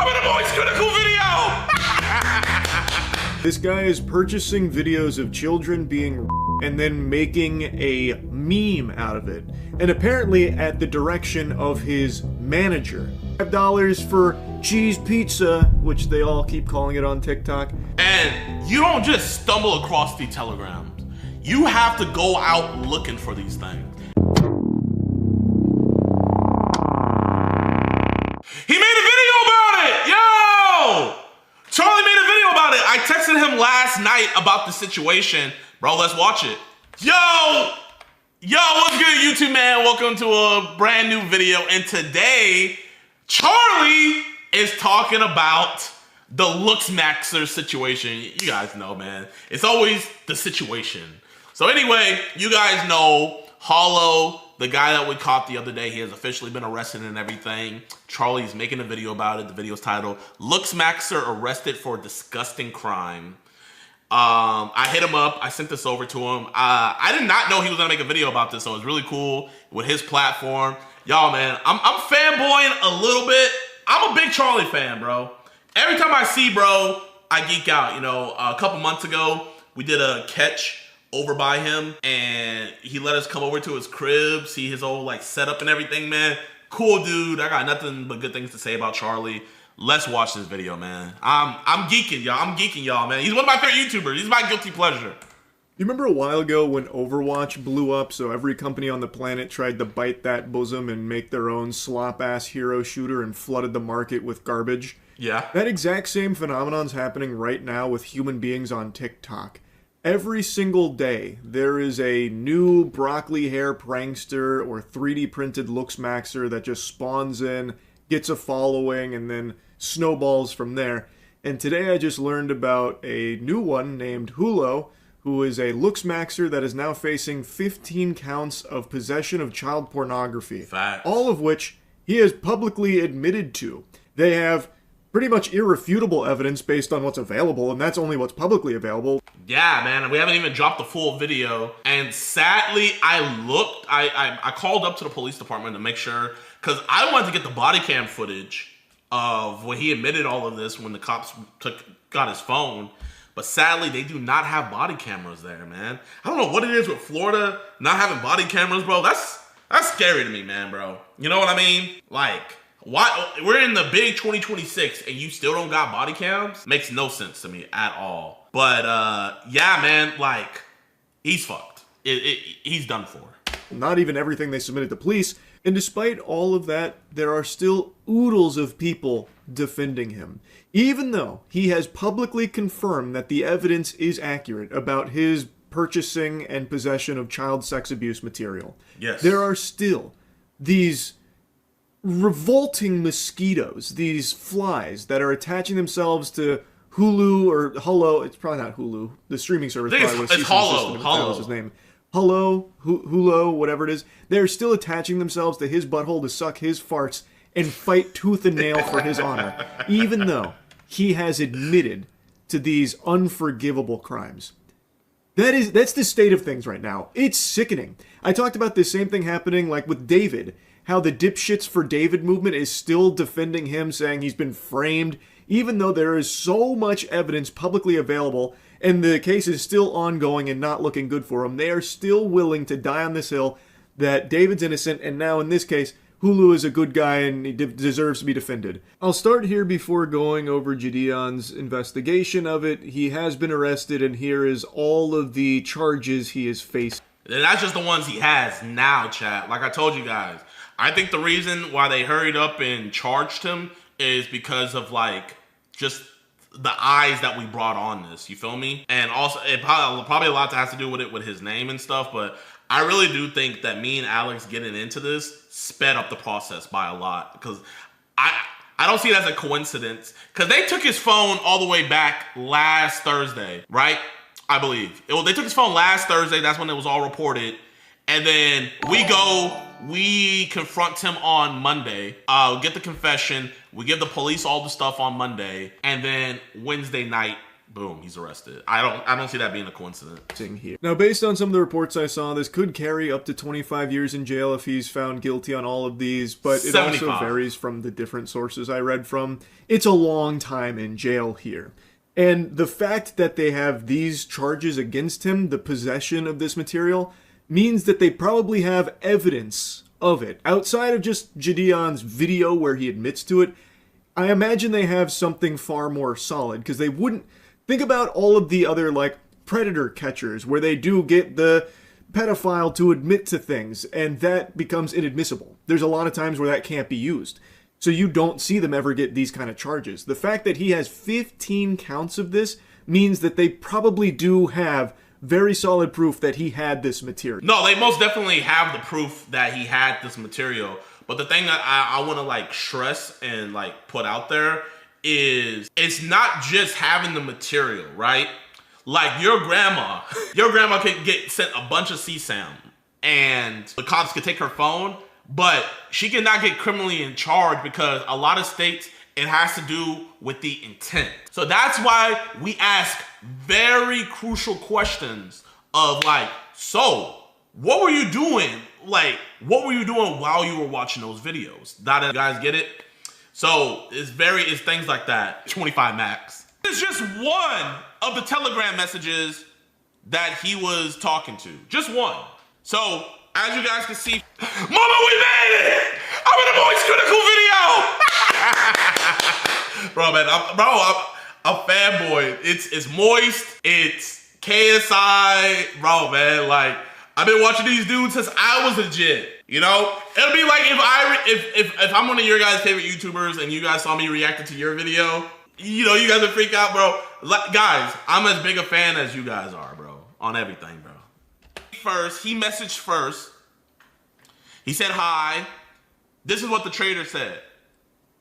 in a voice critical video! This guy is purchasing videos of children being and then making a meme out of it. And apparently at the direction of his manager. $5 for cheese pizza, which they all keep calling it on TikTok. And you don't just stumble across these telegrams. You have to go out looking for these things. He made a video about it! Yo! Charlie made a video about it. I texted him last night about the situation. Bro, let's watch it. Yo, what's good, YouTube man? Welcome to a brand new video. And today, Charlie is talking about the Looks Maxer situation. You guys know, man. It's always the situation. So anyway, you guys know Hollow, the guy that we caught the other day, he has officially been arrested and everything. Charlie's making a video about it. The video's titled, Looks Maxer Arrested for Disgusting Crime. I hit him up. I sent this over to him. I did not know he was gonna make a video about this, so it's really cool with his platform. Y'all, man, I'm fanboying a little bit. I'm a big Charlie fan, bro. Every time I see bro, I geek out. You know, a couple months ago, we did a catch over by him, and he let us come over to his crib, see his old like setup and everything, man. Cool dude. I got nothing but good things to say about Charlie. Let's watch this video, man. I'm geeking, y'all. I'm geeking, y'all, man. He's one of my favorite YouTubers. He's my guilty pleasure. You remember a while ago when Overwatch blew up, so every company on the planet tried to bite that bosom and make their own slop-ass hero shooter and flooded the market with garbage? Yeah. That exact same phenomenon's happening right now with human beings on TikTok. Every single day, there is a new broccoli hair prankster or 3D printed Looks Maxer that just spawns in, gets a following, and then snowballs from there. And today I just learned about a new one named Hulo, who is a Looks Maxer that is now facing 15 counts of possession of child pornography. Facts. All of which he has publicly admitted to. They have pretty much irrefutable evidence based on what's available, and that's only what's publicly available. Yeah, man, we haven't even dropped the full video. And sadly, I called up to the police department to make sure, because I wanted to get the body cam footage of when he admitted all of this when the cops got his phone. But sadly, they do not have body cameras there, man. I don't know what it is with Florida not having body cameras, bro. That's scary to me, man, bro. You know what I mean? Like, why we're in the big 2026 and you still don't got body cams? Makes no sense to me at all. But yeah, man, like, he's fucked. He's done for. Not even everything they submitted to police. And despite all of that, there are still oodles of people defending him. Even though he has publicly confirmed that the evidence is accurate about his purchasing and possession of child sex abuse material. Yes. There are still these revolting mosquitoes, these flies that are attaching themselves to Hulu or Hulu. It's probably not Hulu. The streaming service probably would have ceased and desisted if that was his name. Hulu, whatever it is. They're still attaching themselves to his butthole to suck his farts and fight tooth and nail for his honor, even though he has admitted to these unforgivable crimes. That's the state of things right now. It's sickening. I talked about this same thing happening like with David, how the Dipshits for David movement is still defending him, saying he's been framed, even though there is so much evidence publicly available and the case is still ongoing and not looking good for him. They are still willing to die on this hill that David's innocent, and now in this case, Hulu is a good guy and he deserves to be defended. I'll start here before going over JiDion's investigation of it. He has been arrested, and here is all of the charges he is facing. And that's just the ones he has now, chat. Like I told you guys, I think the reason why they hurried up and charged him is because of like just the eyes that we brought on this, you feel me? And also, it probably a lot has to do with it with his name and stuff, but I really do think that me and Alex getting into this sped up the process by a lot, because I don't see it as a coincidence, because they took his phone all the way back last Thursday, right? I believe. They took his phone last Thursday, that's when it was all reported, and then we confront him on Monday, get the confession, we give the police all the stuff on Monday, and then Wednesday night, boom, he's arrested. I don't see that being a coincidence. Here. Now, based on some of the reports I saw, this could carry up to 25 years in jail if he's found guilty on all of these, but it 75. also varies from the different sources I read from. It's a long time in jail here. And the fact that they have these charges against him, the possession of this material, means that they probably have evidence of it. Outside of just JiDion's video where he admits to it, I imagine they have something far more solid, because they wouldn't... Think about all of the other, like, predator catchers, where they do get the pedophile to admit to things, and that becomes inadmissible. There's a lot of times where that can't be used. So you don't see them ever get these kind of charges. The fact that he has 15 counts of this means that they probably do have very solid proof that he had this material. No, they most definitely have the proof that he had this material. But the thing that I want to like stress and like put out there is it's not just having the material, right? Like your grandma could get sent a bunch of CSAM and the cops could take her phone, but she cannot get criminally in charge because a lot of states, it has to do with the intent. So that's why we ask very crucial questions of like, so what were you doing? Like, what were you doing while you were watching those videos? That you guys get it? So it's things like that. 25 max. It's just one of the Telegram messages that he was talking to. Just one. So as you guys can see, Mama, we made it! I'm in a Moist Critical video! Bro, man, I'm fanboy. It's Moist, it's KSI, bro, man, like, I've been watching these dudes since I was legit, you know? It'll be like if I'm one of your guys' favorite YouTubers and you guys saw me reacting to your video, you know, you guys would freak out, bro. Like, guys, I'm as big a fan as you guys are, bro, on everything, bro. First, he messaged first. He said, hi. This is what the trader said.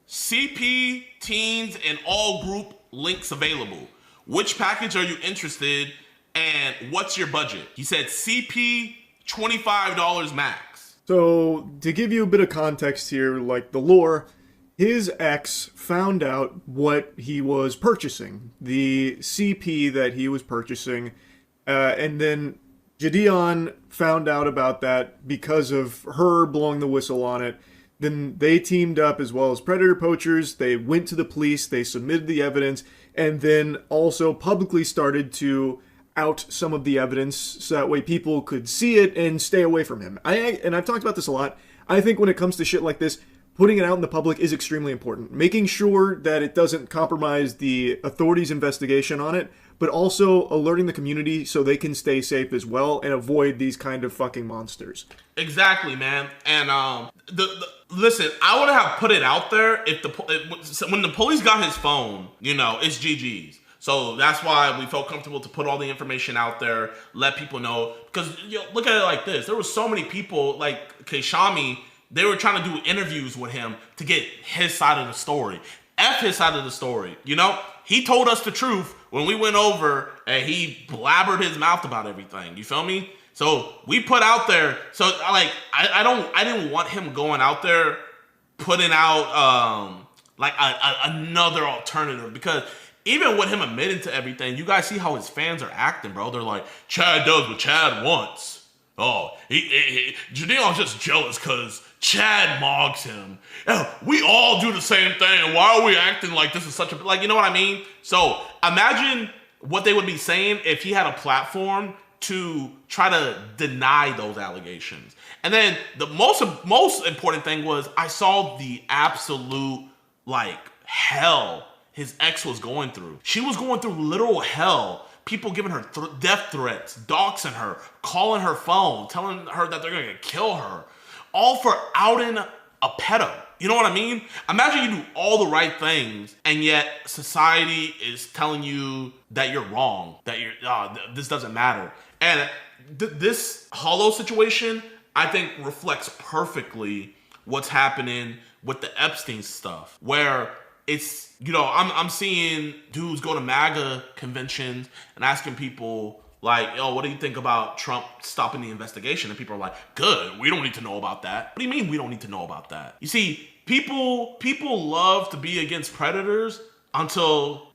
CP, teens, and all group links available. Which package are you interested and what's your budget? He said CP, $25 max. So to give you a bit of context here, like the lore, his ex found out what he was purchasing, the CP that he was purchasing, and then JiDion found out about that because of her blowing the whistle on it. Then they teamed up as well as predator poachers. They went to the police, they submitted the evidence, and then also publicly started to out some of the evidence so that way people could see it and stay away from him. And I've talked about this a lot. I think when it comes to shit like this, putting it out in the public is extremely important. Making sure that it doesn't compromise the authorities' investigation on it, but also alerting the community so they can stay safe as well and avoid these kind of fucking monsters. Exactly, man. And listen, I would have put it out there if when the police got his phone, you know, it's GG's. So that's why we felt comfortable to put all the information out there, let people know. Because you know, look at it like this: there were so many people like Keishami. They were trying to do interviews with him to get his side of the story. F his side of the story. You know, he told us the truth when we went over and he blabbered his mouth about everything. You feel me? So we put out there. So like, I didn't want him going out there putting out like another alternative, because even with him admitting to everything, you guys see how his fans are acting, bro. They're like, Chad does what Chad wants. Oh, JiDion's just jealous because Chad mogs him. We all do the same thing. Why are we acting like this is such a... Like, you know what I mean? So imagine what they would be saying if he had a platform to try to deny those allegations. And then the most important thing was I saw the absolute, like, hell his ex was going through. She was going through literal hell. People giving her death threats, doxing her, calling her phone, telling her that they're gonna kill her. All for outing a pedo. You know what I mean? Imagine you do all the right things and yet society is telling you that you're wrong, that this doesn't matter. And this Hollow situation, I think, reflects perfectly what's happening with the Epstein stuff, where it's, you know, I'm seeing dudes go to MAGA conventions and asking people like, yo, what do you think about Trump stopping the investigation? And people are like, good, we don't need to know about that. What do you mean we don't need to know about that? You see, people love to be against predators until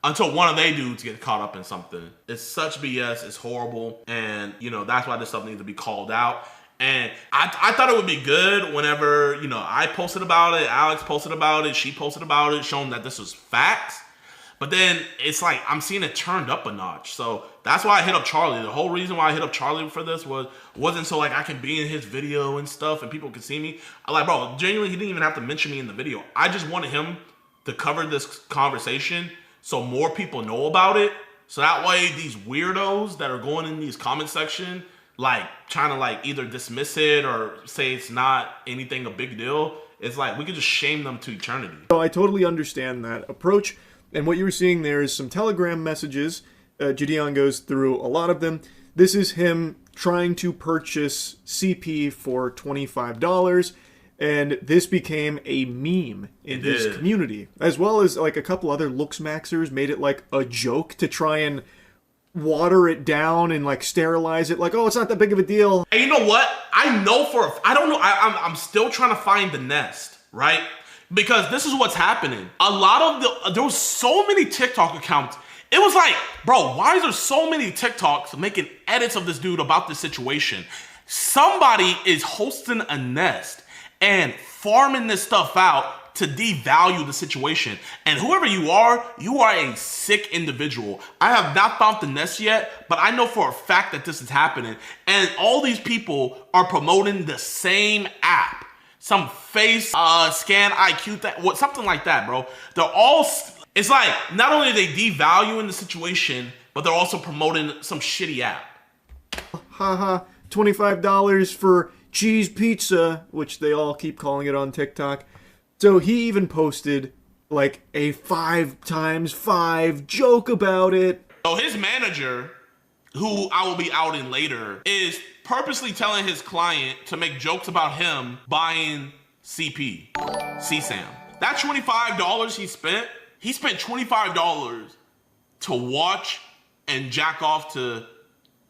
until one of they dudes get caught up in something. It's such BS. It's horrible. And, you know, that's why this stuff needs to be called out. And I thought it would be good whenever, you know, I posted about it, Alex posted about it, she posted about it, showing that this was facts. But then it's like I'm seeing it turned up a notch. So that's why I hit up Charlie. The whole reason why I hit up Charlie for this wasn't so like I can be in his video and stuff and people can see me. I'm like, bro, genuinely, he didn't even have to mention me in the video. I just wanted him to cover this conversation so more people know about it. So that way these weirdos that are going in these comment section, like trying to like either dismiss it or say it's not anything a big deal, it's like we could just shame them to eternity. So I totally understand that approach. And what you were seeing there is some Telegram messages. JiDion goes through a lot of them. This is him trying to purchase CP for $25. And this became a meme in his community. As well as like a couple other looks maxers made it like a joke to try and water it down and like sterilize it. Like, oh, it's not that big of a deal. And you know what? I know I don't know. I'm still trying to find the nest, right? Because this is what's happening. A lot of there was so many TikTok accounts. It was like, bro, why is there so many TikToks making edits of this dude about this situation? Somebody is hosting a nest and farming this stuff out to devalue the situation. And whoever you are a sick individual. I have not found the nest yet, but I know for a fact that this is happening. And all these people are promoting the same app. Some face scan IQ, something like that, bro. They're all, it's like, not only are they devaluing the situation, but they're also promoting some shitty app. Haha, $25 for cheese pizza, which they all keep calling it on TikTok. So he even posted like a 5x5 joke about it. So his manager, who I will be outing later, is purposely telling his client to make jokes about him buying CP, CSAM. That $25 he spent $25 to watch and jack off to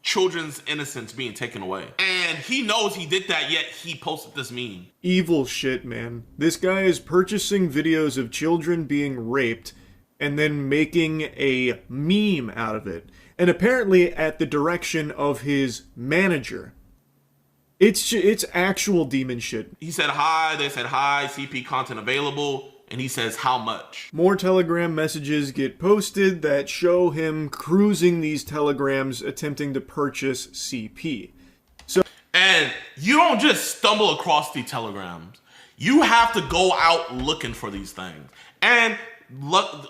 children's innocence being taken away. And he knows he did that, yet he posted this meme. Evil shit, man. This guy is purchasing videos of children being raped and then making a meme out of it. And apparently at the direction of his manager. It's actual demon shit. He said hi, they said hi, CP content available, and he says how much. More Telegram messages get posted that show him cruising these telegrams attempting to purchase CP. And you don't just stumble across the telegrams. You have to go out looking for these things. And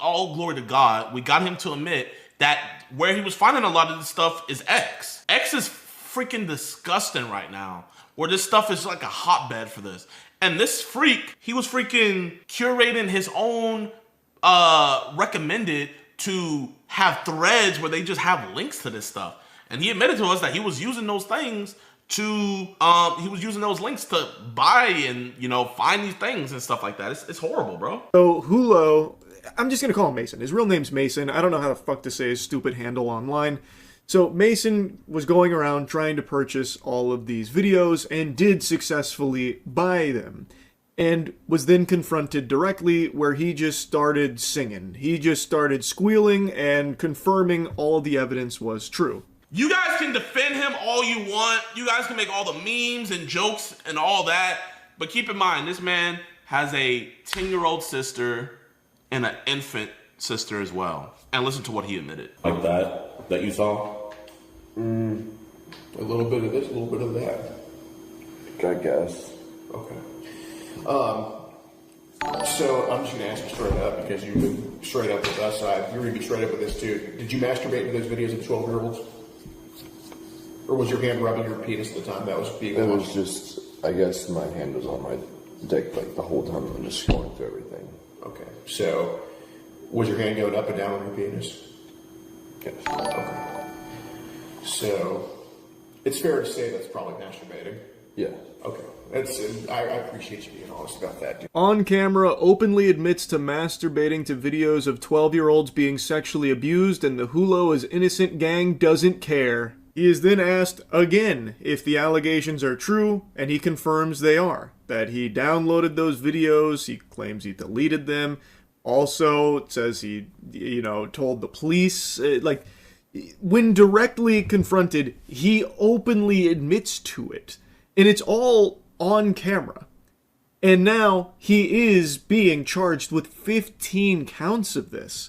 all glory to God, we got him to admit that where he was finding a lot of this stuff is X. X is freaking disgusting right now, where this stuff is like a hotbed for this. And this freak, he was freaking curating his own recommended to have threads where they just have links to this stuff. And he admitted to us that he was using those things to, he was using those links to buy and, you know, find these things and stuff like that. It's horrible, bro. So Hulo, I'm just going to call him Mason. His real name's Mason. I don't know how the fuck to say his stupid handle online. So Mason was going around trying to purchase all of these videos and did successfully buy them. And was then confronted directly where he just started singing. He just started squealing and confirming all the evidence was true. You guys can defend him all you want. You guys can make all the memes and jokes and all that. But keep in mind, this man has a 10-year-old sister and an infant sister as well. And listen to what he admitted. Like that you saw? A little bit of this, a little bit of that. I guess. Okay. So I'm just gonna ask you straight up because you've been straight up with us. You're gonna be straight up with this too. Did you masturbate to those videos of 12-year-olds? Or was your hand rubbing your penis at the time that was being watched? It was just, I guess my hand was on my dick like the whole time. I'm just going through everything. Okay. So, was your hand going up and down on your penis? Yes. Okay. So, it's fair to say that's probably masturbating. Yeah. Okay. I appreciate you being honest about that, dude. On camera, openly admits to masturbating to videos of 12-year-olds being sexually abused, and the Hulo is innocent gang doesn't care. He is then asked again if the allegations are true, and he confirms they are. That he downloaded those videos, he claims he deleted them, Also, it says he, told the police. Like, when directly confronted, he openly admits to it. And it's all on camera. And now he is being charged with 15 counts of this.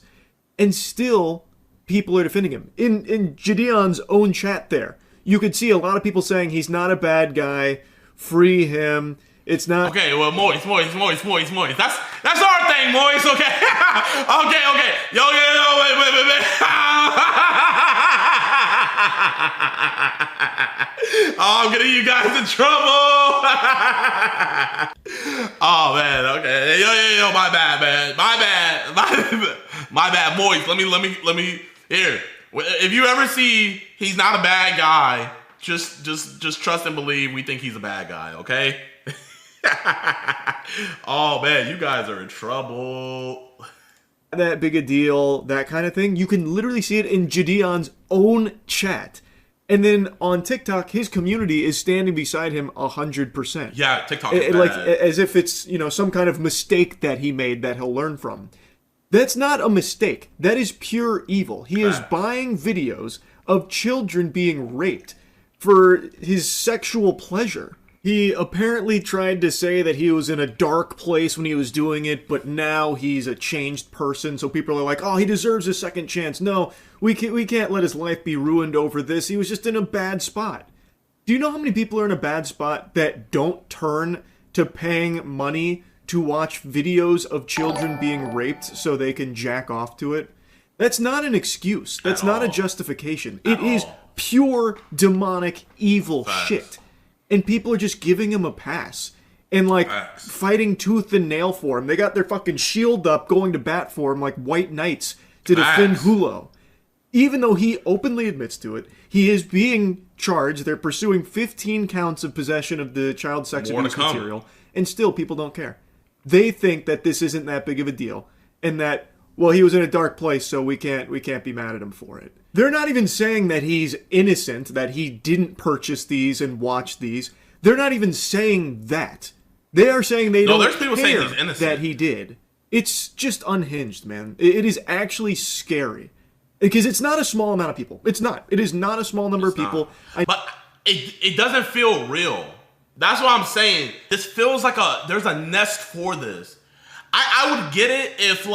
And still, people are defending him. In JiDion's own chat there, you could see a lot of people saying he's not a bad guy, free him. It's not... Okay, well, Moist. That's our thing, Moist, okay? okay. Yo, wait. Oh, I'm getting you guys in trouble. Oh, man, okay. Yo, my bad, man. My bad, Moist. Let me, here. If you ever see he's not a bad guy, just trust and believe we think he's a bad guy, okay? Oh man, you guys are in trouble. That big a deal, that kind of thing. You can literally see it in JiDion's own chat. And then on TikTok, his community is standing beside him 100%. Yeah, TikTok is like bad. as if it's, some kind of mistake that he made that he'll learn from. That's not a mistake. That is pure evil. He is buying videos of children being raped for his sexual pleasure. He apparently tried to say that he was in a dark place when he was doing it, but now he's a changed person, so people are like, oh, he deserves a second chance. No, we can't let his life be ruined over this. He was just in a bad spot. Do you know how many people are in a bad spot that don't turn to paying money to watch videos of children being raped so they can jack off to it? That's not an excuse. That's not a justification. It is pure demonic evil shit. And people are just giving him a pass. And, fighting tooth and nail for him. They got their fucking shield up, going to bat for him like white knights to defend Hulo. Even though he openly admits to it, he is being charged. They're pursuing 15 counts of possession of the child sex abuse material. And still, people don't care. They think that this isn't that big of a deal. And that, well, he was in a dark place, so we can't be mad at him for it. They're not even saying that he's innocent, that he didn't purchase these and watch these. They're not even saying that. They are saying they don't care that he did. It's just unhinged, man. It is actually scary. Because it's not a small amount of people. It's not. It is not a small number of people. But it doesn't feel real. That's what I'm saying. This feels like there's a nest for this. I would get it if,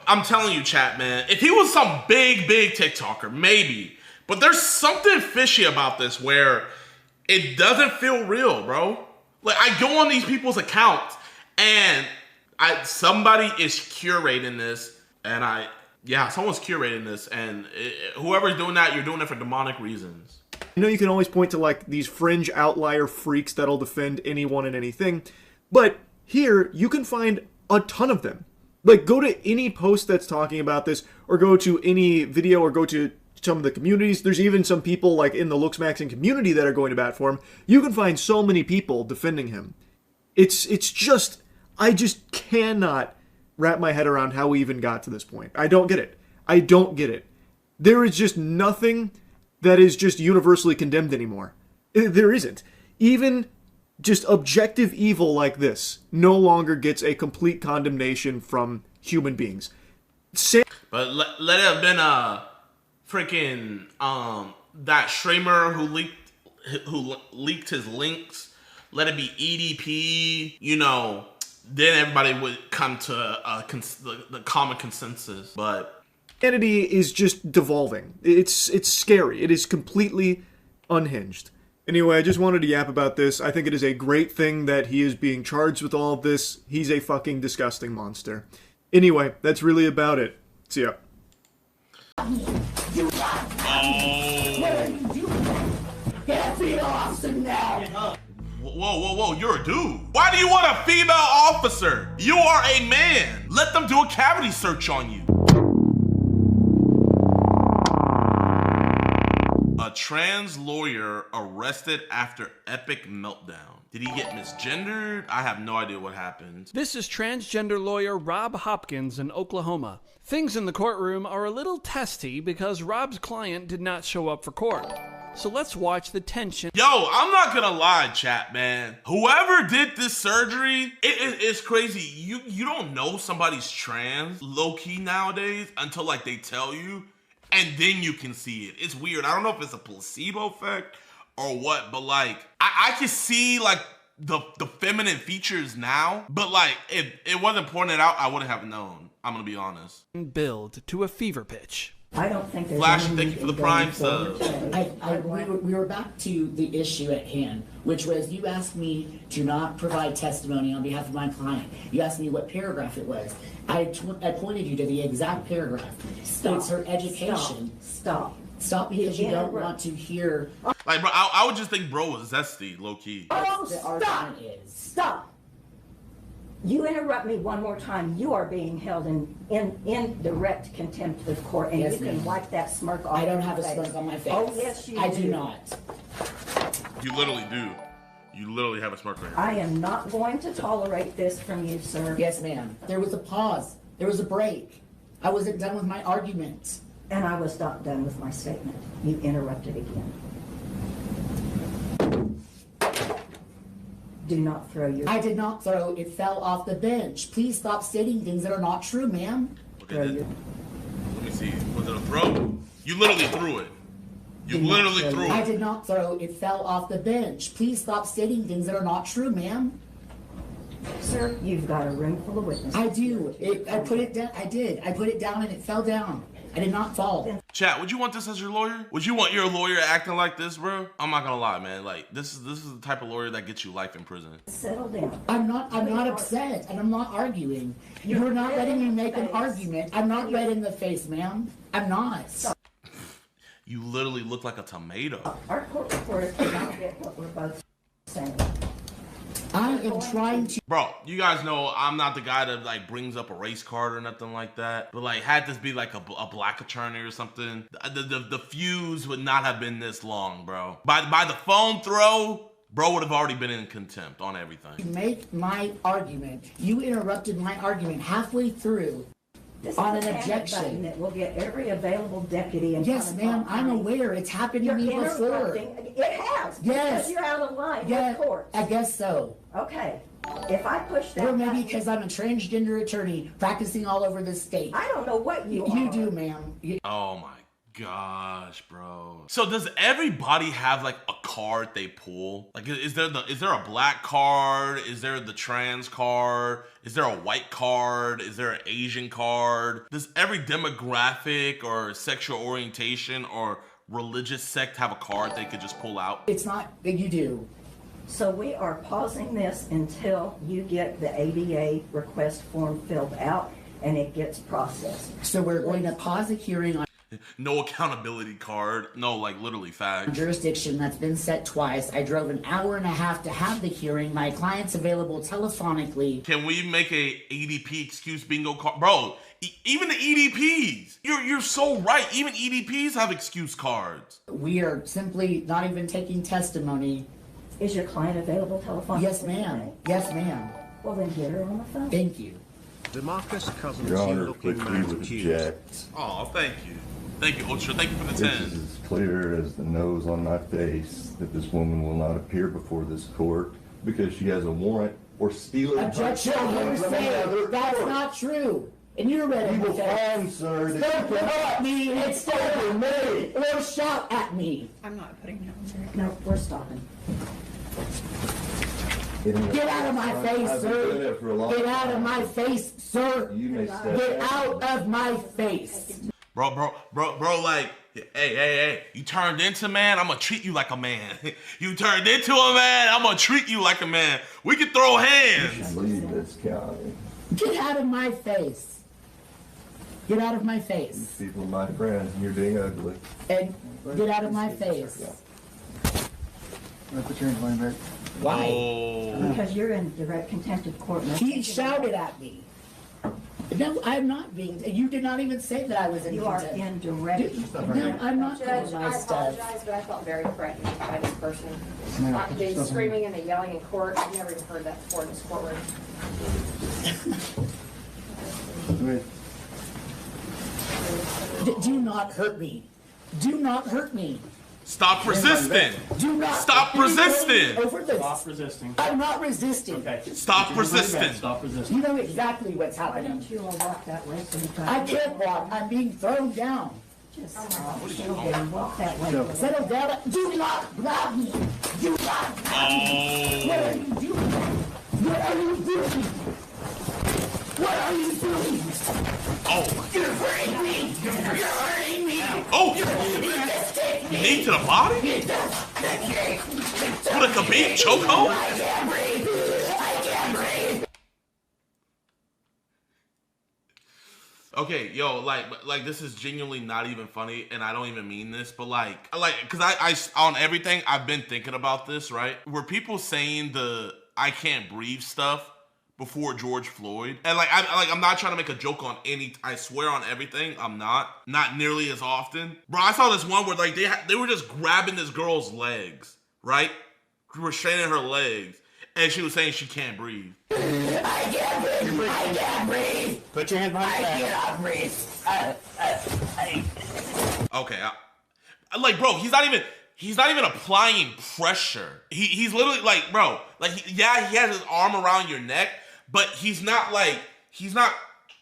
I'm telling you, chat, man, if he was some big TikToker, maybe. But there's something fishy about this where it doesn't feel real, bro. I go on these people's accounts and somebody is curating this, and someone's curating this, and whoever's doing that, you're doing it for demonic reasons. You can always point to these fringe outlier freaks that'll defend anyone and anything, but here you can find a ton of them. Go to any post that's talking about this, or go to any video, or go to some of the communities. There's even some people in the Looksmaxing community that are going to bat for him. You can find so many people defending him. It's just, I just cannot wrap my head around how we even got to this point. I don't get it. There is just nothing that is just universally condemned anymore. There isn't. Even just objective evil like this no longer gets a complete condemnation from human beings. But let it have been freaking that streamer who leaked his links. Let it be EDP. Then everybody would come to the common consensus. But humanity is just devolving. It's scary. It is completely unhinged. Anyway, I just wanted to yap about this. I think it is a great thing that he is being charged with all of this. He's a fucking disgusting monster. Anyway, that's really about it. See ya. Whoa, you're a dude. Why do you want a female officer? You are a man. Let them do a cavity search on you. A trans lawyer arrested after epic meltdown. Did he get misgendered? I have no idea what happened. This is transgender lawyer Rob Hopkins in Oklahoma. Things in the courtroom are a little testy because Rob's client did not show up for court. So let's watch the tension. Yo, I'm not gonna lie, chat, man. Whoever did this surgery, it's crazy. You don't know somebody's trans low-key nowadays until like they tell you, and then you can see it. It's weird. I don't know if it's a placebo effect or what, but like I can see like the feminine features now, but like if it wasn't pointed out, I wouldn't have known. I'm gonna be honest. Build to a fever pitch. I don't think there's Flash, any thank you for the going prime forward sub. today. We were back to the issue at hand, which was you asked me to not provide testimony on behalf of my client. You asked me what paragraph it was. I pointed you to the exact paragraph. Stop. It's her education. Stop. Stop because you don't want to hear. Like, bro, I would just think bro was zesty, low key. Oh, The stop. argument is. Stop. You interrupt me one more time, you are being held in direct contempt of court, and Yes, you can ma'am. wipe that smirk off I don't your have a face. smirk on my face. Oh, yes, you I do. do not. You literally do. You literally have a smirk right here. I am not going to tolerate this from you, sir. Yes, ma'am. There was a pause. There was a break. I wasn't done with my argument. And I was not done with my statement. You interrupted again. Do not throw your... I did not throw. It fell off the bench. Please stop stating things that are not true, ma'am. Okay, let me see. Was it a throw? You literally threw it. You literally threw I it. did not throw. It fell off the bench. Please stop stating things that are not true, ma'am. Sir, you've got a room full of witnesses. I do. I put it down. I did. I put it down and it fell down. I did not fall. Chat, would you want this as your lawyer? Would you want your lawyer acting like this, bro? I'm not gonna lie, man. Like, this is the type of lawyer that gets you life in prison. Settle down. I'm not upset and I'm not arguing. You're not letting me make an argument. I'm not red in the face, ma'am. I'm not. You literally look like a tomato. Our court reporter cannot get what we're both saying. I am trying to. Bro, you guys know I'm not the guy that like brings up a race card or nothing like that. But like, had this be like a black attorney or something, the fuse would not have been this long, bro. By the phone throw, bro would have already been in contempt on everything. Make my argument. You interrupted my argument halfway through. This On is an a panic objection. button that will get every available deputy in Yes, front of ma'am. our I'm county. aware. It's happened to You're me before. interrupting. It has. Yes. Because you're out of line Yeah, with court. I guess so. Okay. If I push that Or maybe button, because I'm a transgender attorney practicing all over the state. I don't know what you are. You do, ma'am. Oh my gosh, bro. So does everybody have like a card they pull? Like, is there a black card? Is there the trans card? Is there a white card? Is there an Asian card? Does every demographic or sexual orientation or religious sect have a card they could just pull out? It's not that you do. So we are pausing this until you get the ADA request form filled out and it gets processed. So we're going to pause the hearing on No accountability card. No, like literally fact. jurisdiction that's been set twice. I drove an hour and a half to have the hearing. My client's available telephonically. Can we make a EDP excuse bingo card? Bro, even the EDPs. You're so right. Even EDPs have excuse cards. We are simply not even taking testimony. Is your client available telephonically? Yes, ma'am. Yes, ma'am. Well, then get her on the phone. Thank you. DeMarcus Cousins, Your you Honor, looking quickly man would accused. object. Oh, thank you. Thank you, Ultra. Thank you for the This 10. is as clear as the nose on my face that this woman will not appear before this court because she has a warrant or steal it. Objection, hearsay. That's not true. And you're ready You to will find, sir, that Don't you look cannot at me and stare me or shout at me. I'm not putting it on there. No, we're stopping. Get out of my face, I've been doing sir. it for a long Get out of time. my face, sir. You may step Get back. out of my face. Bro, like, hey, you turned into man, I'm gonna treat you like a man. You turned into a man, I'm gonna treat you like a man. We can throw hands. Leave this county. Get out of my face. Get out of my These face. people are my friends and you're being ugly. And get out of my face. Why? Oh. Because you're in direct contempt of court. He shouted at me. No, I'm not being. You did not even say that I was in You are contempt. in direct. No, I'm not Judge, doing I my stuff. apologize, but I felt very threatened by this person. The screaming and the yelling in court, I've never even heard that before in this courtroom. Do not hurt me. Do not hurt me. Stop resisting. Do not Stop resisting. Over this. Stop resisting. I'm not resisting. Okay. Stop resisting. Stop resisting. You know exactly what's Why happening. don't you all walk that way sometime? I can't walk. I'm being thrown down. Just settle down, walk that way. Settle down. Do not grab me. Do not grab me. What are you doing? What are you doing? What are you doing? Oh. You're hurting me. You're hurting me. Oh. Just take me. Knee to the body? What a Khabib chokehold? I can't breathe. I can't breathe. Okay, yo, like this is genuinely not even funny, and I don't even mean this, but cause I on everything I've been thinking about this, right? Were people saying the I can't breathe stuff before George Floyd? And I'm not trying to make a joke on any, I swear on everything, I'm not nearly as often. Bro, I saw this one where like they were just grabbing this girl's legs, right? They were straining her legs, and she was saying she can't breathe. I can't breathe. I can't breathe. Put your hand behind your back. I cannot breathe. Okay, like, bro, he's not even applying pressure. He's literally like, bro, like, he has his arm around your neck, but he's not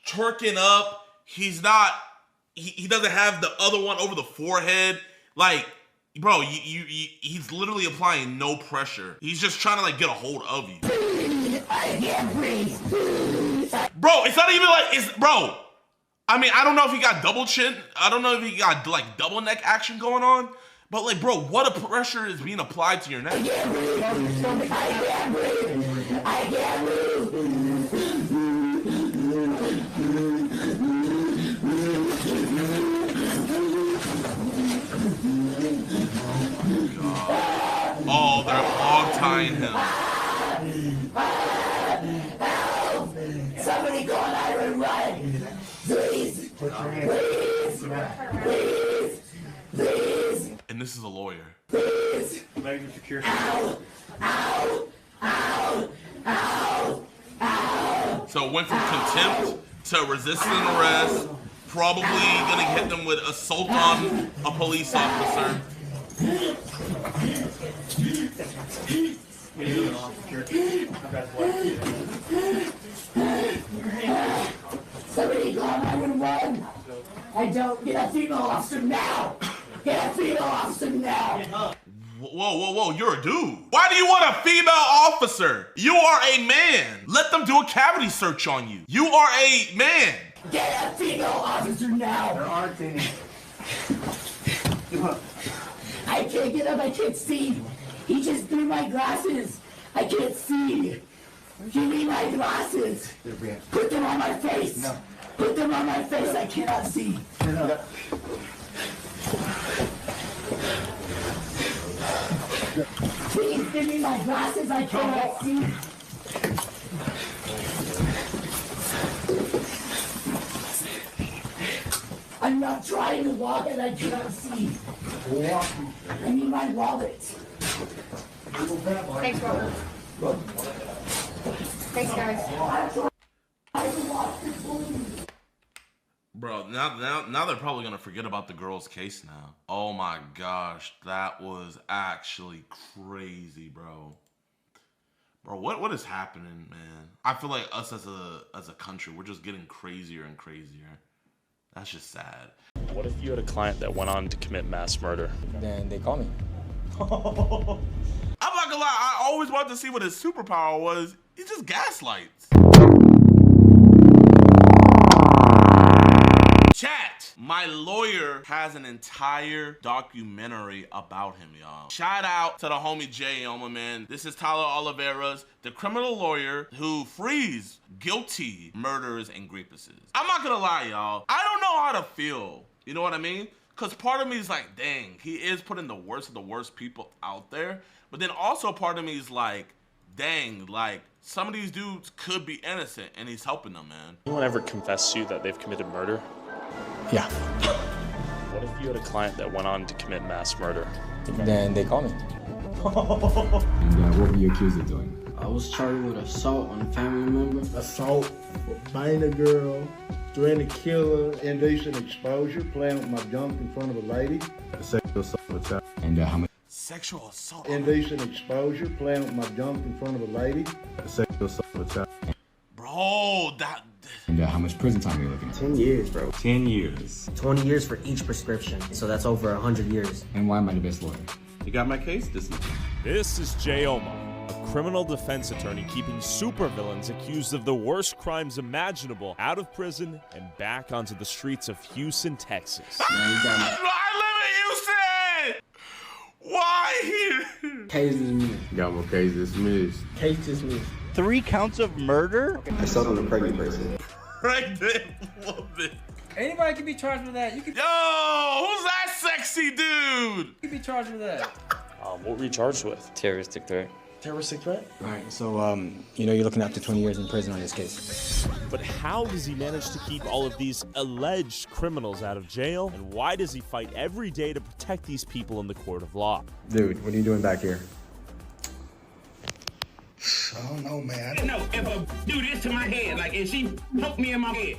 twerking up. He doesn't have the other one over the forehead. Like, bro, he's literally applying no pressure. He's just trying to like get a hold of you. I can't breathe. Bro, it's not even like, bro. I mean, I don't know if he got double chin. I don't know if he got like double neck action going on. But like, bro, what a pressure is being applied to your neck? I can't breathe. I can't breathe. I can't breathe. Oh, they're hog tying him. Help! Somebody call 911. Please. Please. Please. Please. And this is a lawyer. Please. Ow. Ow. Ow. Ow. Ow. So it went from contempt to resisting arrest, probably gonna hit them with assault on a police officer. Somebody call 911. I don't. Get a female officer now. Get a female officer now. Whoa, you're a dude. Why do you want a female officer? You are a man. Let them do a cavity search on you. You are a man. Get a female officer now. There aren't any. I can't get up, I can't see. He just threw my glasses. I can't see. Give me my glasses. Put them on my face. No. Put them on my face, I cannot see. No. Please give me my glasses, I cannot see. I'm not trying to walk and I cannot see. I need my wallet. Thanks, Robert. Thanks, guys. Bro, now they're probably gonna forget about the girl's case now. Oh my gosh, that was actually crazy, bro. Bro, what is happening, man? I feel like us as a country, we're just getting crazier and crazier. That's just sad. What if you had a client that went on to commit mass murder? Then they call me. I'm not gonna lie, I always wanted to see what his superpower was. He just gaslights. Chat, my lawyer has an entire documentary about him, y'all. Shout out to the homie Jayoma, man. This is Tyler Oliveira's, the criminal lawyer who frees guilty murderers and grievances. I'm not gonna lie, y'all. I don't know how to feel. You know what I mean? Because part of me is like, dang, he is putting the worst of the worst people out there. But then also part of me is like, dang, like, some of these dudes could be innocent and he's helping them, man. Anyone ever confess to you that they've committed murder? Yeah. What if you had a client that went on to commit mass murder? Then they call me. And what were you accused of doing? I was charged with assault on a family member. Assault, buying a girl, Threatening to kill her, indecent exposure, playing with my junk in front of a lady. Sexual assault with child. And how much? Sexual assault. Indecent exposure, playing with my junk in front of a lady. Sexual assault with child. Bro, that. And how much prison time are you looking at? 10 years, bro. 10 years. 20 years for each prescription, so that's over 100 years. And why am I the best lawyer? You got my case this week. This is Jayoma, a criminal defense attorney keeping supervillains accused of the worst crimes imaginable out of prison and back onto the streets of Houston, Texas. I live in Houston! Why here? Case dismissed. Got my case dismissed. Case dismissed. 3 counts of murder? I saw on a pregnant person. Pregnant woman. Anybody can be charged with that. You can. Yo, who's that sexy dude? You can be charged with that. What were you charged with? Terroristic threat. Terroristic threat? All right, so, you know, you're looking up to 20 years in prison on this case. But how does he manage to keep all of these alleged criminals out of jail? And why does he fight every day to protect these people in the court of law? Dude, what are you doing back here? I don't know, man. No, if a do this to my head, like if she poke me in my head,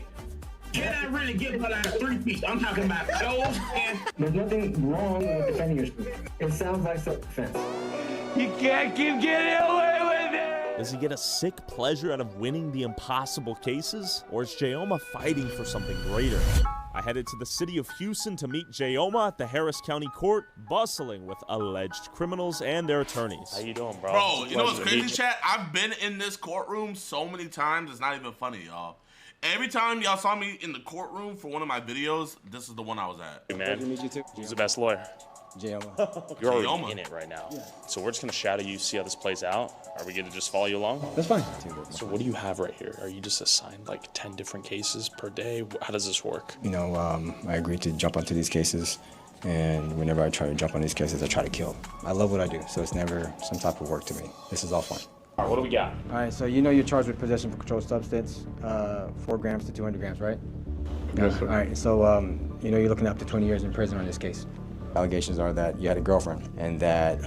can I really give her like a 3-piece? I'm talking about those and... There's nothing wrong with defending yourself. It sounds like self-defense. You can't keep getting away with it! Does he get a sick pleasure out of winning the impossible cases? Or is Jayoma fighting for something greater? I headed to the city of Houston to meet Jayoma at the Harris County Court, bustling with alleged criminals and their attorneys. How you doing, bro? Bro, you know what's crazy, chat? I've been in this courtroom so many times, it's not even funny, y'all. Every time y'all saw me in the courtroom for one of my videos, this is the one I was at. Hey, man. Pleasure to meet you too. Who's the best lawyer? Jayoma. You're already in it right now. Yeah. So we're just going to shadow you, see how this plays out. Are we going to just follow you along? That's fine. So what do you have right here? Are you just assigned like 10 different cases per day? How does this work? You know, I agreed to jump onto these cases, and whenever I try to jump on these cases, I try to kill. I love what I do, so it's never some type of work to me. This is all fun. All right, what do we got? All right, so you know you're charged with possession of a controlled substance, 4 grams to 200 grams, right? Yes, sir. All right, so you know you're looking up to 20 years in prison on this case. Allegations are that you had a girlfriend and that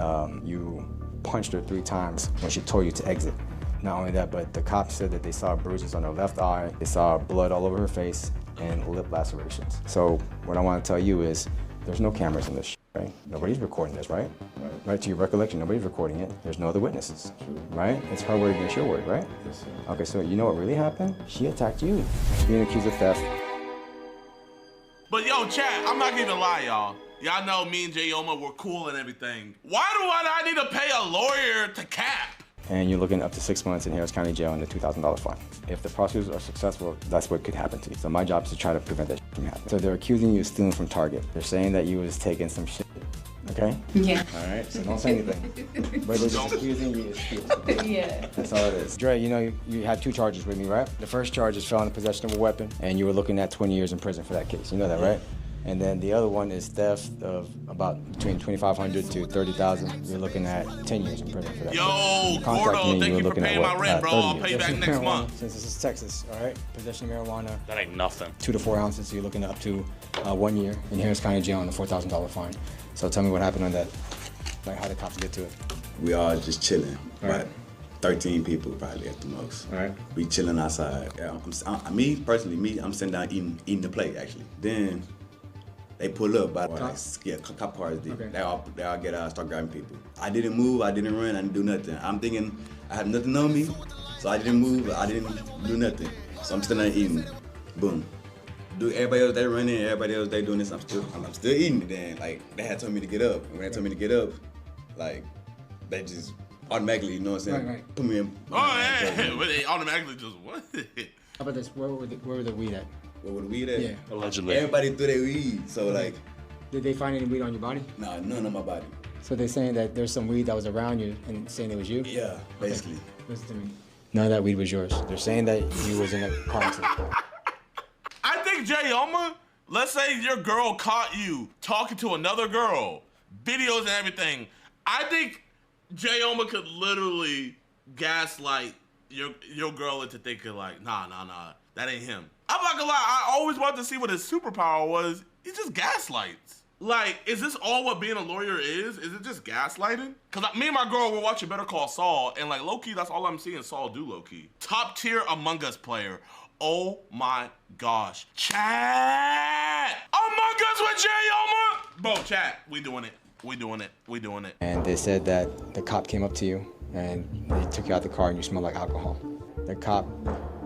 you punched her 3 times when she told you to exit. Not only that, but the cops said that they saw bruises on her left eye, they saw blood all over her face, and lip lacerations. So what I want to tell you is there's no cameras in this shit, right? Nobody's recording this, right? Right, to your recollection, nobody's recording it. There's no other witnesses, right? It's her word against your word, right? Yes, sir. Okay, so you know what really happened? She attacked you, being accused of theft. But yo, chat, I'm not gonna even lie, y'all. Y'all know me and Jayoma were cool and everything. Why do I need to pay a lawyer to cap? And you're looking up to 6 months in Harris County Jail and a $2,000 fine. If the prosecutors are successful, that's what could happen to you. So my job is to try to prevent that from happening. So they're accusing you of stealing from Target. They're saying that you was taking some shit, okay? Yeah. All right, so don't say anything. But they're just accusing you of stealing. Yeah. That's all it is. Dre, you know you had 2 charges with me, right? The first charge is felon in possession of a weapon, and you were looking at 20 years in prison for that case. You know that, right? And then the other one is theft of about between $2,500 to $30,000. You're looking at 10 years in prison for that. Yo, Gordo, thank you for paying my rent, bro. I'll pay you back next month. Since this is Texas, all right? Possession of marijuana. That ain't nothing. 2 to 4 ounces, so you're looking at up to 1 year in Harris County Jail and a $4,000 fine. So tell me what happened on that. Like, how did cops get to it? We all just chilling. All right. 13 people probably at the most. All right. We chilling outside. Yeah, me personally, I'm sitting down eating the plate actually. Then they pull up by cop cars did. Okay. They all get out, start grabbing people. I didn't move, I didn't run, I didn't do nothing. I'm thinking I had nothing on me, so I didn't move, I didn't do nothing. So I'm still not eating. Boom. Do everybody else they running, everybody else they doing this, I'm still eating. Then like they had told me to get up. And when they told me to get up, like they just automatically, you know what I'm saying? Right. Put me in. Oh yeah, but they automatically just what? How about this? Where were the weed at? Where were the weed at? Yeah. Allegedly. Everybody threw their weed, so like. Did they find any weed on your body? Nah, none on my body. So they're saying that there's some weed that was around you and saying it was you? Yeah, basically. Okay. Listen to me. None of that weed was yours. They're saying that you was in a car accident. I think Jayoma, let's say your girl caught you talking to another girl, videos and everything. I think Jayoma could literally gaslight your girl into thinking like, nah, that ain't him. I'm not gonna lie, I always wanted to see what his superpower was. He just gaslights. Like, is this all what being a lawyer is? Is it just gaslighting? Cause me and my girl were watching Better Call Saul, and like low-key, that's all I'm seeing Saul do low-key. Top tier Among Us player. Oh my gosh. Chat! Among Us with Jayoma! Bro, chat, we doing it. We doing it. We doing it. And they said that the cop came up to you and they took you out the car and you smelled like alcohol. The cop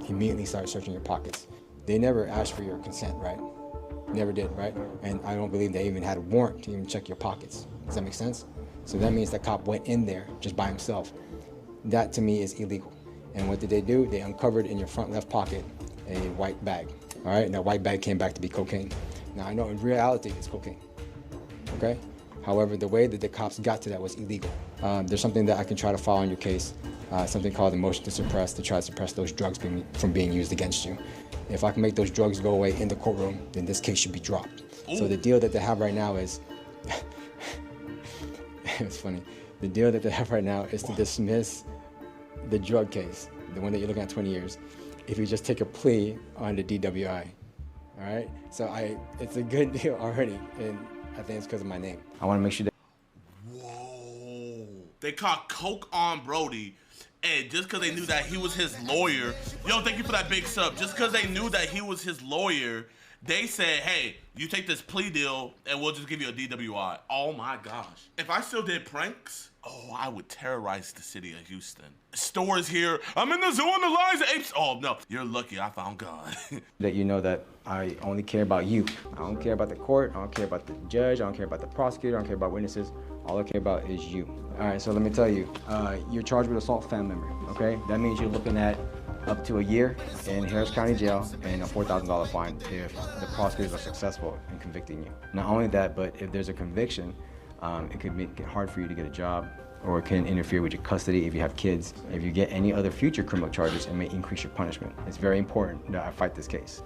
immediately started searching your pockets. They never asked for your consent, right? Never did, right? And I don't believe they even had a warrant to even check your pockets. Does that make sense? So that means the cop went in there just by himself. That to me is illegal. And what did they do? They uncovered in your front left pocket a white bag, all right? And that white bag came back to be cocaine. Now I know in reality it's cocaine, okay? However, the way that the cops got to that was illegal. There's something that I can try to file on your case, something called a motion to suppress, to try to suppress those drugs from being used against you. If I can make those drugs go away in the courtroom, then this case should be dropped. Ooh. So the deal that they have right now is, it's funny, the deal that they have right now is to dismiss the drug case, the one that you're looking at 20 years, if you just take a plea on the DWI, all right? So it's a good deal already, and I think it's because of my name. I want to make sure that. Whoa. They caught coke on Brody, and just because they knew that he was his lawyer, yo, thank you for that big sub. Just because they knew that he was his lawyer, they said, hey, you take this plea deal, and we'll just give you a DWI. Oh my gosh. If I still did pranks, oh, I would terrorize the city of Houston. Stores here, I'm in the zoo on the lines of apes. Oh no, you're lucky I found God. That you know that I only care about you. I don't care about the court, I don't care about the judge, I don't care about the prosecutor, I don't care about witnesses. All I care about is you. All right, so let me tell you, you're charged with assault family member, okay? That means you're looking at up to a year in Harris County Jail and a $4,000 fine if the prosecutors are successful in convicting you. Not only that, but if there's a conviction, it could make it hard for you to get a job, or it can interfere with your custody if you have kids. If you get any other future criminal charges, it may increase your punishment. It's very important that I fight this case.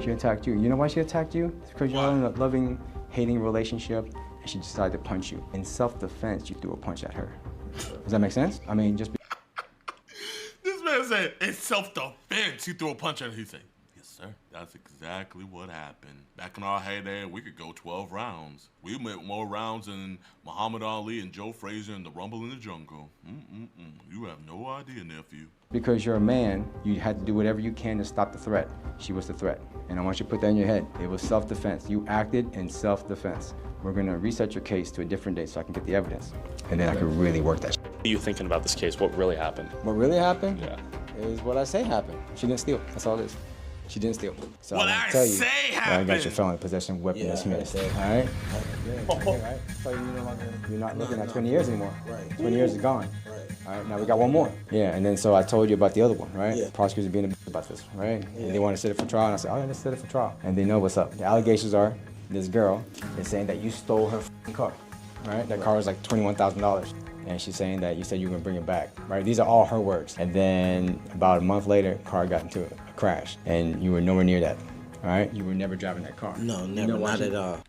She attacked you. You know why she attacked you? It's because you're in a loving, hating relationship, and she decided to punch you. In self-defense, you threw a punch at her. Does that make sense? I mean, just. This man said, it's self-defense. You threw a punch at her. He said, yes, sir. That's exactly what happened. Back in our heyday, we could go 12 rounds. We went more rounds than Muhammad Ali and Joe Frazier in the Rumble in the Jungle. You have no idea, nephew. Because you're a man, you had to do whatever you can to stop the threat. She was the threat. And I want you to put that in your head. It was self-defense. You acted in self-defense. We're gonna reset your case to a different date so I can get the evidence. And then I can really work that. What are you thinking about this case? What really happened? What really happened? Yeah. Is what I say happened. She didn't steal. That's all it is. She didn't steal. So what I say I happened. got your felony possession weapon dismissed. All right? Right? So you're not looking at 20 years anymore. Right. 20 years is gone. Right. All right, now we got one more. Yeah, and then so I told you about the other one, right? Yeah. Prosecutors are being a bitch about this, right? Yeah. And they want to set it for trial, and I said, oh, yeah, let's set it for trial. And they know what's up. The allegations are, this girl is saying that you stole her car, right? That car was like $21,000. And she's saying that you said you were gonna bring it back, right? These are all her words. And then about a month later, car got into a crash, and you were nowhere near that, all right? You were never driving that car. No, never, not at all.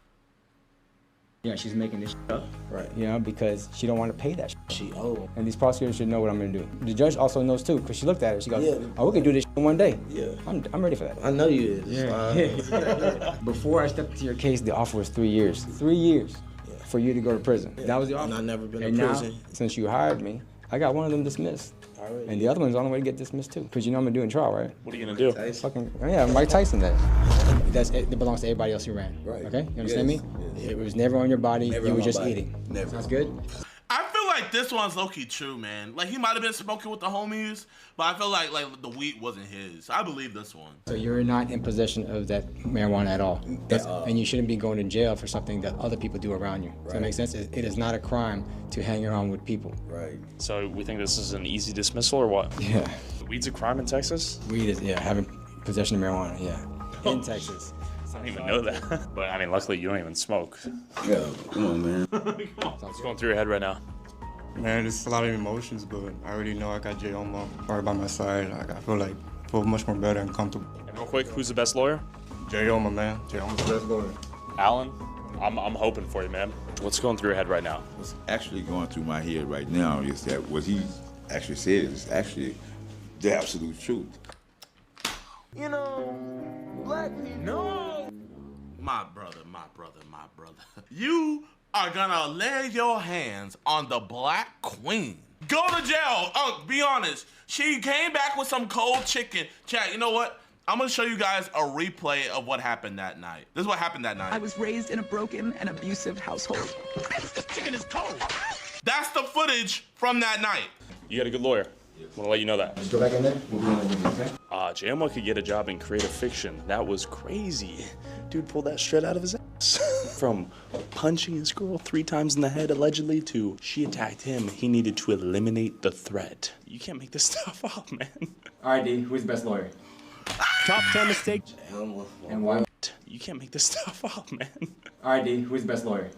Yeah, she's making this up, right? You know, because she don't want to pay that. She owed. And these prosecutors should know what I'm gonna do. The judge also knows too, because she looked at it. She goes, yeah. "Oh, we can do this in one day." Yeah. I'm ready for that. I know you is. Yeah. Before I stepped into your case, the offer was 3 years. 3 years. For you to go to prison. Yeah. That was the offer. And I've never been to prison. Now, since you hired me, I got one of them dismissed. Already. And the other one's on the way to get dismissed too. Because you know I'm gonna do in trial, right? What are you gonna do? Fucking, yeah, Mike Tyson that. It belongs to everybody else who ran. Right. Okay? You understand me? Yes. It was never on your body. Never you were just eating. Never. Sounds good? I feel like this one's low-key true, man. Like, he might have been smoking with the homies, but I feel like the weed wasn't his. I believe this one. So you're not in possession of that marijuana at all. And you shouldn't be going to jail for something that other people do around you. Does that make sense? It is not a crime to hang around with people. Right. So we think this is an easy dismissal or what? Yeah. Weed's a crime in Texas? Weed is, yeah, having possession of marijuana, yeah. In Texas. I don't even know that. But I mean, luckily you don't even smoke. Yeah, come on, man. What's going through your head right now? Man, it's a lot of emotions, but I already know I got Jayoma right by my side. Like, I feel much more better and comfortable. And real quick, who's the best lawyer? Jayoma, man. Jayoma's the best lawyer. Alan, I'm hoping for you, man. What's going through your head right now? What's actually going through my head right now is that what he actually said is actually the absolute truth. You know, black people. No. My brother. You are gonna lay your hands on the black queen. Go to jail. Be honest. She came back with some cold chicken. Chat, you know what? I'm gonna show you guys a replay of what happened that night. This is what happened that night. I was raised in a broken and abusive household. The chicken is cold. That's the footage from that night. You got a good lawyer. I want to let you know that. Let's go back in there. We'll be in there, okay? Jayoma could get a job in creative fiction. That was crazy. Dude pulled that straight out of his ass. From punching his girl 3 times in the head, allegedly, to she attacked him. He needed to eliminate the threat. You can't make this stuff up, man. All right, D, who's the best lawyer? Top 10 mistakes. And why? You can't make this stuff up, man. All right, D, who's the best lawyer?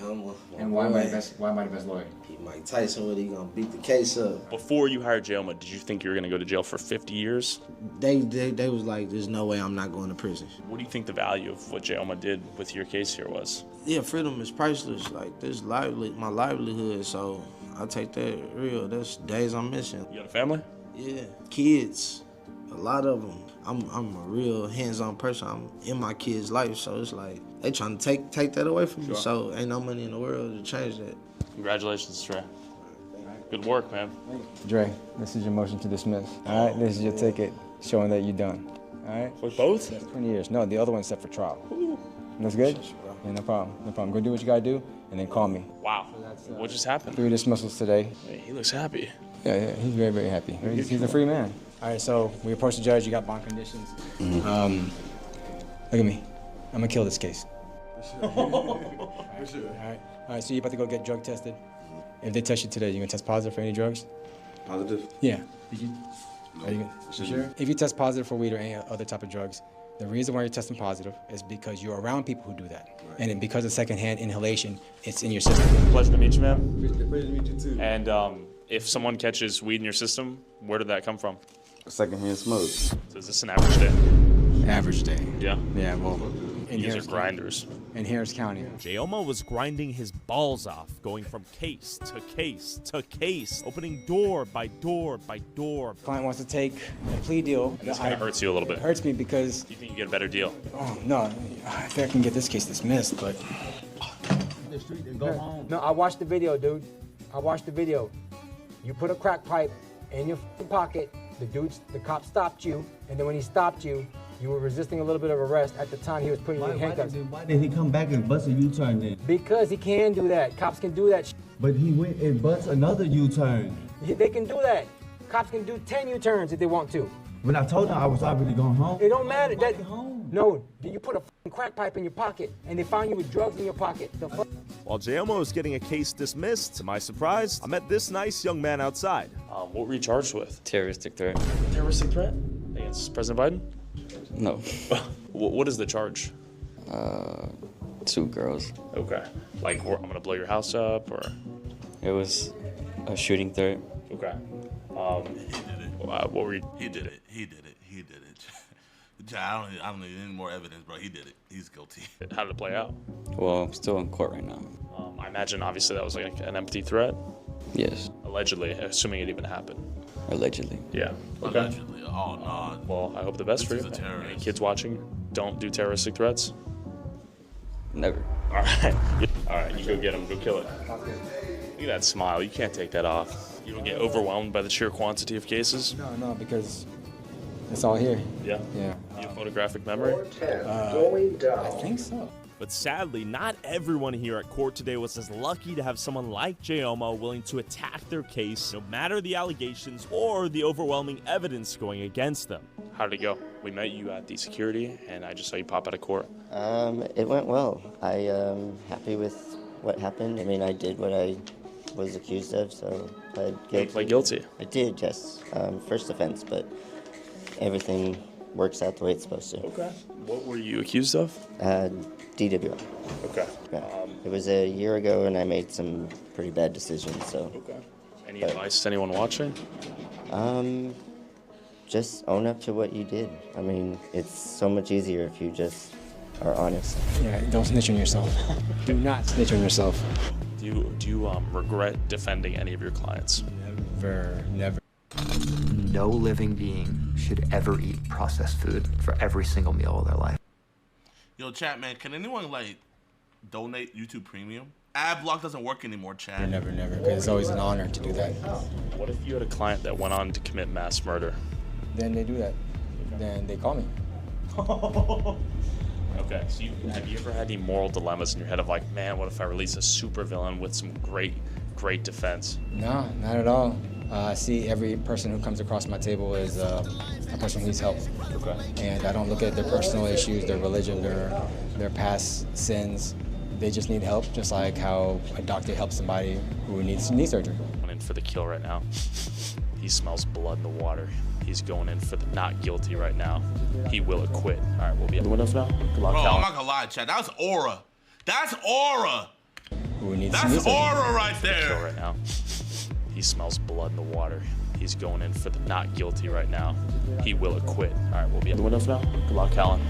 And why am I the best lawyer? Mike Tyson, what, he gonna beat the case up? Before you hired Jayoma, did you think you were gonna go to jail for 50 years? They was like, there's no way I'm not going to prison. What do you think the value of what Jayoma did with your case here was? Yeah, freedom is priceless. Like, this my livelihood, so I take that real. That's days I'm missing. You got a family? Yeah, kids, a lot of them. I'm a real hands-on person. I'm in my kids' life, so it's like they trying to take that away from me. So ain't no money in the world to change that. Congratulations, Dre. Good work, man. Dre, this is your motion to dismiss. All right, this is your ticket showing that you're done. All right? For both? That's 20 years. No, the other one's set for trial. That's good? Yeah, no problem. No problem. Go do what you gotta do, and then call me. Wow. What just happened? 3 dismissals today. Hey, he looks happy. Yeah, he's very, very happy. He's a free man. All right, so we approach the judge. You got bond conditions. Look at me. I'm gonna kill this case. All right, so you're about to go get drug tested. If they test you today, you gonna test positive for any drugs? Positive? Yeah. Are you sure? If you test positive for weed or any other type of drugs, the reason why you're testing positive is because you're around people who do that. Right. And then because of secondhand inhalation, it's in your system. Pleasure to meet you, man. Pleasure to meet you too. And if someone catches weed in your system, where did that come from? Secondhand smoke. So is this an average day? Average day. Yeah? Yeah, well, you guys are grinders. In Harris County. Jayoma was grinding his balls off, going from case to case to case, opening door by door by door. Client wants to take a plea deal. This kind of hurts you a little bit. It hurts me because... You think you get a better deal? Oh, no. I think I can get this case dismissed, but... The street and go home. No, I watched the video, dude. I watched the video. You put a crack pipe in your pocket. The cop stopped you, and then when he stopped you, you were resisting a little bit of arrest. At the time, he was putting you in handcuffs. Why did he come back and bust a U-turn then? Because he can do that. Cops can do that. But he went and bust another U-turn. They can do that. Cops can do 10 U-turns if they want to. When I told him I was already going home. It don't matter. No, you put a crack pipe in your pocket, and they found you with drugs in your pocket. The fuck? While Jayoma was getting a case dismissed, to my surprise, I met this nice young man outside. What were you charged with? Terroristic threat. Terroristic threat? Against President Biden? No. What is the charge? 2 girls. Okay. Like, I'm gonna blow your house up, or? It was a shooting threat. Okay. What were you? He did it. I don't need any more evidence, bro. He did it. He's guilty. How did it play out? Well, I'm still in court right now. I imagine, obviously, that was like an empty threat. Yes. Allegedly, assuming it even happened. Allegedly. Yeah. Okay. Allegedly. Oh, no. Well, I hope the best for you. Any kids watching, don't do terroristic threats. Never. All right. All right, you go get him. Go kill it. Look at that smile. You can't take that off. You don't get overwhelmed by the sheer quantity of cases? No, because it's all here. Yeah? Yeah. You have photographic memory? I think so. But sadly, not everyone here at court today was as lucky to have someone like Jayoma willing to attack their case, no matter the allegations or the overwhelming evidence going against them. How did it go? We met you at the security, and I just saw you pop out of court. It went well. I am happy with what happened. I mean, I did what I was accused of, so I pled guilty. You pled guilty? I did, yes. First offense, but everything works out the way it's supposed to. Okay. What were you accused of? DWI. Okay. Yeah. It was a year ago, and I made some pretty bad decisions, so. Okay. Any advice to anyone watching? Just own up to what you did. I mean, it's so much easier if you just are honest. Yeah, don't snitch on yourself. Do not snitch on yourself. Do you regret defending any of your clients? Never. No living being should ever eat processed food for every single meal of their life. Yo, chat, man, can anyone, like, donate YouTube Premium? Adblock doesn't work anymore, chat. Never, because it's always an honor to do that. What if you had a client that went on to commit mass murder? Then they do that. then they call me. Okay, so have you ever had any moral dilemmas in your head of like, man, what if I release a super villain with some great defense? No, not at all. I see every person who comes across my table as a person who needs help. Okay. And I don't look at their personal issues, their religion, their past sins. They just need help, just like how a doctor helps somebody who needs knee surgery. Going in for the kill right now. He smells blood in the water. He's going in for the not guilty right now. He will acquit. All right, we'll be at the window now. Good luck, Bro, Colin. I'm not gonna lie, Chad. That's aura. That's aura. Who needs That's aura right Kill there. right now. He smells blood in the water. He's going in for the not guilty right now. He will acquit. All right, we'll be at the window now. Good luck, Alan.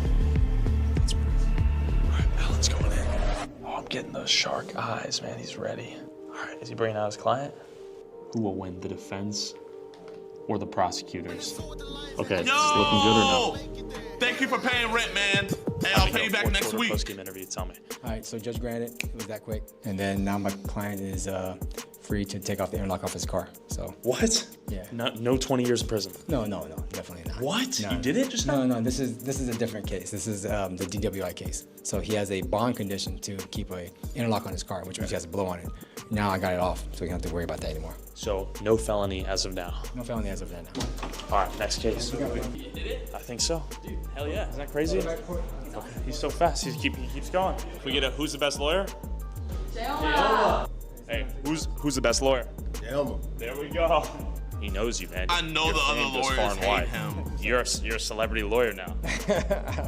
Let's breathe. All right, Alan's going in. Oh, I'm getting those shark eyes, man. He's ready. All right, is he bringing out his client? Who will win, the defense or the prosecutors? Okay, is this looking good or no? Thank you for paying rent, man. Hey, I'll pay you back next week. Post-game interview, tell me. All right, so judge granted, it was that quick. And then now my client is free to take off the interlock off his car, so. What? Yeah. No 20 years in prison. No, definitely not. What? No. You did it just now? No, this is a different case. This is the DWI case. So he has a bond condition to keep a interlock on his car, which means he has a blow on it. Now I got it off, so we don't have to worry about that anymore. So no felony as of now. No felony as of now. All right, next case. You did it? I think so. Hell yeah, isn't that crazy? Okay. He's so fast, he keeps going. If we get a who's the best lawyer? Jayoma. Hey, who's the best lawyer? Jayoma. There we go. He knows you, man. I know Your the other fame goes lawyers far and hate wide. him. You're a celebrity lawyer now.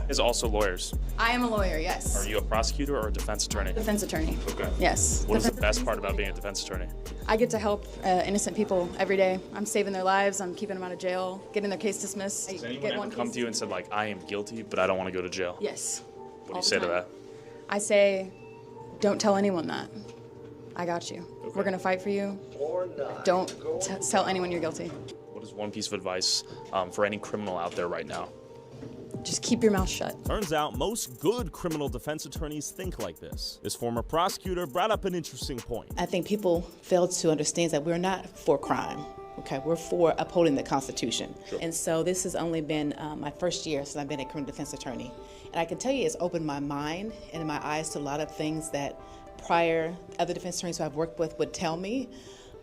There's also lawyers. I am a lawyer, yes. Are you a prosecutor or a defense attorney? Defense attorney. Okay. Yes. What is the best part about being a defense attorney? I get to help innocent people every day. I'm saving their lives. I'm keeping them out of jail, getting their case dismissed. Has anyone ever come to you and said, like, I am guilty, but I don't want to go to jail? Yes. What do you say to that? I say, don't tell anyone that. I got you. Okay. We're gonna fight for you. Don't tell anyone you're guilty. What is one piece of advice for any criminal out there right now? Just keep your mouth shut. Turns out most good criminal defense attorneys think like this. This former prosecutor brought up an interesting point. I think people fail to understand that we're not for crime. Okay, we're for upholding the Constitution. Sure. And so this has only been my first year since I've been a criminal defense attorney. And I can tell you it's opened my mind and my eyes to a lot of things that prior other defense attorneys who I've worked with would tell me.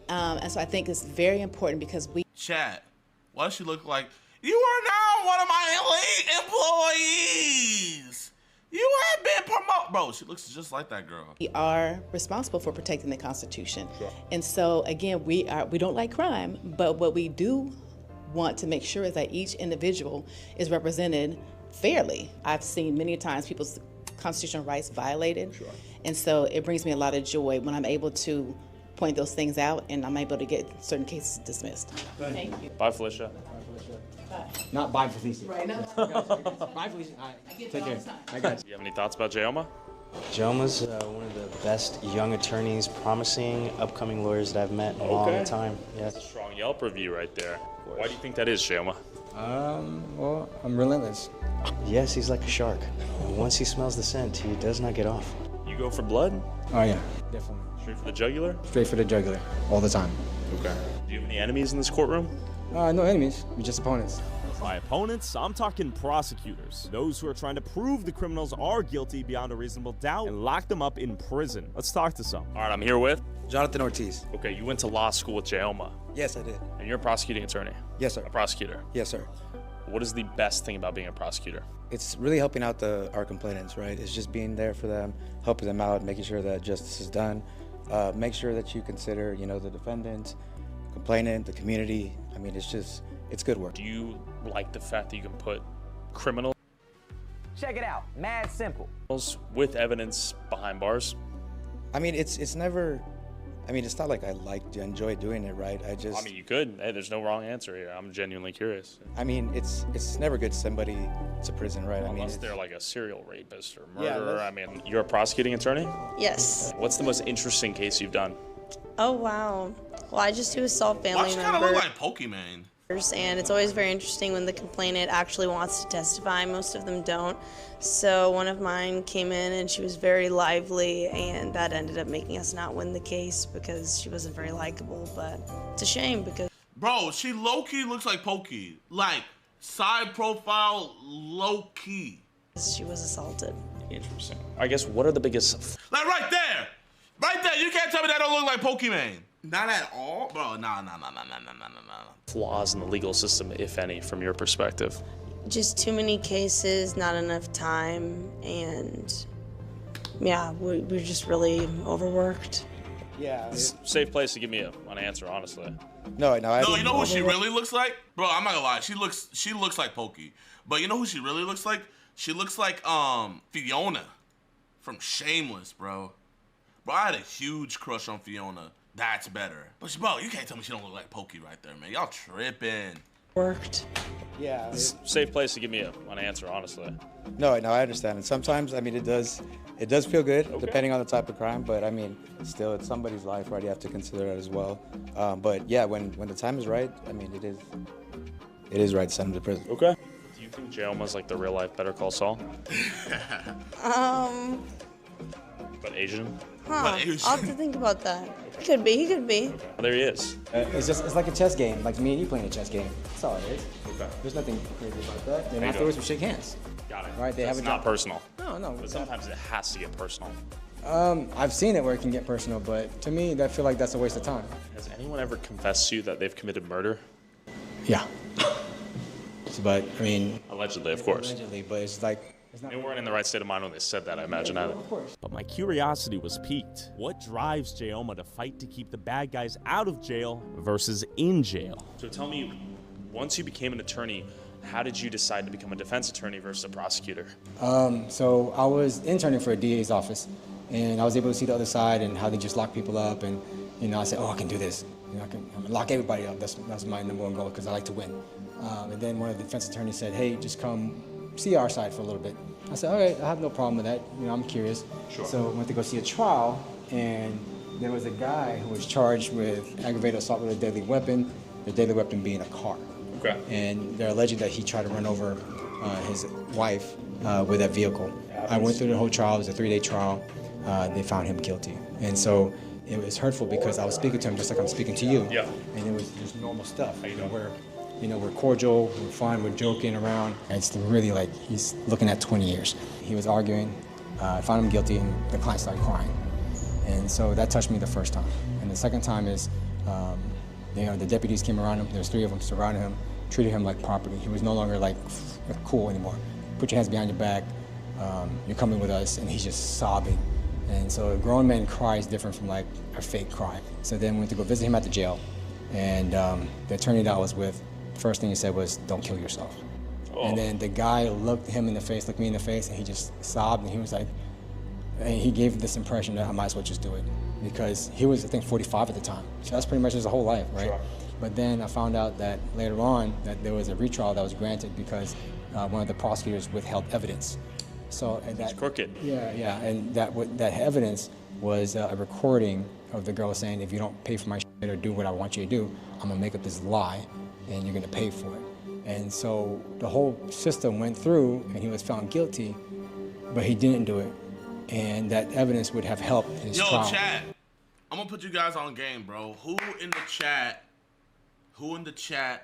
And so I think it's very important because we— Chat, what does she look like? You are now one of my elite employees. You have been promoted. Bro, she looks just like that girl. We are responsible for protecting the Constitution. Sure. And so again, we don't like crime, but what we do want to make sure is that each individual is represented fairly. I've seen many times people's constitutional rights violated. Sure. And so it brings me a lot of joy when I'm able to point those things out and I'm able to get certain cases dismissed. Thank you. Bye, Felicia. Not bye, Felicia. Right now. Bye, Felicia. All right. Take care. I got you. Do you have any thoughts about Jayoma? Jayoma's one of the best young attorneys, promising upcoming lawyers that I've met in a long time. Yeah. That's a strong Yelp review right there. Why do you think that is, Jayoma? Well, I'm relentless. Yes, he's like a shark. Once he smells the scent, he does not get off. You go for blood? Oh yeah, definitely. Straight for the jugular? Straight for the jugular, all the time. Okay. Do you have any enemies in this courtroom? No enemies, we're just opponents. By opponents, I'm talking prosecutors. Those who are trying to prove the criminals are guilty beyond a reasonable doubt and lock them up in prison. Let's talk to some. All right, I'm here with Jonathan Ortiz. Okay, you went to law school with Jayoma. Yes, I did. And you're a prosecuting attorney? Yes, sir. A prosecutor? Yes, sir. What is the best thing about being a prosecutor? It's really helping out our complainants, right? It's just being there for them, helping them out, making sure that justice is done. Make sure that you consider, the defendant, complainant, the community. I mean, it's good work. Do you like the fact that you can put criminals Check it out, mad simple. with evidence behind bars? I mean, it's never, it's not like I enjoy doing it, right? I mean, you could. Hey, there's no wrong answer here. I'm genuinely curious. It's never good to send somebody to prison, right? Unless they're like a serial rapist or murderer. You're a prosecuting attorney? Yes. What's the most interesting case you've done? Oh, wow. Well, I just do assault family Why she kind of member. look like Pokimane? And it's always very interesting when the complainant actually wants to testify. Most of them don't. So one of mine came in and she was very lively, and that ended up making us not win the case because she wasn't very likable. But it's a shame because— Bro, she low-key looks like Pokey. Like, Side profile, low key. She was assaulted. Interesting. I guess what are the biggest Like right there. Right there. You can't tell me that don't look like Pokimane. Not at all. Bro, nah. flaws in the legal system, if any, from your perspective? Just too many cases, not enough time, and yeah, we're just really overworked. Yeah. Safe place to give me an answer, honestly. No, you know who she really looks like? Bro, I'm not gonna lie. She looks like Pokey. But you know who she really looks like? She looks like Fiona from Shameless, bro. Bro, I had a huge crush on Fiona. That's better. But bro, you can't tell me she don't look like Pokey right there, man. Y'all tripping. Worked. Yeah. Safe place to give me an answer, honestly. No, I understand. And sometimes, I mean, it does feel good, depending on the type of crime. But I mean, still, it's somebody's life, right? You have to consider that as well. But yeah, when the time is right, I mean, it is right to send him to prison. Okay. Do you think Jayoma's like the real life Better Call Saul? But Asian? I'll have to think about that. He could be. Well, there he is. It's like a chess game, like me and you playing a chess game. That's all it is. Okay. There's nothing crazy about that. Then There you afterwards go. we shake hands. Got it. Right? They It's have a not job. personal. No. But sometimes it has to get personal. I've seen it where it can get personal, but to me, I feel like that's a waste of time. Has anyone ever confessed to you that they've committed murder? Yeah. But I mean, Allegedly, of course. allegedly, but it's like. They weren't in the right state of mind when they said that, I imagine, either. But my curiosity was piqued. What drives Jayoma to fight to keep the bad guys out of jail versus in jail? So tell me, once you became an attorney, how did you decide to become a defense attorney versus a prosecutor? So I was interning for a DA's office, and I was able to see the other side and how they just lock people up. And I said, I can do this. I'm gonna lock everybody up. That's my number one goal because I like to win. And then one of the defense attorneys said, hey, just come see our side for a little bit. I said, all right, I have no problem with that. I'm curious. Sure. So I went to go see a trial, and there was a guy who was charged with aggravated assault with a deadly weapon, the deadly weapon being a car. Okay. And they're alleging that he tried to run over his wife with that vehicle. I went through the whole trial. It was a 3-day trial. They found him guilty. And so it was hurtful because I was speaking to him just like I'm speaking to you. Yeah. And it was just normal stuff. We're cordial, we're fine, we're joking around. And it's really like he's looking at 20 years. He was arguing, I found him guilty, and the client started crying. And so that touched me the first time. And the second time is, the deputies came around him, there's 3 of them surrounding him, treated him like property. He was no longer like cool anymore. Put your hands behind your back, you're coming with us, and he's just sobbing. And so a grown man cry is different from like a fake cry. So then we went to go visit him at the jail, and the attorney that I was with, first thing he said was, don't kill yourself. Oh. And then the guy looked me in the face, and he just sobbed, and he was like, and he gave this impression that I might as well just do it. Because he was, I think, 45 at the time. So that's pretty much his whole life, right? Sure. But then I found out that later on that there was a retrial that was granted because one of the prosecutors withheld evidence. So and that, it's crooked. Yeah, and that evidence was a recording of the girl saying, if you don't pay for my shit or do what I want you to do, I'm gonna make up this lie, and you're gonna pay for it. And so the whole system went through, and he was found guilty, but he didn't do it. And that evidence would have helped his trial. Yo, chat. I'm gonna put you guys on game, bro. Who in the chat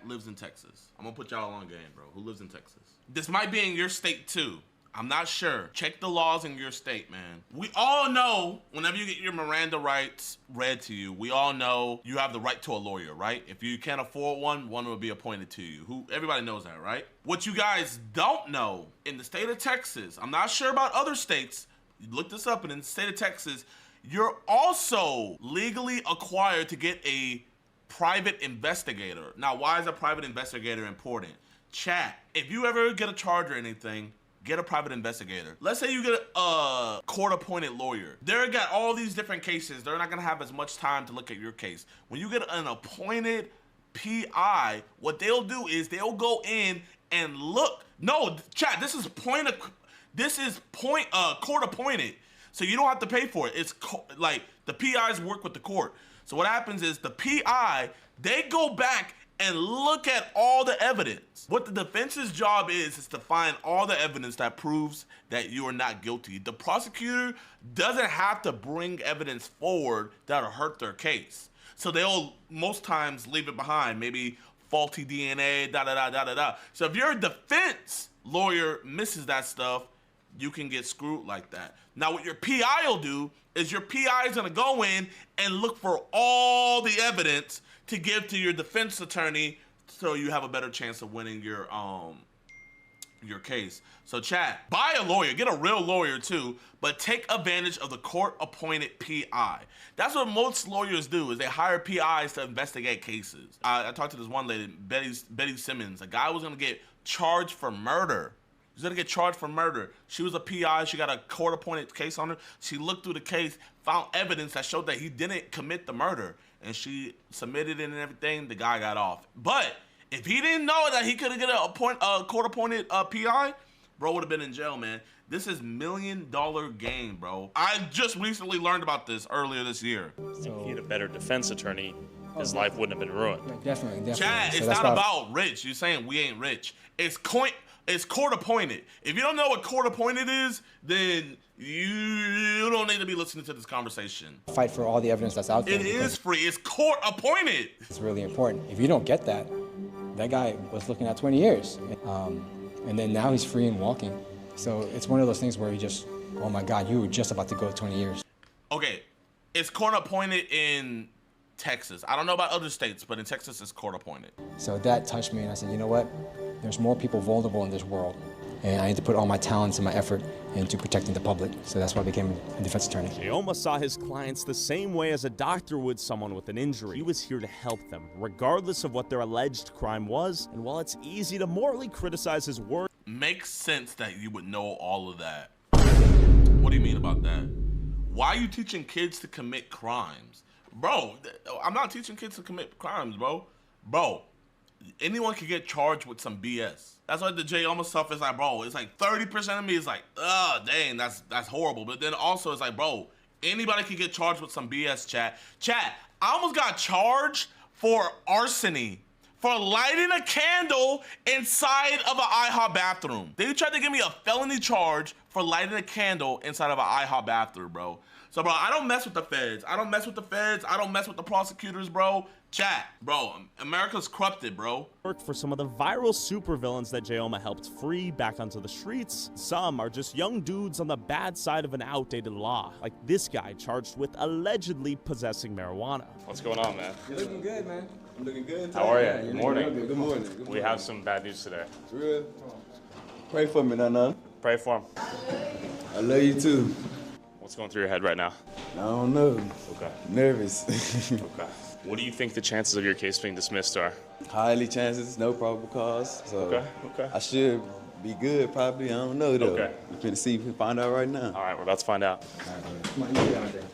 lives in Texas? I'm gonna put y'all on game, bro. Who lives in Texas? This might be in your state too. I'm not sure. Check the laws in your state, man. We all know whenever you get your Miranda rights read to you, we all know you have the right to a lawyer, right? If you can't afford one will be appointed to you. Everybody knows that, right? What you guys don't know, in the state of Texas, I'm not sure about other states, you look this up, and in the state of Texas, you're also legally acquired to get a private investigator. Now, why is a private investigator important? Chat, if you ever get a charge or anything, get a private investigator. Let's say you get a court-appointed lawyer. They've got all these different cases. They're not gonna have as much time to look at your case. When you get an appointed PI, what they'll do is they'll go in and look. No, chat, this is court-appointed. So you don't have to pay for it. It's like the PIs work with the court. So what happens is the PI, they go back and look at all the evidence. What the defense's job is to find all the evidence that proves that you are not guilty. The prosecutor doesn't have to bring evidence forward that'll hurt their case. So they'll most times leave it behind, maybe faulty DNA, da-da-da-da-da-da. So if your defense lawyer misses that stuff, you can get screwed like that. Now what your PI will do is your PI is gonna go in and look for all the evidence to give to your defense attorney so you have a better chance of winning your case. So chat, buy a lawyer, get a real lawyer too, but take advantage of the court-appointed PI. That's what most lawyers do, is they hire PIs to investigate cases. I talked to this one lady, Betty Simmons. A guy was gonna get charged for murder. He's gonna get charged for murder. She was a PI, she got a court-appointed case on her. She looked through the case, found evidence that showed that he didn't commit the murder, and she submitted it and everything, the guy got off. But if he didn't know that he could have got a court-appointed PI, bro would have been in jail, man. This is $1 million game, bro. I just recently learned about this earlier this year. If he had a better defense attorney, his life wouldn't have been ruined. Definitely. Chad, So it's that's not why- about rich. You're saying we ain't rich. It's court-appointed. If you don't know what court-appointed is, then you don't need to be listening to this conversation. Fight for all the evidence that's out there. It is free. It's court-appointed. It's really important. If you don't get that, that guy was looking at 20 years. And then now he's free and walking. So it's one of those things where you just, oh my God, you were just about to go 20 years. Okay, it's court-appointed in Texas. I don't know about other states, but in Texas, it's court-appointed. So that touched me, and I said, you know what? There's more people vulnerable in this world, and I need to put all my talents and my effort into protecting the public. So that's why I became a defense attorney. Jayoma saw his clients the same way as a doctor would someone with an injury. He was here to help them, regardless of what their alleged crime was. And while it's easy to morally criticize his work, Makes sense that you would know all of that. What do you mean about that? Why are you teaching kids to commit crimes? Bro, I'm not teaching kids to commit crimes, bro. Bro, anyone can get charged with some BS. That's why the Jayoma stuff is like, bro, it's like 30% of me is like, oh, dang, that's horrible. But then also it's like, bro, anybody can get charged with some BS, chat. Chat, I almost got charged for arson, for lighting a candle inside of an IHOP bathroom. They tried to give me a felony charge for lighting a candle inside of an IHOP bathroom, bro. So, bro, I don't mess with the feds. I don't mess with the feds. I don't mess with the prosecutors, bro. Chat, bro, America's corrupted, bro. worked for some of the viral supervillains that Jayoma helped free back onto the streets. Some are just young dudes on the bad side of an outdated law, like this guy charged with allegedly possessing marijuana. What's going on, man? You're looking good, man. I'm looking good. How are you? Yeah, Good morning. Good morning. Good We have some bad news today. For real? Pray for me, Nana. Pray for him. I love you too. What's going through your head right now? I don't know. Okay. Nervous. Okay. What do you think the chances of your case being dismissed are? Highly chances, no probable cause. So Okay. I should be good, probably. I don't know though. Okay. We're finna see if we find out right now. All right, we're about to find out. Come on, you get out there.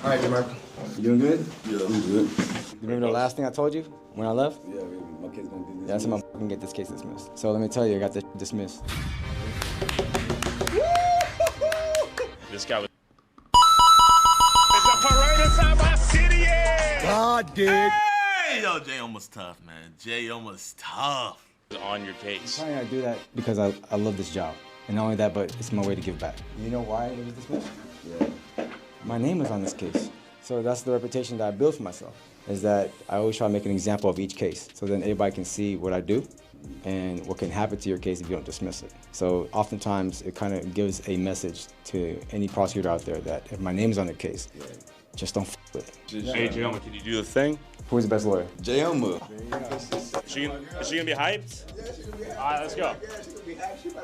All right, Mark. You doing good? Yeah, I'm good. You remember the last thing I told you when I left? Yeah, my kid's gonna do this. That's how I'm gonna get this case dismissed. So let me tell you, I got this dismissed. This guy was. God did. Hey, yo, Jayoma's tough, man. Jayoma's tough. On your case. I'm trying to do that because I love this job. And not only that, but it's my way to give back. You know why it was dismissed? Yeah. My name was on this case. So that's the reputation that I built for myself, is that I always try to make an example of each case. So then everybody can see what I do and what can happen to your case if you don't dismiss it. So oftentimes it kind of gives a message to any prosecutor out there that if my name's on the case, just don't f with it. Hey, Jayoma, can you do the thing? Who's the best lawyer? Jayoma. Is she gonna be hyped? All right, let's go.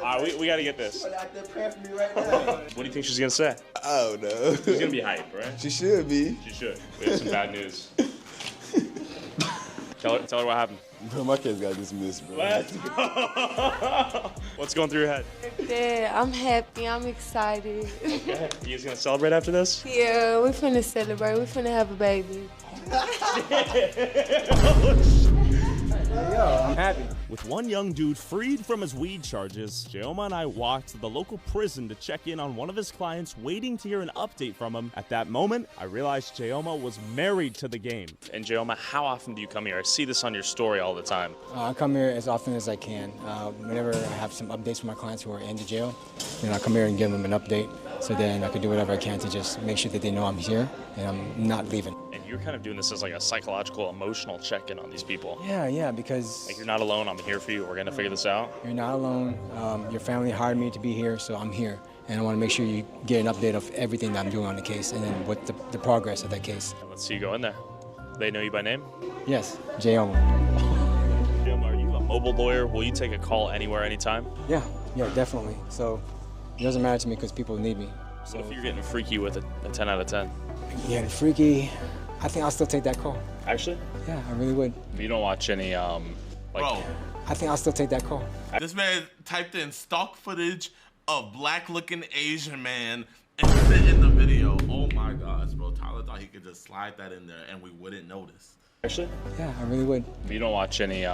All right, we gotta get this. What do you think she's gonna say? I don't know. She's gonna be hyped, right? She should be. She should. We have some bad news. Tell her what happened. Bro, my kid's got dismissed, bro. Let's go. What's going through your head? Yeah, I'm happy. I'm excited. Okay. You guys gonna celebrate after this? Yeah, we finna celebrate. We finna have a baby. Yo, I'm happy. With one young dude freed from his weed charges, Jayoma and I walked to the local prison to check in on one of his clients, waiting to hear an update from him. At that moment, I realized Jayoma was married to the game. And Jayoma, how often do you come here? I see this on your story all the time. I come here as often as I can. Whenever I have some updates from my clients who are in the jail, then I come here and give them an update. So then I can do whatever I can to just make sure that they know I'm here and I'm not leaving. And you're kind of doing this as like a psychological, emotional check-in on these people. Yeah, because Like, you're not alone. I'm here for you. We're gonna figure this out. you're not alone. Your family hired me to be here, so I'm here. And I want to make sure you get an update of everything that I'm doing on the case and then what the progress of that case. Let's see you go in there. They know you by name? Yes, Jayoma. Jayoma, are you a mobile lawyer? Will you take a call anywhere, anytime? Yeah, definitely. So it doesn't matter to me because people need me. So What if you're getting freaky with a 10 out of 10? yeah, freaky. I think I'll still take that call. Actually? Yeah, I really would. You don't watch any, Bro, I think I'll still take that call. this man typed in stock footage of black-looking Asian man and put it in the video. Oh my gosh, bro. Tyler thought he could just slide that in there and we wouldn't notice. Actually? Yeah, I really would. You don't watch any,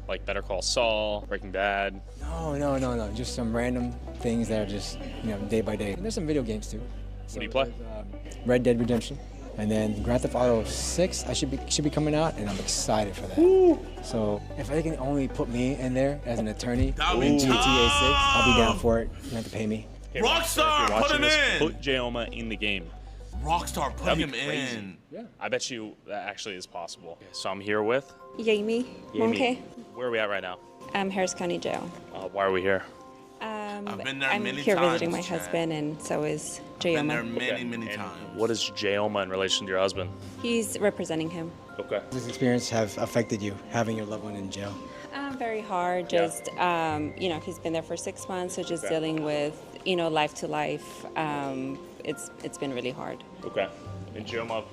like Better Call Saul, Breaking Bad? No. Just some random things that are just, day by day. And there's some video games too. What do you play? Red Dead Redemption. And then Grand Theft Auto 6 should be coming out, and I'm excited for that. So if they can only put me in there as an attorney, That would be GTA 6, I'll be down tough. for it. You have to pay me. Okay, Rockstar, if you're put him watching this, in. Put Jayoma in the game. Rockstar, put That'd him be crazy. in. Yeah. I bet you that actually is possible. Okay, so I'm here with Jamie. Jamie. Okay. Where are we at right now? Harris County Jail. Why are we here? I've been there I'm many here times, visiting my Chad. husband, and so is Been there Jayoma. many And times. what is Jayoma in relation to your husband? He's representing him. Okay. Does this experience have affected you, having your loved one in jail? Very hard. Just he's been there for 6 months, so just Okay. dealing with life to life. It's been really hard. Okay. And Jayoma,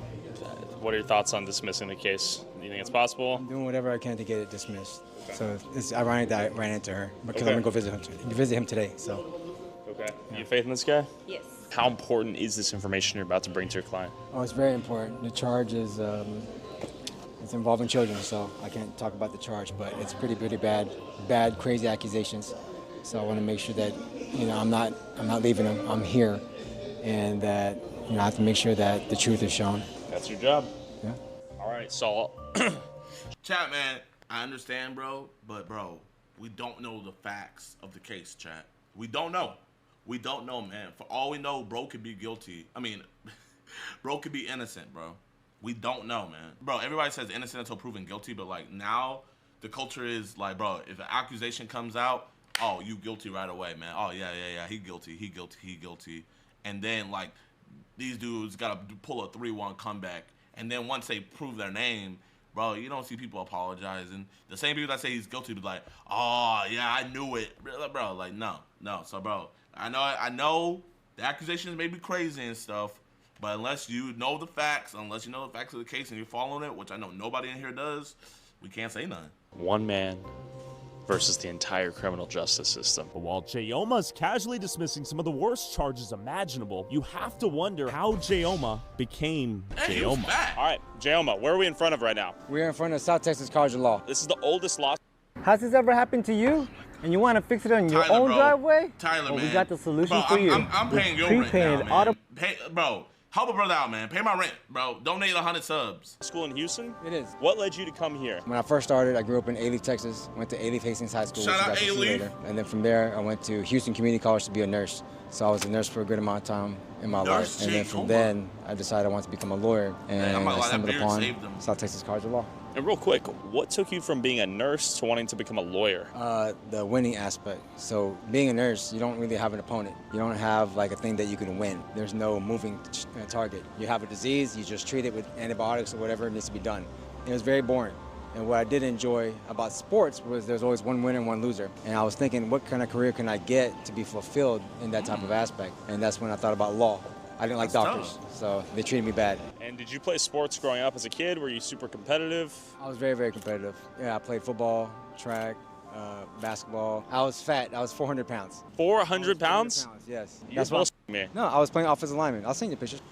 what are your thoughts on dismissing the case? Do you think it's possible? I'm doing whatever I can to get it dismissed. So it's ironic that I ran into her because Okay. I'm gonna go visit him today. So. Okay. You have faith in this guy? Yes. How important is this information you're about to bring to your client? Oh, it's very important. The charge is it's involving children, so I can't talk about the charge, but it's pretty bad, crazy accusations. So I want to make sure that I'm not leaving them. I'm here, and that I have to make sure that the truth is shown. That's your job. Yeah. All right, Saul. Chat, man, I understand, bro, but bro, we don't know the facts of the case, chat. We don't know. We don't know, man. For all we know, bro could be guilty. I mean, bro could be innocent, bro. We don't know, man. Bro, everybody says innocent until proven guilty, but like now, the culture is like, bro, if an accusation comes out, oh, you guilty right away, man. Oh, yeah, he guilty. And then like, these dudes gotta pull a 3-1 comeback. And then once they prove their name, bro, you don't see people apologizing. The same people that say he's guilty be like, oh, yeah, I knew it. Bro, like, no. So, bro, I know the accusations may be crazy and stuff, but unless you know the facts, unless you know the facts of the case and you're following it, which I know nobody in here does, we can't say nothing. One man versus the entire criminal justice system. But while Jayoma's casually dismissing some of the worst charges imaginable, you have to wonder how Jayoma became Jayoma. All right, Jayoma, where are we in front of right now? We're in front of South Texas College of Law. This is the oldest law. Has this ever happened to you? And you want to fix it on your Tyler, own bro. driveway? Tyler, well, man. we got the solution Bro, for you. I'm paying your rent Prepaying now, man. auto- Bro, help a brother out, man. Pay my rent, bro. Donate 100 subs. School in Houston? It is. What led you to come here? When I first started, I grew up in A-Leaf, Texas. Went to A-Leaf Hastings High School, Shout out which you guys will see A-Leaf. later. And then from there, I went to Houston Community College to be a nurse. So I was a nurse for a good amount of time in my Nurse life. And then from Jayoma. then, I decided I wanted to become a lawyer. And I'm not I gonna lie, that stumbled beard upon saved him. South Texas College of Law. And real quick, what took you from being a nurse to wanting to become a lawyer? The winning aspect. So being a nurse, you don't really have an opponent. You don't have like a thing that you can win. There's no moving target. You have a disease, you just treat it with antibiotics or whatever needs to be done. It was very boring. And what I did enjoy about sports was there's always one winner and one loser. And I was thinking, what kind of career can I get to be fulfilled in that type of aspect? And that's when I thought about law. I didn't like That's doctors, so they treated me bad. And did you play sports growing up as a kid? Were you super competitive? I was very, very competitive. Yeah, I played football, track, basketball. I was fat. I was 400 pounds. 400 pounds? Yes. You're supposed to me. No, I was playing offensive lineman. I'll send you pictures.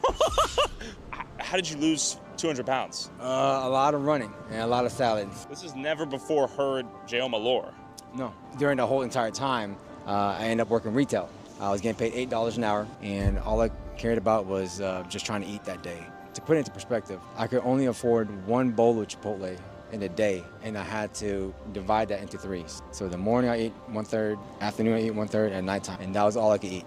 How did you lose 200 pounds? A lot of running and a lot of salads. This has never before heard Jayoma lore. No. During the whole entire time, I ended up working retail. I was getting paid $8 an hour, and all I cared about was just trying to eat that day. To put it into perspective, I could only afford one bowl of Chipotle in a day, and I had to divide that into 3s. So the morning I ate 1/3, afternoon I ate 1/3, and nighttime, and that was all I could eat.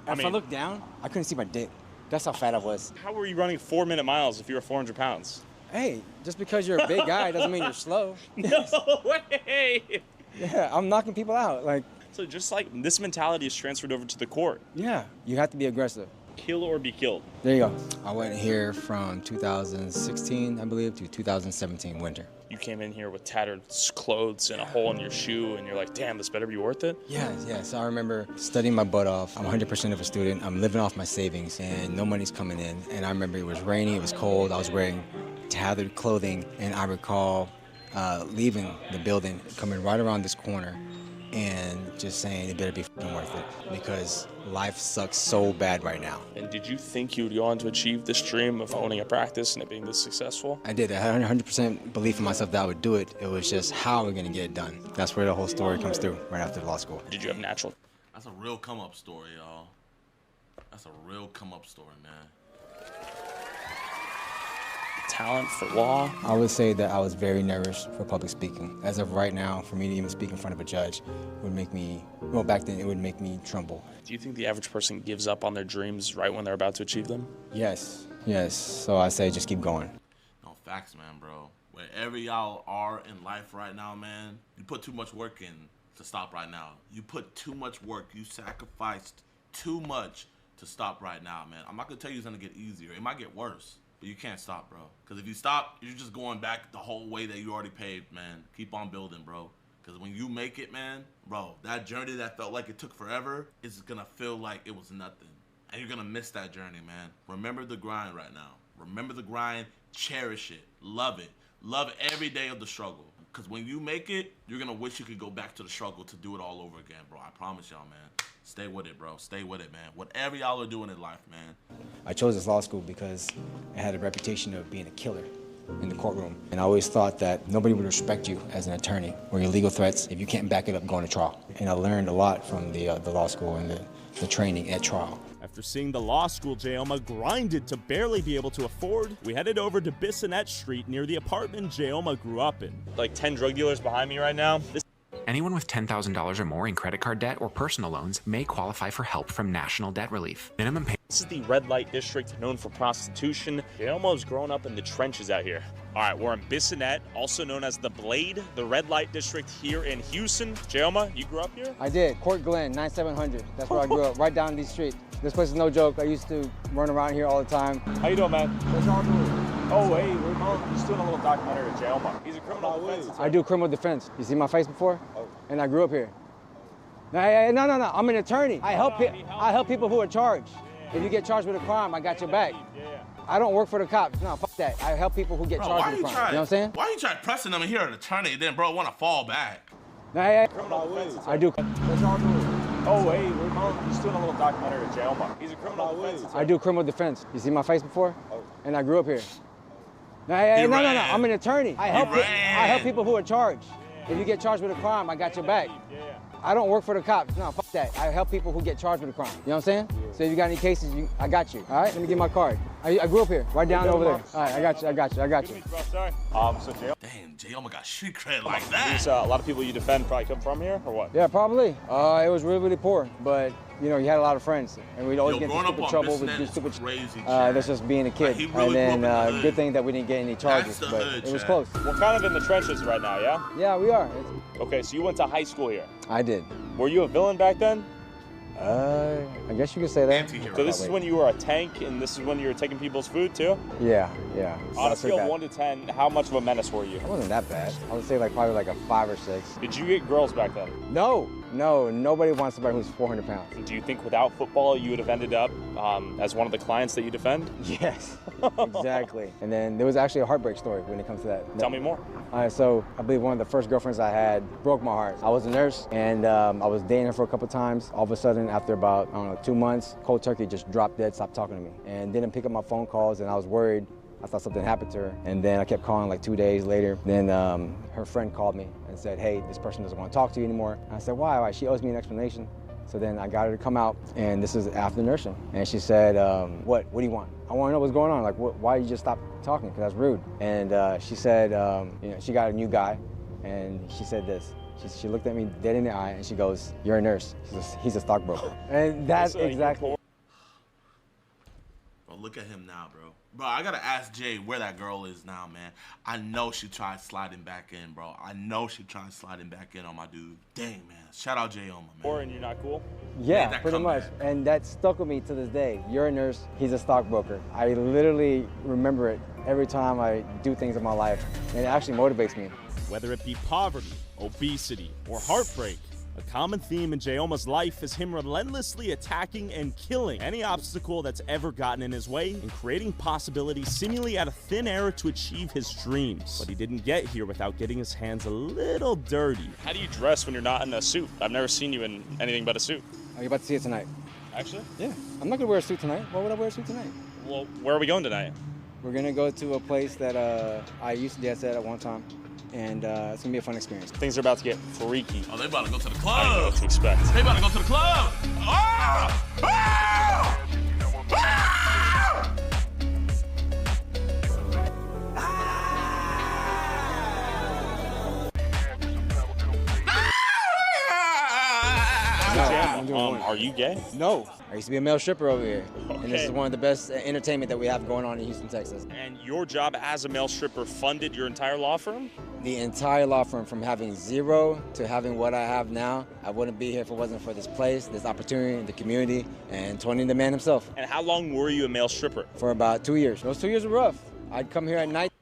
If I looked down, I couldn't see my dick. That's how fat I was. How were you running 4-minute miles if you were 400 pounds? Hey, just because you're a big guy doesn't mean you're slow. No way! Yeah, I'm knocking people out. Like, so just like this mentality is transferred over to the court. yeah, you have to be aggressive. Kill or be killed. There you go. I went here from 2016, I believe, to 2017 winter. You came in here with tattered clothes and a hole in your shoe, and you're like, damn, this better be worth it? Yeah. So I remember studying my butt off. I'm 100% of a student. I'm living off my savings, and no money's coming in. And I remember it was rainy, it was cold. I was wearing tattered clothing, and I recall leaving the building, coming right around this corner, and just saying it better be f***ing worth it, because life sucks so bad right now. And did you think you would go on to achieve this dream of owning a practice and it being this successful? I did. I had 100% belief in myself that I would do it. It was just how we're gonna get it done. That's where the whole story comes through right after law school. Did you have natural? That's a real come-up story, y'all. That's a real come-up story, man. Talent for law? I would say that I was very nervous for public speaking. As of right now, for me to even speak in front of a judge would make me, well, back then it would make me tremble. Do you think the average person gives up on their dreams right when they're about to achieve them? Yes. So I say just keep going. No, facts, man, bro. Wherever y'all are in life right now, man, you put too much work in to stop right now. You put too much work. You sacrificed too much to stop right now, man. I'm not gonna tell you it's gonna get easier. It might get worse. But you can't stop, bro. Because if you stop, you're just going back the whole way that you already paved, man. Keep on building, bro. Because when you make it, man, bro, that journey that felt like it took forever is going to feel like it was nothing. And you're going to miss that journey, man. Remember the grind right now. Remember the grind. Cherish it. Love it. Love every day of the struggle. Because when you make it, you're going to wish you could go back to the struggle to do it all over again, bro. I promise y'all, man. Stay with it, bro. Stay with it, man. Whatever y'all are doing in life, man. I chose this law school because it had a reputation of being a killer in the courtroom. And I always thought that nobody would respect you as an attorney or your legal threats if you can't back it up going to trial. And I learned a lot from the law school and the training at trial. After seeing the law school Jayoma grinded to barely be able to afford, we headed over to Cenat Street near the apartment Jayoma grew up in. Like 10 drug dealers behind me right now. Anyone with $10,000 or more in credit card debt or personal loans may qualify for help from National Debt Relief. Minimum pay. This is the red light district known for prostitution. Jayoma's grown up in the trenches out here. All right, we're in Cenat, also known as the Blade, the red light district here in Houston. Jayoma, you grew up here? I did. Court Glen, 9700. That's where I grew up, right down these street. This place is no joke. I used to run around here all the time. How you doing, man? What's all doing? Oh, hey, we're just doing a little documentary of Jayoma. He's a criminal defense. I do criminal defense. You see my face before? Oh. And I grew up here. No. I'm an attorney. I help people who are charged. If you get charged with a crime, I got your back. I don't work for the cops. No, fuck that. I help people who get charged with a crime. You know what I'm saying? Why you try pressing them in here an attorney, then bro want to fall back? Criminal defense. I do. What's all doing? Oh, hey, we're just doing a little documentary of Jayoma. He's a criminal defense. I do criminal defense. You see my face before? Oh. And I grew up here. No. I'm an attorney. I help people who are charged. If you get charged with a crime, I got your back. I don't work for the cops. No, fuck that. I help people who get charged with a crime. You know what I'm saying? So if you got any cases, I got you. All right, let me get my card. I grew up here, right down over there. All right, I got you. So Damn, Jayoma got street cred like that. A lot of people you defend probably come from here, or what? Yeah, probably. It was really poor, but you know, you had a lot of friends, and we'd always get into stupid trouble. We'd do stupid that's just being a kid. And then good thing that we didn't get any charges, but it was close. We're kind of in the trenches right now, yeah? Yeah, we are. Okay, so you went to high school here. I did. Were you a villain back then? I guess you could say that. So this is when you were a tank, and this is when you were taking people's food too? Yeah. On a scale of 1 to 10, how much of a menace were you? I wasn't that bad. I would say probably like a 5 or 6. Did you get girls back then? No, nobody wants somebody who's 400 pounds. Do you think without football you would have ended up as one of the clients that you defend? Yes, exactly. And then there was actually a heartbreak story when it comes to that. Tell me more. All right, so I believe one of the first girlfriends I had broke my heart. I was a nurse, and I was dating her for a couple times. All of a sudden, after about, 2 months, cold turkey just dropped dead, stopped talking to me, and didn't pick up my phone calls, and I was worried. I thought something happened to her, and then I kept calling like 2 days later. Then her friend called me and said, hey, this person doesn't want to talk to you anymore. And I said, why? She owes me an explanation. So then I got her to come out, and this is after nursing. And she said, what do you want? I want to know what's going on. Like, why you just stop talking? Because that's rude. And she said, she got a new guy, and she said this. She looked at me dead in the eye, and she goes, you're a nurse. He's a stockbroker. And that's exactly. look at him now, bro. Bro, I gotta ask Jay where that girl is now, man. I know she tried sliding back in, bro. I know she tried sliding back in on my dude. Dang, man. Shout out Jayoma, man. And you're not cool? Yeah, pretty much. And that stuck with me to this day. You're a nurse, he's a stockbroker. I literally remember it every time I do things in my life, and it actually motivates me. Whether it be poverty, obesity, or heartbreak, a common theme in Jayoma's life is him relentlessly attacking and killing any obstacle that's ever gotten in his way and creating possibilities seemingly out of thin air to achieve his dreams. But he didn't get here without getting his hands a little dirty. How do you dress when you're not in a suit? I've never seen you in anything but a suit. Are you about to see it tonight? Actually? Yeah. I'm not gonna wear a suit tonight. Why would I wear a suit tonight? Well, where are we going tonight? We're gonna go to a place that I used to dance at one time, and it's gonna be a fun experience. Things are about to get freaky. Oh, they about to go to the I don't know club. what to expect. They about to go to the club. Ah! Ah! Ah! Are you gay? No. I used to be a male stripper over here. Okay. And this is one of the best entertainment that we have going on in Houston, Texas. And your job as a male stripper funded your entire law firm? The entire law firm, from having zero to having what I have now. I wouldn't be here if it wasn't for this place, this opportunity, the community, and Tony the man himself. And how long were you a male stripper? For about 2 years. Those 2 years were rough. I'd come here at night.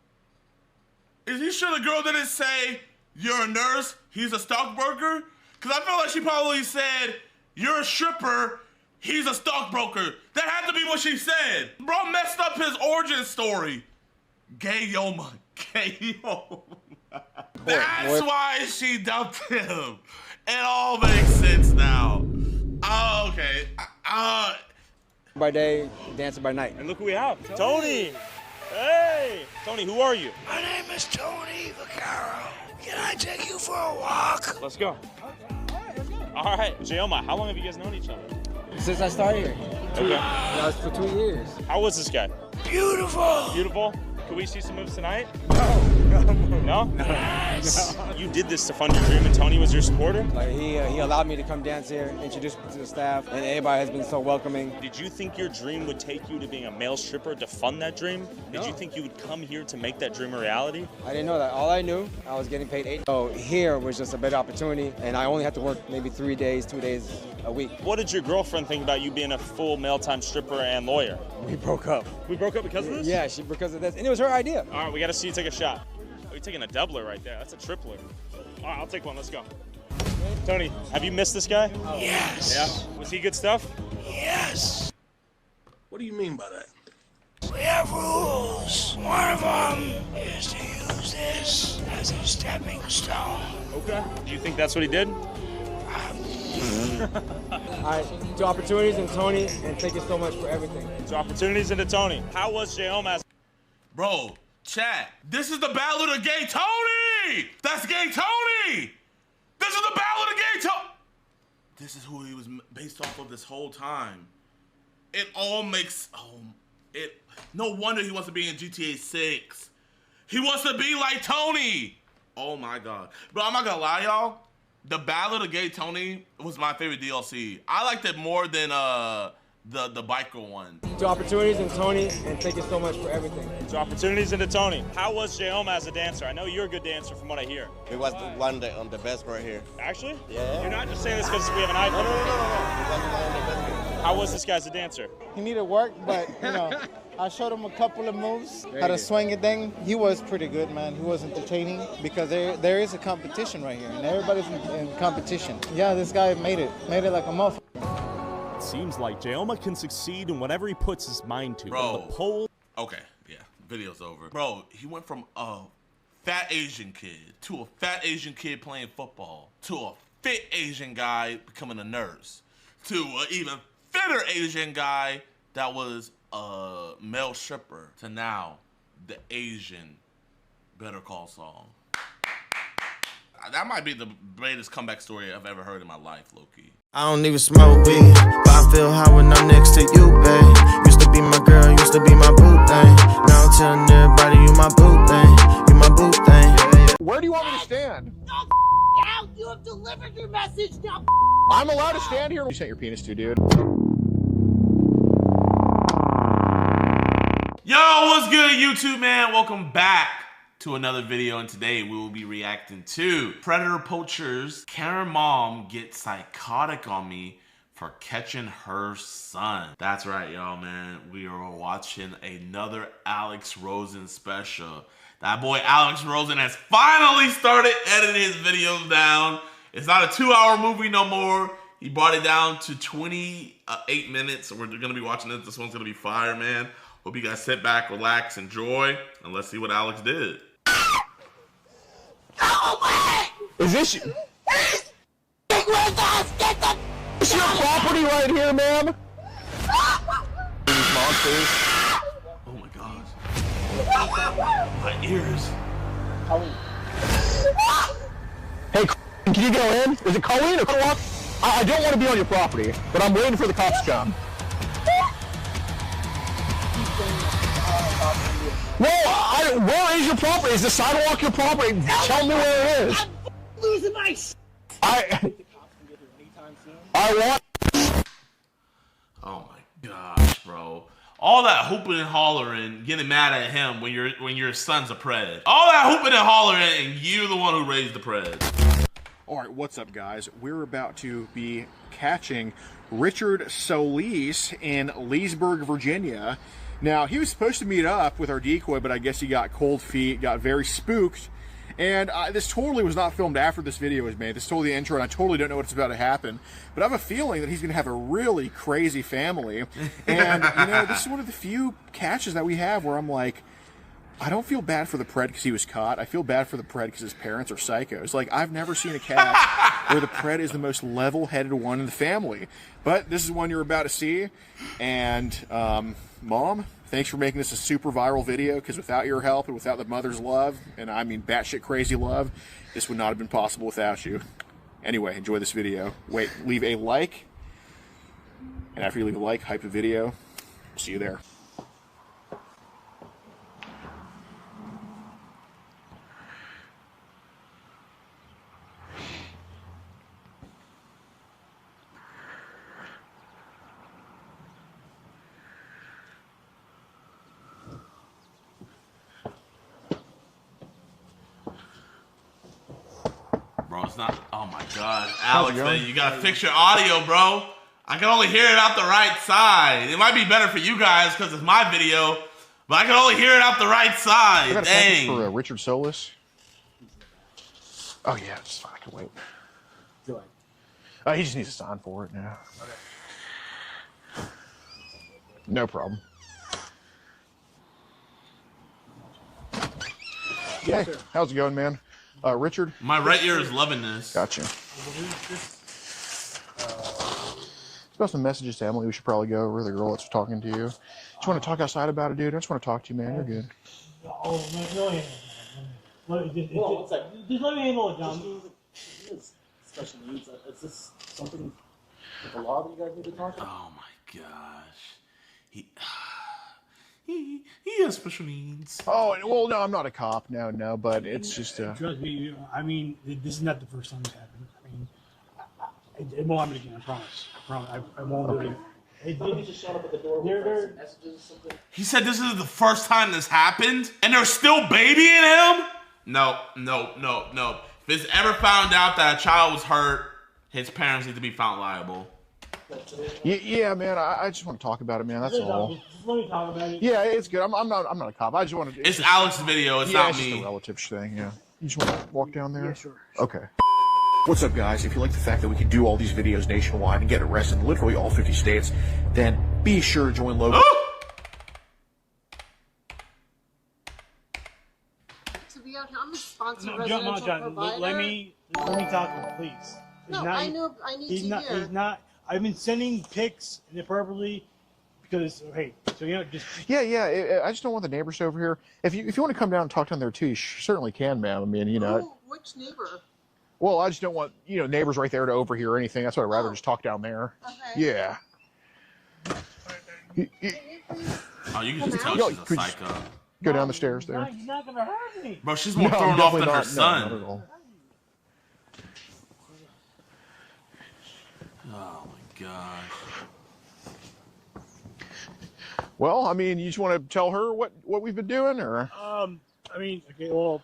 Is he sure the girl didn't say, you're a nurse, he's a stockbroker? Because I feel like she probably said, you're a stripper, he's a stockbroker. That had to be what she said. Bro messed up his origin story. Gayoma. Gayoma. That's why she dumped him. It all makes sense now. Oh, okay. By day, dancing by night. And look who we have. Tony! Hey! Tony, who are you? My name is Tony Vaccaro. Can I take you for a walk? Let's go. All right, Jayoma, how long have you guys known each other? Since I started here. Okay. That was for 2 years. How was this guy? Beautiful. Beautiful? Can we see some moves tonight? No? Yes. You did this to fund your dream and Tony was your supporter? Like he allowed me to come dance here, introduce me to the staff, and everybody has been so welcoming. Did you think your dream would take you to being a male stripper to fund that dream? Did you think you would come here to make that dream a reality? I didn't know that. All I knew, I was getting paid $8. So here was just a better opportunity, and I only had to work maybe 3 days, 2 days a week. What did your girlfriend think about you being a full male-time stripper and lawyer? We broke up. We broke up because of this? Yeah, because of this, and it was her idea. All right, we got to see you take a shot. Oh, you're taking a doubler right there. That's a tripler. All right, I'll take one. Let's go. Tony, have you missed this guy? Yes. Yeah. Was he good stuff? Yes. What do you mean by that? We have rules. One of them is to use this as a stepping stone. Okay. Do you think that's what he did? All right, to opportunities and Tony, and thank you so much for everything. To opportunities and to Tony. How was Jayoma? Bro, chat, this is the battle of the gay Tony! That's gay Tony! This is the battle of the gay Tony! This is who he was based off of this whole time. It all makes, no wonder he wants to be in GTA 6. He wants to be like Tony! Oh my God. Bro, I'm not gonna lie, y'all. The Battle of the Gay Tony was my favorite DLC. I liked it more than the biker one. To opportunities and Tony, and thank you so much for everything. To opportunities and to Tony. How was Jayoma as a dancer? I know you're a good dancer from what I hear. It was one of the best right here. Actually? Yeah. You're not just saying this because we have an iPhone. No. How was this guy as a dancer? He needed work, but I showed him a couple of moves, how to swing a thing. He was pretty good, man. He was entertaining because there is a competition right here, and everybody's in competition. Yeah, this guy made it like a motherfucker. It seems like Jayoma can succeed in whatever he puts his mind to. Bro. From the pole. Okay, yeah, video's over. Bro, he went from a fat Asian kid to a fat Asian kid playing football to a fit Asian guy becoming a nurse to an even fitter Asian guy that was a male stripper to now the Asian Better Call Saul. That might be the greatest comeback story I've ever heard in my life, low-key. I don't even smoke weed, but I feel high when I'm next to you, babe. Used to be my girl, used to be my boo thing. Now I'm telling everybody you my boo thing, you my boo thing. Where do you want me to stand? Out! You have delivered your message now. I'm allowed to stand here. You sent your penis to, dude. Yo, what's good, YouTube, man? Welcome back to another video, and today we will be reacting to Predator Poachers. Karen mom gets psychotic on me for catching her son. That's right, y'all, man. We are watching another Alex Rosen special. That boy Alex Rosen has finally started editing his videos down. It's not a 2-hour movie no more. He brought it down to 28 minutes. We're gonna be watching this. This one's gonna be fire, man. Hope you guys sit back, relax, enjoy, and let's see what Alex did. Is this your property right here, ma'am? These monsters. Oh my gosh. My ears. Hey, can you go in? Is it Colleen or co-op? I don't want to be on your property, but I'm waiting for the cops to come. Well, where is your property? Is the sidewalk your property? Tell me where it is. I'm losing my I want. Oh my gosh, bro. All that hooping and hollering, getting mad at him when your son's a pred. All that hooping and hollering, and you the one who raised the pred. All right, what's up, guys? We're about to be catching Richard Solis in Leesburg, Virginia. Now, he was supposed to meet up with our decoy, but I guess he got cold feet, got very spooked. And this totally was not filmed after this video was made. This is totally the intro, and I totally don't know what's about to happen. But I have a feeling that he's going to have a really crazy family. And, you know, this is one of the few catches that we have where I'm like, I don't feel bad for the pred because he was caught. I feel bad for the pred because his parents are psychos. Like, I've never seen a catch where the pred is the most level-headed one in the family. But this is one you're about to see. And, Mom, thanks for making this a super viral video, because without your help and without the mother's love, and I mean batshit crazy love, this would not have been possible without you. Anyway, enjoy this video. Wait, leave a like. And after you leave a like, hype the video. We'll see you there. Bro, it's not. Oh my god. Alex, man, you gotta fix your audio, bro. I can only hear it out the right side. It might be better for you guys because it's my video, but I can only hear it out the right side. I got a Dang. package for Richard Solis. Oh, yeah, it's fine. I can wait. He just needs to sign for it now. Okay. No problem. Hey, how's it going, man? Richard? My right ear is loving this. Gotcha. Got some messages to Emily we should probably go over, the girl that's talking to you. Just want to talk outside about it, dude. I just want to talk to you, man. You're good. Oh, no. Just let me handle it, John. He has special needs. Is this something with the law that you guys need to talk about? Oh my gosh. He has special needs. Oh, well, no, I'm not a cop. No, but it's just... Trust me, I mean, this is not the first time this happened. I mean, it won't happen again, I promise. I won't do it. He just showed up at the door with messages or something. He said this is the first time this happened, and they're still babying him? No. If it's ever found out that a child was hurt, his parents need to be found liable. Yeah, man. I just want to talk about it, man. That's all. Just let me talk about it. Yeah, it's good. I'm not a cop. I just want to. It's Alex's video. It's not me. It's just a relative thing. Yeah. You just want to walk down there? Yeah, sure. Okay. What's up, guys? If you like the fact that we can do all these videos nationwide and get arrested in literally all 50 states, then be sure to join Logan. To be out here, I'm a sponsored No, residential John, provider. let me talk to him, please. No, I know. I need he's to not, hear. He's not. I've been sending pics inappropriately because, hey, so you know, just. Yeah. I just don't want the neighbors over here. If you want to come down and talk down there too, you certainly can, ma'am. I mean, you know. Which neighbor? Well, I just don't want neighbors right there to overhear anything. That's why I'd rather just talk down there. Okay. Yeah. Oh, you can just tell she's a psycho. Go down the stairs there. He's not gonna hurt me. Bro, she's more thrown off than her son. Not at all. Oh my gosh. Well, I mean, you just want to tell her what we've been doing, or? I mean, okay, well,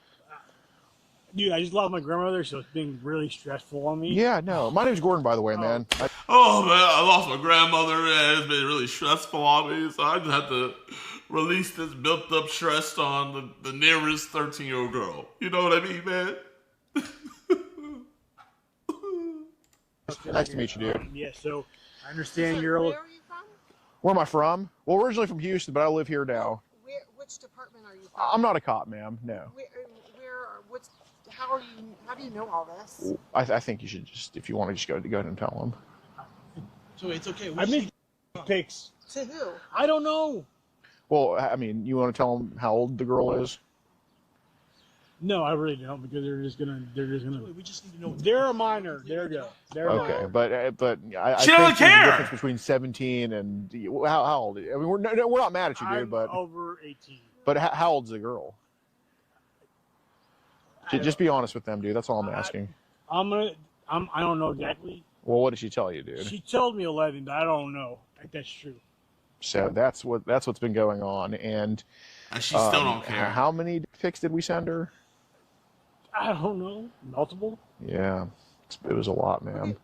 dude, I just lost my grandmother, so it's been really stressful on me. Yeah, no. My name's Gordon, by the way, man. Oh man, I lost my grandmother, and it's been really stressful on me, so I just have to release this built-up stress on the nearest 13-year-old girl. You know what I mean, man? Nice to meet you, dude. Yeah, so I understand you're a little. Where am I from? Well, originally from Houston, but I live here now. Which department are you from? I'm not a cop, ma'am. No. How do you know all this? I think you should just, if you want to just go ahead and tell them. So it's okay. I made pics. To who? I don't know. Well, I mean, you want to tell them how old the girl is? No, I really don't, because they're just gonna. We just need to know. They're a minor. There you go. They're a minor. Okay, but I She think doesn't there's a care. difference between 17 and how old? I mean, we're not mad at you, dude. I'm But over 18. But how old's the girl? Just be honest with them, dude. That's all I'm asking. I don't know exactly. Well, what did she tell you, dude? She told me 11, but I don't know if that's true. So that's what's been going on, and she still don't care. How many pics did we send her? I don't know. Multiple? Yeah, it was a lot, man.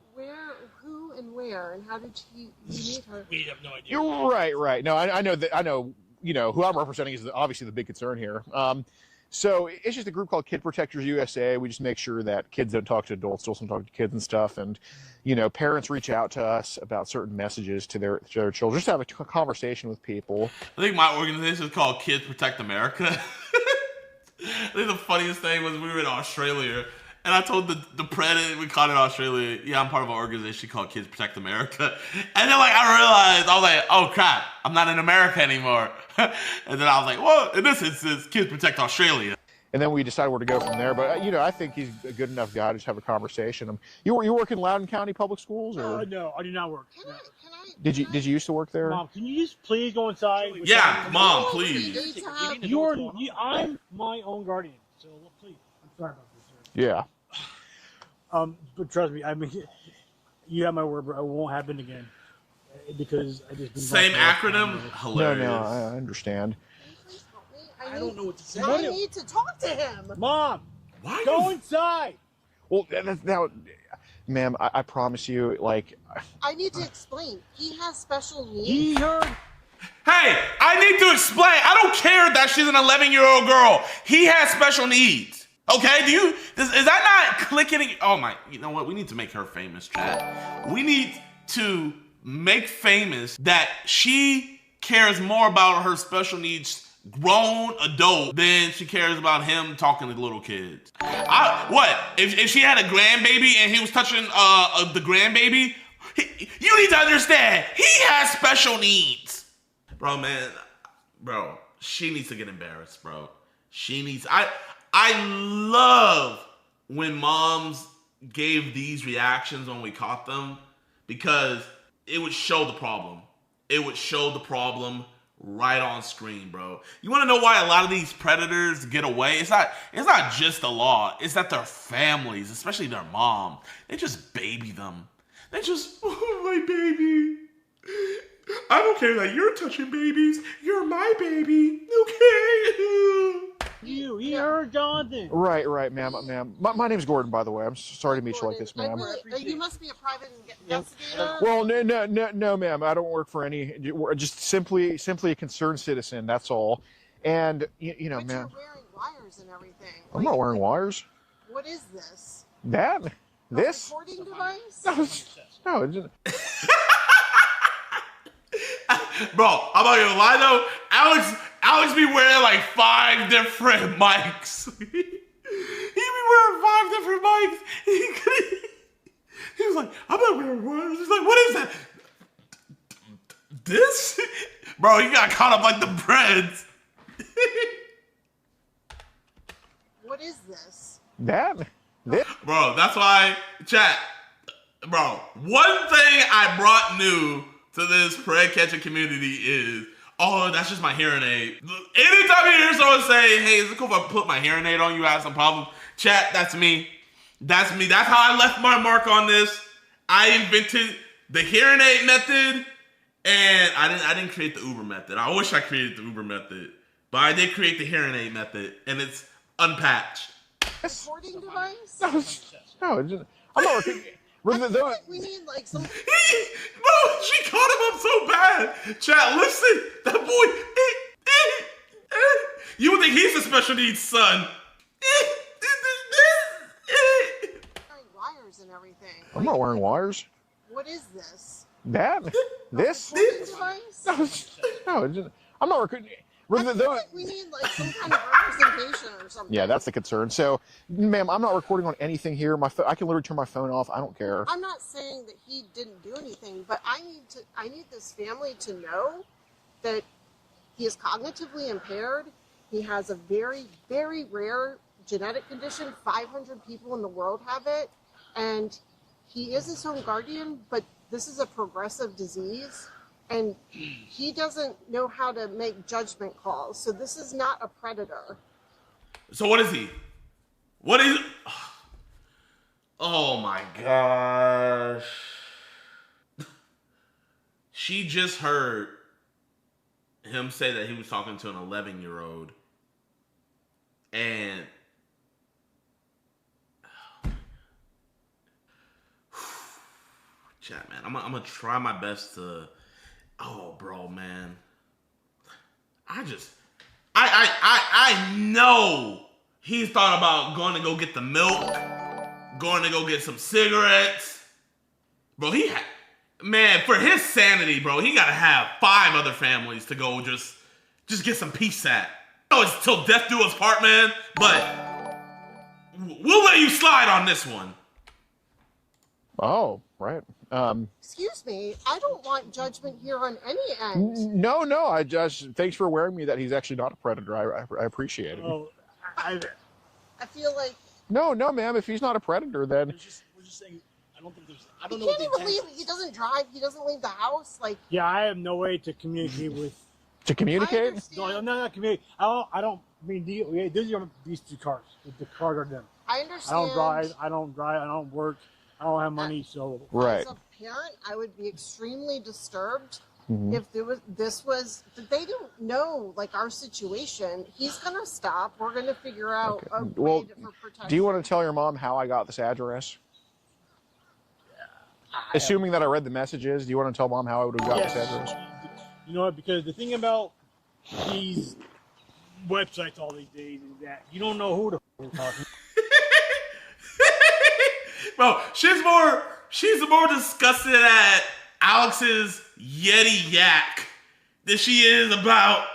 Who and where, and how did you meet her? We have no idea. You're right. No, I know that. I know. You know who I'm representing is obviously the big concern here. So it's just a group called Kid Protectors USA. We just make sure that kids don't talk to adults, adults don't talk to kids and stuff. And, you know, parents reach out to us about certain messages to their children. Just have a conversation with people. I think my organization is called Kids Protect America. I think the funniest thing was we were in Australia, and I told the president, we caught in Australia, yeah, I'm part of an organization called Kids Protect America. And then, like, I realized, I was like, oh, crap, I'm not in America anymore. And then I was like, well, in this instance, Kids Protect Australia. And then we decided where to go from there. But, you know, I think he's a good enough guy to just have a conversation. You work in Loudoun County Public Schools? Or? No, I do not work. Did you used to work there? Mom, can you just please go inside? Yeah, Mom, please. I'm my own guardian, so please. I'm sorry about this, sir. Yeah. But trust me, I mean, you have my word, bro. It won't happen again. Because I just been same acronym? Hilarious. No, I understand. I don't know what to say. I need to talk to him. Mom, go inside. Well, now, ma'am, I promise you, like... I need to explain. He has special needs. He heard... Hey, I need to explain. I don't care that she's an 11-year-old girl. He has special needs. Okay? Is that not clicking? Oh my, you know what? We need to make her famous, chat. We need to make famous that she cares more about her special needs grown adult than she cares about him talking to little kids. If she had a grandbaby and he was touching the grandbaby, you need to understand, he has special needs. Bro, she needs to get embarrassed, bro. I love when moms gave these reactions when we caught them, because it would show the problem. It would show the problem right on screen, bro. You want to know why a lot of these predators get away? It's not just the law. It's that their families, especially their mom, they just baby them. They just, oh, my baby. I don't care that you're touching babies. You're my baby. Okay. He heard Jonathan. Right, ma'am. My name's Gordon, by the way. I'm sorry to meet you like this, ma'am. You must be a private investigator. Well, no, ma'am. I don't work for any. We're just simply a concerned citizen. That's all. And you know, But ma'am. you're wearing wires and everything. I'm not wearing wires. What is this? This? Recording device? No, it isn't. Bro, I'm not gonna lie though. Alex be wearing like 5 different mics. He be wearing 5 different mics. He was like, I'm not wearing wires. He's like, what is that? This? Bro, he got caught up like the breads. What is this? This? Bro, that's why, chat. Bro, one thing I brought new to this prank catching community is, oh, that's just my hearing aid. Anytime you hear someone say, hey, is it cool if I put my hearing aid on you, I have some problem? Chat, that's me. That's me. That's how I left my mark on this. I invented the hearing aid method, And I didn't create the Uber method. I wish I created the Uber method, but I did create the hearing aid method, and it's unpatched. Recording device? No, I'm not recording. We need like some. Bro, she caught him up so bad. Chat, listen, that boy. You would think he's a special needs son. Wires and everything. I'm not wearing wires. What is this? This? No, I'm not recording. We need like some kind of representation or something. Yeah, that's the concern. So, ma'am, I'm not recording on anything here. I can literally turn my phone off. I don't care. I'm not saying that he didn't do anything, but I need this family to know that he is cognitively impaired. He has a very, very rare genetic condition. 500 people in the world have it, and he is his own guardian, but this is a progressive disease, and he doesn't know how to make judgment calls. So this is not a predator. So what is he? What is... Oh my gosh. She just heard him say that he was talking to an 11-year-old. And... Chat, man. I'm gonna try my best to... Oh, bro, man. I know he's thought about going to go get the milk, going to go get some cigarettes. Bro, man, for his sanity, bro, he gotta have 5 other families to go just get some peace at. I know it's till death do us part, man, but we'll let you slide on this one. Right. Excuse me, I don't want judgment here on any end. No, I just thanks for awareing me that he's actually not a predator. I appreciate it. Oh, I feel like No, ma'am. If he's not a predator, then We're just saying. I don't think there's. I don't he know can't what the even intent leave. He doesn't drive. He doesn't leave the house. Like yeah, I have no way to communicate with. To communicate? No, not communicate. I don't mean these are these 2 cars. The cars are them. I understand. I don't drive. I don't work. I don't have money, so right. As a parent, I would be extremely disturbed Mhm. if they don't know like our situation. He's gonna stop. We're gonna figure out a Well, way for protection. do you want to tell your mom how I got this address? Assuming that I read the messages, do you want to tell mom how I would have got this address? You know what? Because the thing about these websites all these days is that you don't know who the we're talking. Bro, she's more disgusted at Alex's Yeti yak than she is about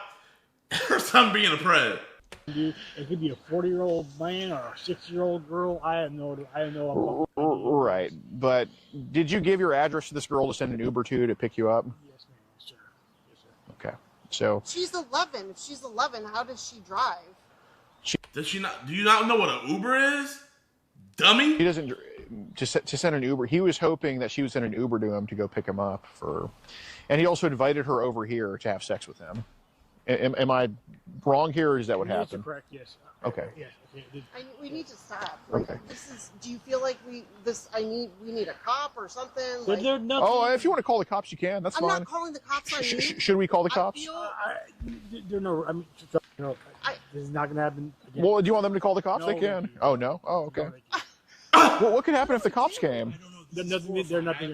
her son being a pred. It could be a 40-year-old man or a 6-year-old girl. I have no. Right, but did you give your address to this girl to send an Uber to pick you up? Yes, ma'am. Yes, sir. Yes, sir. Okay, so She's 11. If she's 11, how does she drive? Does she not? Do you not know what an Uber is, dummy? He doesn't to send an Uber. He was hoping that she would send an Uber to him to go pick him up and he also invited her over here to have sex with him. Am I wrong here, or is that what happened? Correct. Yes. Okay. Yes. Okay. We need to stop. Like, Okay. Do you feel like we need a cop or something? Like, Oh, if you want to call the cops, you can. That's I'm fine. not calling the cops on you. Should we call the cops? There's no. I mean, this is not going to happen again. Well, do you want them to call the cops? No. They can. Oh no. Oh, okay. Well, what could happen if the cops came? There's nothing they can do. There's nothing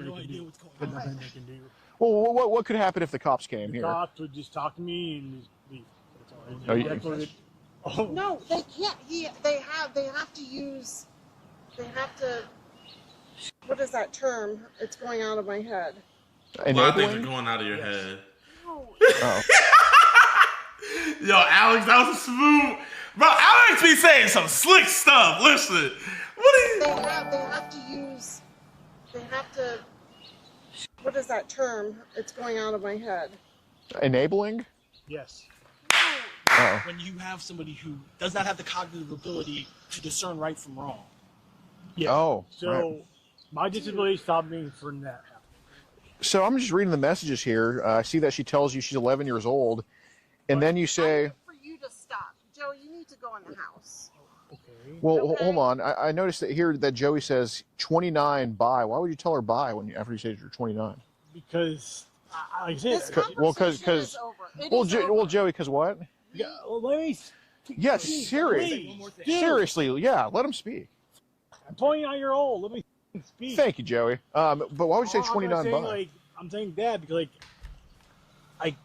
they can do. Well, what could happen if the cops came here? Cops would just talk to me and just leave. That's all. Oh, you- That's what it- No, they can't. They have to use. They have to. What is that term? It's going out of my head. A lot of things are going out of your head. Oh. Yo, Alex, that was a smooth. Bro, Alex be saying some slick stuff. Listen. They have to use. They have to. What is that term? It's going out of my head. Enabling? Yes. Oh. When you have somebody who does not have the cognitive ability to discern right from wrong. Yeah. Oh, So right. my disability stopped me from that happening. So I'm just reading the messages here. I see that she tells you she's 11 years old, and then you say, For you to stop, Joe. You need to go in the house. "Well, hold on. I noticed that here that Joey says 29 bye. Why would you tell her bye after you say you're 29? Because I said, well, because well, Joey, because what? Yeah, well, let me. Yes, seriously, yeah, let him speak. I'm 29-year-old. Let me speak. Thank you, Joey. But why would you say 29 bucks? Like, I'm saying that because, like,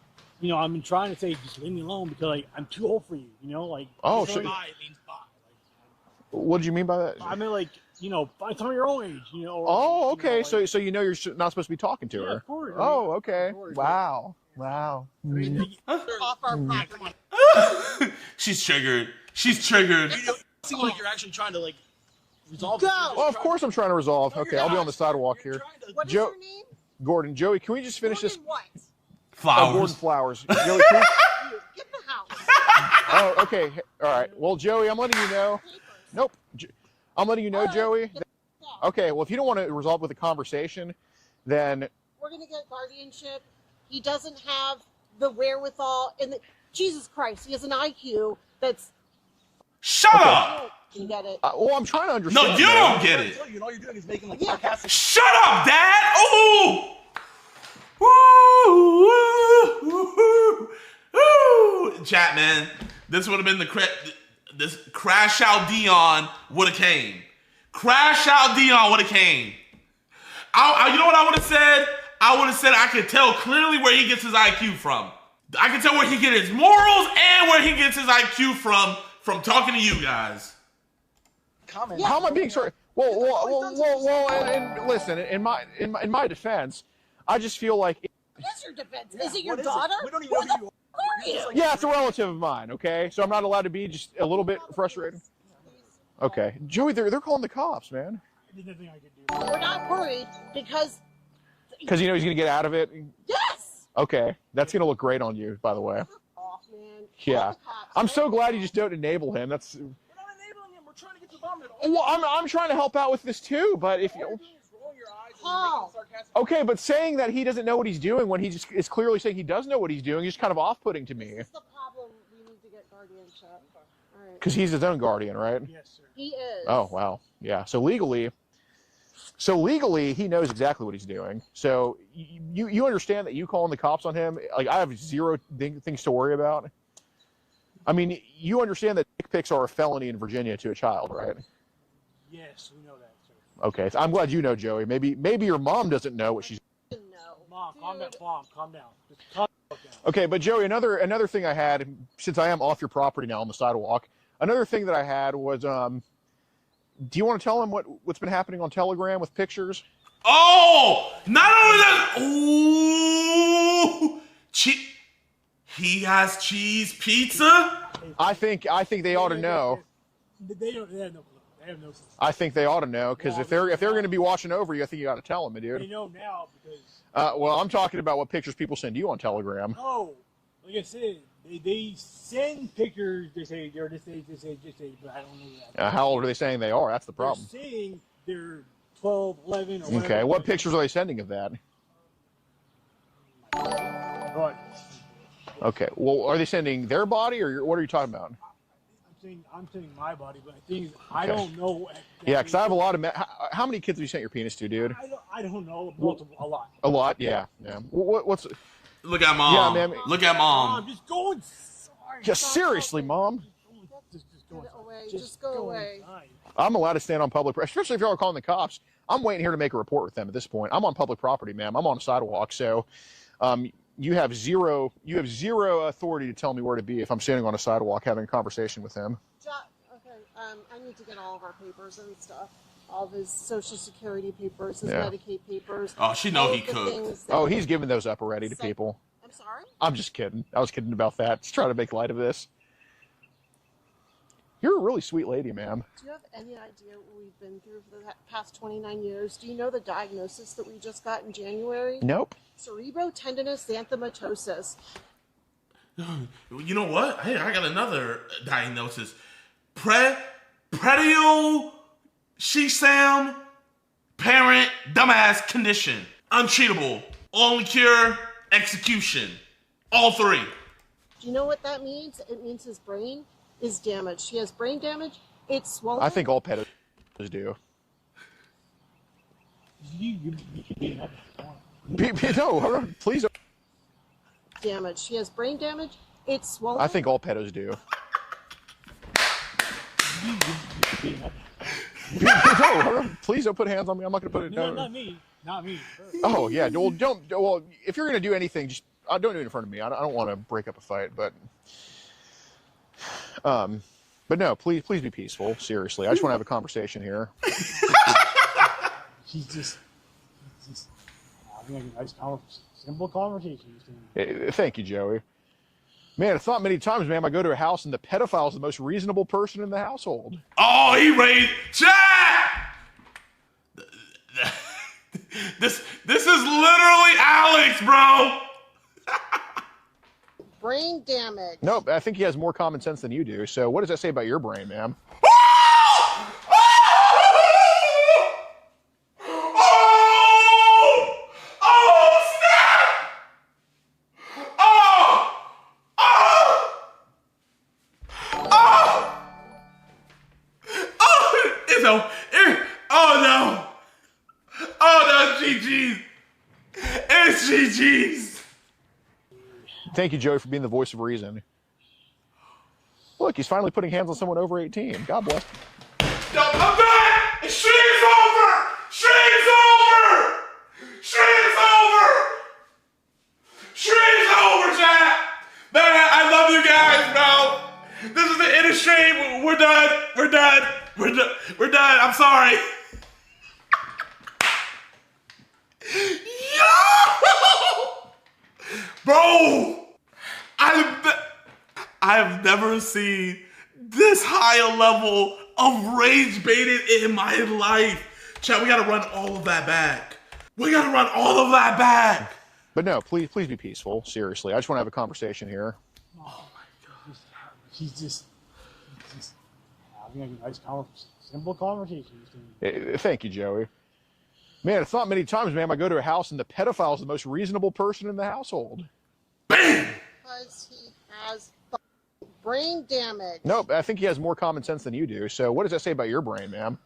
I've been trying to say just leave me alone because, like, I'm too old for you. Oh, so. Buy means buy. What did you mean by that? I mean, like, by the time your own age, Oh, okay. So you're not supposed to be talking to her. Of course. Oh, okay. Wow. Off our property. She's triggered. She's triggered. You seem like you're actually trying to like resolve. Well, of course I'm trying to resolve. Okay, I'll be on the sidewalk here. What is your name? Gordon. Joey, can we just finish this? What? Flowers. Gordon Flowers. Joey, can Get the house. Oh, okay. All right. Well, Joey, I'm letting you know. Nope. I'm letting you know, Joey. Okay. Well, if you don't want to resolve with a conversation, then we're gonna get guardianship. He doesn't have the wherewithal, and Jesus Christ, he has an IQ that's. Shut up! You get it? Well, I'm trying to understand. No, you don't get it. You all you're doing is making like sarcastic. Shut up, Dad! Ooh! Woo! Woo! Chat, man. This would have been this Crash Out Dion would have came. Crash Out Dion would have came. You know what I would have said? I would have said I could tell clearly where he gets his IQ from. I can tell where he gets his morals and where he gets his IQ from talking to you guys. Comment. How am I being sorry? Well, and listen, in my defense, I just feel like. What's your defense? Is it your daughter? We don't even know who you are. Yeah, it's a relative of mine. Okay, so I'm not allowed to be just a little bit frustrated. Okay, Joey, they're calling the cops, man. There's nothing I can do. We're not worried because he's gonna get out of it. Yes. Okay, that's gonna look great on you, by the way. Off, man. Yeah, I'm so glad you just don't enable him. That's. We're not enabling him. We're trying to get to the bottom of it. Well, I'm trying to help out with this too, but if you. Okay, but saying that he doesn't know what he's doing when he just is clearly saying he does know what he's doing is kind of off-putting to me. This is the problem. We need to get guardianship. All right. Because he's his own guardian, right? Yes, sir. He is. Oh, wow. Yeah. So legally, he knows exactly what he's doing. So you understand that you calling the cops on him, like, I have zero things to worry about. I mean, you understand that dick pics are a felony in Virginia to a child, right? Yes, we know that, sir. Okay, so I'm glad you know, Joey. Maybe your mom doesn't know what she's. Mom, calm down. Mom, calm down. Just calm down. Okay, but Joey, another thing I had, since I am off your property now on the sidewalk, another thing that I had was, do you want to tell him what's been happening on Telegram with pictures? Oh, not only that. Ooh, he has cheese pizza. I think they ought to know. They have no clue. They have no clue. I think they ought to know, because if they're going to be watching over you, I think you got to tell them, dude. They know now because. Well, I'm talking about what pictures people send you on Telegram. Oh, like I said, they send pictures. They say they're this age, but I don't know that. How old are they saying they are? That's the problem. They're saying they're 12, 11, or whatever. Okay, what pictures are they sending of that? But, okay, well, are they sending their body, or what are you talking about? I'm sending my body, but the thing is, I don't know. Yeah, because I have a lot of. How many kids have you sent your penis to, dude? I don't know. A lot. A lot, yeah. What's? Look at mom. Yeah, man. Look at mom. I'm just going. Sorry. Yeah, seriously, mom. Just go away. I'm allowed to stand on public, especially if y'all are calling the cops. I'm waiting here to make a report with them at this point. I'm on public property, ma'am. I'm on a sidewalk, so you have zero authority to tell me where to be if I'm standing on a sidewalk having a conversation with him. Okay, I need to get all of our papers and stuff. All of his Social Security papers, his Yeah. Medicaid papers. Oh, she know he cooked. Oh, he's giving those up already to people. I'm sorry? I'm just kidding. I was kidding about that. Just trying to make light of this. You're a really sweet lady, ma'am. Do you have any idea what we've been through for the past 29 years? Do you know the diagnosis that we just got in January? Nope. Cerebrotendinous xanthomatosis. You know what? Hey, I got another diagnosis. Predio Shisam parent dumbass condition. Untreatable. Only cure, execution. All three. Do you know what that means? It means his brain is damaged. He has brain damage. It's swollen. I think all pedophiles do. No, please. Damage. She has brain damage. It's swollen. I think all pedos do. No, please don't put hands on me. I'm not going to put it down. No, not me. Not me. Oh, yeah. Well, don't. Well, if you're going to do anything, just don't do it in front of me. I don't want to break up a fight, but no, please be peaceful. Seriously, I just want to have a conversation here. She's just having a nice, simple conversation. Thank you, Joey. Man, it's not many times, man, I go to a house and the pedophile is the most reasonable person in the household. Oh, he raised chat. This is literally Alex, bro. Brain damage. Nope, I think he has more common sense than you do. So what does that say about your brain, ma'am? GG's. Thank you, Joey, for being the voice of reason. Look, he's finally putting hands on someone over 18. God bless. Yo, I'm back! Stream's over! Stream's over! Stream's over! Stream's over, chat! Man, I love you guys, bro. This is the end of stream. We're done. We're done. We're done. We're done. I'm sorry. Bro, I have never seen this high a level of rage baited in my life. Chat, we gotta run all of that back. We gotta run all of that back. But no, please be peaceful. Seriously, I just want to have a conversation here. Oh my God, she's just having a nice, simple conversation. Thank you, Joey. Man, it's not many times, man, I go to a house and the pedophile is the most reasonable person in the household. Because he has brain damage. Nope, I think he has more common sense than you do. So what does that say about your brain, ma'am?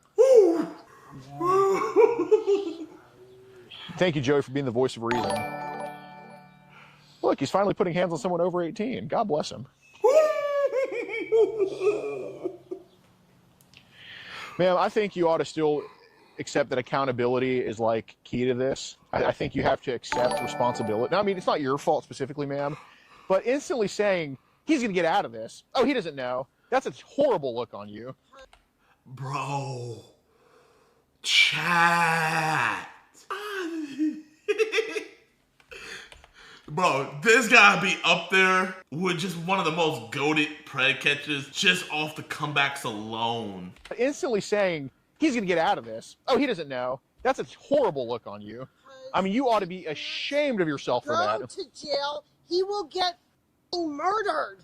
Thank you, Joey, for being the voice of reason. Look, he's finally putting hands on someone over 18. God bless him. Ma'am, I think you ought to still accept that accountability is like key to this. I think you have to accept responsibility. Now, I mean, it's not your fault specifically, ma'am, but instantly saying he's going to get out of this. Oh, he doesn't know. That's a horrible look on you. Bro. Chat. Bro, this gotta be up there with just one of the most goated pred catches just off the comebacks alone. Instantly saying he's going to get out of this. Oh, he doesn't know. That's a horrible look on you. I mean, you ought to be ashamed of yourself for that. Go to jail. He will get murdered.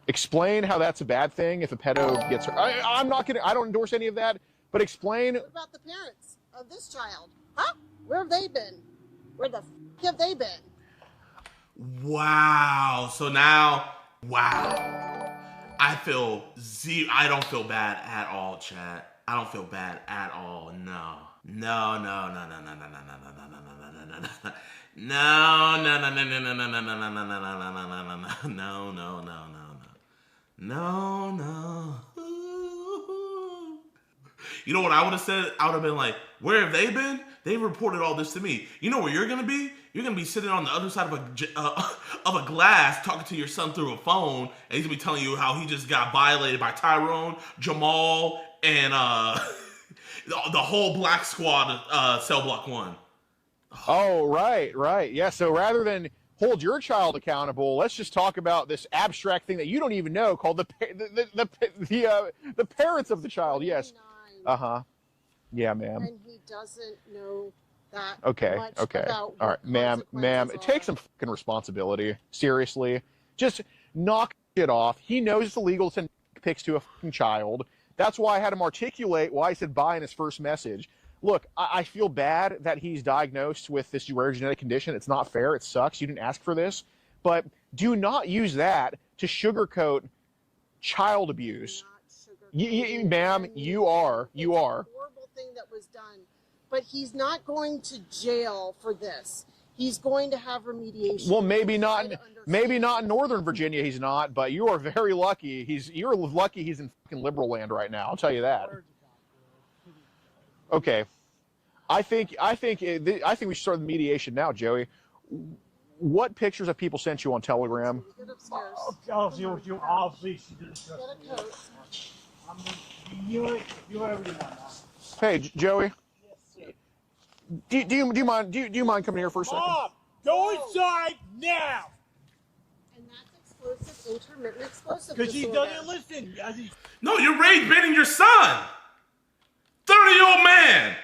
Explain how that's a bad thing if a pedo gets hurt. I'm not going to, I don't endorse any of that, but explain. What about the parents of this child? Huh? Where have they been? Where the f have they been? Wow. So now, wow. I don't feel bad at all, chat. I don't feel bad at all. No. No. You know what I would have said? I would have been like, where have they been? They reported all this to me. You know where you're going to be? You're going to be sitting on the other side of a glass talking to your son through a phone, and he's going to be telling you how he just got violated by Tyrone, Jamal, and the whole black squad, Cell Block 1. Oh, right. Yeah, so rather than hold your child accountable, let's just talk about this abstract thing that you don't even know called the parents of the child. Yes. Uh-huh. Yeah, ma'am. And he doesn't know that Okay. about All right, ma'am, take some fucking responsibility. Seriously. Just knock it off. He knows it's illegal to send pics to a fucking child. That's why I had him articulate why I said bye in his first message. Look, I feel bad that he's diagnosed with this rare genetic condition. It's not fair. It sucks. You didn't ask for this. But do not use that to sugarcoat child abuse. Ma'am, you are. Horrible thing that was done. but he's not going to jail for this. He's going to have remediation. Well, maybe not in Northern Virginia. He's not, but you are very lucky. You're lucky he's in fucking liberal land right now. I'll tell you that. Okay, I think we should start the mediation now, Joey. What pictures have people sent you on Telegram? Get upstairs. Oh, you obviously she did Get a coat. You whatever you want. Hey, Joey. Do you mind coming here for a second? Mom, go inside now. And that's explosive, intermittent explosive Because he disorder. doesn't listen. No, you're rage baiting your son. 30-year-old man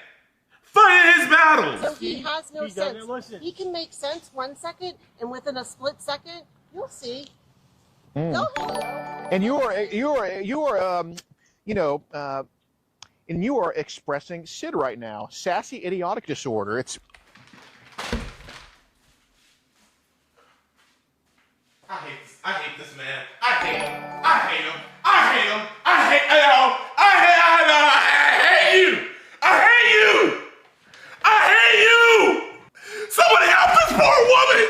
fighting his battles. So he has no He doesn't sense. listen. He can make sense 1 second, and within a split second, you'll see. Mm. Go ahead. And you are expressing SID right now, sassy idiotic disorder. It's. I hate this man. I hate him. I hate him. I hate him. I hate you. I hate you. I hate you. Somebody help this poor woman.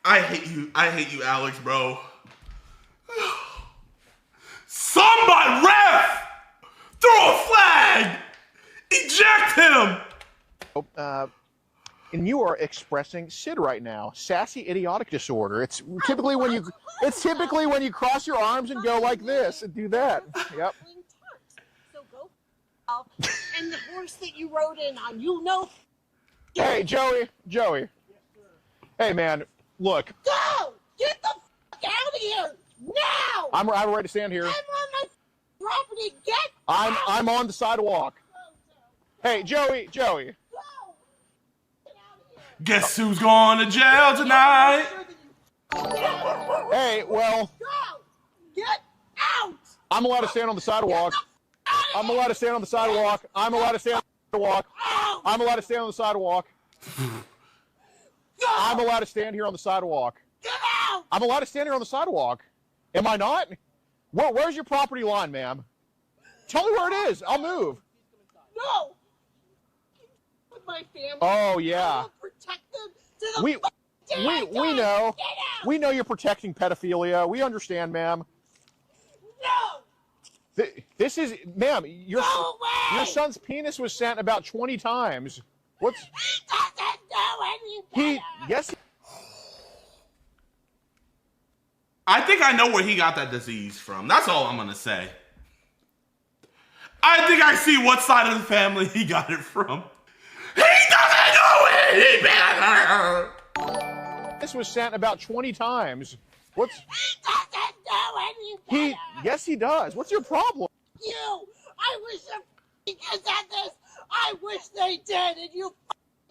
I hate you. I hate you, Alex, bro. Somebody, ref! Throw a flag! Eject him! And you are expressing SID right now, sassy idiotic disorder. It's typically when you cross your arms and go like this and do that. Yep. So go and the horse that you rode in on, you know. Hey, Joey. Hey, man, look. Go! Get the fuck out of here! Now! I'm ready to stand here. I'm on my property. Get I'm on the sidewalk. Hey, Joey. Guess who's going to jail tonight? Hey, well. Go! Get out! I'm allowed to stand on the sidewalk. I'm allowed to stand on the sidewalk. I'm allowed to stand on the sidewalk. I'm allowed to stand on the sidewalk. I'm allowed to stand here on the sidewalk. Get out! I'm allowed to stand here on the sidewalk. Am I not? Where's your property line, ma'am? Tell me where it is. I'll move. No! With my family. Oh, yeah. I will protect them to the We day know. Get out! We know you're protecting pedophilia. We understand, ma'am. No! This is, ma'am, your Go away! son's penis was sent about 20 times. What's He doesn't know any better! yes. I think I know where he got that disease from. That's all I'm gonna say. I think I see what side of the family he got it from. He doesn't know any better! This was sent about 20 times. What's He doesn't know any better! yes, he does. What's your problem? You! I wish your kids had this! I wish they did, and you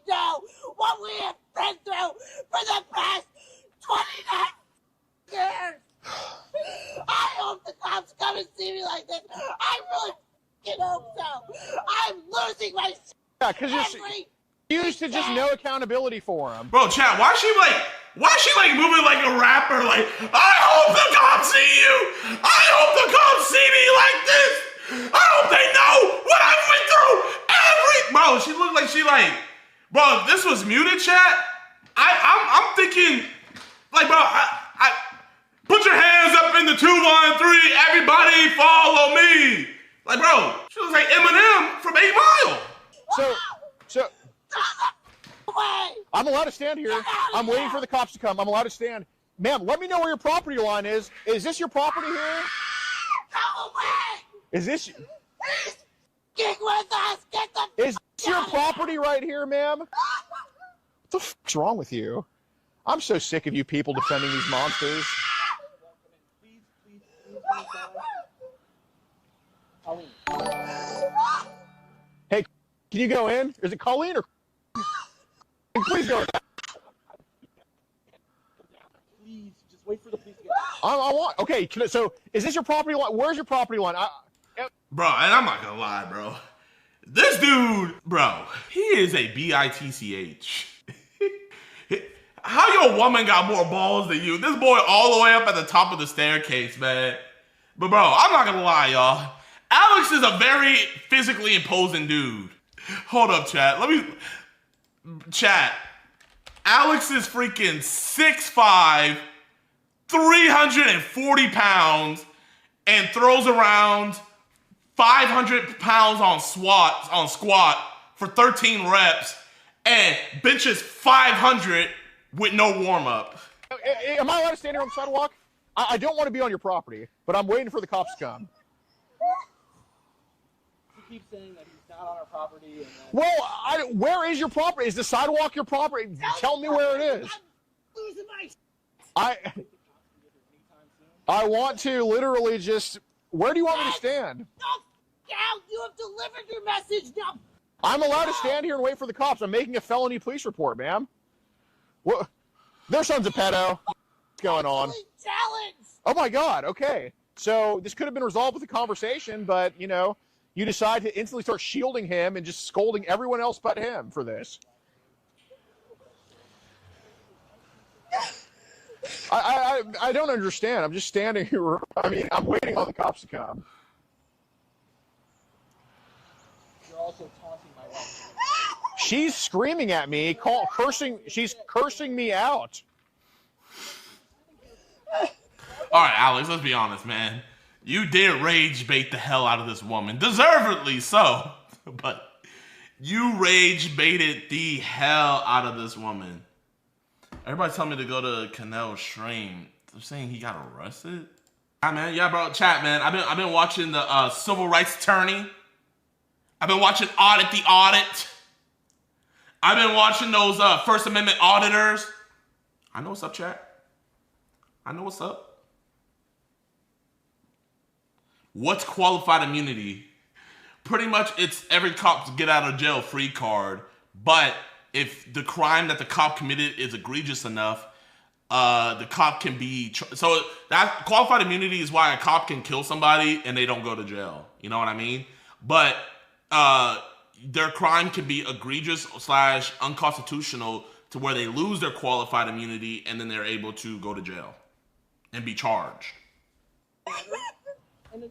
know what we have been through for the past 29 years! I hope the cops come and see me like this! I really fucking hope so! I'm losing my shit! Yeah, because you used to just no accountability for him. Bro, chat, why is she moving like a rapper? Like, I hope the cops see you! I hope the cops see me like this! I hope they know what I went through! Bro, she looked like bro, if this was muted, chat, I'm thinking, like, bro, I put your hands up in the 2, 1, 3, everybody follow me. Like, bro, she looks like Eminem from 8 Mile. So I'm allowed to stand here. I'm waiting for the cops to come. I'm allowed to stand. Ma'am, let me know where your property line is. Is this your property here? Go away! Is this Get with us! Get the is this your property right here, ma'am? What the fuck's wrong with you? I'm so sick of you people defending these monsters. Hey, can you go in? Is it Colleen or? Please go. Please, just wait for the police to get. I want. Okay, so is this your property line? Where's your property line? Bro, and I'm not gonna lie, bro. This dude, bro, he is a bitch. How your woman got more balls than you? This boy all the way up at the top of the staircase, man. But bro, I'm not gonna lie, y'all. Alex is a very physically imposing dude. Hold up, chat. Chat. Alex is freaking 6'5", 340 pounds, and throws around 500 pounds on squat for 13 reps, and benches 500 with no warm up. Am I allowed to stand here on the sidewalk? I don't want to be on your property, but I'm waiting for the cops to come. You keep saying that he's not on our property. And Well, where is your property? Is the sidewalk your property? Tell me where it is. I'm losing my. I want to literally just. Where do you want me to stand? Down. You have delivered your message. Now. I'm allowed to stand here and wait for the cops. I'm making a felony police report, ma'am. What? Their son's a pedo. What's going on? Challenge. Oh my God. Okay. So this could have been resolved with a conversation, but you know, you decide to instantly start shielding him and just scolding everyone else but him for this. I don't understand. I'm just standing here. I mean, I'm waiting on the cops to come. You're also taunting my wife. She's screaming at me, cursing. She's cursing me out. All right, Alex, let's be honest, man. You did rage bait the hell out of this woman. Deservedly so. But you rage baited the hell out of this woman. Everybody tell me to go to Canel's stream. They're saying he got arrested. Hi, man. Yeah, bro. Chat, man. I've been watching the civil rights attorney. I've been watching Audit the Audit. I've been watching those First Amendment auditors. I know what's up, chat. I know what's up. What's qualified immunity? Pretty much it's every cop's get out of jail free card. But if the crime that the cop committed is egregious enough, the cop can be... So that qualified immunity is why a cop can kill somebody and they don't go to jail. You know what I mean? But their crime can be egregious / unconstitutional to where they lose their qualified immunity and then they're able to go to jail and be charged.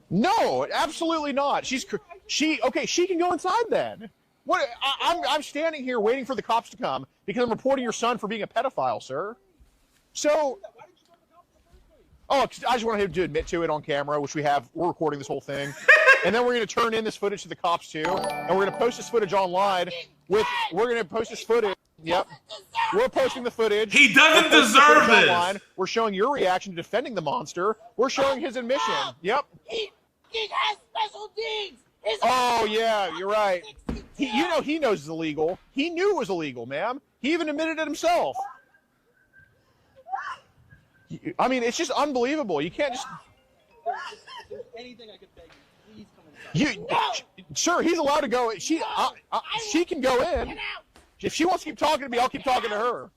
No, absolutely not. She can go inside then. What? I'm standing here waiting for the cops to come because I'm reporting your son for being a pedophile, sir. So, I just wanted him to admit to it on camera, which we have. We're recording this whole thing, and then we're going to turn in this footage to the cops too, and we're going to post this footage online. We're going to post this footage. Yep, we're posting the footage. He doesn't deserve this. Online. We're showing your reaction to defending the monster. We're showing his admission. Yep. He has special needs. Oh yeah, you're right. He knows it's illegal. He knew it was illegal, ma'am. He even admitted it himself. I mean, it's just unbelievable. You can't just. If there's anything I could beg you, please come inside. Sure, he's allowed to go. She can go in. If she wants to keep talking to me, I'll keep talking to her.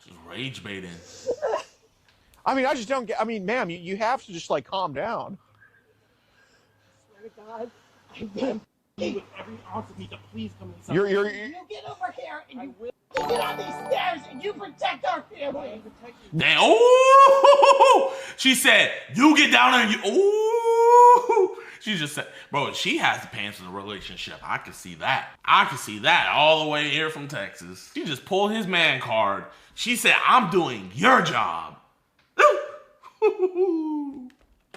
Just rage baiting. I mean, I just don't get. I mean, ma'am, you have to just like calm down. I swear to God, I am with every ounce of me to please come inside. You get over here and you get on these stairs and you protect our family. Damn. Ooh! She said, "You get down there and you." Ooh! She just said, "Bro, she has the pants in the relationship. I can see that. I can see that all the way here from Texas." She just pulled his man card. She said, "I'm doing your job."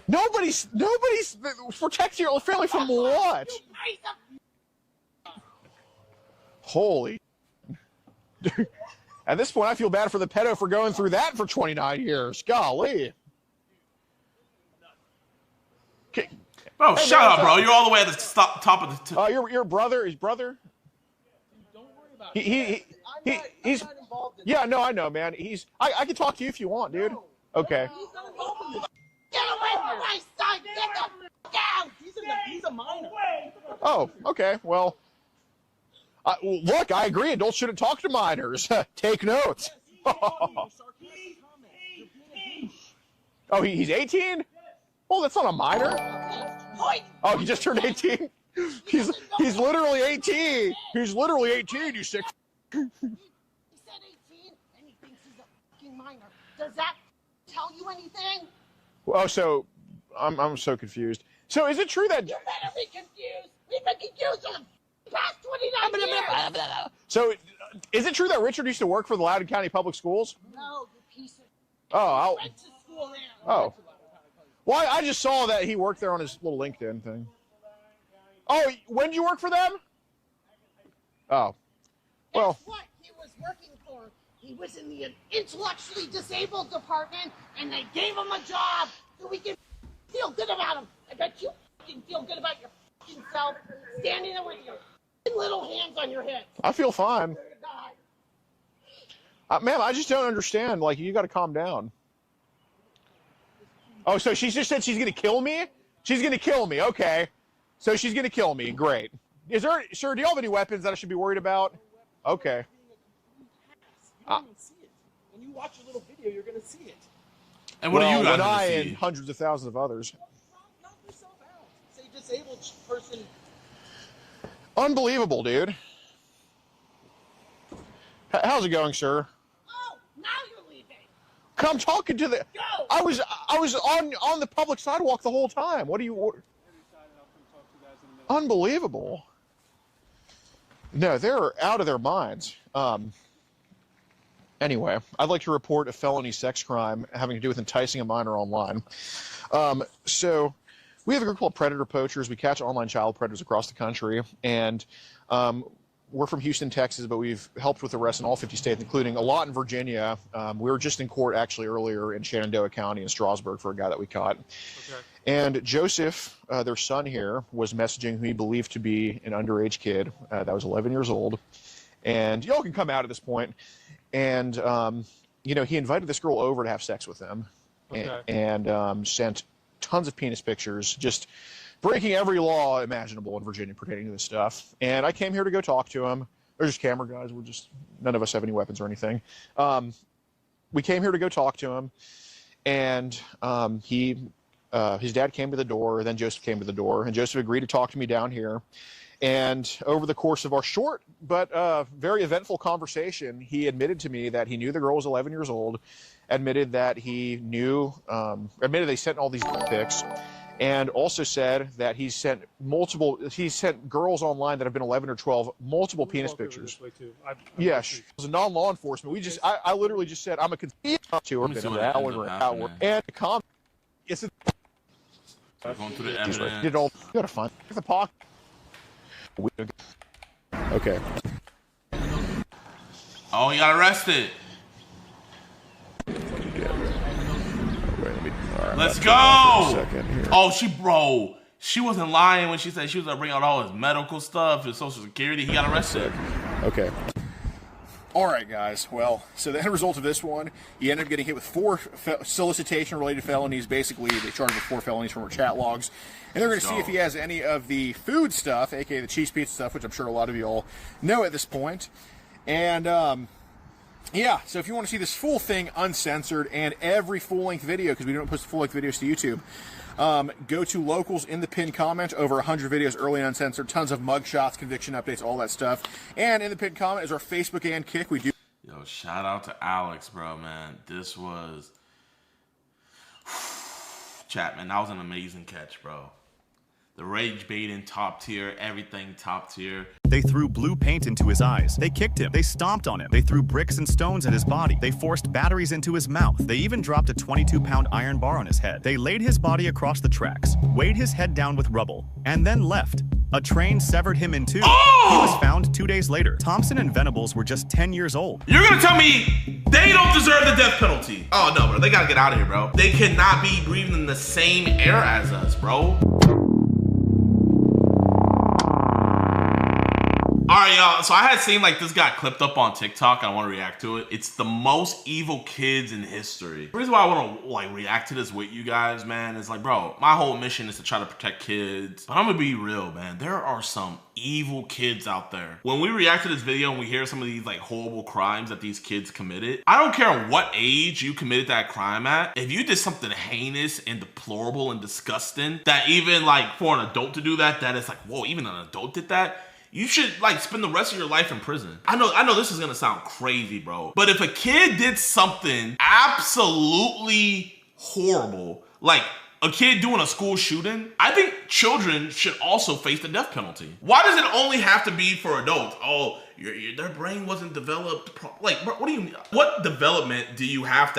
Nobody's protecting your family from what? Holy. At this point, I feel bad for the pedo for going through that for 29 years. Golly. Okay. Bro, hey, shut up, bro. You're all the way at the top of the... your brother, his brother? Don't worry about it. He's... Yeah, no, I know, man. I can talk to you if you want, dude. Okay. Get away from my son! Get the f*** out! He's a minor. Oh, okay. Well, look, I agree. Adults shouldn't talk to minors. Take notes. Oh, he's 18? Oh, that's not a minor. Oh, he just turned 18? He's literally 18. He's literally 18, you sick. He said 18, and he thinks he's a fucking minor. Does that tell you anything? Oh, so I'm so confused. So is it true that? You better be confused. We've been confused for the past 29 years. So is it true that Richard used to work for the Loudoun County Public Schools? No, you piece of. Oh, Went to school there. oh. Well, I just saw that he worked there on his little LinkedIn thing. Oh, when did you work for them? Oh, well. Guess what? He was working for. He was in the intellectually disabled department, and they gave him a job so we can feel good about him. I bet you fucking feel good about your fucking self standing there with your little hands on your head. I feel fine. Ma'am, I just don't understand. Like, you got to calm down. Oh, so she just said she's going to kill me? She's going to kill me. Okay. So she's going to kill me. Great. Is there, sir, do you have any weapons that I should be worried about? Okay. You don't even see it. When you watch a little video, you're going to see it. And what are you guys I gonna see? and hundreds of thousands of others. Knock yourself out. Say disabled person. Unbelievable, dude. How's it going, sir? Oh, now you're leaving. Come talking to the. Go. I was on the public sidewalk the whole time. What do you? Unbelievable. No, they're out of their minds. Anyway, I'd like to report a felony sex crime having to do with enticing a minor online. So we have a group called Predator Poachers. We catch online child predators across the country, and we're from Houston, Texas, but we've helped with arrests in all 50 states, including a lot in Virginia. We were just in court actually earlier in Shenandoah County in Strasburg for a guy that we caught. Okay. And Joseph, their son here, was messaging who he believed to be an underage kid that was 11 years old. And y'all can come out at this point. And, you know, he invited this girl over to have sex with him. Okay. And sent tons of penis pictures, just breaking every law imaginable in Virginia pertaining to this stuff. And I came here to go talk to him. They're just camera guys. We're just, none of us have any weapons or anything. We came here to go talk to him. And his dad came to the door, then Joseph came to the door, and Joseph agreed to talk to me down here. And over the course of our short but very eventful conversation, he admitted to me that he knew the girl was 11 years old, admitted that he knew, admitted they sent all these pics, and also said that he sent girls online that have been 11 or 12 multiple penis pictures. Yes, it was a non-law enforcement. I literally just said I'm a conceit to her, and a comment. It's going through the evidence. Did all you gotta find the pocket. Okay. Oh, he got arrested. Let's go. Oh, she wasn't lying when she said she was gonna bring out all his medical stuff, his social security. He got arrested. Okay. All right, guys. Well, so the end result of this one, he ended up getting hit with 4 solicitation-related felonies. Basically, they charged him with 4 felonies from our chat logs. And they're going to see if he has any of the food stuff, a.k.a. the cheese pizza stuff, which I'm sure a lot of you all know at this point. And, yeah, so if you want to see this full thing uncensored and every full-length video, because we don't post full-length videos to YouTube, go to Locals in the pinned comment. Over 100 videos early and uncensored, tons of mugshots, conviction updates, all that stuff. And in the pinned comment is our Facebook and Kick. We do. Yo, shout out to Alex, bro, man. This was Chapman. That was an amazing catch, bro. The rage baiting top tier, everything top tier. They threw blue paint into his eyes. They kicked him. They stomped on him. They threw bricks and stones at his body. They forced batteries into his mouth. They even dropped a 22-pound iron bar on his head. They laid his body across the tracks, weighed his head down with rubble, and then left. A train severed him in 2. Oh! He was found 2 days later. Thompson and Venables were just 10 years old. You're gonna tell me they don't deserve the death penalty? Oh no, bro, they gotta get out of here, bro. They cannot be breathing in the same air as us, bro. Alright, y'all, so I had seen like this got clipped up on TikTok. I want to react to it. It's the most evil kids in history. The reason why I want to like react to this with you guys, man, is like, bro, my whole mission is to try to protect kids. But I'm gonna be real, man. There are some evil kids out there. When we react to this video and we hear some of these like horrible crimes that these kids committed, I don't care what age you committed that crime at. If you did something heinous and deplorable and disgusting, that even like for an adult to do that, that is like, whoa, even an adult did that, you should like spend the rest of your life in prison. I know this is gonna sound crazy, bro, but if a kid did something absolutely horrible, like a kid doing a school shooting, I think children should also face the death penalty. Why does it only have to be for adults? Oh, their brain wasn't developed. Like, bro, what do you mean? What development do you have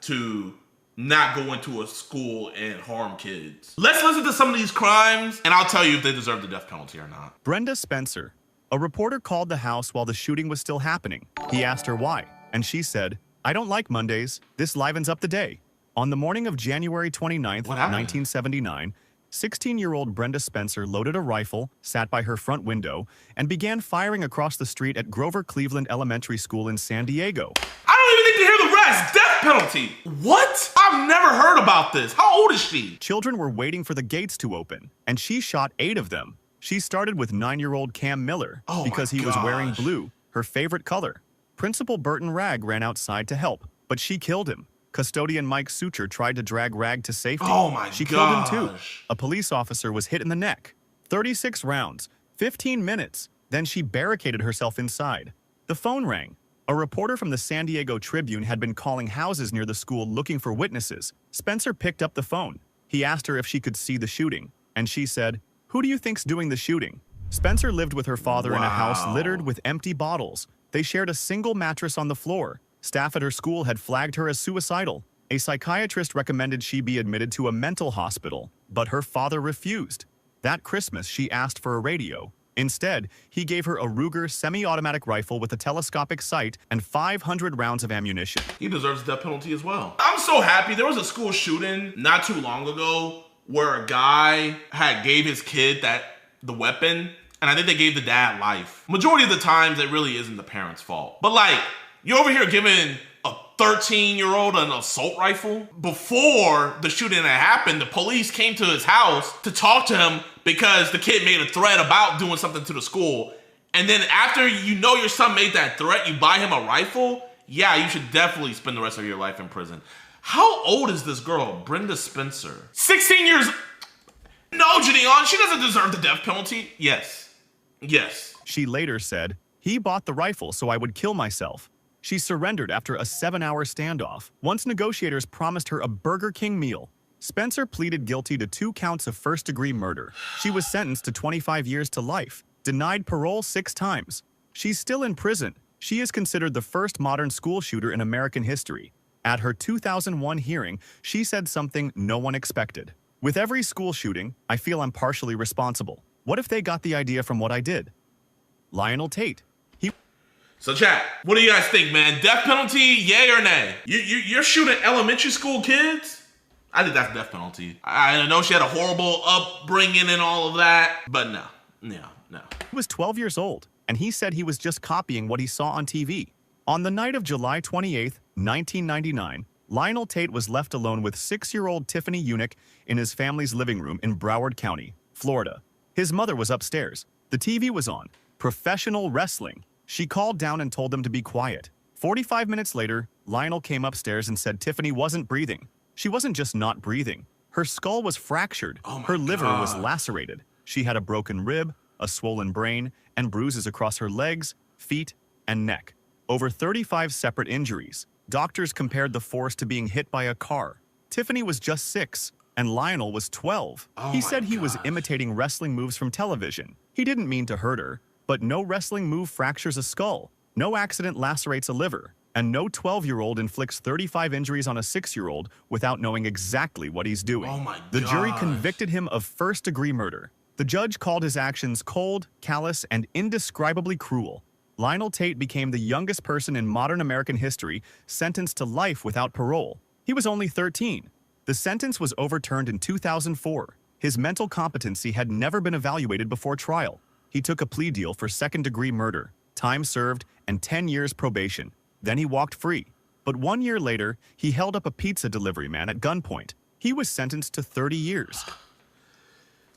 to not go into a school and harm kids? Let's listen to some of these crimes, and I'll tell you if they deserve the death penalty or not. Brenda Spencer. A reporter called the house while the shooting was still happening. He asked her why, and she said, "I don't like Mondays. This livens up the day." On the morning of January 29th, 1979, 16-year-old Brenda Spencer loaded a rifle, sat by her front window, and began firing across the street at Grover Cleveland Elementary School in San Diego. I don't even need to hear the rest. Death penalty. What? I've never heard about this. How old is she? Children were waiting for the gates to open, and she shot 8 of them. She started with 9-year-old Cam Miller because he was wearing blue, her favorite color. Principal Burton Ragg ran outside to help, but she killed him. Custodian Mike Sucher tried to drag Ragg to safety. Oh my She killed him too. A police officer was hit in the neck. 36 rounds, 15 minutes. Then she barricaded herself inside. The phone rang. A reporter from the San Diego Tribune had been calling houses near the school looking for witnesses. Spencer picked up the phone. He asked her if she could see the shooting, and she said, "Who do you think's doing the shooting?" Spencer lived with her father in a house littered with empty bottles. They shared a single mattress on the floor. Staff at her school had flagged her as suicidal. A psychiatrist recommended she be admitted to a mental hospital, but her father refused. That Christmas, she asked for a radio. Instead, he gave her a Ruger semi-automatic rifle with a telescopic sight and 500 rounds of ammunition. He deserves the death penalty as well. I'm so happy. There was a school shooting not too long ago where a guy gave his kid the weapon, and I think they gave the dad life. Majority of the times, it really isn't the parents' fault. But like, you're over here giving a 13-year-old an assault rifle? Before the shooting had happened, the police came to his house to talk to him because the kid made a threat about doing something to the school. And then after you know your son made that threat, you buy him a rifle? Yeah, you should definitely spend the rest of your life in prison. How old is this girl, Brenda Spencer? 16 years. No, JiDion, she doesn't deserve the death penalty. Yes. Yes. She later said, "He bought the rifle so I would kill myself." She surrendered after a 7-hour standoff. Once negotiators promised her a Burger King meal. Spencer pleaded guilty to 2 counts of first-degree murder. She was sentenced to 25 years to life, denied parole 6 times. She's still in prison. She is considered the first modern school shooter in American history. At her 2001 hearing, she said something no one expected. "With every school shooting, I feel I'm partially responsible. What if they got the idea from what I did?" Lionel Tate. So chat, what do you guys think, man? Death penalty, yay or nay? You're shooting elementary school kids? I think that's death penalty. I know she had a horrible upbringing and all of that, but no. He was 12 years old, and he said he was just copying what he saw on TV. On the night of July 28, 1999, Lionel Tate was left alone with 6-year-old Tiffany Unick in his family's living room in Broward County, Florida. His mother was upstairs. The TV was on. Professional wrestling. She called down and told them to be quiet. 45 minutes later, Lionel came upstairs and said Tiffany wasn't breathing. She wasn't just not breathing. Her skull was fractured. Her liver was lacerated. She had a broken rib, a swollen brain, and bruises across her legs, feet, and neck. Over 35 separate injuries. Doctors compared the force to being hit by a car. Tiffany was just 6, and Lionel was 12. He said he was imitating wrestling moves from television. He didn't mean to hurt her. But no wrestling move fractures a skull, no accident lacerates a liver, and no 12-year-old inflicts 35 injuries on a 6-year-old without knowing exactly what he's doing. Oh my The jury convicted him of first-degree murder. The judge called his actions cold, callous, and indescribably cruel. Lionel Tate became the youngest person in modern American history sentenced to life without parole. He was only 13. The sentence was overturned in 2004. His mental competency had never been evaluated before trial. He took a plea deal for second-degree murder, time served, and 10 years probation. Then he walked free. But 1 year later, he held up a pizza delivery man at gunpoint. He was sentenced to 30 years.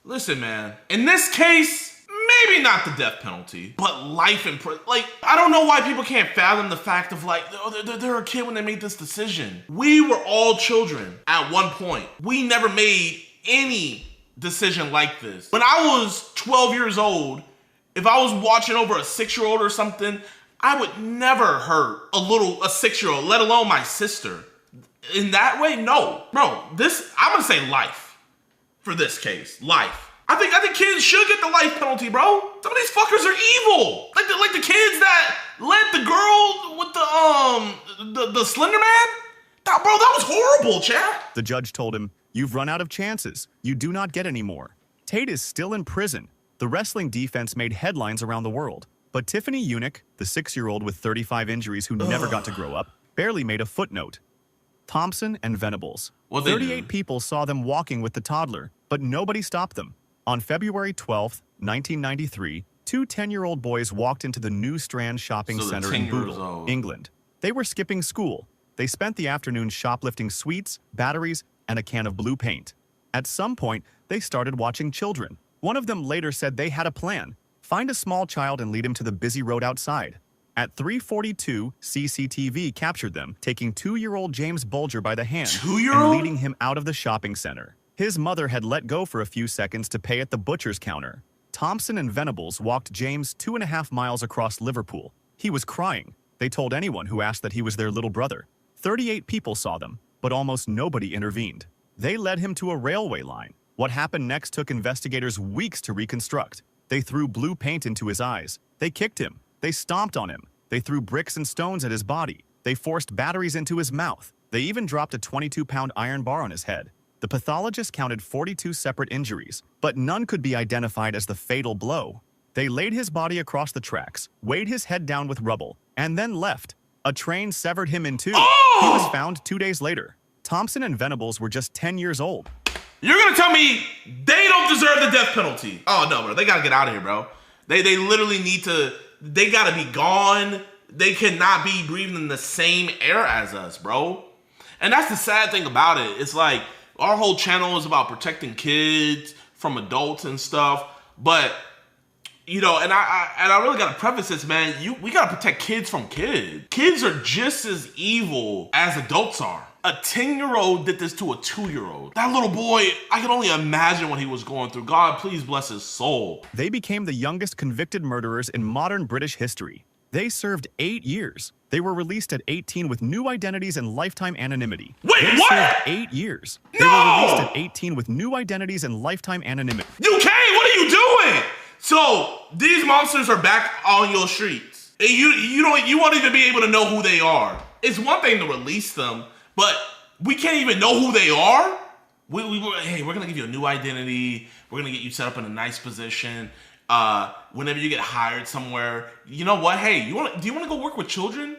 Listen, man. In this case, maybe not the death penalty, but life in prison. Like, I don't know why people can't fathom the fact of like, oh, they're a kid when they made this decision. We were all children at one point. We never made any decision like this. When I was 12 years old, if I was watching over a 6-year-old or something, I would never hurt a 6-year-old, let alone my sister. in that way, no. Bro, I'm gonna say life for this case. Life. I think kids should get the life penalty, bro. Some of these fuckers are evil. Like the kids that led the girl with the Slender Man. Bro, that was horrible, chat. The judge told him, "You've run out of chances. You do not get any more." Tate is still in prison. The wrestling defense made headlines around the world. But Tiffany Eunuch, the 6-year-old with 35 injuries who never got to grow up, barely made a footnote. Thompson and Venables. 38 people saw them walking with the toddler, but nobody stopped them. On February 12th, 1993, two 10-year-old boys walked into the New Strand Shopping Center in Bootle, England. They were skipping school. They spent the afternoon shoplifting sweets, batteries, and a can of blue paint. At some point, they started watching children. One of them later said they had a plan. Find a small child and lead him to the busy road outside. At 3:42, CCTV captured them, taking 2-year-old James Bulger by the hand and leading him out of the shopping center. His mother had let go for a few seconds to pay at the butcher's counter. Thompson and Venables walked James 2.5 miles across Liverpool. He was crying. They told anyone who asked that he was their little brother. 38 people saw them, but almost nobody intervened. They led him to a railway line. What happened next took investigators weeks to reconstruct. They threw blue paint into his eyes. They kicked him. They stomped on him. They threw bricks and stones at his body. They forced batteries into his mouth. They even dropped a 22-pound iron bar on his head. The pathologist counted 42 separate injuries, but none could be identified as the fatal blow. They laid his body across the tracks, weighed his head down with rubble, and then left. A train severed him in two. He was found 2 days later. Thompson and Venables were just 10 years old. You're gonna tell me they don't deserve the death penalty? Oh no, bro, they gotta get out of here, bro. They literally need to. They gotta be gone. They cannot be breathing in the same air as us, bro. And that's the sad thing about it. It's like our whole channel is about protecting kids from adults and stuff. But you know, and I really gotta preface this, man. We gotta protect kids from kids. Kids are just as evil as adults are. A 10-year-old did this to a 2-year-old. That little boy, I can only imagine what he was going through. God, please bless his soul. They became the youngest convicted murderers in modern British history. They served 8 years. They were released at 18 with new identities and lifetime anonymity. Wait, they what? Served 8 years. They were released at 18 with new identities and lifetime anonymity. UK, what are you doing? So these monsters are back on your streets. And you won't even be able to know who they are. It's one thing to release them, but we can't even know who they are? Hey, we're gonna give you a new identity. We're gonna get you set up in a nice position. Whenever you get hired somewhere, you know what? Hey, do you want to go work with children?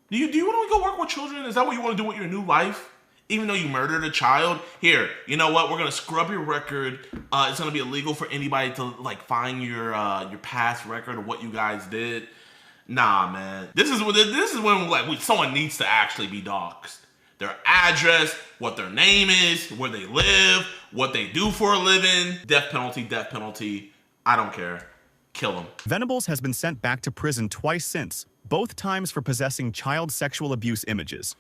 Do you want to go work with children? Is that what you want to do with your new life? Even though you murdered a child? Here, you know what? We're gonna scrub your record. It's gonna be illegal for anybody to like find your past record of what you guys did. Nah, man. This is when like someone needs to actually be doxxed. Their address, what their name is, where they live, what they do for a living. Death penalty, death penalty. I don't care. Kill them. Venables has been sent back to prison twice since, both times for possessing child sexual abuse images.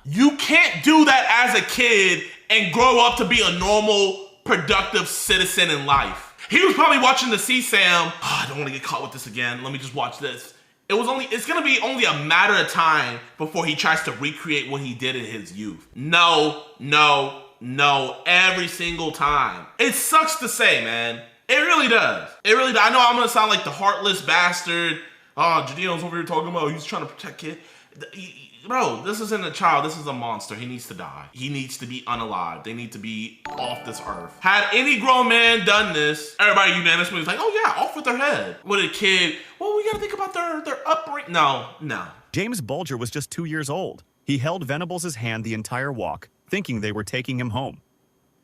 You can't do that as a kid and grow up to be a normal, productive citizen in life. He was probably watching the CSAM. Oh, I don't want to get caught with this again. Let me just watch this. It's gonna be only a matter of time before he tries to recreate what he did in his youth. No, every single time. It sucks to say, man. It really does. It really does. I know I'm gonna sound like the heartless bastard. Oh, JiDion's over here talking about he's trying to protect kids. Bro, this isn't a child. This is a monster. He needs to die. He needs to be unalive. They need to be off this earth. Had any grown man done this, everybody unanimously was like, oh yeah, off with their head. With a kid, well, we gotta think about their upbringing. No. James Bulger was just 2 years old. He held Venables' hand the entire walk, thinking they were taking him home.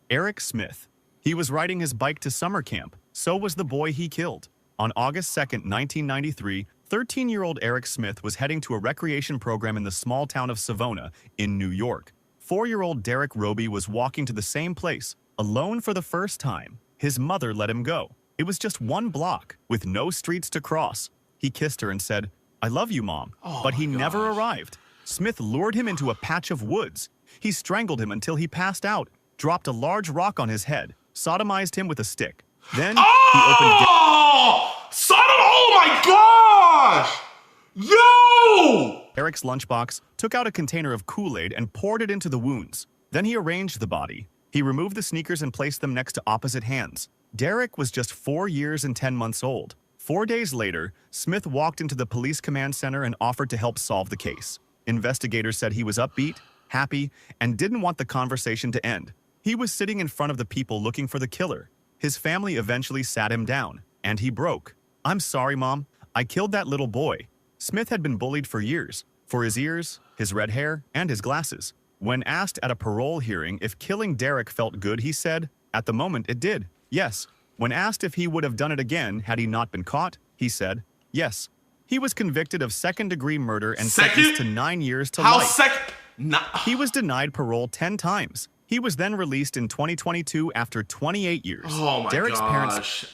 Eric Smith. He was riding his bike to summer camp. So was the boy he killed. On August 2nd, 1993, 13-year-old Eric Smith was heading to a recreation program in the small town of Savona in New York. 4-year-old Derek Roby was walking to the same place, alone for the first time. His mother let him go. It was just 1 block, with no streets to cross. He kissed her and said, "I love you, Mom," but he never arrived. Smith lured him into a patch of woods. He strangled him until he passed out, dropped a large rock on his head, sodomized him with a stick. Then he opened... Sodom! Oh my gosh! Yo! Derek's lunchbox, took out a container of Kool-Aid and poured it into the wounds. Then he arranged the body. He removed the sneakers and placed them next to opposite hands. Derek was just 4 years and 10 months old. 4 days later, Smith walked into the police command center and offered to help solve the case. Investigators said he was upbeat, happy, and didn't want the conversation to end. He was sitting in front of the people looking for the killer. His family eventually sat him down, and he broke. "I'm sorry, Mom. I killed that little boy." Smith had been bullied for years, for his ears, his red hair, and his glasses. When asked at a parole hearing if killing Derek felt good, he said, "At the moment, it did. Yes." When asked if he would have done it again had he not been caught, he said, "Yes." He was convicted of second-degree murder and sentenced to 9 years to life. He was denied parole 10 times. He was then released in 2022 after 28 years. Oh my Derek's gosh.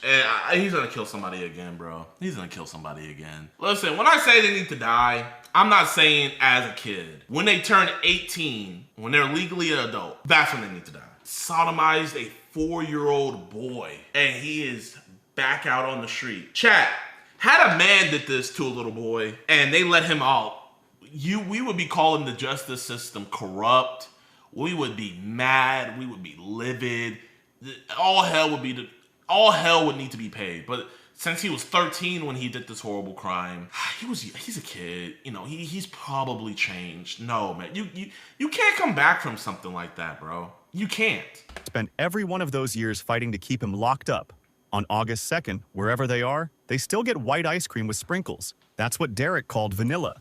He's gonna kill somebody again, bro. He's gonna kill somebody again. Listen, when I say they need to die, I'm not saying as a kid. When they turn 18, when they're legally an adult, that's when they need to die. Sodomized a 4-year-old boy, and he is back out on the street. Chat, had a man did this to a little boy, and they let him out, we would be calling the justice system corrupt. We would be mad. We would be livid. All hell would need to be paid. But since he was 13 when he did this horrible crime, he's a kid. You know, he's probably changed. No, man, you can't come back from something like that, bro. You can't. Spent every one of those years fighting to keep him locked up. On August 2nd, wherever they are, they still get white ice cream with sprinkles. That's what Derek called vanilla.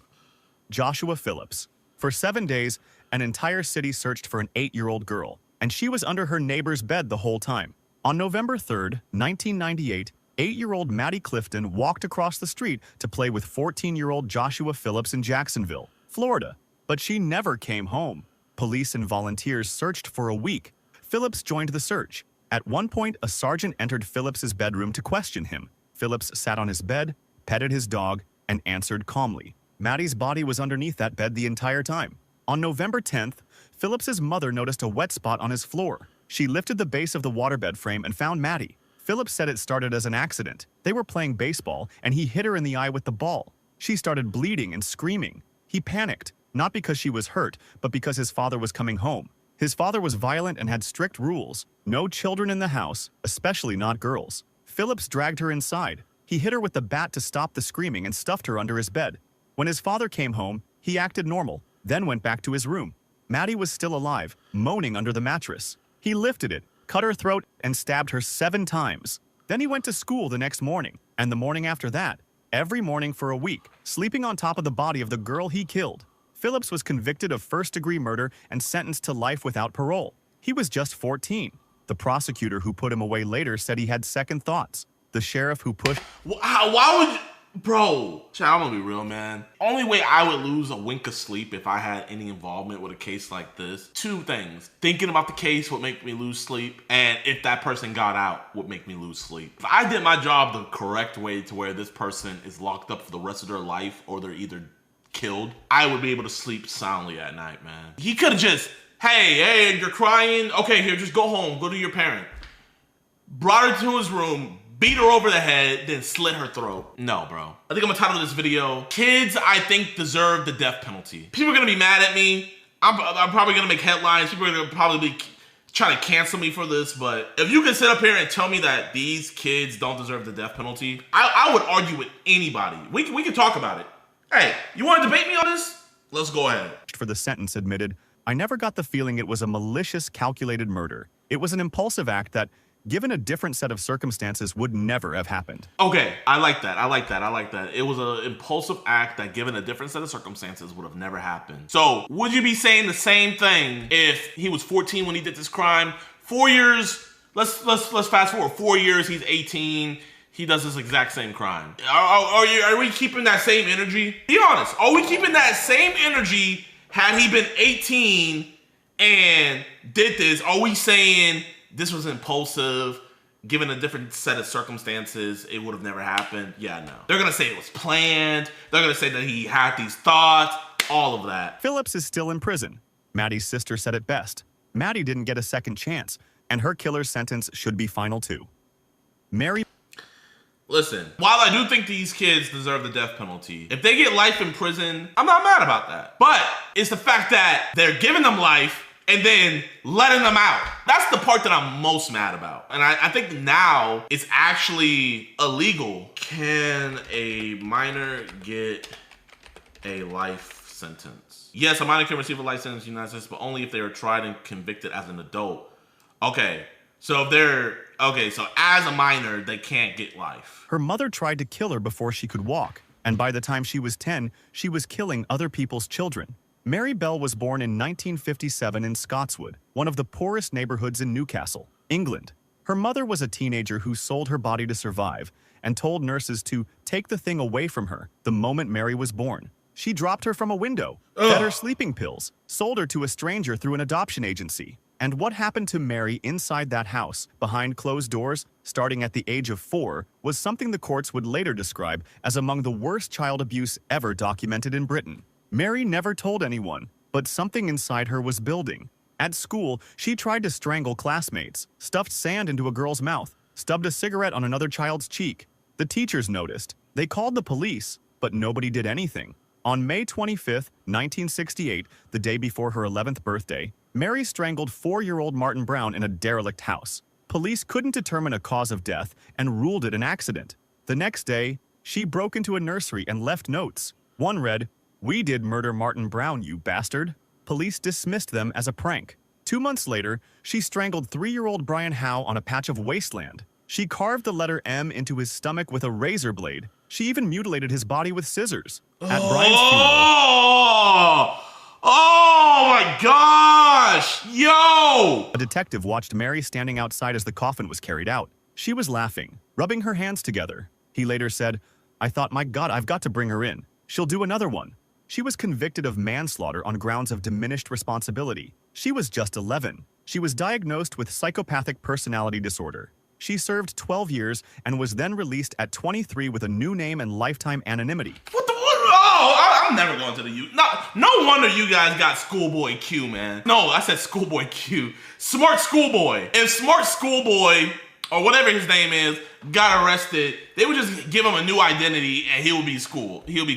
Joshua Phillips. For 7 days, an entire city searched for an 8-year-old girl, and she was under her neighbor's bed the whole time. On November 3rd, 1998, 8-year-old Maddie Clifton walked across the street to play with 14-year-old Joshua Phillips in Jacksonville, Florida, but she never came home. Police and volunteers searched for a week. Phillips joined the search. At one point, a sergeant entered Phillips's bedroom to question him. Phillips sat on his bed, petted his dog, and answered calmly. Maddie's body was underneath that bed the entire time. On November 10th, Phillips's mother noticed a wet spot on his floor. She lifted the base of the waterbed frame and found Maddie. Phillips said it started as an accident. They were playing baseball, and he hit her in the eye with the ball. She started bleeding and screaming. He panicked, not because she was hurt, but because his father was coming home. His father was violent and had strict rules. No children in the house, especially not girls. Phillips dragged her inside. He hit her with the bat to stop the screaming and stuffed her under his bed. When his father came home, he acted normal, then went back to his room. Maddie was still alive, moaning under the mattress. He lifted it, cut her throat, and stabbed her 7 times. Then he went to school the next morning, and the morning after that, every morning for a week, sleeping on top of the body of the girl he killed. Phillips was convicted of first-degree murder and sentenced to life without parole. He was just 14. The prosecutor who put him away later said he had second thoughts. The sheriff who pushed... Why would you... Bro, I'm gonna be real, man. Only way I would lose a wink of sleep if I had any involvement with a case like this. 2 things. Thinking about the case would make me lose sleep, and if that person got out would make me lose sleep. If I did my job the correct way to where this person is locked up for the rest of their life or they're either killed, I would be able to sleep soundly at night, man. He could have just, hey, you're crying? Okay, here, just go home. Go to your parent. Brought her to his room, beat her over the head, then slit her throat. No, bro. I think I'm gonna title this video, Kids I Think Deserve the Death Penalty. People are gonna be mad at me. I'm probably gonna make headlines. People are gonna probably be trying to cancel me for this, but if you can sit up here and tell me that these kids don't deserve the death penalty, I would argue with anybody. We can talk about it. Hey, you wanna debate me on this? Let's go ahead. For the sentence admitted, I never got the feeling it was a malicious, calculated murder. It was an impulsive act that, given a different set of circumstances, would never have happened. Okay, I like that. It was an impulsive act that, given a different set of circumstances, would have never happened. So, would you be saying the same thing if he was 14 when he did this crime? 4 years, let's fast forward. 4 years, he's 18, he does this exact same crime. Are we keeping that same energy? Be honest, are we keeping that same energy had he been 18 and did this? Are we saying this was impulsive, given a different set of circumstances, it would have never happened? Yeah, no. They're gonna say it was planned. They're gonna say that he had these thoughts, all of that. Phillips is still in prison. Maddie's sister said it best. Maddie didn't get a second chance, and her killer's sentence should be final too. Mary... Listen, while I do think these kids deserve the death penalty, if they get life in prison, I'm not mad about that. But it's the fact that they're giving them life and then letting them out. That's the part that I'm most mad about. And I think now it's actually illegal. Can a minor get a life sentence? Yes, a minor can receive a life sentence in the United States, but only if they are tried and convicted as an adult. Okay, so so as a minor, they can't get life. Her mother tried to kill her before she could walk, and by the time she was 10, she was killing other people's children. Mary Bell was born in 1957 in Scotswood, one of the poorest neighborhoods in Newcastle, England. Her mother was a teenager who sold her body to survive and told nurses to take the thing away from her the moment Mary was born. She dropped her from a window, fed her sleeping pills, sold her to a stranger through an adoption agency. And what happened to Mary inside that house, behind closed doors, starting at the age of 4, was something the courts would later describe as among the worst child abuse ever documented in Britain. Mary never told anyone, but something inside her was building. At school, she tried to strangle classmates, stuffed sand into a girl's mouth, stubbed a cigarette on another child's cheek. The teachers noticed. They called the police, but nobody did anything. On May 25, 1968, the day before her 11th birthday, Mary strangled 4-year-old Martin Brown in a derelict house. Police couldn't determine a cause of death and ruled it an accident. The next day, she broke into a nursery and left notes. One read, "We did murder Martin Brown, you bastard." Police dismissed them as a prank. 2 months later, she strangled 3-year-old Brian Howe on a patch of wasteland. She carved the letter M into his stomach with a razor blade. She even mutilated his body with scissors. At Brian's funeral, oh my gosh! Yo! A detective watched Mary standing outside as the coffin was carried out. She was laughing, rubbing her hands together. He later said, "I thought, my God, I've got to bring her in. She'll do another one." She was convicted of manslaughter on grounds of diminished responsibility. She was just 11. She was diagnosed with psychopathic personality disorder. She served 12 years and was then released at 23 with a new name and lifetime anonymity. What? Oh, I'm never going to the U. No wonder you guys got Schoolboy Q, man. No, I said Schoolboy Q. Smart Schoolboy. If Smart Schoolboy, or whatever his name is, got arrested, they would just give him a new identity and he'll be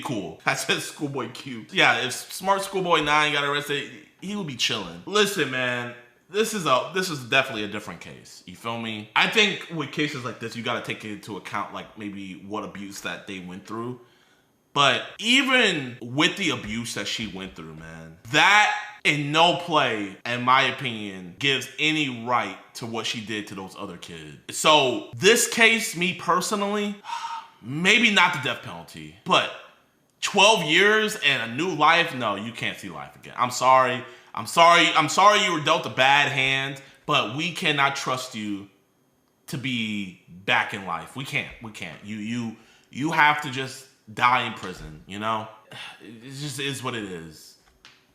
cool. I said Schoolboy Q. Yeah, if Smart Schoolboy 9 got arrested, he would be chilling. Listen, man. This is definitely a different case. You feel me? I think with cases like this, you got to take into account like maybe what abuse that they went through. But even with the abuse that she went through, man, that in no play, in my opinion, gives any right to what she did to those other kids. So this case, me personally, maybe not the death penalty, but 12 years and a new life, no, you can't see life again. I'm sorry you were dealt a bad hand, but we cannot trust you to be back in life. We can't. You have to just die in prison, you know? It just is what it is.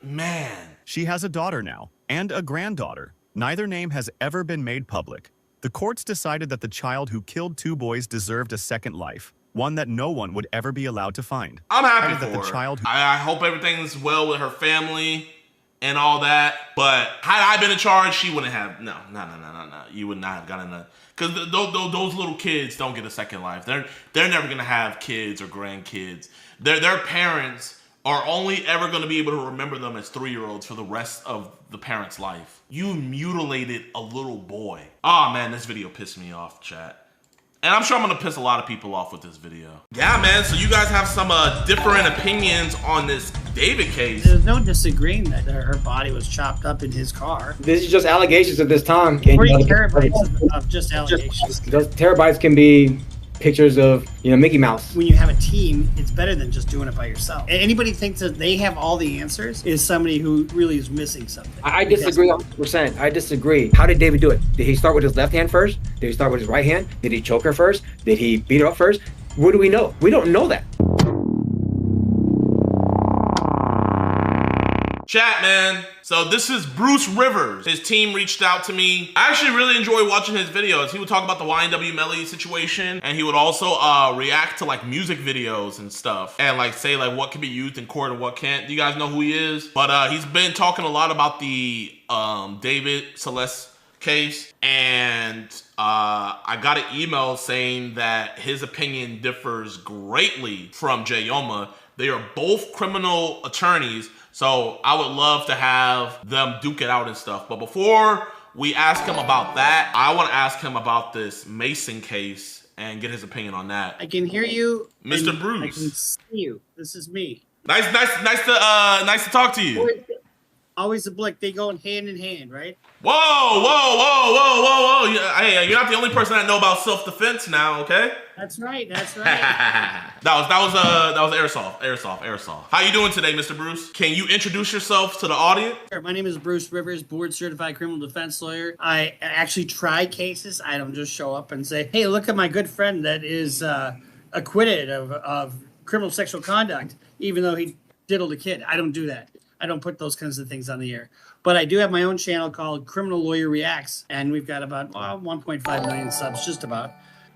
Man. She has a daughter now, and a granddaughter. Neither name has ever been made public. The courts decided that the child who killed 2 boys deserved a second life, one that no one would ever be allowed to find. I'm happy for her. I hope everything's well with her family and all that, but had I been in charge, she wouldn't have, no. You would not have gotten that. Because those little kids don't get a second life. They're never gonna have kids or grandkids. Their parents are only ever gonna be able to remember them as 3-year-olds for the rest of the parent's life. You mutilated a little boy. Oh man, this video pissed me off, chat. And I'm sure I'm gonna piss a lot of people off with this video. Yeah, man, so you guys have some different opinions on this David case. There's no disagreeing that her body was chopped up in his car. This is just allegations at this time. 40 terabytes of just allegations. Those terabytes can be pictures of, Mickey Mouse. When you have a team, it's better than just doing it by yourself. Anybody thinks that they have all the answers is somebody who really is missing something. I disagree 100%. I disagree. How did David do it? Did he start with his left hand first? Did he start with his right hand? Did he choke her first? Did he beat her up first? What do we know? We don't know that. Chat, man. So this is Bruce Rivers. His team reached out to me. I actually really enjoy watching his videos. He would talk about the YNW Melly situation, and he would also react to like music videos and stuff, and like say like what can be used in court and what can't. Do you guys know who he is? But he's been talking a lot about the David Celeste case, and I got an email saying that his opinion differs greatly from Jayoma. They are both criminal attorneys, so I would love to have them duke it out and stuff. But before we ask him about that, I want to ask him about this Mason case and get his opinion on that. I can hear you, Mr. Bruce. I can see you. This is me. Nice to talk to you. Always a blick. They go hand in hand, right? Whoa. Hey, you're not the only person I know about self-defense now, okay? That's right. that was airsoft. How you doing today, Mr. Bruce? Can you introduce yourself to the audience? Sure. My name is Bruce Rivers, board certified criminal defense lawyer. I actually try cases. I don't just show up and say, hey, look at my good friend that is acquitted of criminal sexual conduct, even though he diddled a kid. I don't do that. I don't put those kinds of things on the air. But I do have my own channel called Criminal Lawyer Reacts, and we've got about 1.5 million subs, just about.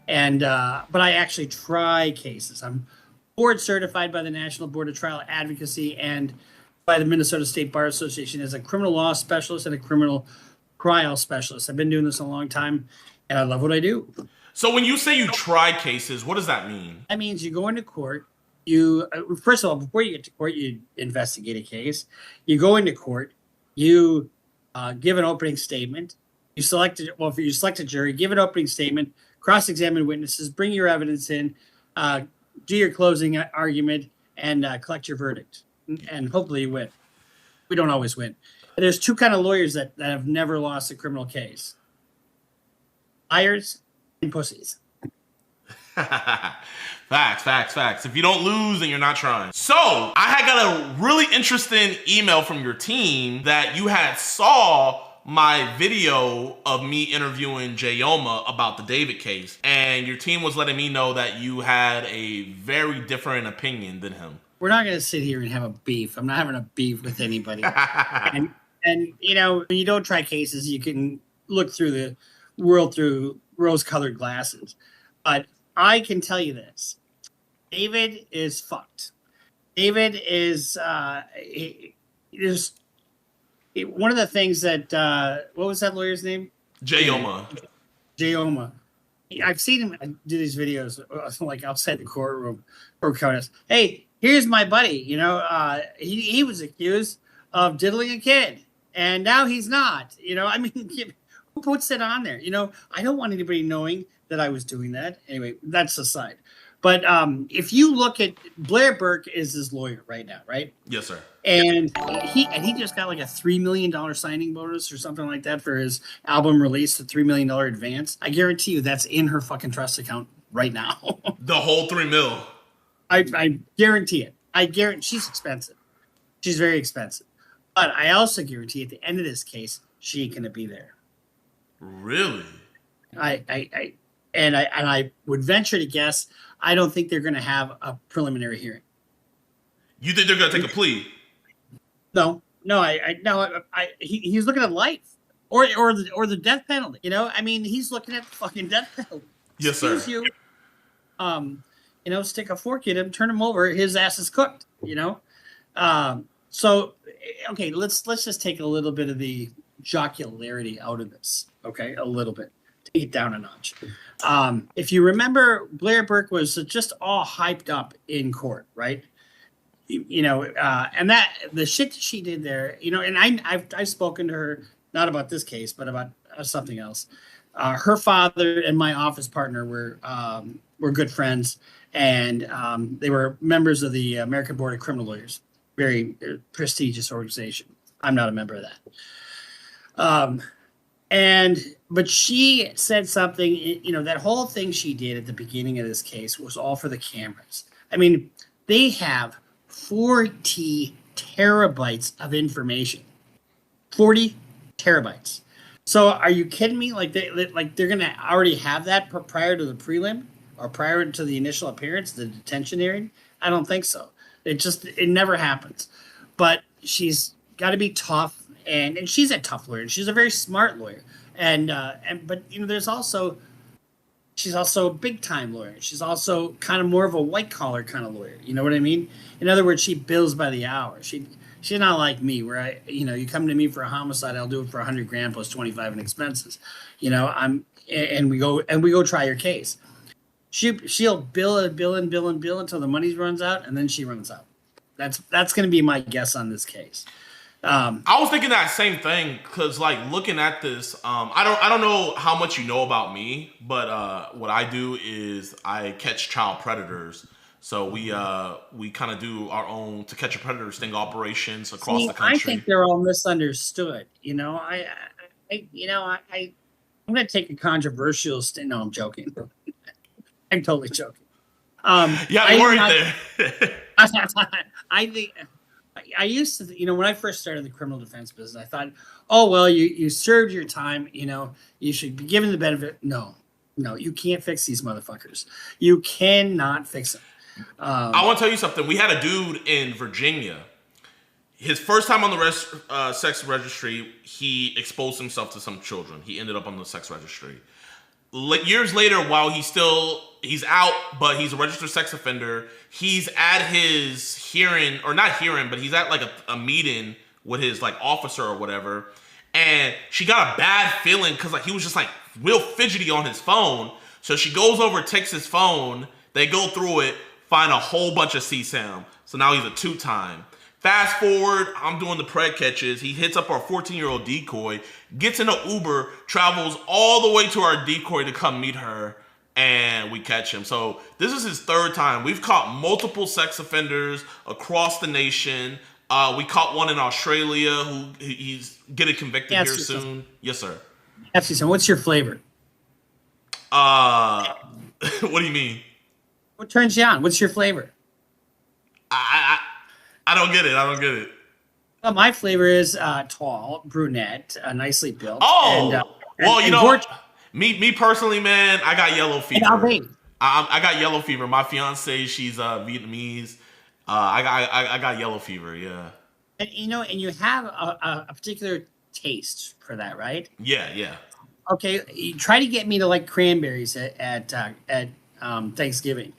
And but I actually try cases. I'm board certified by the National Board of Trial Advocacy and by the Minnesota State Bar Association as a criminal law specialist and a criminal trial specialist. I've been doing this a long time, and I love what I do. So when you say you try cases, what does that mean? That means you go into court. You first of all, before you get to court, you investigate a case. You go into court. You give an opening statement. You select a jury, give an opening statement, cross-examine witnesses, bring your evidence in, do your closing argument, and collect your verdict. And hopefully you win. We don't always win. There's two kind of lawyers that have never lost a criminal case: liars and pussies. Facts. If you don't lose, then you're not trying. So, I had got a really interesting email from your team that you had saw my video of me interviewing Jayoma about the David case, and your team was letting me know that you had a very different opinion than him. We're not going to sit here and have a beef. I'm not having a beef with anybody. and you know, when you don't try cases, you can look through the world through rose-colored glasses. But I can tell you this. David is fucked. David is one of the things that what was that lawyer's name? Jayoma. I've seen him do these videos like outside the courtroom or us. Hey, here's my buddy. You know, he was accused of diddling a kid, and now he's not. You know, I mean, who puts it on there? You know, I don't want anybody knowing that I was doing that. Anyway, that's aside. But if you look at Blair Burke is his lawyer right now, right? Yes, sir. And he just got like a $3 million signing bonus or something like that for his album release, a $3 million advance. I guarantee you that's in her fucking trust account right now. The whole $3 million. I guarantee it. I guarantee she's expensive. She's very expensive. But I also guarantee at the end of this case, she ain't gonna be there. Really? I would venture to guess I don't think they're going to have a preliminary hearing. You think they're going to take a plea? No. He's looking at life or the death penalty. You know, I mean, he's looking at the fucking death penalty. Yes, sir. You, stick a fork in him, turn him over, his ass is cooked. You know, so okay, let's just take a little bit of the jocularity out of this. Okay, a little bit. Take it down a notch. If you remember, Blair Burke was just all hyped up in court, right? And that the shit that she did there, and I've spoken to her not about this case, but about something else. Her father and my office partner were good friends, and they were members of the American Board of Criminal Lawyers, very prestigious organization. I'm not a member of that. But she said something, that whole thing she did at the beginning of this case was all for the cameras. I mean, they have 40 terabytes of information. 40 terabytes. So are you kidding me? Like they're going to already have that prior to the prelim or prior to the initial appearance, the detention hearing? I don't think so. It never happens. But she's got to be tough. And she's a tough lawyer. She's a very smart lawyer. But there's also, she's also a big time lawyer. She's also kind of more of a white collar kind of lawyer. You know what I mean? In other words, she bills by the hour. She's not like me, where you come to me for a homicide, I'll do it for 100 grand plus 25 in expenses. And we go try your case. She'll bill until the money runs out, and then she runs out. That's going to be my guess on this case. I was thinking that same thing because, like, looking at this, I don't know how much you know about me, but what I do is I catch child predators. So we kind of do our own To Catch a Predator sting operations across the country. I think they're all misunderstood. I'm going to take a controversial stand. No, I'm joking. I'm totally joking. Yeah, you weren't there. I think I used to, when I first started the criminal defense business, I thought, oh, well, you served your time, you should be given the benefit. No, you can't fix these motherfuckers. You cannot fix them. I want to tell you something. We had a dude in Virginia. His first time on the sex registry, he exposed himself to some children. He ended up on the sex registry. Years later, while he's out, but he's a registered sex offender, he's at his hearing, or not hearing, but he's at like a meeting with his like officer or whatever, and she got a bad feeling because like he was just like real fidgety on his phone. So she goes over, takes his phone, they go through it, find a whole bunch of CSAM. So now he's a 2-time. Fast forward, I'm doing the pred catches. He hits up our 14-year-old decoy, gets in an Uber, travels all the way to our decoy to come meet her, and we catch him. So this is his 3rd time. We've caught multiple sex offenders across the nation. We caught one in Australia who he's getting convicted here soon. Yes, sir. So what's your flavor? What do you mean? What turns you on? What's your flavor? I don't get it. Well, my flavor is tall, brunette, nicely built. Oh, me personally, man, I got yellow fever. I got yellow fever. My fiance, she's Vietnamese. I got yellow fever. Yeah. And you have a particular taste for that, right? Yeah. Okay, you try to get me to like cranberries at Thanksgiving.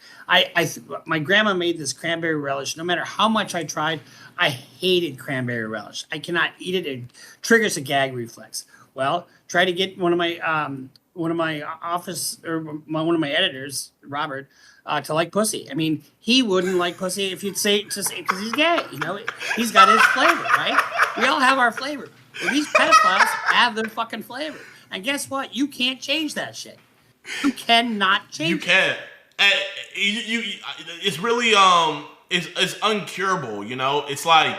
My grandma made this cranberry relish. No matter how much I tried, I hated cranberry relish. I cannot eat it. It triggers a gag reflex. Well, try to get one of my office or one of my editors, Robert, to like pussy. I mean, he wouldn't like pussy if you'd say because he's gay. He's got his flavor, right? We all have our flavor. Well, these pedophiles have their fucking flavor, and guess what? You can't change that shit. You cannot change. You can't. It's really it's uncurable. It's like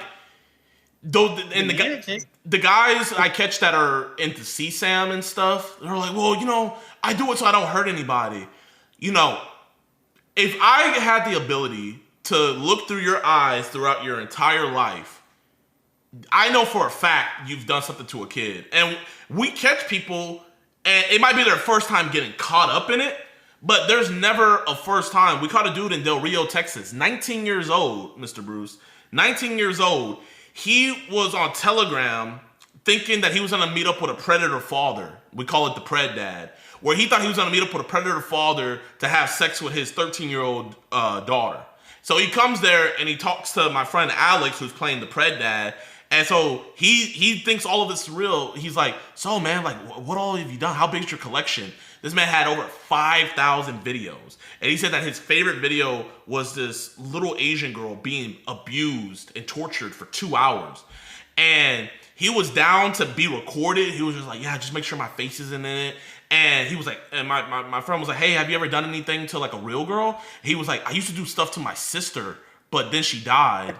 the guys I catch that are into CSAM and stuff. They're like, well, I do it so I don't hurt anybody. If I had the ability to look through your eyes throughout your entire life, I know for a fact you've done something to a kid, and we catch people. And it might be their first time getting caught up in it, but there's never a first time. We caught a dude in Del Rio, Texas, 19 years old, Mr. Bruce. 19 years old. He was on Telegram thinking that he was going to meet up with a predator father. We call it the pred dad. Where he thought he was going to meet up with a predator father to have sex with his 13-year-old daughter. So he comes there and he talks to my friend Alex, who's playing the pred dad. And so he thinks all of this is real. He's like, so man, like what all have you done? How big is your collection? This man had over 5,000 videos. And he said that his favorite video was this little Asian girl being abused and tortured for 2 hours. And he was down to be recorded. He was just like, yeah, just make sure my face isn't in it. And he was like, and my friend was like, hey, have you ever done anything to like a real girl? He was like, I used to do stuff to my sister, but then she died.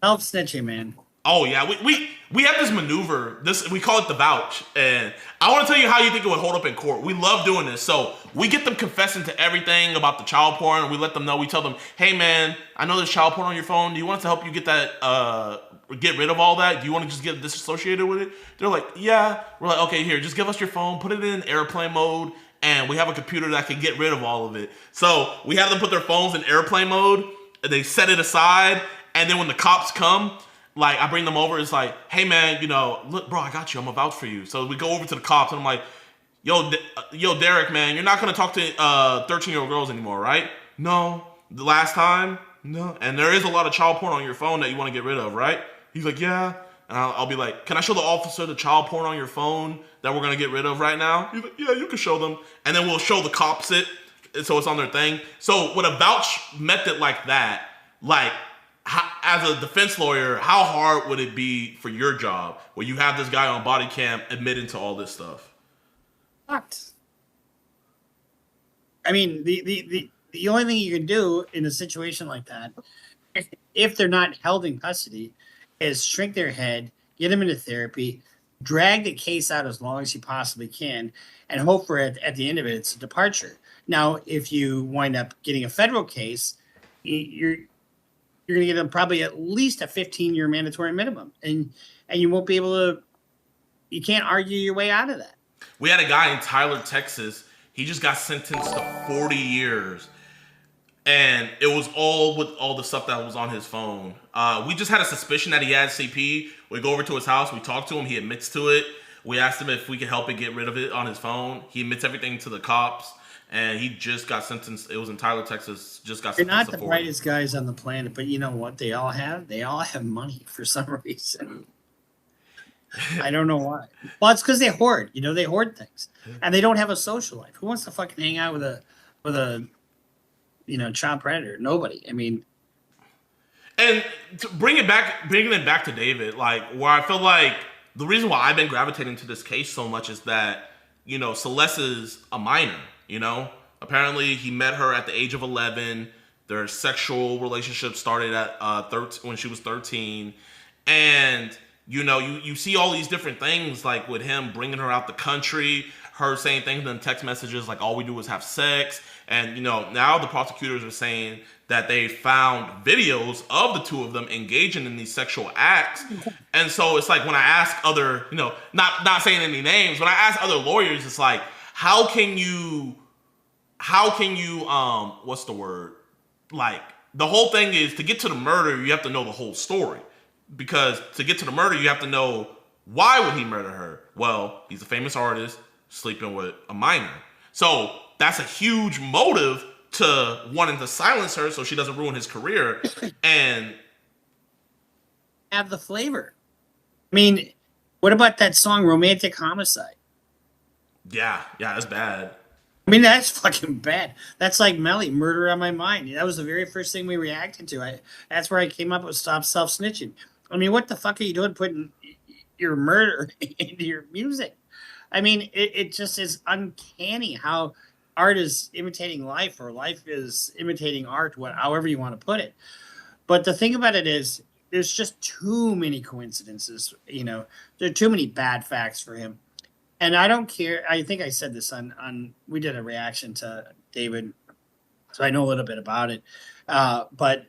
Self-snitching, man. Oh yeah, we have this maneuver. We call it the vouch, and I want to tell you how you think it would hold up in court. We love doing this. So we get them confessing to everything about the child porn, and we let them know. We tell them, hey man, I know there's child porn on your phone. Do you want us to help you get that, get rid of all that? Do you want to just get disassociated with it? They're like, yeah. We're like, okay, here, just give us your phone, put it in airplane mode, and we have a computer that can get rid of all of it. So we have them put their phones in airplane mode, and they set it aside, and then when the cops come, like, I bring them over. It's like, hey, man, look, bro, I got you. I'm about for you. So we go over to the cops, and I'm like, yo, Derek, man, you're not going to talk to 13-year-old girls anymore, right? No. The last time? No. And there is a lot of child porn on your phone that you want to get rid of, right? He's like, yeah. And I'll be like, can I show the officer the child porn on your phone that we're going to get rid of right now? He's like, yeah, you can show them. And then we'll show the cops it, so it's on their thing. So with a vouch method like that, like, as a defense lawyer, how hard would it be for your job where you have this guy on body cam admitting to all this stuff? Fucked. I mean, the only thing you can do in a situation like that, if they're not held in custody, is shrink their head, get them into therapy, drag the case out as long as you possibly can, and hope for at the end of it, it's a departure. Now, if you wind up getting a federal case, you're going to get them probably at least a 15-year mandatory minimum, and you won't be able to. You can't argue your way out of that. We had a guy in Tyler, Texas. He just got sentenced to 40 years. And it was all with all the stuff that was on his phone. We just had a suspicion that he had CP. We go over to his house. We talk to him. He admits to it. We asked him if we could help him get rid of it on his phone. He admits everything to the cops. And he just got sentenced. It was in Tyler, Texas. Just got They're sentenced not to the 40. brightest guys on the planet, but you know what they all have? They all have money for some reason. I don't know why. Well, it's because they hoard. You know, they hoard things. And they don't have a social life. Who wants to fucking hang out with a child predator? Nobody. I mean, and to bringing it back to David, like, where I feel like the reason why I've been gravitating to this case so much is that, Celeste is a minor, Apparently he met her at the age of 11. Their sexual relationship started at when she was 13. And, you see all these different things, like with him bringing her out the country, her saying things in text messages like all we do is have sex. And, now the prosecutors are saying that they found videos of the two of them engaging in these sexual acts. And so it's like when I ask other, not saying any names, when I ask other lawyers, it's like, how can you, what's the word? Like, the whole thing is to get to the murder, you have to know the whole story. Because to get to the murder, you have to know why would he murder her? Well, he's a famous artist sleeping with a minor. So that's a huge motive to wanting to silence her so she doesn't ruin his career and have the flavor. I mean, what about that song Romantic Homicide? Yeah, that's bad. I mean, that's fucking bad. That's like Melly, Murder on My Mind. That was the very first thing we reacted to. That's where I came up with Stop Self-Snitching. I mean, what the fuck are you doing putting your murder into your music? I mean, it just is uncanny how art is imitating life or life is imitating art, however you want to put it. But the thing about it is there's just too many coincidences. There are too many bad facts for him. And I don't care. I think I said this on we did a reaction to David, so I know a little bit about it. But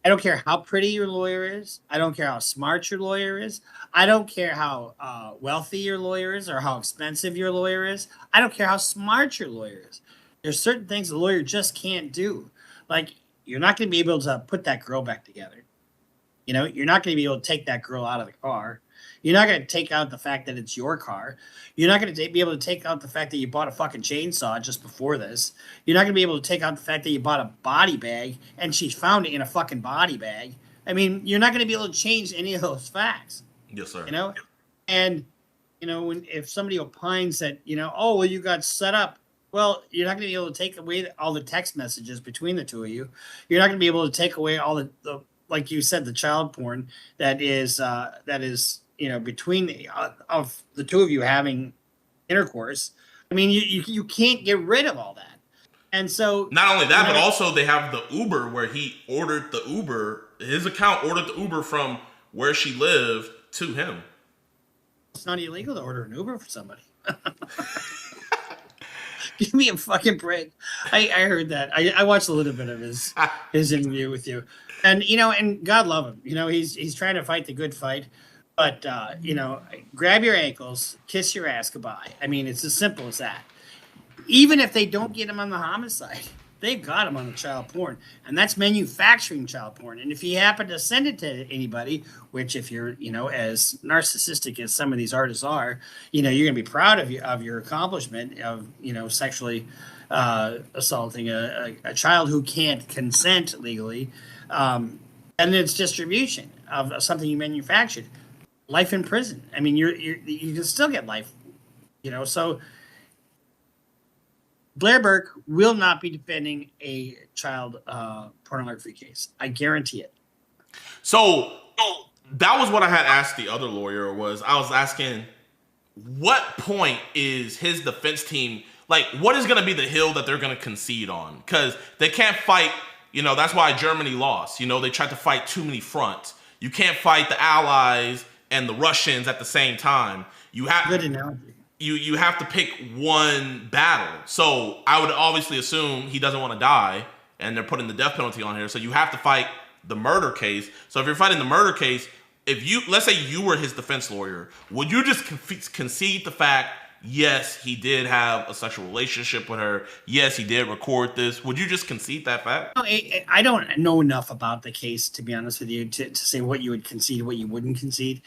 I don't care how pretty your lawyer is. I don't care how smart your lawyer is. I don't care how wealthy your lawyer is or how expensive your lawyer is. I don't care how smart your lawyer is. There's certain things the lawyer just can't do. Like, you're not going to be able to put that girl back together. You're not going to be able to take that girl out of the car. You're not going to take out the fact that it's your car. You're not going to be able to take out the fact that you bought a fucking chainsaw just before this. You're not going to be able to take out the fact that you bought a body bag and she found it in a fucking body bag. I mean, you're not going to be able to change any of those facts. Yes, sir. And, if somebody opines that, oh, well, you got set up. Well, you're not going to be able to take away all the text messages between the two of you. You're not going to be able to take away all the like you said, the child porn that is between of the two of you having intercourse. I mean, you can't get rid of all that. And so not only that, but also they have the Uber where he ordered the Uber. His account ordered the Uber from where she lived to him. It's not illegal to order an Uber for somebody. Give me a fucking break. I heard that. I watched a little bit of his interview with you. And, and God love him. He's trying to fight the good fight. But, grab your ankles, kiss your ass goodbye. I mean, it's as simple as that. Even if they don't get him on the homicide, they've got him on the child porn. And that's manufacturing child porn. And if you happen to send it to anybody, which if you're, as narcissistic as some of these artists are, you're going to be proud of your accomplishment of, sexually assaulting a child who can't consent legally. and its distribution of something you manufactured, life in prison. I mean, you can still get life, So Blair Burke will not be defending a child pornography case. I guarantee it. So that was what I had asked the other lawyer. I was asking, what point is his defense team, like, what is going to be the hill that they're going to concede on? Because they can't fight, that's why Germany lost. They tried to fight too many fronts. You can't fight the Allies and the Russians at the same time. You have good analogy. You have to pick one battle. So I would obviously assume he doesn't want to die, and they're putting the death penalty on here. So you have to fight the murder case. So if you're fighting the murder case, let's say you were his defense lawyer, would you just concede the fact, yes, he did have a sexual relationship with her, yes, he did record this? Would you just concede that fact? I don't know enough about the case, to be honest with you, to say what you would concede, what you wouldn't concede.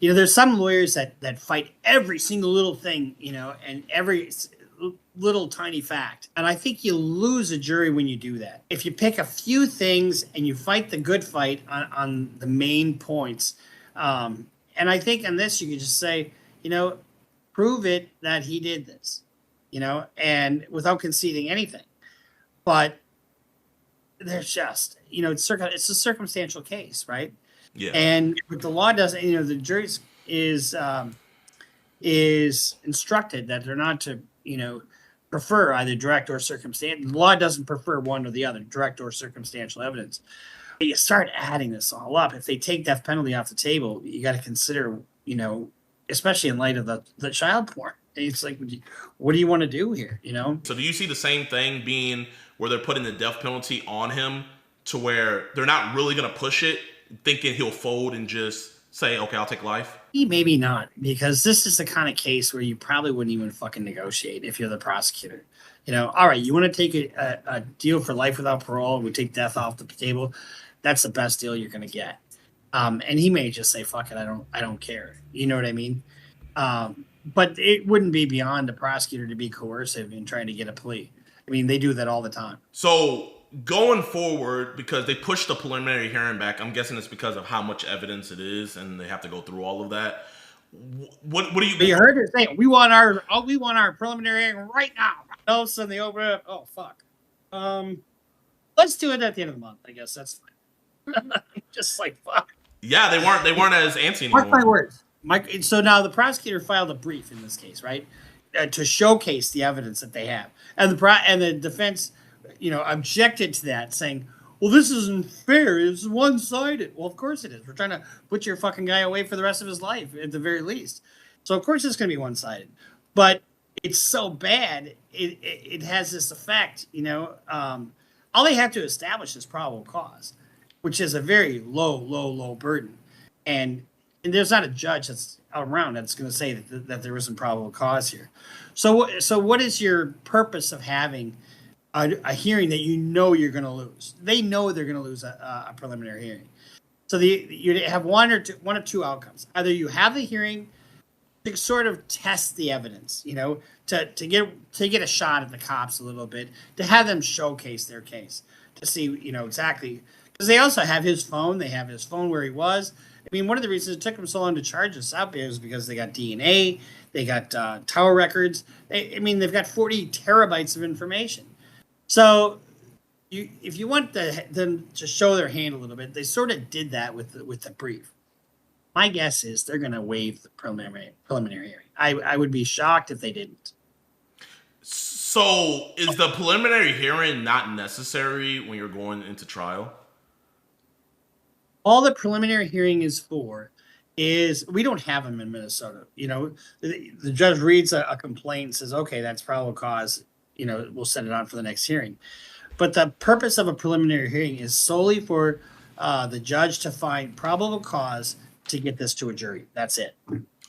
There's some lawyers that fight every single little thing, and every little tiny fact. And I think you lose a jury when you do that. If you pick a few things and you fight the good fight on the main points, and I think on this you could just say, prove it that he did this, and without conceding anything. But there's just, it's a circumstantial case, right? Yeah. And what the law doesn't, the jury is instructed that they're not to, prefer either direct or circumstantial. The law doesn't prefer one or the other, direct or circumstantial evidence. But you start adding this all up. If they take death penalty off the table, you got to consider, especially in light of the child porn. It's like, what do you want to do here? So do you see the same thing being where they're putting the death penalty on him to where they're not really going to push it, thinking he'll fold and just say, okay, I'll take life? Maybe not, because this is the kind of case where you probably wouldn't even fucking negotiate if you're the prosecutor. All right, you want to take a deal for life without parole, we take death off the table, that's the best deal you're going to get. And he may just say, fuck it, I don't care. You know what I mean? But it wouldn't be beyond the prosecutor to be coercive in trying to get a plea. I mean, they do that all the time. So going forward, because they pushed the preliminary hearing back, I'm guessing it's because of how much evidence it is, and they have to go through all of that. What do you? But you heard her saying, we want our preliminary hearing right now. All of a sudden they open it up. Oh fuck. Let's do it at the end of the month. I guess that's fine. Just like fuck. Yeah, they weren't as antsy anymore. Mark my words. So now the prosecutor filed a brief in this case, right, to showcase the evidence that they have, and the defense, objected to that, saying, well, this isn't fair. It's one-sided. Well, of course it is. We're trying to put your fucking guy away for the rest of his life, at the very least. So, of course, it's going to be one-sided. But it's so bad, it has this effect, all they have to establish is probable cause, which is a very low burden. And there's not a judge that's around that's going to say that there isn't probable cause here. So what is your purpose of having a hearing that you're going to lose? They know they're going to lose a preliminary hearing. So you have one or two outcomes. Either you have the hearing to sort of test the evidence, to get a shot at the cops a little bit, to have them showcase their case, to see, exactly. Because they also have his phone. They have his phone where he was. I mean, one of the reasons it took them so long to charge us out is because they got DNA, they got tower records. They've got 40 terabytes of information. So if you want them to show their hand a little bit, they sort of did that with the brief. My guess is they're going to waive the preliminary hearing. I would be shocked if they didn't. So is the preliminary hearing not necessary when you're going into trial? All the preliminary hearing is for is we don't have them in Minnesota. The judge reads a complaint and says, okay, that's probable cause. We'll send it on for the next hearing. But the purpose of a preliminary hearing is solely for the judge to find probable cause to get this to a jury. That's it.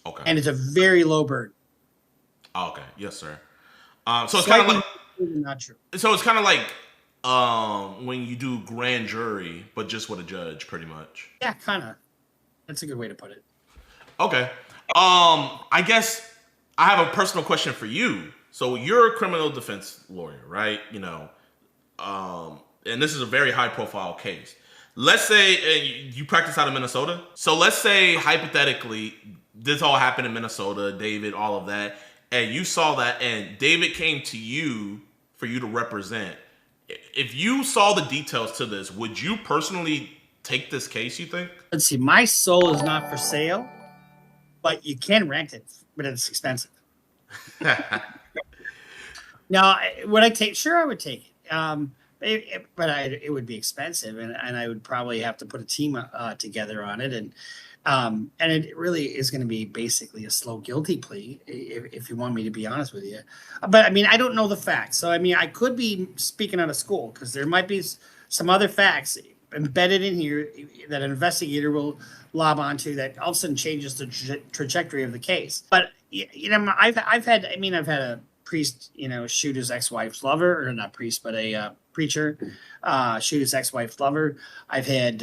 Okay. And it's a very low burden. Okay. Yes, sir. So it's kind of like not true. So it's kind of like when you do grand jury, but just with a judge, pretty much. Yeah, kind of. That's a good way to put it. Okay. I guess I have a personal question for you. So you're a criminal defense lawyer, right? And this is a very high profile case. let's say you practice out of Minnesota. So let's say hypothetically, this all happened in Minnesota, David, all of that, and you saw that, and David came to you for you to represent. If you saw the details to this, would you personally take this case, you think? Let's see. My soul is not for sale, but you can rent it, but it's expensive. Now, would I take? Sure, I would take it. But it would be expensive, and I would probably have to put a team together on it, and it really is going to be basically a slow guilty plea, if you want me to be honest with you. But I mean, I don't know the facts, so I mean, I could be speaking out of school because there might be some other facts embedded in here that an investigator will lob onto that all of a sudden changes the trajectory of the case. But you know, I've had a priest, you know, shoot his ex-wife's lover, or not priest, but a preacher shoot his ex-wife's lover. I've had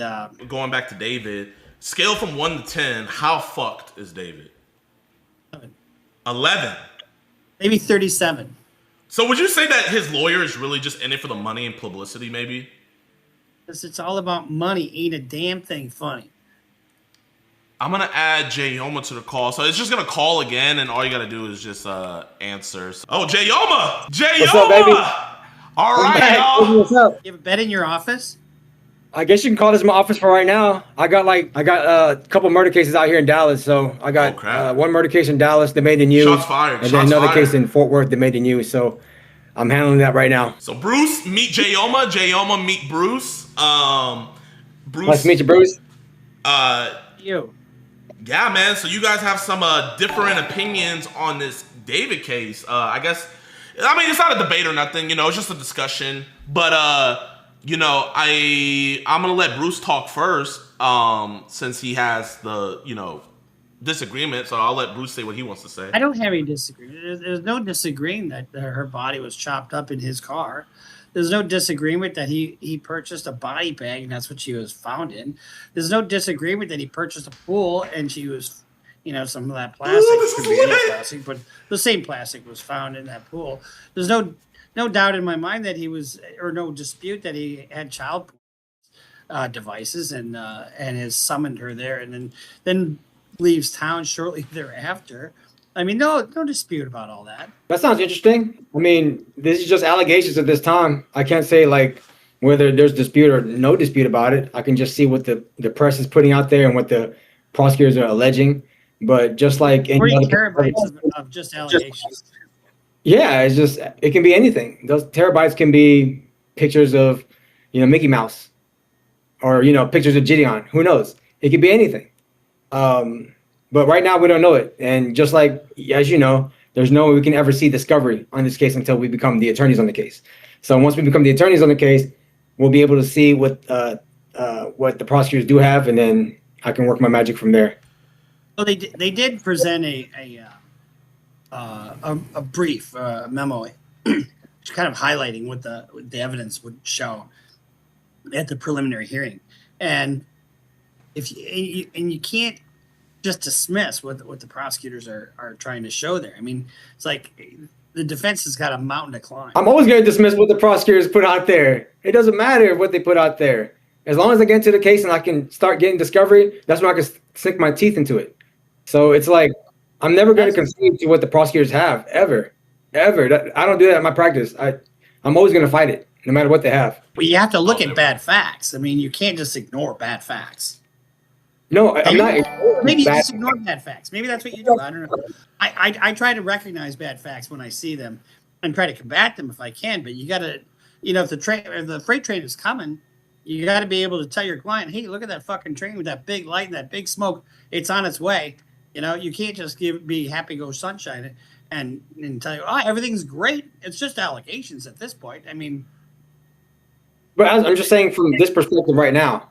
going back to David, scale from 1 to 10, how fucked is David? 11. Maybe 37. So would you say that his lawyer is really just in it for the money and publicity, maybe? Because it's all about money. Ain't a damn thing funny. I'm going to add Jayoma to the call. So it's just going to call again, and all you got to do is just answer. Oh, Jayoma! Jayoma! What's up, baby? All right, y'all. What's up? You have a bed in your office? I guess you can call this my office for right now. I got a couple murder cases out here in Dallas. So I got one murder case in Dallas that made the news. Shots fired. And then another case in Fort Worth that made the news. So I'm handling that right now. So Bruce, meet Jayoma. Jayoma, meet Bruce. Bruce. Nice to meet you, Bruce. You. Yeah, man. So you guys have some different opinions on this David case. I guess, I mean, it's not a debate or nothing, you know, it's just a discussion. But, you know, I'm going to let Bruce talk first since he has the, you know, disagreement. So I'll let Bruce say what he wants to say. I don't have any disagreement. There's no disagreeing that her body was chopped up in his car. There's no disagreement that he purchased a body bag and that's what she was found in. There's no disagreement that he purchased a pool and she was, you know, some of that plastic, could be any plastic, but the same plastic was found in that pool. There's no doubt in my mind that he was, or no dispute that he had child devices and has summoned her there and then leaves town shortly thereafter. I mean, no dispute about all that. That sounds interesting. I mean, this is just allegations at this time. I can't say like whether there's dispute or no dispute about it. I can just see what the press is putting out there and what the prosecutors are alleging. But just like any other terabytes of just allegations. Yeah, it's just, it can be anything. Those terabytes can be pictures of, you know, Mickey Mouse or, you know, pictures of JiDion. Who knows? It could be anything. But right now we don't know it. And just like, as you know, there's no way we can ever see discovery on this case until we become the attorneys on the case. So once we become the attorneys on the case, we'll be able to see what the prosecutors do have, and then I can work my magic from there. Well, they did present a brief memo, kind of highlighting what the evidence would show at the preliminary hearing, and you can't just dismiss what the prosecutors are trying to show there. I mean, it's like the defense has got a mountain to climb. I'm always going to dismiss what the prosecutors put out there. It doesn't matter what they put out there. As long as I get into the case and I can start getting discovery, that's when I can sink my teeth into it. So it's like, I'm never going to concede to what the prosecutors have, ever. I don't do that in my practice. I'm always going to fight it, no matter what they have. Well, you have to look at bad facts. I mean, you can't just ignore bad facts. No, I'm not. Maybe you just ignore bad facts. Maybe that's what you do. I don't know. I try to recognize bad facts when I see them and try to combat them if I can. But you got to, you know, if the freight train is coming, you got to be able to tell your client, hey, look at that fucking train with that big light and that big smoke. It's on its way. You know, you can't just be happy go sunshine and tell you, oh, everything's great. It's just allegations at this point. I mean, but I'm just saying from this perspective right now,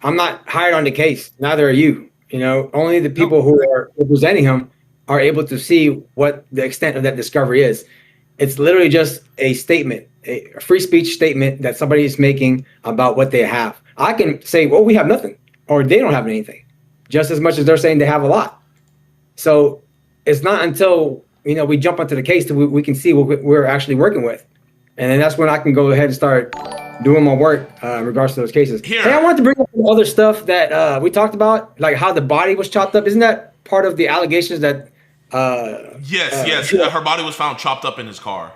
I'm not hired on the case. Neither are you. You know, only the people who are representing him are able to see what the extent of that discovery is. It's literally just a statement, a free speech statement that somebody is making about what they have. I can say, well, we have nothing, or they don't have anything, just as much as they're saying they have a lot. So it's not until, you know, we jump onto the case that we can see what we're actually working with. And then that's when I can go ahead and start doing my work in regards to those cases. Here. Hey, I wanted to bring up some other stuff that we talked about, like how the body was chopped up. Isn't that part of the allegations that? Yes. Her body was found chopped up in his car.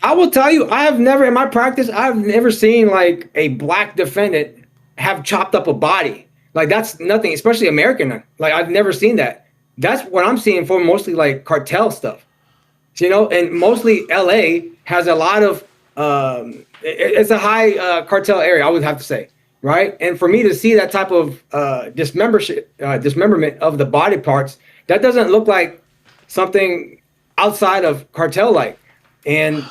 I will tell you, I have never, in my practice, I've never seen like a black defendant have chopped up a body. Like that's nothing, especially American. Like I've never seen that. That's what I'm seeing for mostly like cartel stuff, you know, and mostly LA has a lot of, it's a high cartel area, I would have to say, right? And for me to see that type of dismemberment of the body parts, that doesn't look like something outside of cartel-like. And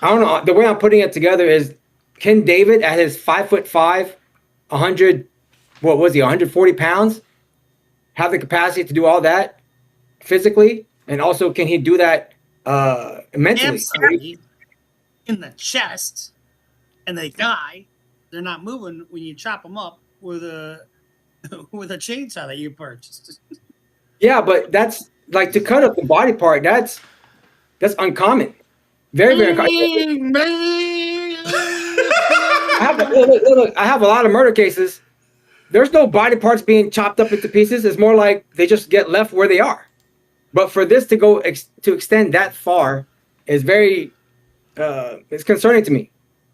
I don't know, the way I'm putting it together is, can David at his 5'5", 140 pounds, have the capacity to do all that physically? And also, can he do that mentally? In the chest, and they die. They're not moving when you chop them up with a chainsaw that you purchased. Yeah, but that's like to cut up the body part. That's uncommon. Very, very uncommon. I have a lot of murder cases. There's no body parts being chopped up into pieces. It's more like they just get left where they are. But for this to go to extend that far is very it's concerning to me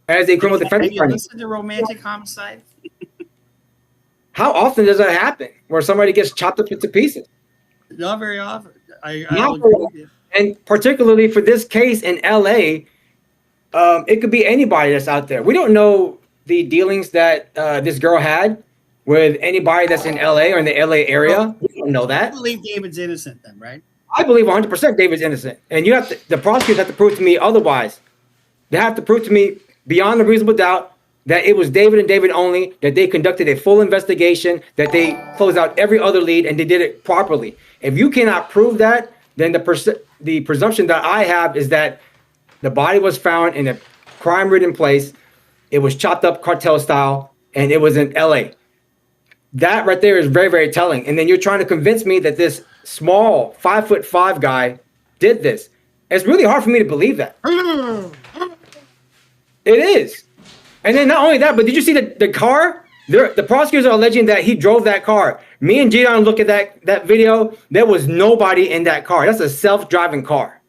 as a criminal defense attorney. Listen to romantic homicide. How often does that happen where somebody gets chopped up into pieces? Not very often. I Not very often. And particularly for this case in LA, it could be anybody that's out there. We don't know the dealings that this girl had with anybody that's in LA or in the LA area. We don't know that. I believe David's innocent then, right? I believe 100% David's innocent. And you have to, the prosecutors have to prove to me otherwise. They have to prove to me beyond a reasonable doubt that it was David and David only, that they conducted a full investigation, that they closed out every other lead, and they did it properly. If you cannot prove that, then the presumption that I have is that the body was found in a crime-ridden place, it was chopped up cartel style, and it was in LA. That right there is very, very telling. And then you're trying to convince me that this small 5'5" guy did this. It's really hard for me to believe that. It is. And then not only that, but did you see the car? The prosecutors are alleging that he drove that car. Me and JiDon look at that video. There was nobody in that car. That's a self-driving car.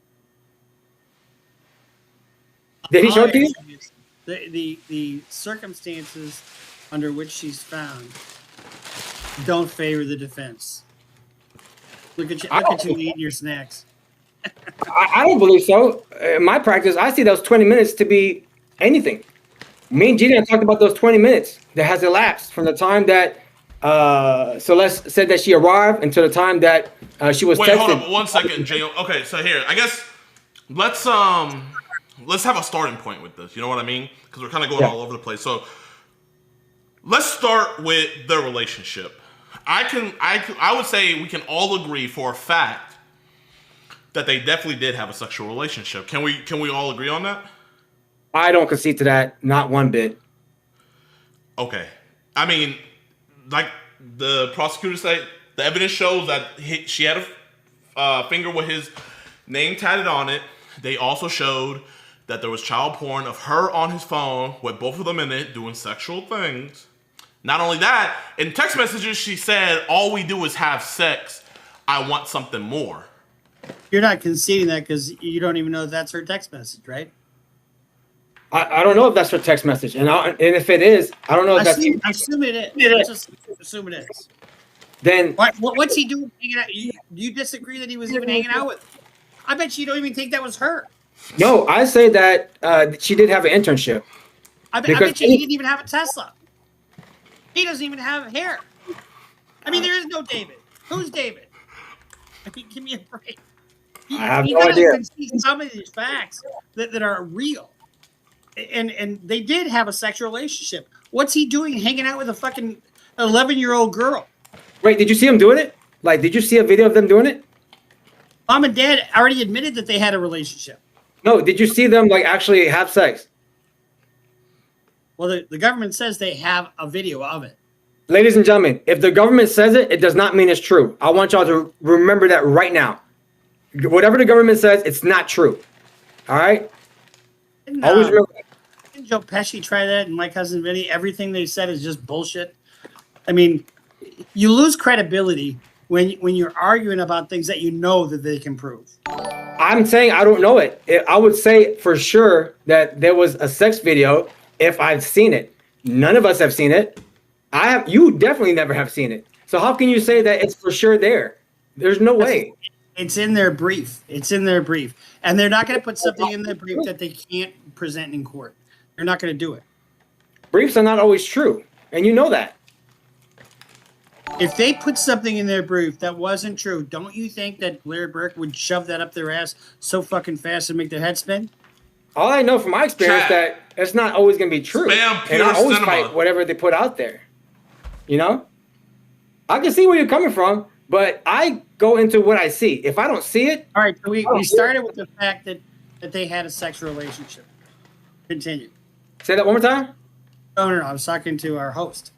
Did he show it to you? The circumstances under which she's found don't favor the defense. Look at you eating your snacks. I don't believe so. In my practice, I see those 20 minutes to be anything. Me and JiDon talked about those 20 minutes that has elapsed from the time that Celeste said that she arrived until the time that she was texted. Hold on 1 second, Jay. Okay, so here, I guess let's have a starting point with this. You know what I mean? Because we're kind of going all over the place. So let's start with their relationship. I would say we can all agree for a fact that they definitely did have a sexual relationship. Can we all agree on that? I don't concede to that, not one bit. Okay. I mean, like the prosecutors say, the evidence shows that she had a finger with his name tatted on it. They also showed that there was child porn of her on his phone with both of them in it doing sexual things. Not only that, in text messages, she said, all we do is have sex. I want something more. You're not conceding that because you don't even know if that's her text message, right? I don't know if that's her text message. And if it is, I don't know if that's... Assume it is. Let's just assume it is. Then... What's he doing hanging out? You disagree that he was even hanging out with her? I bet you don't even think that was her. No, I say that she did have an internship. I bet you he didn't even have a Tesla. He doesn't even have hair. I mean, there is no David. Who's David? I mean, give me a break. I have no idea. Some of these facts that are real. And they did have a sexual relationship. What's he doing hanging out with a fucking 11-year-old girl? Wait, did you see him doing it? Like, did you see a video of them doing it? Mom and Dad already admitted that they had a relationship. No, did you see them, like, actually have sex? Well, the government says they have a video of it. Ladies and gentlemen, if the government says it, it does not mean it's true. I want y'all to remember that right now. Whatever the government says, it's not true. All right? No. Always remember that. Joe Pesci try that and My Cousin Vinny? Everything they said is just bullshit. I mean, you lose credibility when you're arguing about things that you know that they can prove. I'm saying I don't know it. I would say for sure that there was a sex video if I've seen it. None of us have seen it. You definitely never have seen it. So how can you say that it's for sure there? There's no way. It's in their brief. It's in their brief. And they're not going to put something in their brief that they can't present in court. They're not going to do it. Briefs are not always true. And you know that. If they put something in their brief that wasn't true, don't you think that Larry Burke would shove that up their ass so fucking fast and make their head spin? All I know from my experience that it's not always going to be true. And I always fight whatever they put out there. You know? I can see where you're coming from, but I go into what I see. If I don't see it... All right, so we started with the fact that they had a sexual relationship. Continue. Say that one more time? No, I was talking to our host.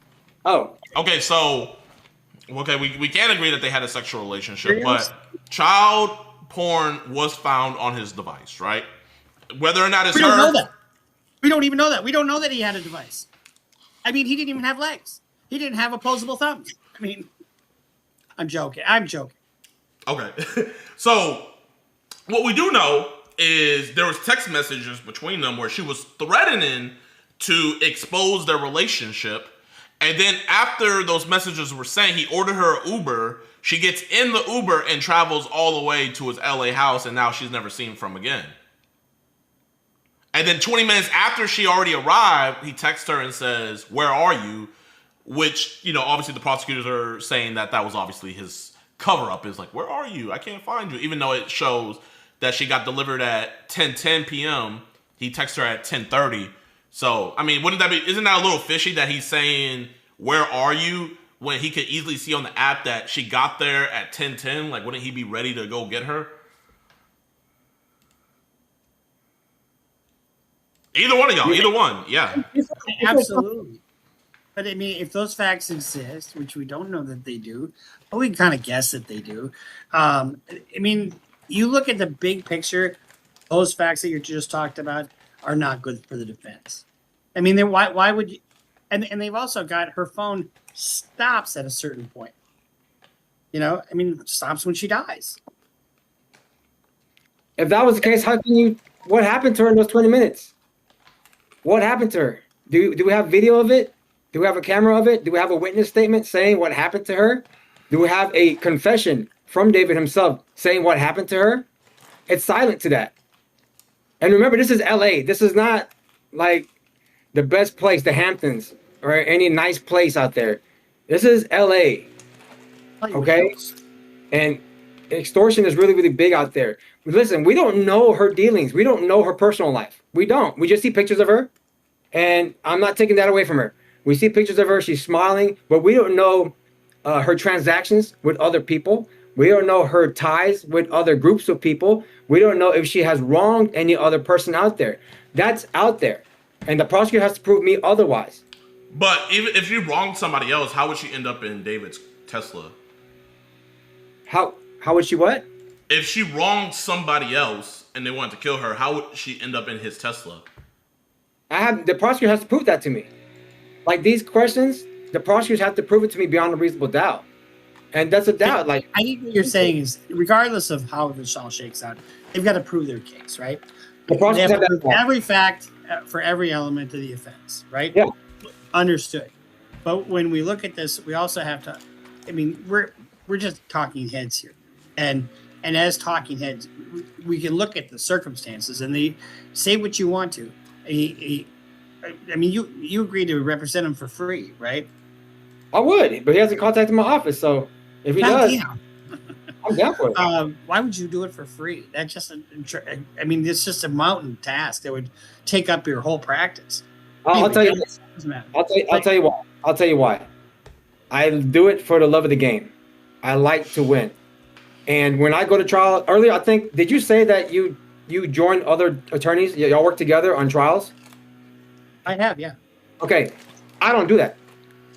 Oh. Okay, so... Okay, we can agree that they had a sexual relationship, but child porn was found on his device, right? Whether or not it's We don't know that. We don't even know that. We don't know that he had a device. I mean, he didn't even have legs. He didn't have opposable thumbs. I mean, I'm joking. Okay. So, what we do know is there was text messages between them where she was threatening to expose their relationship. And then after those messages were sent, he ordered her an Uber. She gets in the Uber and travels all the way to his LA house, and now she's never seen from again. And then 20 minutes after she already arrived, he texts her and says, "Where are you?" Which, you know, obviously the prosecutors are saying that was obviously his cover-up. Is like, "Where are you? I can't find you." Even though it shows that she got delivered at 10:10 p.m., he texts her at 10:30. So, I mean, isn't that a little fishy that he's saying, "Where are you?" when he could easily see on the app that she got there at 10:10? Like, wouldn't he be ready to go get her? Either one of y'all, either one, yeah. Absolutely. But I mean, if those facts exist, which we don't know that they do, but we can kind of guess that they do. I mean, you look at the big picture, those facts that you just talked about are not good for the defense. I mean, why would you? And they've also got her phone stops at a certain point. You know, I mean, stops when she dies. If that was the case, what happened to her in those 20 minutes? What happened to her? Do we have video of it? Do we have a camera of it? Do we have a witness statement saying what happened to her? Do we have a confession from David himself saying what happened to her? It's silent to that. And remember, this is LA. This is not like the best place, the Hamptons, or any nice place out there. This is LA. Okay? And extortion is really, really big out there. Listen, we don't know her dealings. We don't know her personal life. We don't. We just see pictures of her. And I'm not taking that away from her. We see pictures of her. She's smiling. But we don't know her transactions with other people. We don't know her ties with other groups of people. We don't know if she has wronged any other person out there. That's out there. And the prosecutor has to prove me otherwise. But even if you wronged somebody else, how would she end up in David's Tesla? How would she what? If she wronged somebody else and they wanted to kill her, how would she end up in his Tesla? The prosecutor has to prove that to me. Like these questions, the prosecutors have to prove it to me beyond a reasonable doubt. And that's a doubt. Like I think what you're saying is, regardless of how this all shakes out, they've got to prove their case, right? The They have to prosecutors prove every fact for every element of the offense, right? Yeah. Understood. But when we look at this, we also have to. I mean, we're just talking heads here, and as talking heads, we can look at the circumstances, and they say what you want to. I mean, you agreed to represent him for free, right? I would, but he hasn't contacted my office, so if he does, I'm down for it. Why would you do it for free? That's just I mean, it's just a mountain task that would take up your whole practice. I'll tell you this. I'll tell you why. I'll tell you why. I do it for the love of the game. I like to win. And when I go to trial earlier, I think, did you say that you joined other attorneys? Y'all work together on trials? I have, yeah. Okay. I don't do that.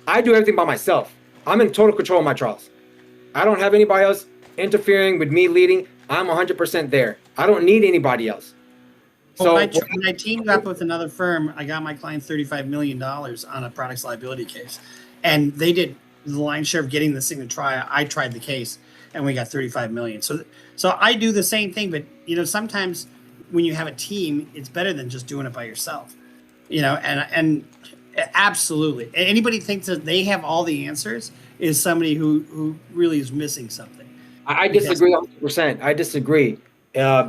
I do everything by myself. I'm in total control of my trials. I don't have anybody else interfering with me leading. I'm 100% there. I don't need anybody else. Well, when I teamed up with another firm, I got my client $35 million on a products liability case. And they did the lion's share of getting this thing to try. I tried the case and we got $35 million. So I do the same thing, but sometimes when you have a team, it's better than just doing it by yourself. And absolutely. Anybody thinks that they have all the answers is somebody who really is missing something. I disagree 100%. I disagree.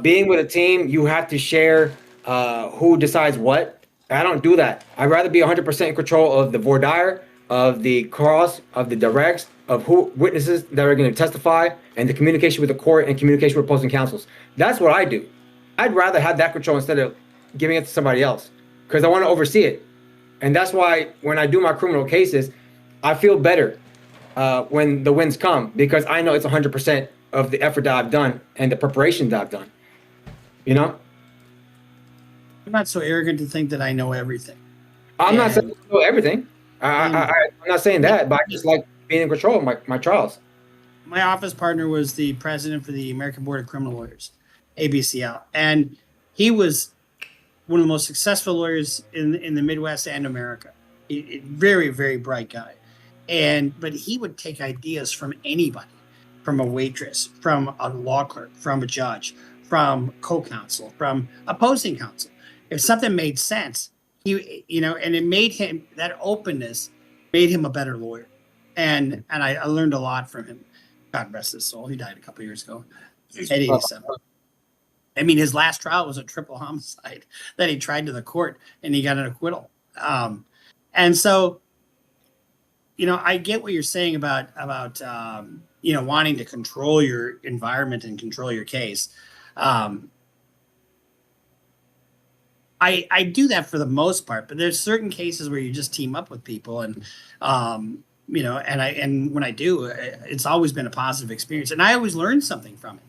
Being with a team, you have to share who decides what. I don't do that. I'd rather be 100% in control of the voir dire, of the cross, of the directs, of who witnesses that are going to testify, and the communication with the court and communication with opposing counsels. That's what I do. I'd rather have that control instead of giving it to somebody else because I want to oversee it. And that's why when I do my criminal cases, I feel better when the wins come because I know it's 100% of the effort that I've done and the preparation that I've done. I'm not so arrogant to think that I know everything. I'm not saying I know everything. I'm not saying that, but I just like being in control of my trials. My office partner was the president for the American Board of Criminal Lawyers, ABCL, and he was one of the most successful lawyers in the Midwest and America. Very, very bright guy. But he would take ideas from anybody, from a waitress, from a law clerk, from a judge, from co-counsel, from opposing counsel. If something made sense, and it made him, that openness made him a better lawyer. And I learned a lot from him. God rest his soul. He died a couple years ago at 87. I mean, his last trial was a triple homicide that he tried to the court and he got an acquittal. And so, I get what you're saying about wanting to control your environment and control your case. I do that for the most part, but there's certain cases where you just team up with people and when I do, it's always been a positive experience and I always learn something from it.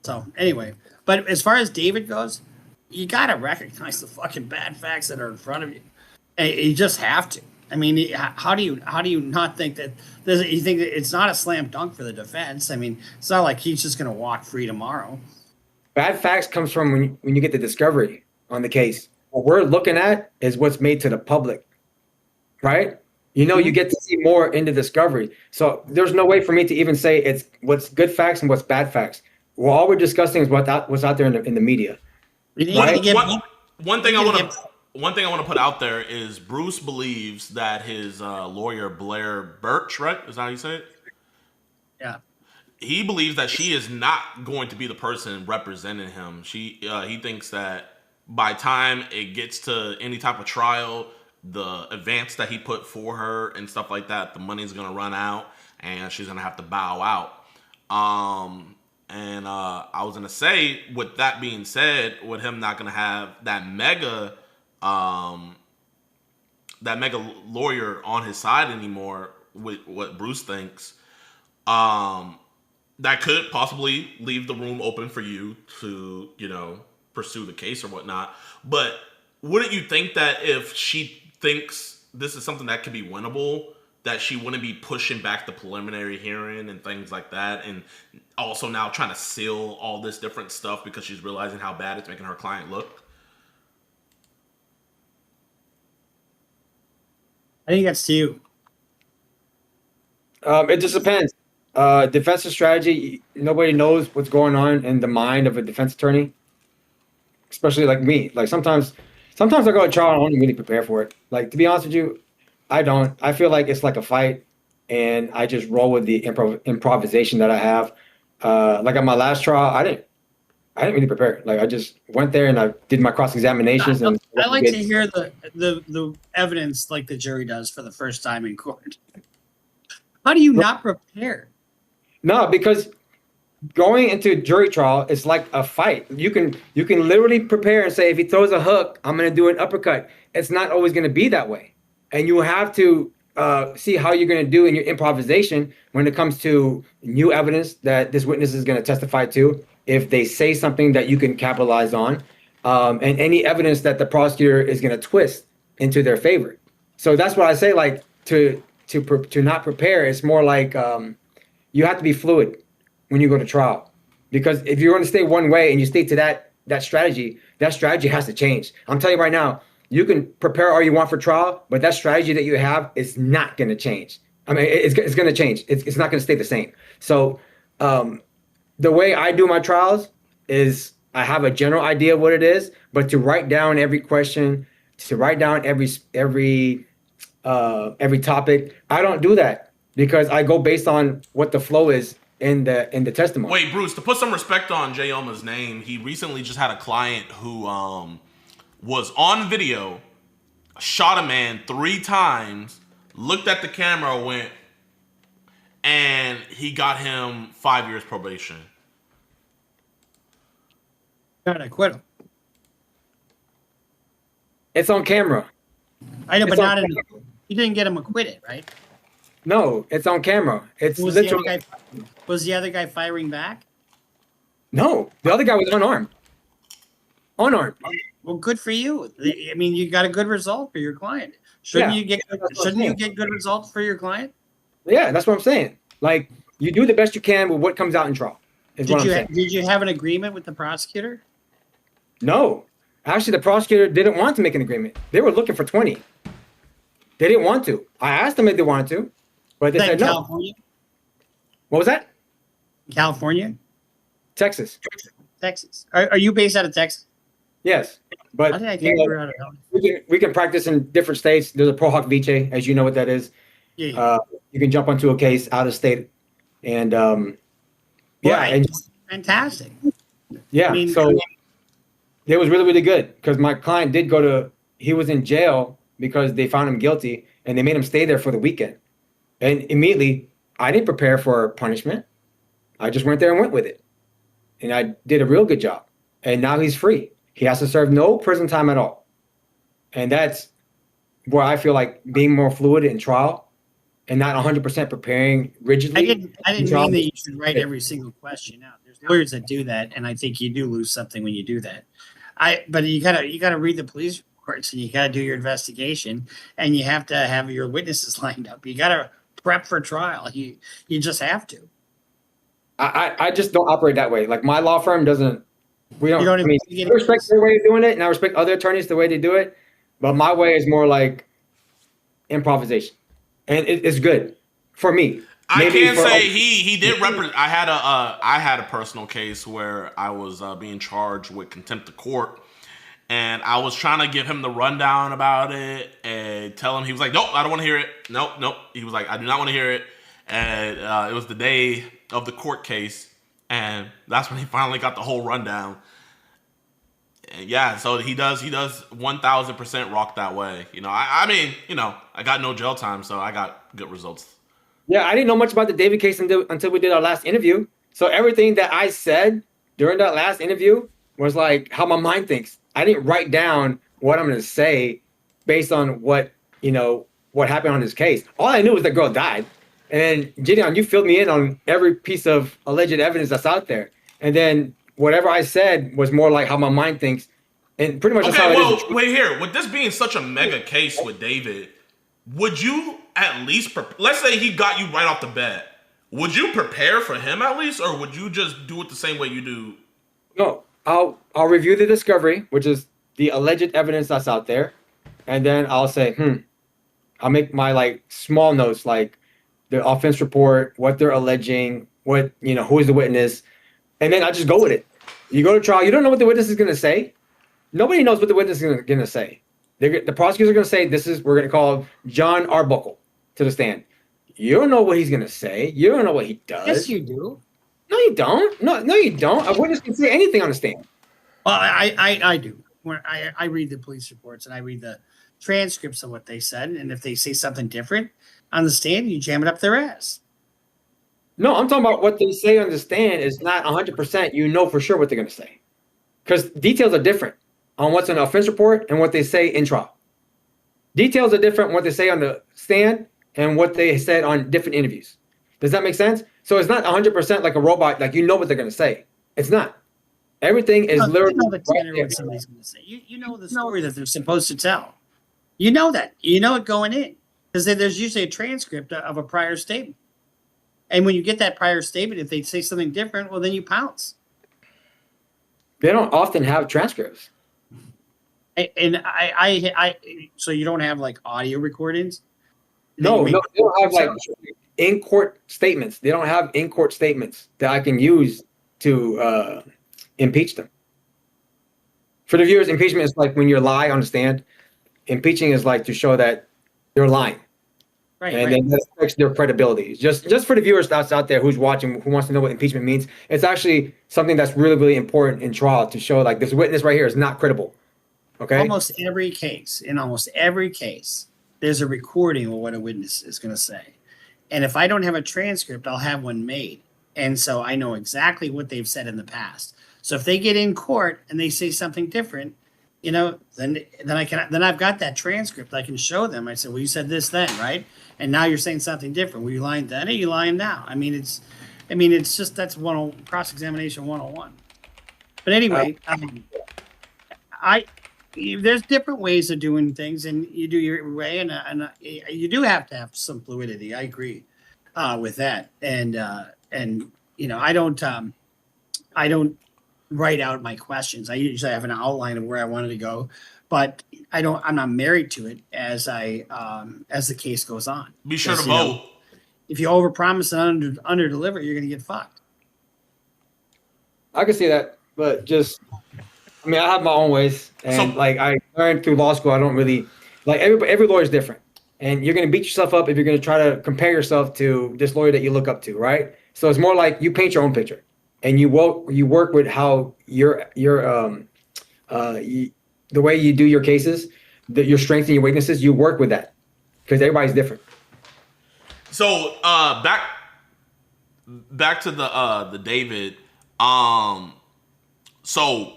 So anyway, but as far as David goes, you got to recognize the fucking bad facts that are in front of you. And you just have to. I mean, how do you not think that you think that it's not a slam dunk for the defense? I mean, it's not like he's just going to walk free tomorrow. Bad facts comes from when you get the discovery on the case. What we're looking at is what's made to the public, right? You get to see more into discovery. So there's no way for me to even say it's what's good facts and what's bad facts. Well, all we're discussing is what's out there in the media. Right? One thing I want to put out there is Bruce believes that his lawyer Blair Birch, right? Is that how you say it? Yeah. He believes that she is not going to be the person representing him. He thinks that by time it gets to any type of trial, the advance that he put for her and stuff like that, the money's going to run out and she's going to have to bow out. I was going to say, with that being said, with him not going to have that mega lawyer on his side anymore, with what Bruce thinks, that could possibly leave the room open for you to, pursue the case or whatnot. But wouldn't you think that if she thinks this is something that could be winnable, that she wouldn't be pushing back the preliminary hearing and things like that, and also now trying to seal all this different stuff because she's realizing how bad it's making her client look? I think that's to you. It just depends. Defensive strategy, nobody knows what's going on in the mind of a defense attorney, especially like me. Like sometimes I go to trial and I don't really prepare for it. Like, to be honest with you, I don't. I feel like it's like a fight, and I just roll with the improvisation that I have. Like at my last trial, I didn't really prepare. Like I just went there and I did my cross examinations. And I like to hear the evidence like the jury does for the first time in court. How do you not prepare? No, because going into jury trial is like a fight. You can literally prepare and say, if he throws a hook, I'm going to do an uppercut. It's not always going to be that way. And you have to see how you're going to do in your improvisation when it comes to new evidence that this witness is going to testify to, if they say something that you can capitalize on, and any evidence that the prosecutor is going to twist into their favor. So that's what I say, like, to not prepare. It's more like you have to be fluid when you go to trial. Because if you're going to stay one way and you stay to that that strategy has to change. I'm telling you right now, you can prepare all you want for trial, but that strategy that you have is not going to change. I mean, it's going to change. It's not going to stay the same. So the way I do my trials is I have a general idea of what it is, but to write down every question, to write down every topic, I don't do that because I go based on what the flow is in the testimony. Wait, Bruce, to put some respect on Jayoma's name, he recently just had a client who was on video, shot a man 3 times, looked at the camera, went, and he got him 5 years probation. Got to quit him. It's on camera. I know, It's but on not in. camera. You didn't get him acquitted, right? No, it's on camera. It's Was literally the other guy firing back? no. The other guy was unarmed. Unarmed. Well, good for you. I mean, you got a good result for your client. Shouldn't Yeah. you get? Shouldn't you get good results for your client? Yeah, that's what I'm saying. Like you do the best you can with what comes out in trial. Is what I'm saying. Did you have an agreement with the prosecutor? No, actually, the prosecutor didn't want to make an agreement. They were looking for 20. They didn't want to. I asked them if they wanted to, but they Is that said no. California? What was that? California? Texas. Texas. Are you based out of Texas? Yes, but How did I you think know, you were out of California? we can practice in different states. There's a Pro Hoc Vice, as you know what that is. Yeah. You can jump onto a case out of state, and yeah, Right. and Fantastic. yeah. I mean, So it was really, really good because my client did go to. He was in jail because they found him guilty, and they made him stay there for the weekend. And immediately, I didn't prepare for punishment. I just went there and went with it, and I did a real good job. And now he's free. He has to serve no prison time at all, and that's where I feel like being more fluid in trial and not 100% preparing rigidly. I didn't mean that you should write every single question out. There's lawyers that do that, and I think you do lose something when you do that. But you gotta read the police reports, and you gotta do your investigation, and you have to have your witnesses lined up. You gotta prep for trial. You just have to. I just don't operate that way. Like my law firm doesn't. We don't. You don't I mean, even- I respect their way of doing it, and I respect other attorneys the way they do it. But my way is more like improvisation, and it's good for me. I Maybe can't for say other- he did represent. I had a personal case where I was being charged with contempt of court, and I was trying to give him the rundown about it and tell him. He was like, "Nope, I don't want to hear it. Nope." He was like, "I do not want to hear it." And it was the day of the court case, and that's when he finally got the whole rundown. And yeah, so he does 1000% rock that way. You know, I mean, you know, I got no jail time, so I got good results. Yeah, I didn't know much about the David case until we did our last interview. So everything that I said during that last interview was like how my mind thinks. I didn't write down what I'm going to say based on what happened on this case. All I knew was the girl died. And JiDion, you filled me in on every piece of alleged evidence that's out there. And then whatever I said was more like how my mind thinks. And pretty much that's how it is. Wait here. With this being such a mega case with David, would you at least, let's say he got you right off the bat, would you prepare for him at least, or would you just do it the same way you do? No, I'll review the discovery, which is the alleged evidence that's out there. And then I'll say, I'll make my like small notes, like the offense report, what they're alleging, who is the witness. And then I just go with it. You go to trial, you don't know what the witness is going to say. Nobody knows what the witness is going to say. The prosecutors are going to say, we're going to call John Arbuckle to the stand. You don't know what he's going to say. You don't know what he does. Yes, you do. No, you don't. No, you don't. A witness can say anything on the stand. Well, I do. When I read the police reports and I read the transcripts of what they said, and if they say something different on the stand, you jam it up their ass. No, I'm talking about what they say on the stand is not 100%. You know for sure what they're going to say. Because details are different on what's in the offense report and what they say in trial. Details are different what they say on the stand and what they said on different interviews. Does that make sense? So it's not 100% like a robot, like you know what they're going to say. It's not. Everything is literally You know the tenor what somebody's going to say. You know the story that they're supposed to tell. You know that. You know it going in. Because there's usually a transcript of a prior statement. And when you get that prior statement, if they say something different, well, then you pounce. They don't often have transcripts. And so you don't have like audio recordings? No, they don't have like in court statements. They don't have in court statements that I can use to impeach them. For the viewers, impeachment is like when you lie on the stand. Impeaching is like to show that you're lying. Right, and then that affects their credibility. Just for the viewers that's out there who's watching, who wants to know what impeachment means, it's actually something that's really, really important in trial to show like this witness right here is not credible. Okay. Almost every case, there's a recording of what a witness is going to say. And if I don't have a transcript, I'll have one made. And so I know exactly what they've said in the past. So if they get in court and they say something different, you know, then I've got that transcript. I can show them. I said, well, you said this then, right? And now you're saying something different. Were you lying then or are you lying now? I mean, it's just that's cross-examination 101. But anyway, there's different ways of doing things, and you do your way, and you do have to have some fluidity. I agree with that, and you know, I don't write out my questions. I usually have an outline of where I wanted to go, but I'm not married to it as the case goes on. Be sure to vote. If you overpromise and under-deliver, you're going to get fucked. I can see that, but I mean, I have my own ways, and like I learned through law school, I don't really like every lawyer is different, and you're going to beat yourself up if you're going to try to compare yourself to this lawyer that you look up to, right? So it's more like you paint your own picture, and you work with how the way you do your cases, your strengths and your weaknesses, you work with that because everybody's different. So back to the David. So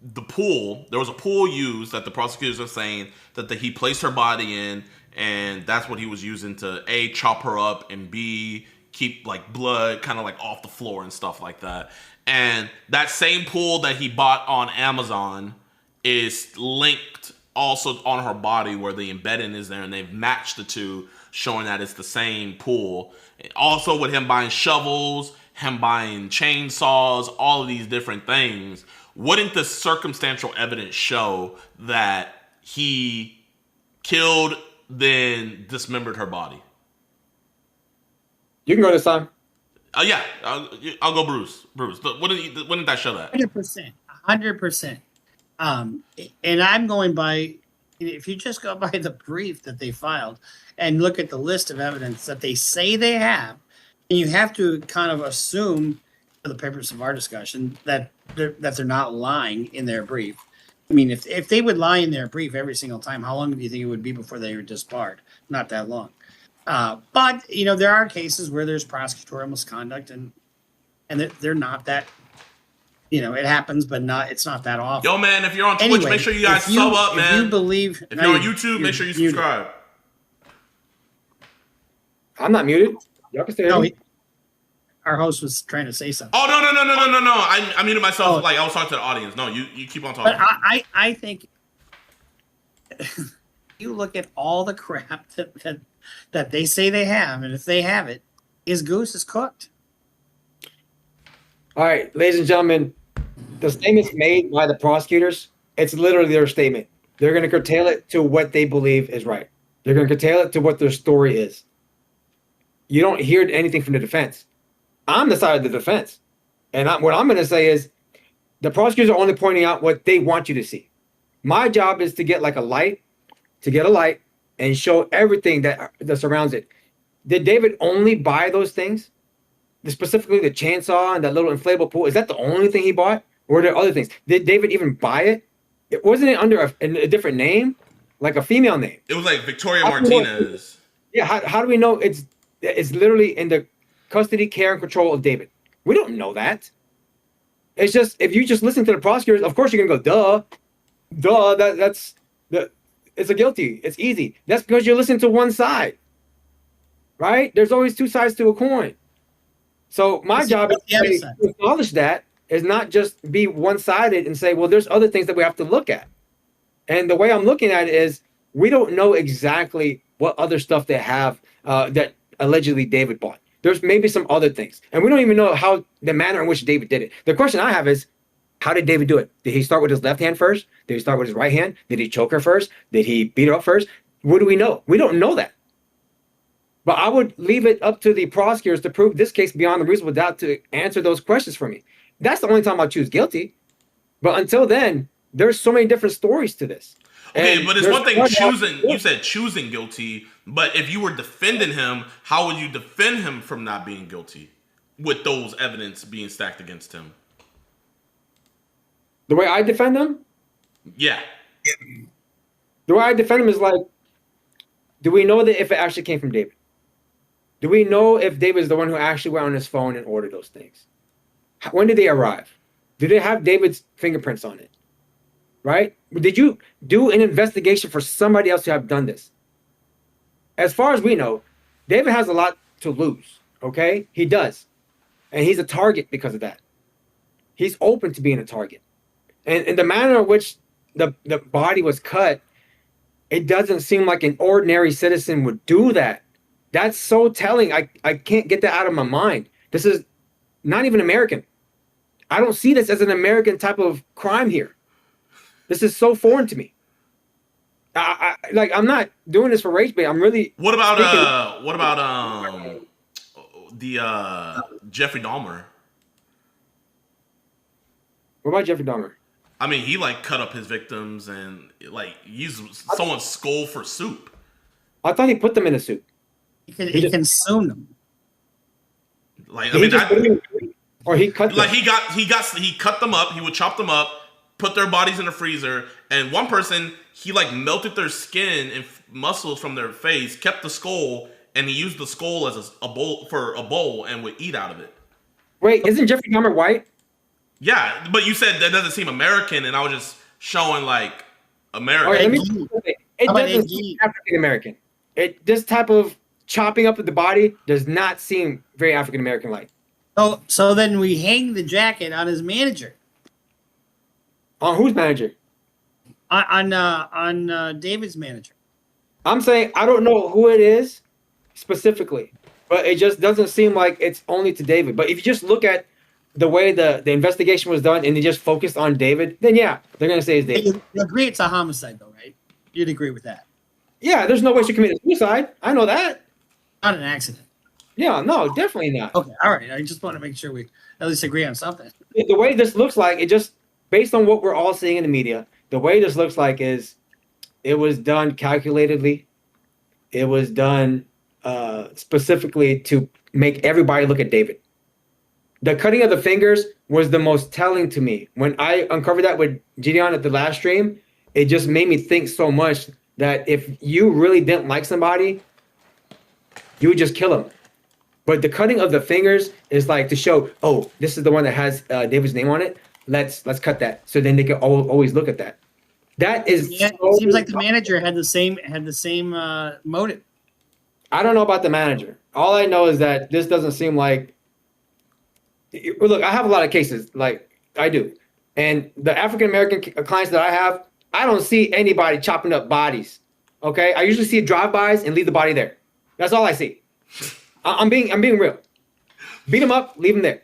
the pool, there was a pool used that the prosecutors are saying that he placed her body in, and that's what he was using to A, chop her up, and B, keep like blood kind of like off the floor and stuff like that. And that same pool that he bought on Amazon is linked also on her body where the embedding is there, and they've matched the two, showing that it's the same pool. Also with him buying shovels, him buying chainsaws, all of these different things, wouldn't the circumstantial evidence show that he killed, then dismembered her body? You can go this time. Yeah, I'll go Bruce. Wouldn't that show that? 100%. And I'm going by, if you just go by the brief that they filed and look at the list of evidence that they say they have, and you have to kind of assume, for the purpose of our discussion, that they're not lying in their brief. I mean, if they would lie in their brief every single time, how long do you think it would be before they were disbarred? Not that long. But, you know, there are cases where there's prosecutorial misconduct, and they're not that, you know, it happens, but it's not that often. Yo, man, if you're on Twitch, make sure you guys sub up, man. If you believe... If you're on YouTube, make sure you subscribe. I'm not muted. Y'all can stay our host was trying to say something. Oh, no. I muted myself. Like, I was talking to the audience. No, you keep on talking. But I think you look at all the crap that they say they have, and if they have it, his goose is cooked. All right, ladies and gentlemen, the statements made by the prosecutors, it's literally their statement. They're going to curtail it to what they believe is right. They're going to curtail it to what their story is. You don't hear anything from the defense. I'm the side of the defense. And what I'm going to say is the prosecutors are only pointing out what they want you to see. My job is to get a light and show everything that surrounds it. Did David only buy those things? Specifically the chainsaw and that little inflatable pool? Is that the only thing he bought? Or were there other things? Did David even buy it? Wasn't it under a different name? Like a female name? It was like Victoria Martinez. Yeah, how do we know it's literally in the custody, care, and control of David? We don't know that. It's just, if you just listen to the prosecutors, of course you're going to go, duh, it's a guilty. It's easy. That's because you're listening to one side, right? There's always two sides to a coin. So my job is to acknowledge that, is not just be one-sided and say, well, there's other things that we have to look at. And the way I'm looking at it is, we don't know exactly what other stuff they have that allegedly David bought. There's maybe some other things. And we don't even know how the manner in which David did it. The question I have is, How did David do it? Did he start with his left hand first? Did he start with his right hand? Did he choke her first? Did he beat her up first? What do we know? We don't know that. But I would leave it up to the prosecutors to prove this case beyond a reasonable doubt to answer those questions for me. That's the only time I'll choose guilty. But until then, there's so many different stories to this. Okay, And but it's there's one thing choosing. Yeah. You said choosing guilty, but if you were defending him, how would you defend him from not being guilty with those evidence being stacked against him? The way I defend him? Yeah. The way I defend him is like, do we know that if it actually came from David? Do we know if David is the one who actually went on his phone and ordered those things? When did they arrive? Do they have David's fingerprints on it? Right? Did you do an investigation for somebody else to have done this? As far as we know, David has a lot to lose, okay? He does. And he's a target because of that. He's open to being a target. And the manner in which the body was cut, it doesn't seem like an ordinary citizen would do that. That's so telling. I can't get that out of my mind. This is not even American. I don't see this as an American type of crime here. This is so foreign to me. I'm not doing this for rage bait. I'm really. What about the Jeffrey Dahmer? What about Jeffrey Dahmer? I mean, he like cut up his victims and like used someone's skull for soup. I thought he put them in a soup. He consumed them. Like I mean, or he cut them. Like he cut them up. He would chop them up, put their bodies in the freezer, and one person he like melted their skin and muscles from their face, kept the skull, and he used the skull as a bowl and would eat out of it. Wait, isn't Jeffrey Dahmer white? Yeah, but you said that doesn't seem American, and I was just showing like American. Right, it doesn't seem African American. This type of chopping up of the body does not seem very African American like. So then we hang the jacket on his manager. On whose manager? On David's manager. I'm saying I don't know who it is specifically, but it just doesn't seem like it's only to David. But if you just look at the way the investigation was done and they just focused on David, then yeah, they're going to say it's David. You agree it's a homicide though, right? You'd agree with that. Yeah, there's no way she committed suicide. I know that. Not an accident. Yeah, no, definitely not. Okay, all right. I just want to make sure we at least agree on something. The way this looks like, it just, based on what we're all seeing in the media, the way this looks like is it was done calculatedly. It was done specifically to make everybody look at David. The cutting of the fingers was the most telling to me. When I uncovered that with JiDion at the last stream, it just made me think so much that if you really didn't like somebody, you would just kill him. But the cutting of the fingers is like to show, oh, this is the one that has David's name on it. Let's cut that, so then they can always look at that. That is. Yeah, it seems like the manager had the same motive. I don't know about the manager. All I know is that this doesn't seem like. Look, I have a lot of cases, like I do, and the African American clients that I have, I don't see anybody chopping up bodies. Okay, I usually see drive-bys and leave the body there. That's all I see. I'm being real. Beat them up, leave them there.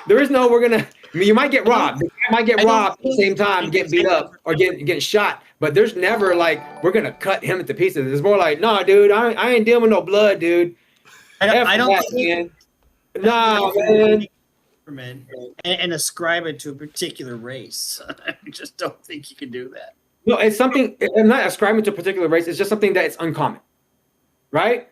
There is no we're gonna. I mean, you might get robbed. You might get robbed at the same time, get beat up or get shot. But there's never like we're gonna cut him into pieces. It's more like, nah, dude, I ain't dealing with no blood, dude. I don't think. Nah, man. And ascribe it to a particular race. I just don't think you can do that. No, it's something. I'm not ascribing to a particular race. It's just something that it's uncommon, right?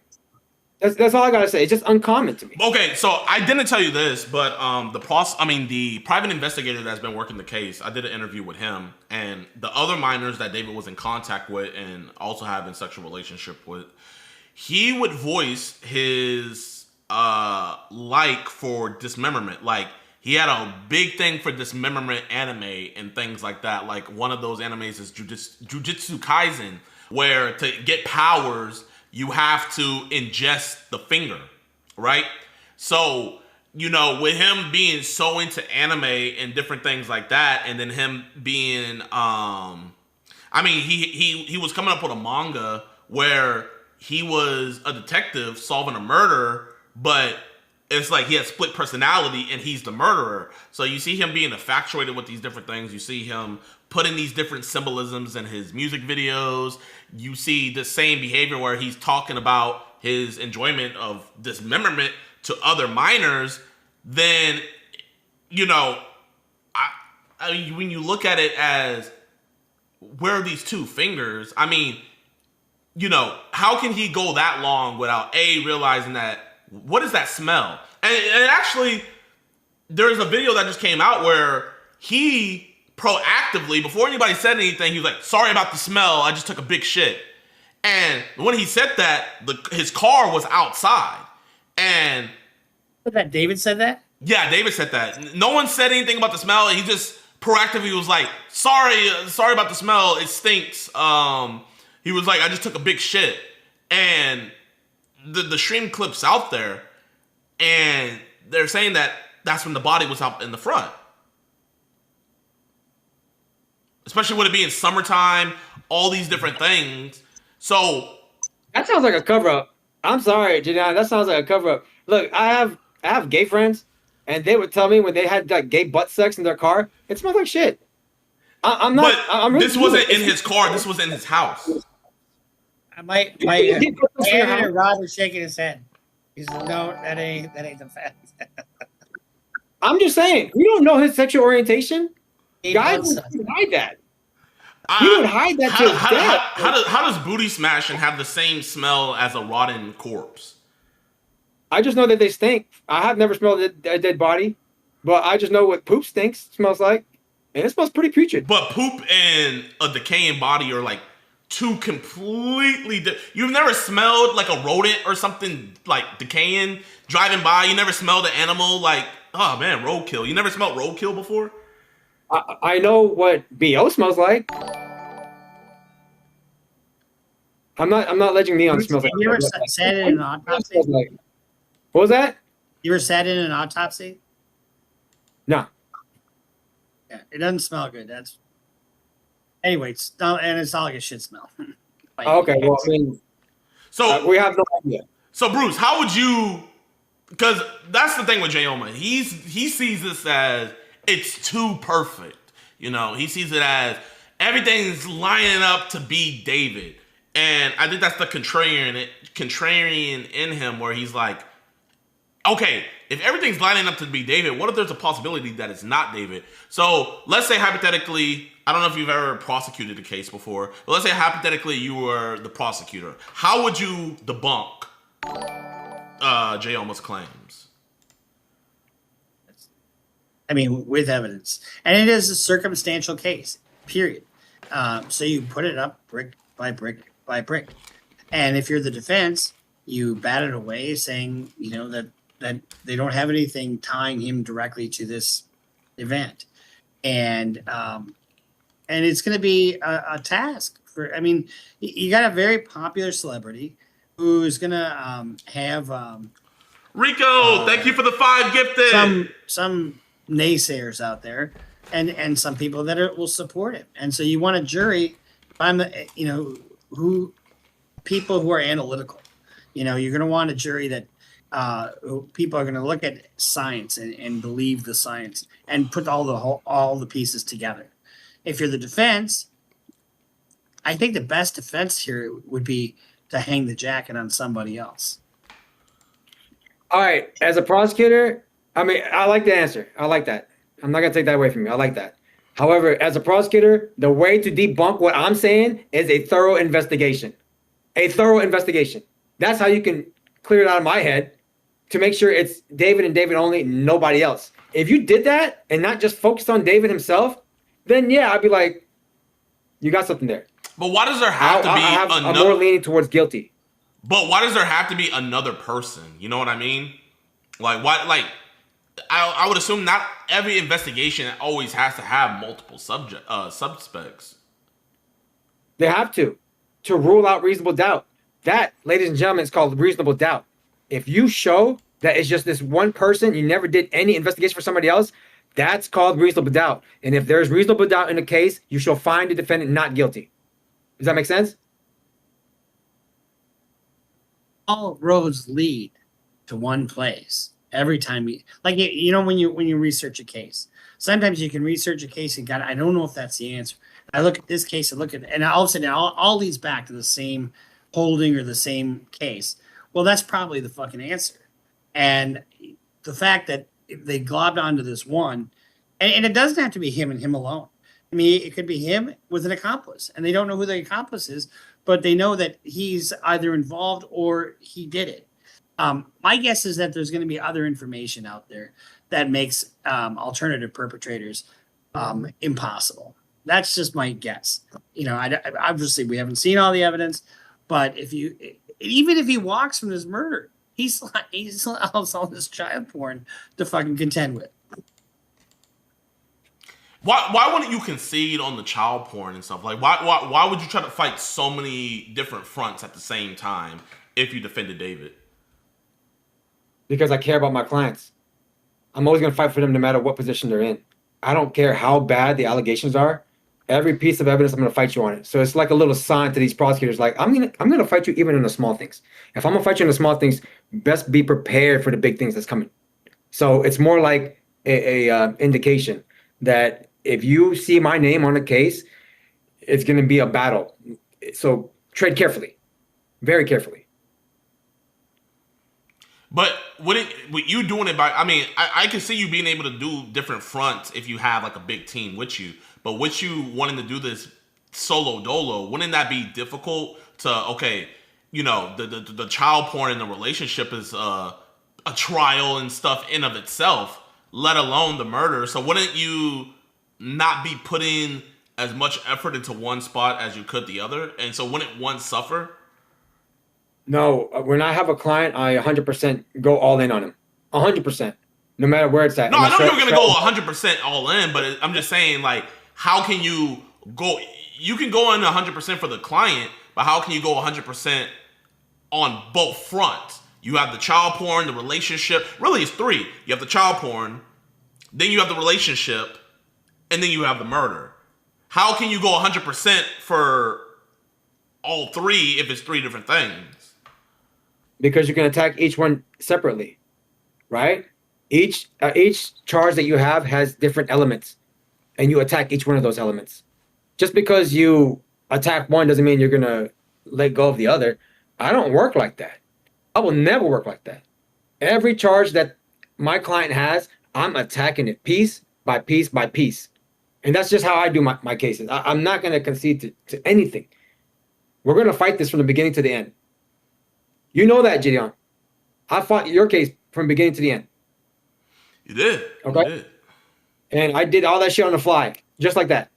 That's all I gotta say. It's just uncommon to me. Okay, so I didn't tell you this, but the private investigator that's been working the case, I did an interview with him, and the other minors that David was in contact with and also having sexual relationship with, he would voice his like for dismemberment. Like he had a big thing for dismemberment anime and things like that. Like one of those animes is Jujutsu Kaisen, where to get powers you have to ingest the finger, right? So, you know, with him being so into anime and different things like that, and then him being, he was coming up with a manga where he was a detective solving a murder, but it's like he has split personality and he's the murderer. So you see him being infatuated with these different things. You see him putting these different symbolisms in his music videos. You see the same behavior where he's talking about his enjoyment of dismemberment to other minors. Then, you know, I mean, when you look at it as where are these two fingers? I mean, you know, how can he go that long without realizing that, what is that smell? And actually, there's a video that just came out where he proactively, before anybody said anything, he was like, sorry about the smell, I just took a big shit. And when he said that, his car was outside. And that David said that? Yeah, David said that. No one said anything about the smell. He just proactively was like, sorry about the smell, it stinks. He was like, I just took a big shit. And the stream clip's out there, and they're saying that that's when the body was out in the front. Especially with it being summertime, all these different things. So that sounds like a cover up. I'm sorry, JiDion. That sounds like a cover up. Look, I have gay friends, and they would tell me when they had like gay butt sex in their car, it smells like shit. I'm not. But I'm really this wasn't in his car. This was in his house. My Aaron and Rob are shaking his head. He said, "No, that ain't the fact." I'm just saying, you don't know his sexual orientation. Guys would hide that. He would hide that to his death. How does booty smashing have the same smell as a rotten corpse? I just know that they stink. I have never smelled a dead body, but I just know what poop smells like, and it smells pretty putrid. But poop and a decaying body are like two completely You've never smelled like a rodent or something like decaying driving by? You never smelled an animal like, oh man, roadkill. You never smelled roadkill before? I know what BO smells like. I'm not alleging neon smells like. You ever sat in an autopsy? What was that? You ever sat in an autopsy? No. Yeah, it doesn't smell good. That's anyway. It's not like a shit smell. Okay, well, I mean, so we have no idea. So Bruce, how would you? Because that's the thing with Jayoma. He sees this as it's too perfect. You know, he sees it as everything's lining up to be David. And I think that's the contrarian in him, where he's like, okay, if everything's lining up to be David, what if there's a possibility that it's not David? So let's say hypothetically, I don't know if you've ever prosecuted a case before, but let's say hypothetically you were the prosecutor. How would you debunk Jayoma's claims? I mean, with evidence. And it is a circumstantial case, period. So you put it up brick by brick by brick. And if you're the defense, you bat it away saying, you know, that they don't have anything tying him directly to this event. And it's going to be a task for, I mean, you got a very popular celebrity who's going to have Rico, thank you for the 5 gifted. Some naysayers out there, and some people that will support him. And so you want a jury. People who are analytical. You know, you're going to want a jury that people are going to look at science and believe the science and put all the pieces together. If you're the defense, I think the best defense here would be to hang the jacket on somebody else. All right, as a prosecutor, I mean, I like the answer. I like that. I'm not going to take that away from you. I like that. However, as a prosecutor, the way to debunk what I'm saying is a thorough investigation. A thorough investigation. That's how you can clear it out of my head to make sure it's David and David only, nobody else. If you did that and not just focused on David himself, then yeah, I'd be like, you got something there. But why does there have to be I'm more leaning towards guilty. But why does there have to be another person? You know what I mean? Like, why? Like, I would assume not every investigation always has to have multiple suspects. They have to rule out reasonable doubt. That, ladies and gentlemen, is called reasonable doubt. If you show that it's just this one person, you never did any investigation for somebody else, that's called reasonable doubt. And if there's reasonable doubt in the case, you shall find the defendant not guilty. Does that make sense? All roads lead to one place. Every time you know, when you research a case, sometimes you can research a case and I don't know if that's the answer. I look at this case and all of a sudden all leads back to the same holding or the same case. Well, that's probably the fucking answer. And the fact that they globbed onto this one, and it doesn't have to be him and him alone. I mean, it could be him with an accomplice, and they don't know who the accomplice is, but they know that he's either involved or he did it. My guess is that there's going to be other information out there that makes alternative perpetrators impossible. That's just my guess. You know, obviously we haven't seen all the evidence, but even if he walks from this murder, he's all this child porn to fucking contend with. Why wouldn't you concede on the child porn and stuff? Like, why would you try to fight so many different fronts at the same time if you defended David? Because I care about my clients. I'm always going to fight for them no matter what position they're in. I don't care how bad the allegations are. Every piece of evidence, I'm going to fight you on it. So it's like a little sign to these prosecutors, like, I'm going to fight you even in the small things. If I'm going to fight you in the small things, best be prepared for the big things that's coming. So it's more like a indication that if you see my name on a case, it's going to be a battle. So tread carefully, very carefully. But with you doing it by, I mean, I can see you being able to do different fronts if you have like a big team with you. But with you wanting to do this solo dolo, wouldn't that be difficult to, okay, you know, the child porn in the relationship is a trial and stuff in of itself, let alone the murder. So wouldn't you not be putting as much effort into one spot as you could the other? And so wouldn't one suffer? No, when I have a client, I 100% go all in on him. 100%, no matter where it's at. No, I know you're going to go 100% all in, but I'm just saying, like, how can you go? You can go in 100% for the client, but how can you go 100% on both fronts? You have the child porn, the relationship. Really, it's three. You have the child porn, then you have the relationship, and then you have the murder. How can you go 100% for all three if it's three different things? Because you can attack each one separately, right? Each charge that you have has different elements, and you attack each one of those elements. Just because you attack one doesn't mean you're going to let go of the other. I don't work like that. I will never work like that. Every charge that my client has, I'm attacking it piece by piece by piece. And that's just how I do my cases. I'm not going to concede to anything. We're going to fight this from the beginning to the end. You know that, JiDion. I fought your case from beginning to the end. You did. Okay. You did. And I did all that shit on the fly, just like that.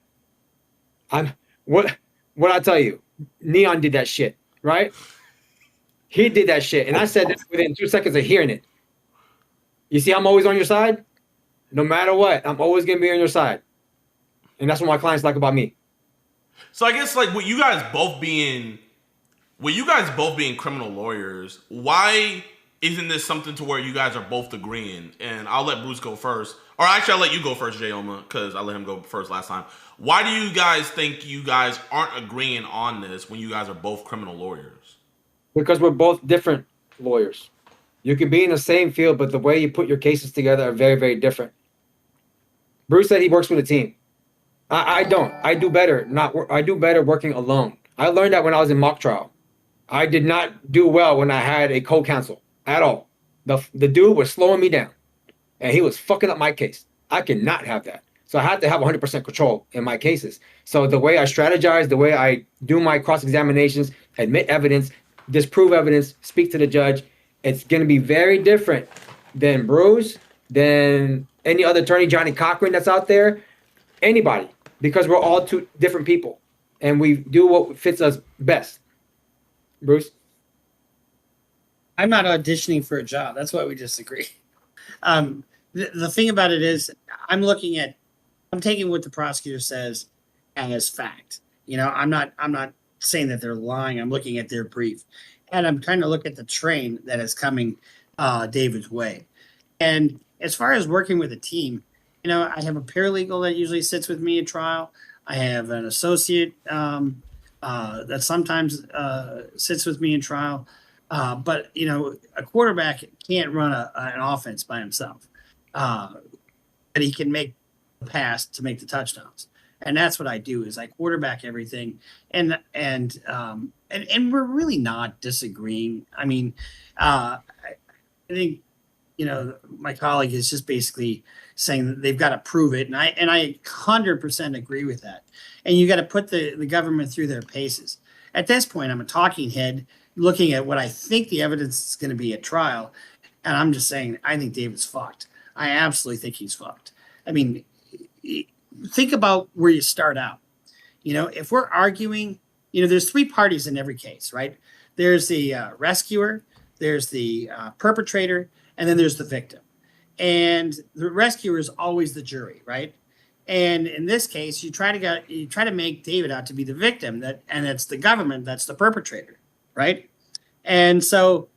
What I tell you? Neon did that shit, right? He did that shit, and I said this within 2 seconds of hearing it. You see, I'm always on your side. No matter what, I'm always gonna be on your side, and that's what my clients like about me. So I guess like with you guys both being criminal lawyers, why isn't this something to where you guys are both agreeing? And I'll let Bruce go first. Or actually, I'll let you go first, Jayoma, because I let him go first last time. Why do you guys think you guys aren't agreeing on this when you guys are both criminal lawyers? Because we're both different lawyers. You can be in the same field, but the way you put your cases together are very, very different. Bruce said he works with a team. I don't. I do better. I do better working alone. I learned that when I was in mock trial. I did not do well when I had a co-counsel at all. The dude was slowing me down, and he was fucking up my case. I cannot have that. So I had to have 100% control in my cases. So the way I strategize, the way I do my cross-examinations, admit evidence, disprove evidence, speak to the judge, it's going to be very different than Bruce, than any other attorney, Johnny Cochran that's out there, anybody, because we're all two different people, and we do what fits us best. Bruce? I'm not auditioning for a job. That's why we disagree. The thing about it is, I'm taking what the prosecutor says as fact. You know, I'm not saying that they're lying. I'm looking at their brief, and I'm trying to look at the train that is coming David's way. And as far as working with a team, you know, I have a paralegal that usually sits with me at trial. I have an associate that sometimes sits with me in trial. But a quarterback can't run an offense by himself. But he can make the pass to make the touchdowns. And that's what I do is I quarterback everything. And we're really not disagreeing. I mean, I think, my colleague is just basically saying that they've got to prove it. And I 100% agree with that. And you got to put the government through their paces. At this point, I'm a talking head looking at what I think the evidence is going to be at trial. And I'm just saying, I think David's fucked. I absolutely think he's fucked. I mean, think about where you start out. If we're arguing, there's three parties in every case, right? There's the rescuer, there's the perpetrator, and then there's the victim. And the rescuer is always the jury, right? And in this case, you try to make David out to be the victim, and it's the government that's the perpetrator, right? And so,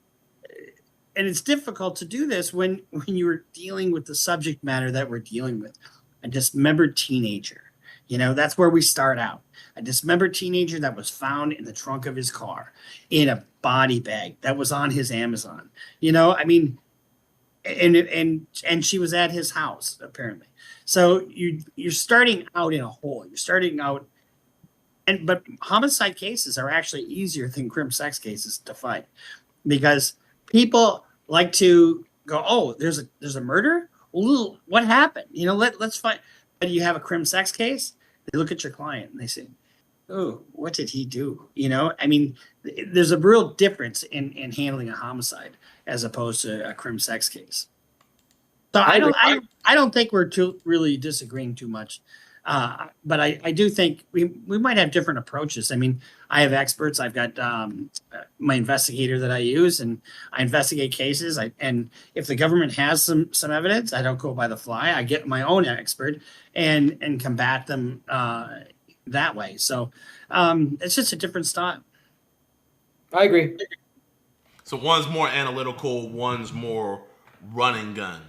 and it's difficult to do this when you're dealing with the subject matter that we're dealing with. A dismembered teenager, that's where we start out. A dismembered teenager that was found in the trunk of his car in a body bag that was on his Amazon. I mean, and she was at his house apparently. So you're starting out in a hole. You're starting out, but homicide cases are actually easier than crim sex cases to fight because people like to go, oh, there's a murder. Well, what happened? Let's find. But you have a crim sex case. They look at your client and they say, "Oh, what did he do?" I mean, there's a real difference in handling a homicide as opposed to a crim sex case. So I don't think we're really disagreeing too much. But I do think we might have different approaches. I mean, I have experts. I've got my investigator that I use, and I investigate cases. And if the government has some evidence, I don't go by the fly. I get my own expert and combat them that way. So it's just a different style. I agree. So one's more analytical, one's more run and gun.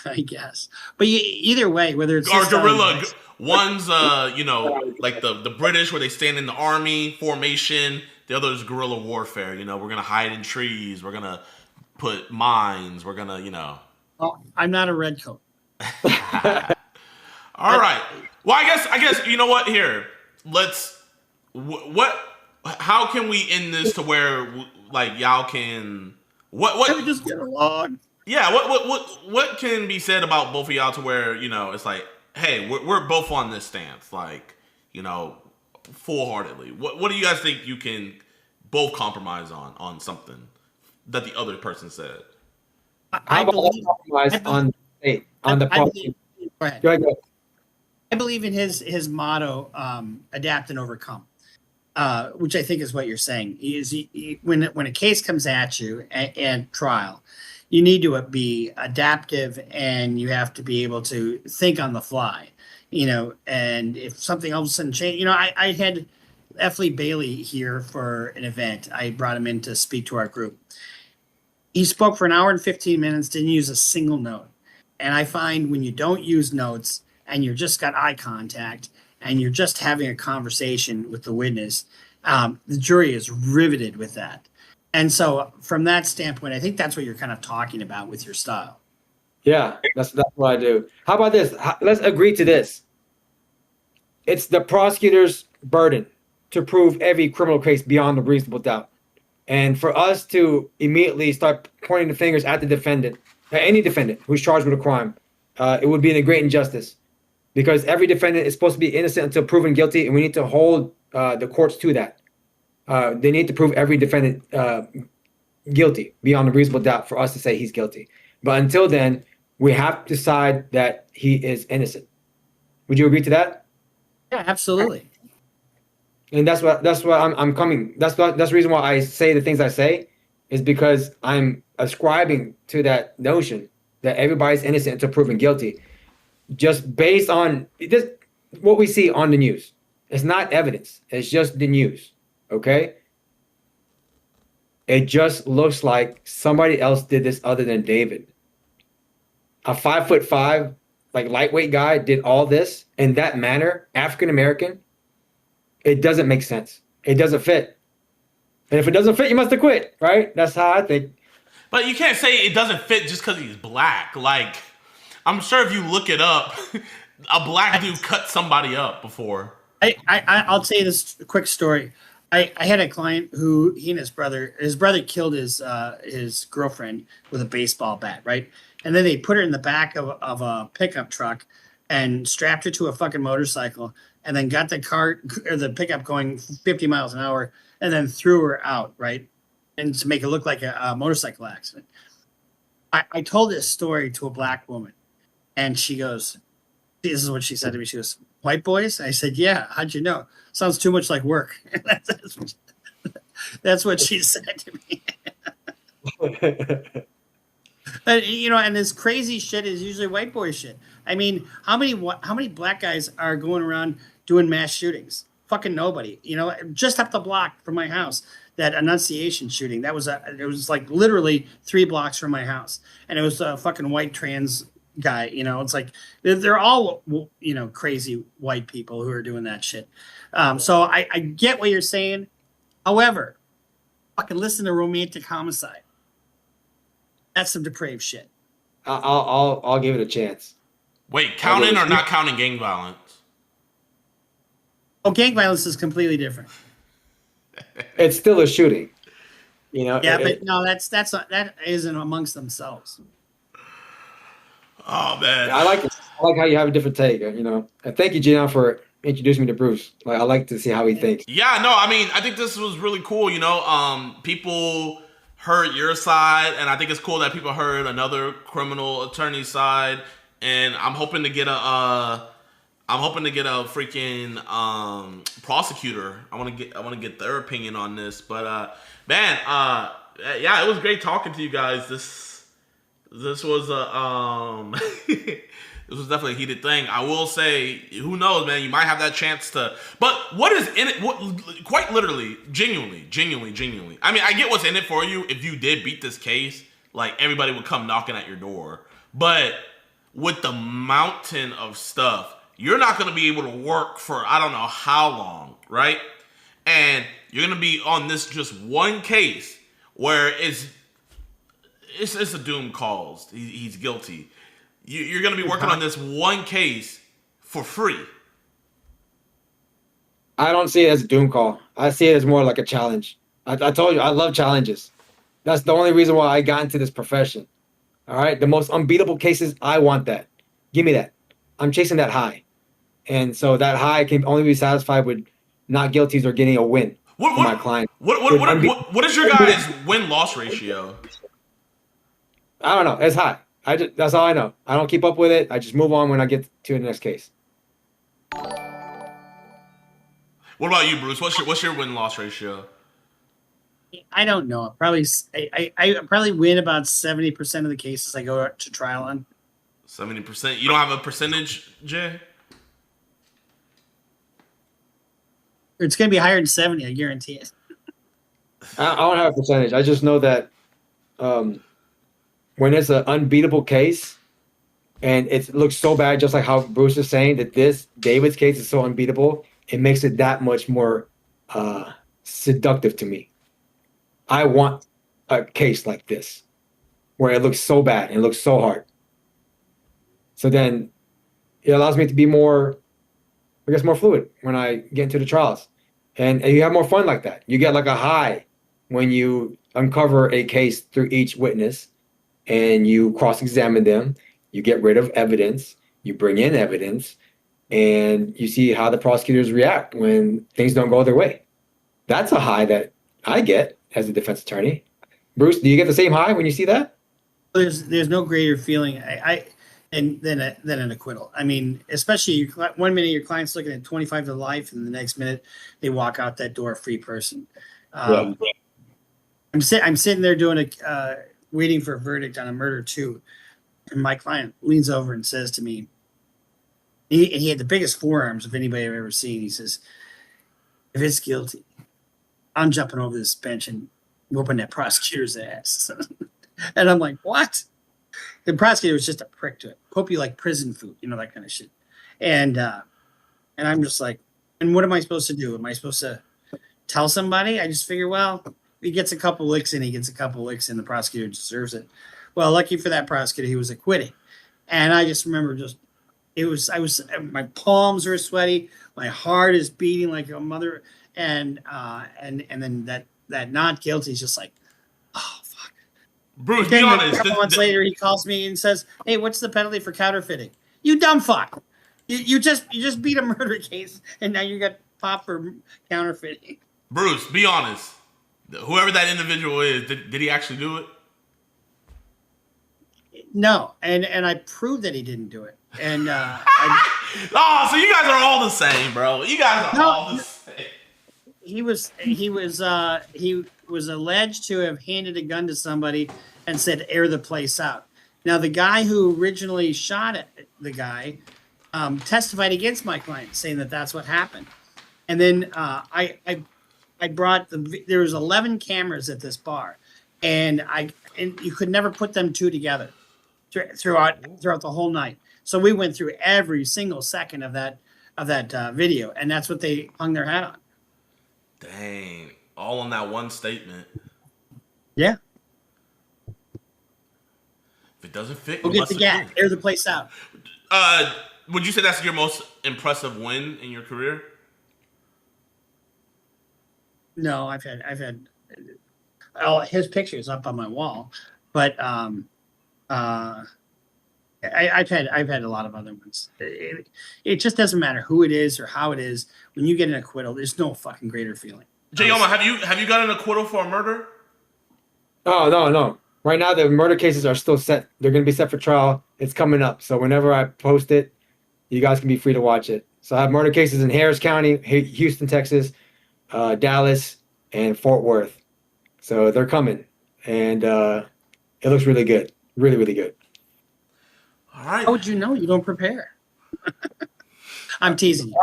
I guess, but either way, whether it's or guerrilla, one's like the British where they stand in the army formation. The other is guerrilla warfare. We're gonna hide in trees. We're gonna put mines. We're gonna Well, I'm not a redcoat. All right. Well, I guess you know what? Here, let's. How can we end this to where like y'all can what? We just get along. Yeah, what can be said about both of y'all to where, it's like, hey, we're both on this stance, like, full-heartedly. What do you guys think you can both compromise on something that the other person said? I believe on the policy. Go ahead. I believe in his motto, adapt and overcome, which I think is what you're saying. When a case comes at you at trial, you need to be adaptive and you have to be able to think on the fly, and if something all of a sudden change, I had F. Lee Bailey here for an event. I brought him in to speak to our group. He spoke for an hour and 15 minutes, didn't use a single note. And I find when you don't use notes and you're just got eye contact and you're just having a conversation with the witness, the jury is riveted with that. And so from that standpoint, I think that's what you're kind of talking about with your style. Yeah, that's what I do. How about this? Let's agree to this. It's the prosecutor's burden to prove every criminal case beyond a reasonable doubt. And for us to immediately start pointing the fingers at the defendant, any defendant who's charged with a crime, it would be a great injustice because every defendant is supposed to be innocent until proven guilty, and we need to hold the courts to that. They need to prove every defendant guilty beyond a reasonable doubt for us to say he's guilty. But until then, we have to decide that he is innocent. Would you agree to that? Yeah, absolutely. And that's what I'm coming. That's the reason why I say the things I say is because I'm ascribing to that notion that everybody's innocent until proven guilty, just based on this, what we see on the news. It's not evidence. It's just the news. Okay? It just looks like somebody else did this other than David. A 5'5", like lightweight guy did all this in that manner, African American. It doesn't make sense. it doesn't fit. And if it doesn't fit, you must have quit, right? That's how I think. But you can't say it doesn't fit just because he's black. Like, I'm sure if you look it up, a black dude cut somebody up before. I'll tell you this quick story. I had a client who he and his brother killed his girlfriend with a baseball bat, right? And then they put her in the back of a pickup truck and strapped her to a fucking motorcycle, and then got the car or the pickup going 50 miles an hour, and then threw her out, right? And to make it look like a motorcycle accident. I told this story to a black woman, and she goes, this is what she said to me. She goes, "White boys?" I said, "Yeah. How'd you know? Sounds too much like work." That's what she said to me. And this crazy shit is usually white boy shit. I mean, how many black guys are going around doing mass shootings? Fucking nobody. Just up the block from my house, that Annunciation shooting. It was like literally 3 blocks from my house, and it was a fucking white trans guy. It's like they're all crazy white people who are doing that shit. So I get what you're saying. However, fucking listen to Romantic Homicide. That's some depraved shit. I'll give it a chance. Wait, counting or not counting gang violence? Oh, gang violence is completely different. It's still a shooting. Yeah, but no, that isn't amongst themselves. Oh man, I like how you have a different take. And thank you, JiDon, for introducing me to Bruce. Like, I like to see how he thinks. Yeah, no, I mean, I think this was really cool. People heard your side, and I think it's cool that people heard another criminal attorney's side. And I'm hoping to get a freaking prosecutor. I want to get their opinion on this. But yeah, it was great talking to you guys. This was this was definitely a heated thing. I will say, who knows, man? You might have that chance to. But what is in it? Quite literally, genuinely. I mean, I get what's in it for you. If you did beat this case, like, everybody would come knocking at your door. But with the mountain of stuff, you're not going to be able to work for I don't know how long, right? And you're going to be on this just one case where it's a doom caused. He's guilty. You're going to be working on this one case for free. I don't see it as a doom call. I see it as more like a challenge. I told you, I love challenges. That's the only reason why I got into this profession. All right? The most unbeatable cases, I want that. Give me that. I'm chasing that high. And so that high can only be satisfied with not guilties or getting a win for my client. What is your guys' win-loss ratio? I don't know. It's high. That's all I know. I don't keep up with it. I just move on when I get to the next case. What about you, Bruce? What's your win-loss ratio? I don't know. I probably win about 70% of the cases I go to trial on. 70%? You don't have a percentage, Jay? It's going to be higher than 70, I guarantee it. I don't have a percentage. I just know that when it's an unbeatable case and it looks so bad, just like how Bruce is saying that this David's case is so unbeatable, it makes it that much more seductive to me. I want a case like this where it looks so bad and it looks so hard. So then it allows me to be more fluid when I get into the trials. And you have more fun like that. You get like a high when you uncover a case through each witness and you cross-examine them. You get rid of evidence. You bring in evidence. And you see how the prosecutors react when things don't go their way. That's a high that I get as a defense attorney. Bruce, do you get the same high when you see that? There's no greater feeling than an acquittal. I mean, especially 1 minute your client's looking at 25 to life, and the next minute they walk out that door a free person. I'm sitting there doing waiting for a verdict on a murder too, and my client leans over and says to me, he had the biggest forearms of anybody I've ever seen. He says, "If it's guilty, I'm jumping over this bench and whooping that prosecutor's ass." And I'm like, "What?" The prosecutor was just a prick to it. Hope you like prison food, that kind of shit. And I'm just like, and what am I supposed to do? Am I supposed to tell somebody. I just figure, well, he gets a couple licks in, the prosecutor deserves it. Well, lucky for that prosecutor, he was acquitted. And I just remember my palms were sweaty, my heart is beating like a mother, and then that not guilty is just like, oh fuck. Bruce, be honest. A couple months later, he calls me and says, "Hey, what's the penalty for counterfeiting? You dumb fuck! You just beat a murder case, and now you got popped for counterfeiting." Bruce, be honest. Whoever that individual is, did he actually do it? No, and I proved that he didn't do it. And so you guys are all the same, bro. You guys are all the same. He was alleged to have handed a gun to somebody and said, "Air the place out." Now, the guy who originally shot at the guy testified against my client, saying that that's what happened. And then I brought there was 11 cameras at this bar, and you could never put them two together throughout the whole night. So we went through every single second of that video, and that's what they hung their hat on. Dang, all on that one statement. Yeah. If it doesn't fit, we'll get the gap. Air the place out. Would you say that's your most impressive win in your career? No, I've had his pictures up on my wall, but I've had a lot of other ones. It just doesn't matter who it is or how it is. When you get an acquittal, there's no fucking greater feeling. Jayoma, have you got an acquittal for a murder? Oh, no. Right now, the murder cases are still set. They're going to be set for trial. It's coming up. So whenever I post it, you guys can be free to watch it. So I have murder cases in Harris County, Houston, Texas, Dallas, and Fort Worth. So they're coming. And it looks really good. Really, really good. All right. How would you know? You don't prepare. I'm teasing.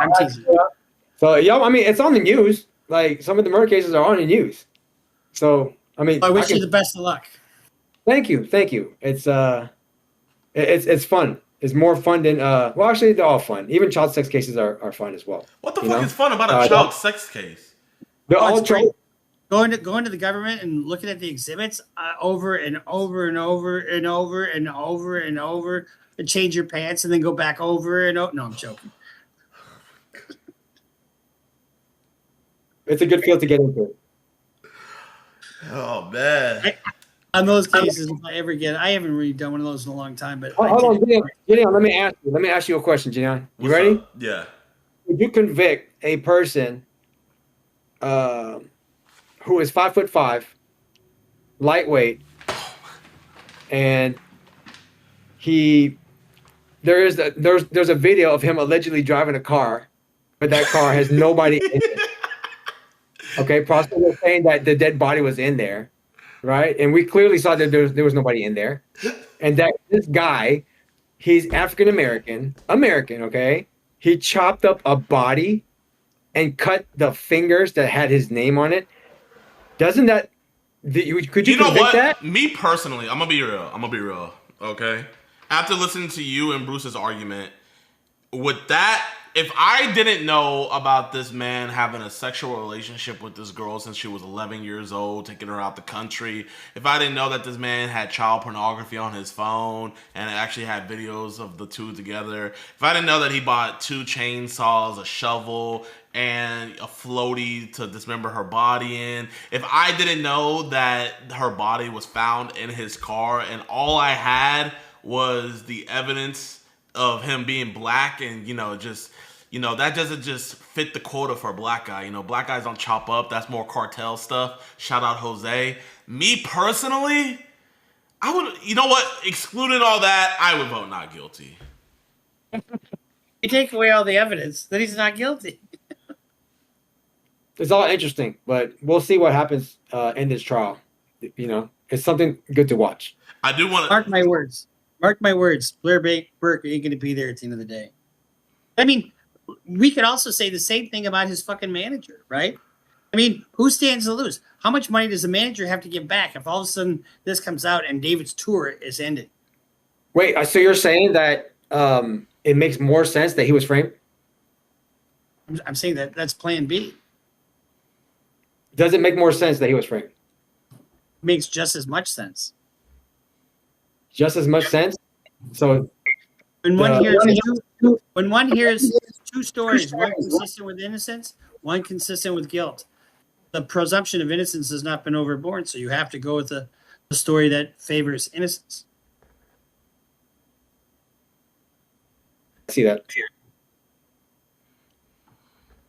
So, I mean, it's on the news. Like, some of the murder cases are on the news. So, I mean, I wish you the best of luck. Thank you. It's fun. It's more fun than well, actually, they're all fun. Even child sex cases are fun as well. What the fuck is fun about a child sex case? They're all going to the government and looking at the exhibits over and over and over and over and over and over, and change your pants and then go back over and over. No, I'm joking. It's a good field to get into. Oh man. On those cases, if I ever get, I haven't really done one of those in a long time. But hold on, JiDion, let me ask you a question, JiDion. You ready? Up? Yeah. Would you convict a person who is 5'5", lightweight, and there's a video of him allegedly driving a car, but that car has nobody in it. Okay, prosecutor was saying that the dead body was in there, right? And we clearly saw that there was nobody in there, and that this guy, he's African American, okay? He chopped up a body and cut the fingers that had his name on it. Doesn't that? Could you know convict what? that? Me personally, I'm gonna be real. Okay. After listening to you and Bruce's argument, with that, if I didn't know about this man having a sexual relationship with this girl since she was 11 years old, taking her out the country, if I didn't know that this man had child pornography on his phone and actually had videos of the two together, if I didn't know that he bought 2 chainsaws, a shovel, and a floaty to dismember her body in, if I didn't know that her body was found in his car and all I had was the evidence of him being black and, that doesn't just fit the quota for a black guy. Black guys don't chop up. That's more cartel stuff. Shout out Jose. Me personally, I would, excluding all that, I would vote not guilty. You take away all the evidence, then he's not guilty. It's all interesting, but we'll see what happens in this trial. It's something good to watch. I do want to mark my words. Blair Burke ain't going to be there at the end of the day. I mean, we could also say the same thing about his fucking manager, right? I mean, who stands to lose? How much money does the manager have to give back if all of a sudden this comes out and David's tour is ended? Wait, so you're saying that it makes more sense that he was framed? I'm saying that's plan B. Does it make more sense that he was framed? Makes just as much sense. Just as much sense? So when one hears two stories, one consistent with innocence, one consistent with guilt, the presumption of innocence has not been overborne, so you have to go with the story that favors innocence. I see that.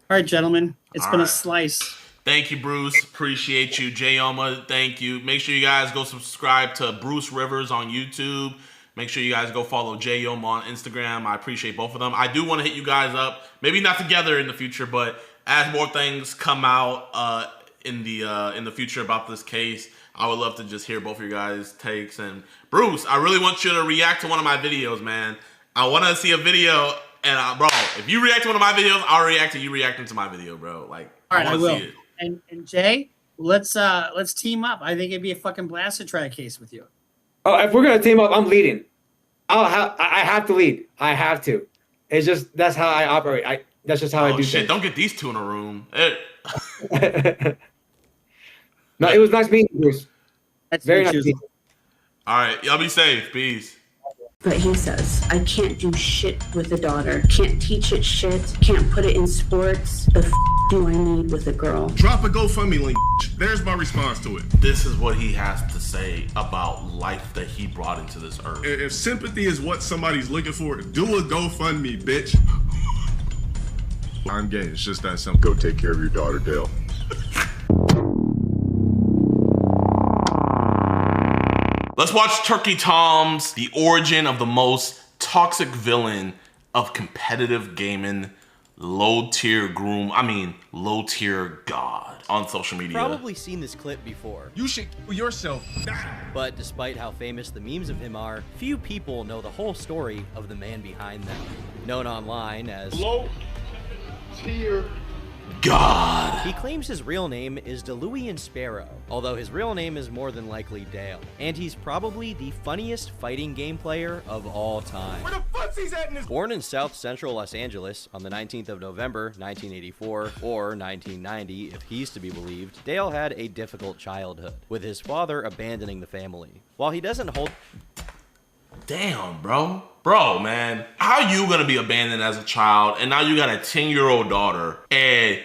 All right, gentlemen, it's All been a right. slice. Thank you, Bruce. Appreciate you. Jayoma, thank you. Make sure you guys go subscribe to Bruce Rivers on YouTube. Make sure you guys go follow Jayoma on Instagram. I appreciate both of them. I do want to hit you guys up. Maybe not together in the future, but as more things come out in the future about this case, I would love to just hear both of your guys' takes. And Bruce, I really want you to react to one of my videos, man. I want to see a video, and bro, if you react to one of my videos, I'll react to you reacting to my video, bro. Like, All right, I wanna will. see it. And Jay, let's team up. I think it'd be a fucking blast to try a case with you. Oh, if we're gonna team up, I'm leading. I have to lead. I have to. It's just that's how I operate. That's just how I do shit, things. don't get these two in a room. No, it was nice meeting you, Bruce. That's very nice meeting you. All right, y'all be safe. Peace. But he says, I can't do shit with a daughter. Can't teach it shit. Can't put it in sports. The do I need with a girl? Drop a GoFundMe link. There's my response to it. This is what he has to say about life that he brought into this earth. If sympathy is what somebody's looking for, do a GoFundMe, bitch. I'm gay. It's just that simple. Go take care of your daughter, Dale. Let's watch Turkey Tom's The Origin of the Most Toxic Villain of Competitive Gaming, low tier god on social media. Probably seen this clip before. You should kill yourself. But despite how famous the memes of him are, few people know the whole story of the man behind them. Known online as low tier God. He claims his real name is DeLuian Sparrow, although his real name is more than likely Dale. And he's probably the funniest fighting game player of all time. Where the fuck's he's at in this? Born in South Central Los Angeles on the 19th of November, 1984, or 1990 if he's to be believed, Dale had a difficult childhood, with his father abandoning the family. While he doesn't hold... Damn, bro. Bro, man. How you gonna be abandoned as a child and now you got a 10-year-old daughter and...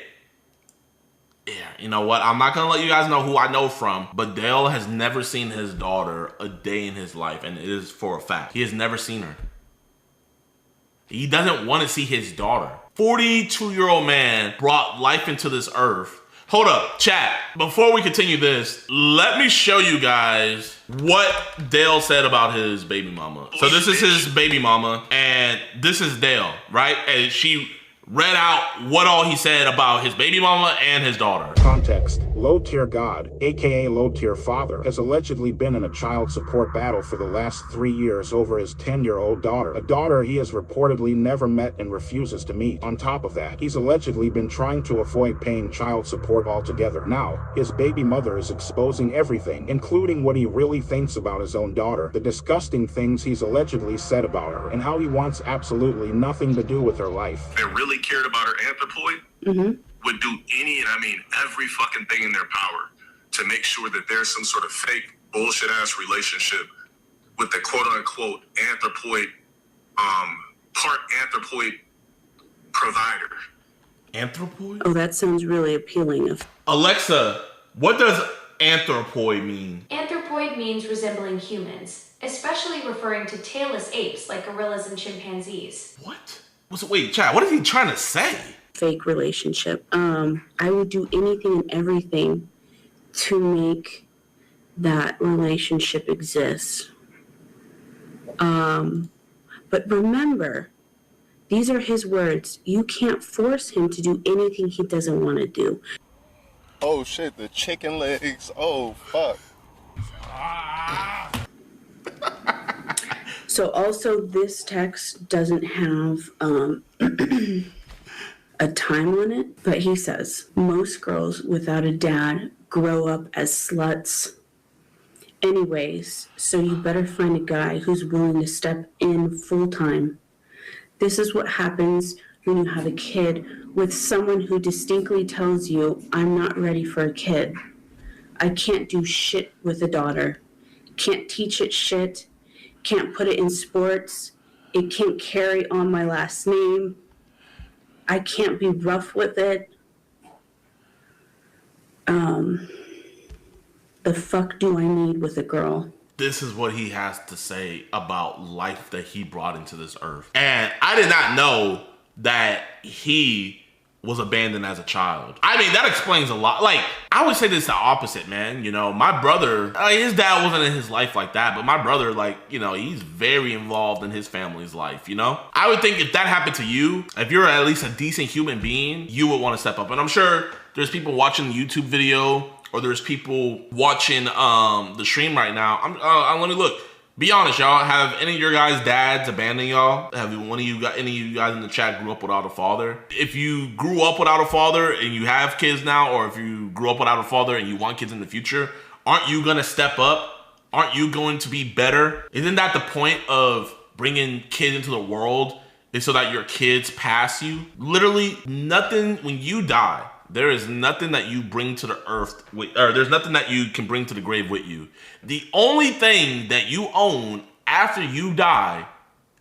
Yeah, you know what? I'm not gonna let you guys know who I know from, but Dale has never seen his daughter a day in his life, and it is for a fact. He has never seen her. He doesn't want to see his daughter. 42-year-old man brought life into this earth. Hold up, chat. Before we continue this, let me show you guys what Dale said about his baby mama. So this is his baby mama, and this is Dale, right? And she read out what all he said about his baby mama and his daughter. Context. Low-tier God, aka low-tier father, has allegedly been in a child support battle for the last 3 years over his 10-year-old daughter, a daughter he has reportedly never met and refuses to meet. On top of that, he's allegedly been trying to avoid paying child support altogether. Now, his baby mother is exposing everything, including what he really thinks about his own daughter, the disgusting things he's allegedly said about her, and how he wants absolutely nothing to do with her life. They really cared about her anthropoid, would do any, and I mean every fucking thing in their power to make sure that there's some sort of fake bullshit ass relationship with the quote unquote anthropoid, part anthropoid provider. Anthropoid? Oh, that sounds really appealing. Alexa, what does anthropoid mean? Anthropoid means resembling humans, especially referring to tailless apes like gorillas and chimpanzees. What? Wait, chat, what is he trying to say? Fake relationship. I would do anything and everything to make that relationship exist. But remember, these are his words. You can't force him to do anything he doesn't want to do. Oh shit, the chicken legs. Oh fuck. So also this text doesn't have a time on it, but he says, most girls without a dad grow up as sluts anyways, so you better find a guy who's willing to step in full time. This is what happens when you have a kid with someone who distinctly tells you, I'm not ready for a kid. I can't do shit with a daughter. Can't teach it shit. Can't put it in sports. It can't carry on my last name. I can't be rough with it. The fuck do I need with a girl? This is what he has to say about life that he brought into this earth. And I did not know that he was abandoned as a child. I mean, that explains a lot. Like, I would say this the opposite, man. You know, my brother, his dad wasn't in his life like that, but my brother, like, you know, he's very involved in his family's life, you know? I would think if that happened to you, if you're at least a decent human being, you would want to step up. And I'm sure there's people watching the YouTube video, or there's people watching the stream right now. Let me look. Be honest, y'all. Have any of your guys' dads abandoned y'all? Have any of you guys in the chat grew up without a father? If you grew up without a father and you have kids now, or if you grew up without a father and you want kids in the future, aren't you gonna step up? Aren't you going to be better? Isn't that the point of bringing kids into the world? Is so that your kids pass you? Literally nothing when you die. There is nothing that you bring to the earth with, or there's nothing that you can bring to the grave with you. The only thing that you own after you die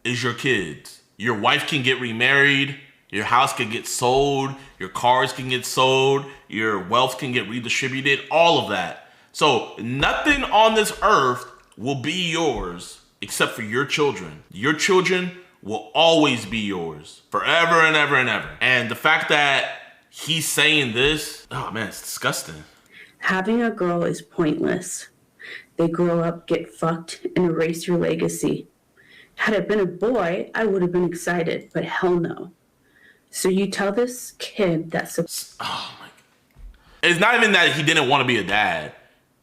is your kids. Your wife can get remarried, your house can get sold, your cars can get sold, your wealth can get redistributed, all of that. So nothing on this earth will be yours except for your children. Your children will always be yours forever and ever and ever. And the fact that he's saying this, oh man, it's disgusting. Having a girl is pointless. They grow up, get fucked, and erase your legacy. Had it been a boy, I would have been excited, but hell no. So you tell this kid that's oh my God. It's not even that he didn't want to be a dad.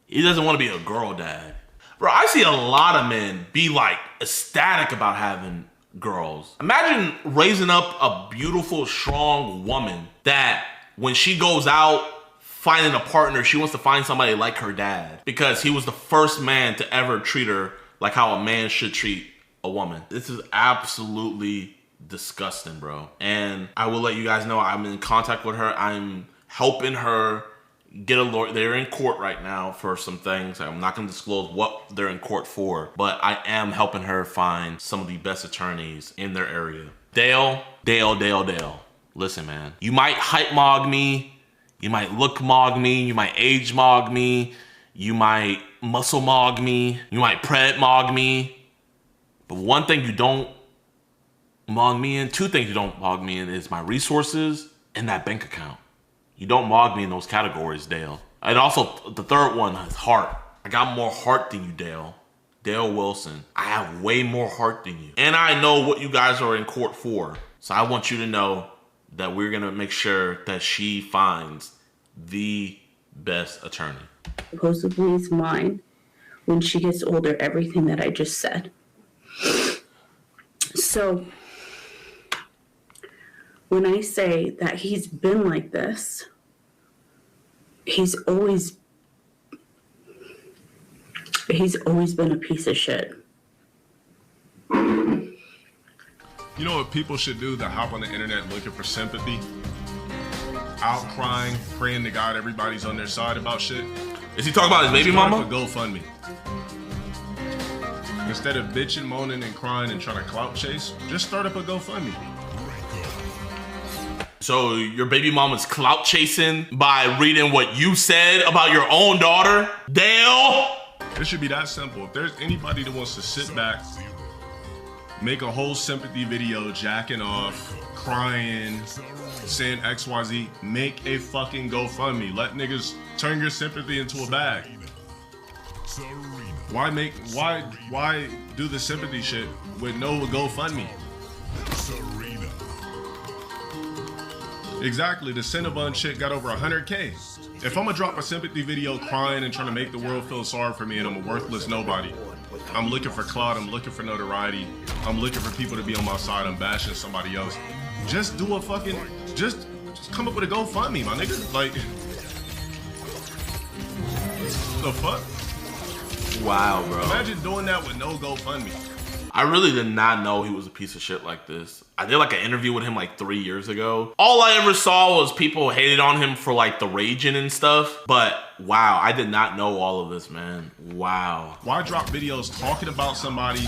He doesn't want to be a girl dad. Bro, I see a lot of men be like ecstatic about having girls. Imagine raising up a beautiful, strong woman that when she goes out finding a partner, she wants to find somebody like her dad because he was the first man to ever treat her like how a man should treat a woman. This is absolutely disgusting, bro. And I will let you guys know I'm in contact with her. I'm helping her get a lawyer. They're in court right now for some things. I'm not going to disclose what they're in court for, but I am helping her find some of the best attorneys in their area. Dale. Listen, man. You might hype mog me. You might look mog me. You might age mog me. You might muscle mog me. You might pred mog me. But one thing you don't mog me in, two things you don't mog me in is my resources and that bank account. You don't mog me in those categories, Dale. And also, the third one is heart. I got more heart than you, Dale. Dale Wilson. I have way more heart than you. And I know what you guys are in court for. So I want you to know that we're going to make sure that she finds the best attorney. supposedly is mine when she gets older, everything that I just said. So when I say that he's been like this, he's always been a piece of shit. You know what people should do that hop on the internet looking for sympathy? Out crying, praying to God everybody's on their side about shit. Is he talking about his baby mama? GoFundMe. Instead of bitching, moaning, and crying and trying to clout chase, just start up a GoFundMe. So your baby mama's clout chasing by reading what you said about your own daughter? Dale! It should be that simple. If there's anybody that wants to sit back, make a whole sympathy video jacking off, crying, saying XYZ, make a fucking GoFundMe. Let niggas turn your sympathy into a bag. Why do the sympathy shit with no GoFundMe? Exactly, the Cinnabon shit got over 100K. If I'm gonna drop a sympathy video crying and trying to make the world feel sorry for me and I'm a worthless nobody, I'm looking for clout, I'm looking for notoriety, I'm looking for people to be on my side, I'm bashing somebody else. Just do a fucking, just come up with a GoFundMe, my nigga. Like, the fuck? Wow, bro. Imagine doing that with no GoFundMe. I really did not know he was a piece of shit like this. I did like an interview with him like 3 years ago. All I ever saw was people hated on him for like the raging and stuff. But wow, I did not know all of this, man. Wow. Why drop videos talking about somebody,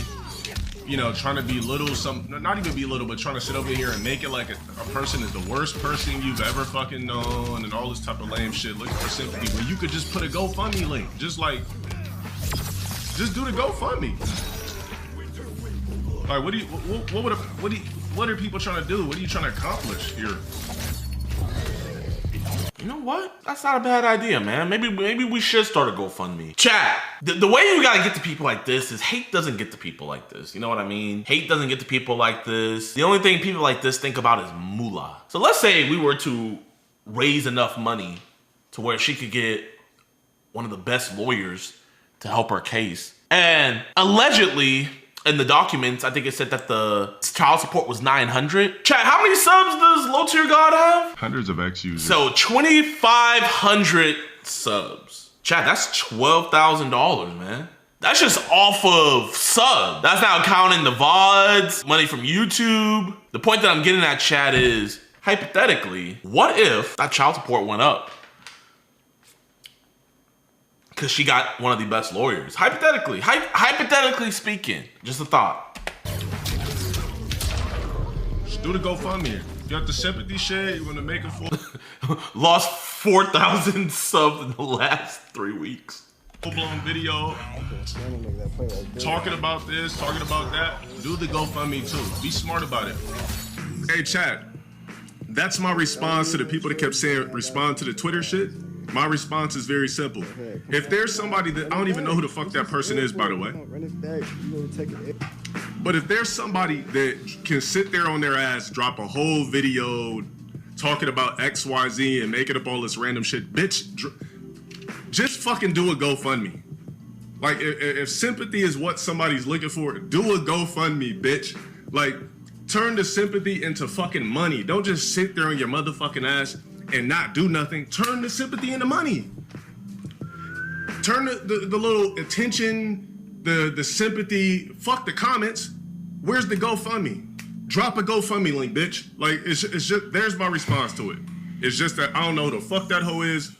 you know, trying to belittle not even belittle, but trying to sit over here and make it like a person is the worst person you've ever fucking known and all this type of lame shit, looking for sympathy, when you could just put a GoFundMe link. Just do the GoFundMe. Like, what are people trying to do? What are you trying to accomplish here? You know what? That's not a bad idea, man. Maybe we should start a GoFundMe. Chat, the way you gotta get to people like this is hate doesn't get to people like this. You know what I mean? Hate doesn't get to people like this. The only thing people like this think about is moolah. So let's say we were to raise enough money to where she could get one of the best lawyers to help her case. And allegedly, in the documents, I think it said that the child support was 900. Chat, how many subs does Low Tier God have? Hundreds of X users. So 2,500 subs. Chat, that's $12,000, man. That's just off of sub. That's not counting the VODs, money from YouTube. The point that I'm getting at, chat, is hypothetically, what if that child support went up? Because she got one of the best lawyers. Hypothetically speaking, just a thought. Just do the GoFundMe. You got the sympathy shit, you want to make it for... Lost 4,000 subs in the last 3 weeks. Full-blown video. Talking about this, talking about that. Do the GoFundMe too. Be smart about it. Hey, chat. That's my response to the people that kept saying respond to the Twitter shit. My response is very simple. If there's somebody that, I don't even know who the fuck that person is, by the way. But if there's somebody that can sit there on their ass, drop a whole video talking about XYZ and making up all this random shit, bitch, just fucking do a GoFundMe. Like, if sympathy is what somebody's looking for, do a GoFundMe, bitch. Like, turn the sympathy into fucking money. Don't just sit there on your motherfucking ass and not do nothing. Turn the sympathy into money. Turn the little attention, the sympathy, fuck the comments. Where's the GoFundMe? Drop a GoFundMe link, bitch. Like, it's just, there's my response to it. It's just that I don't know who the fuck that hoe is.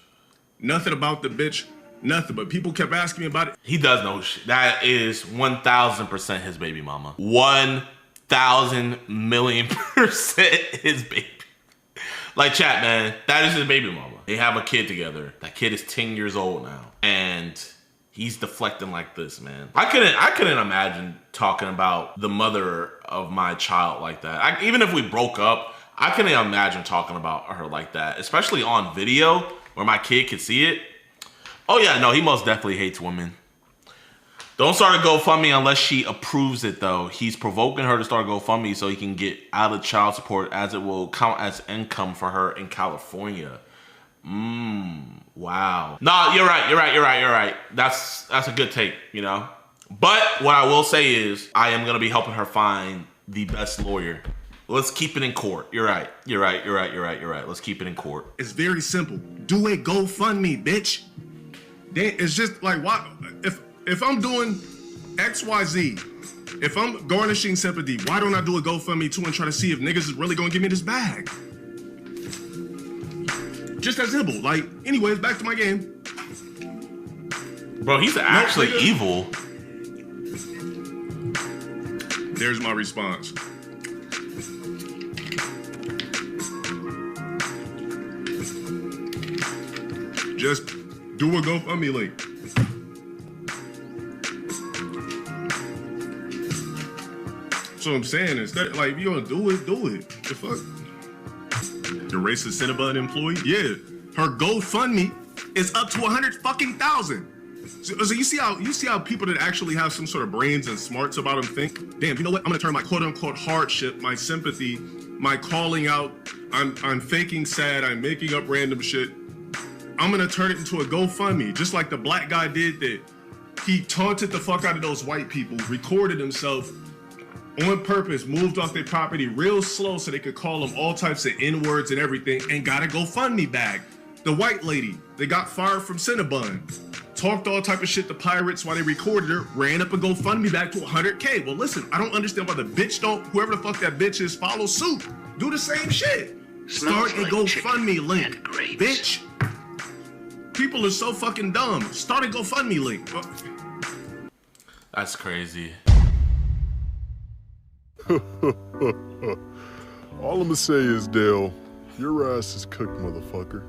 Nothing about the bitch, nothing. But people kept asking me about it. He does know shit. That is 1,000% his baby mama. 1,000,000,000% his baby. Like, chat, man, that is his baby mama. They have a kid together. That kid is 10 years old now. And he's deflecting like this, man. I couldn't imagine talking about the mother of my child like that. Even if we broke up, I couldn't imagine talking about her like that, especially on video where my kid could see it. Oh yeah, no, he most definitely hates women. Don't start a GoFundMe unless she approves it, though. He's provoking her to start a GoFundMe so he can get out of child support, as it will count as income for her in California. Wow. No, you're right. That's a good take, you know? But what I will say is I am going to be helping her find the best lawyer. Let's keep it in court. You're right. Let's keep it in court. It's very simple. Do a GoFundMe, bitch. It's just like, why? If I'm doing XYZ, if I'm garnishing sympathy, why don't I do a GoFundMe too and try to see if niggas is really gonna give me this bag? Just that simple. Like, anyways, back to my game. Bro, he's actually evil. There's my response. Just do a GoFundMe link. So I'm saying, instead, like, if you don't do it, do it. The fuck? The racist Cinnabon employee? Yeah. Her GoFundMe is up to 100,000. So you see how people that actually have some sort of brains and smarts about them think, damn, you know what? I'm gonna turn my quote unquote hardship, my sympathy, my calling out, I'm faking sad, I'm making up random shit. I'm gonna turn it into a GoFundMe, just like the black guy did that. He taunted the fuck out of those white people, recorded himself on purpose, moved off their property real slow so they could call him all types of N-words and everything, and got a GoFundMe bag. The white lady, they got fired from Cinnabon, talked all type of shit to pirates while they recorded her, ran up a GoFundMe back to 100K. Well, listen, I don't understand why the bitch don't, whoever the fuck that bitch is, follow suit. Do the same shit. Start a GoFundMe link, bitch. People are so fucking dumb. Start a GoFundMe link. That's crazy. All I'ma say is, Dale, your ass is cooked, motherfucker.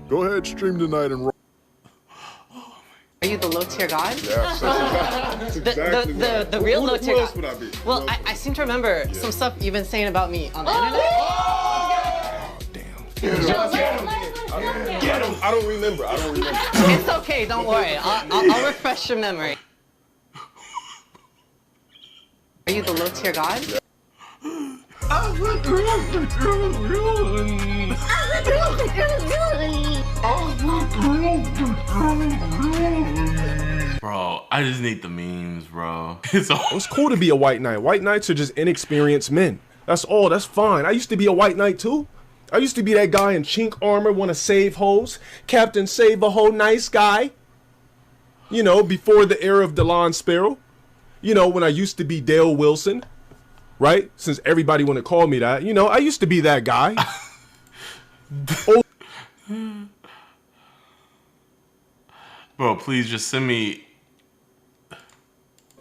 Go ahead, stream tonight and. Are you the low-tier god? Yes, that's exactly the real low-tier Who else god. would I be? Well, I seem to remember some stuff you've been saying about me on the internet. I don't remember. It's okay, don't worry. I'll refresh your memory. Are you the low-tier god? Bro, I just need the memes, bro. It's cool to be a white knight. White knights are just inexperienced men. That's all. That's fine. I used to be a white knight too. I used to be that guy in chink armor, want to save hoes. Captain Save a Ho, nice guy. You know, before the era of Delon Sparrow. You know, when I used to be Dale Wilson. Right? Since everybody want to call me that. You know, I used to be that guy. Bro, please just send me.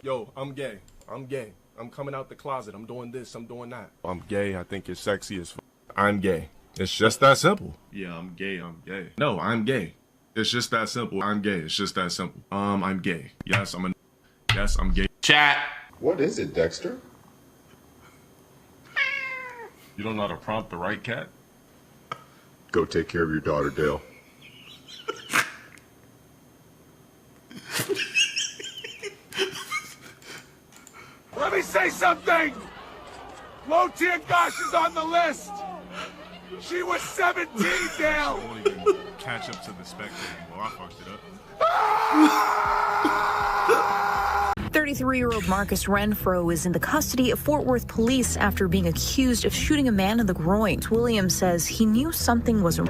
Yo, I'm gay. I'm gay. I'm coming out the closet. I'm doing this. I'm doing that. I'm gay. I think you're sexy as f. I'm gay. It's just that simple. Yeah, I'm gay. I'm gay. No, I'm gay. It's just that simple. I'm gay. It's just that simple. I'm gay. Yes, I'm gay. Chat. What is it, Dexter? You don't know how to prompt the right cat? Go take care of your daughter, Dale. Let me say something! Low-tier Gosh is on the list! She was 17, Dale! I won't even catch up to the spectator. Well, I fucked it up. 33-year-old Marcus Renfro is in the custody of Fort Worth police after being accused of shooting a man in the groin. Williams says he knew something was wrong.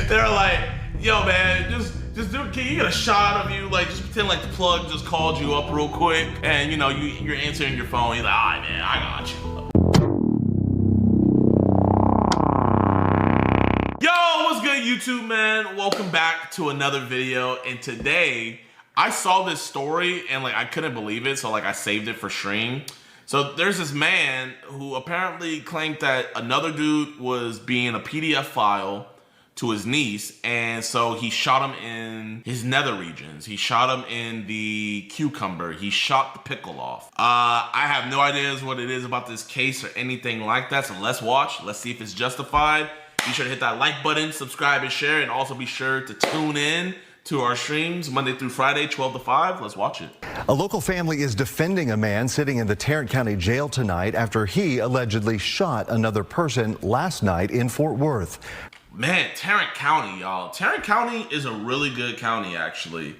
They're like, yo, man, just do. Can you get a shot of you? Like, just pretend like the plug just called you up real quick, and you know you're answering your phone. He's like, all right, man, I got you. Yo, what's good, YouTube, man? Welcome back to another video, and today I saw this story and like I couldn't believe it, so like I saved it for stream. So there's this man who apparently claimed that another dude was being a PDF file to his niece, and so he shot him in his nether regions. He shot him in the cucumber. He shot the pickle off. I have no ideas what it is about this case or anything like that, so let's watch. Let's see if it's justified. Be sure to hit that like button, subscribe and share, and also be sure to tune in to our streams Monday through Friday, 12 to 5. Let's watch it. A local family is defending a man sitting in the Tarrant County Jail tonight after he allegedly shot another person last night in Fort Worth. Man, Tarrant County, y'all. Tarrant County is a really good county, actually.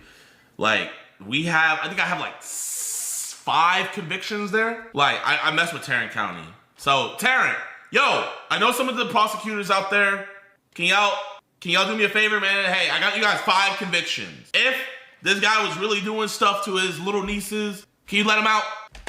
Like, I think I have like 5 convictions there. Like, I mess with Tarrant County. So, Tarrant, yo, I know some of the prosecutors out there. Can y'all do me a favor, man? Hey, I got you guys 5 convictions. If this guy was really doing stuff to his little nieces, can you let him out?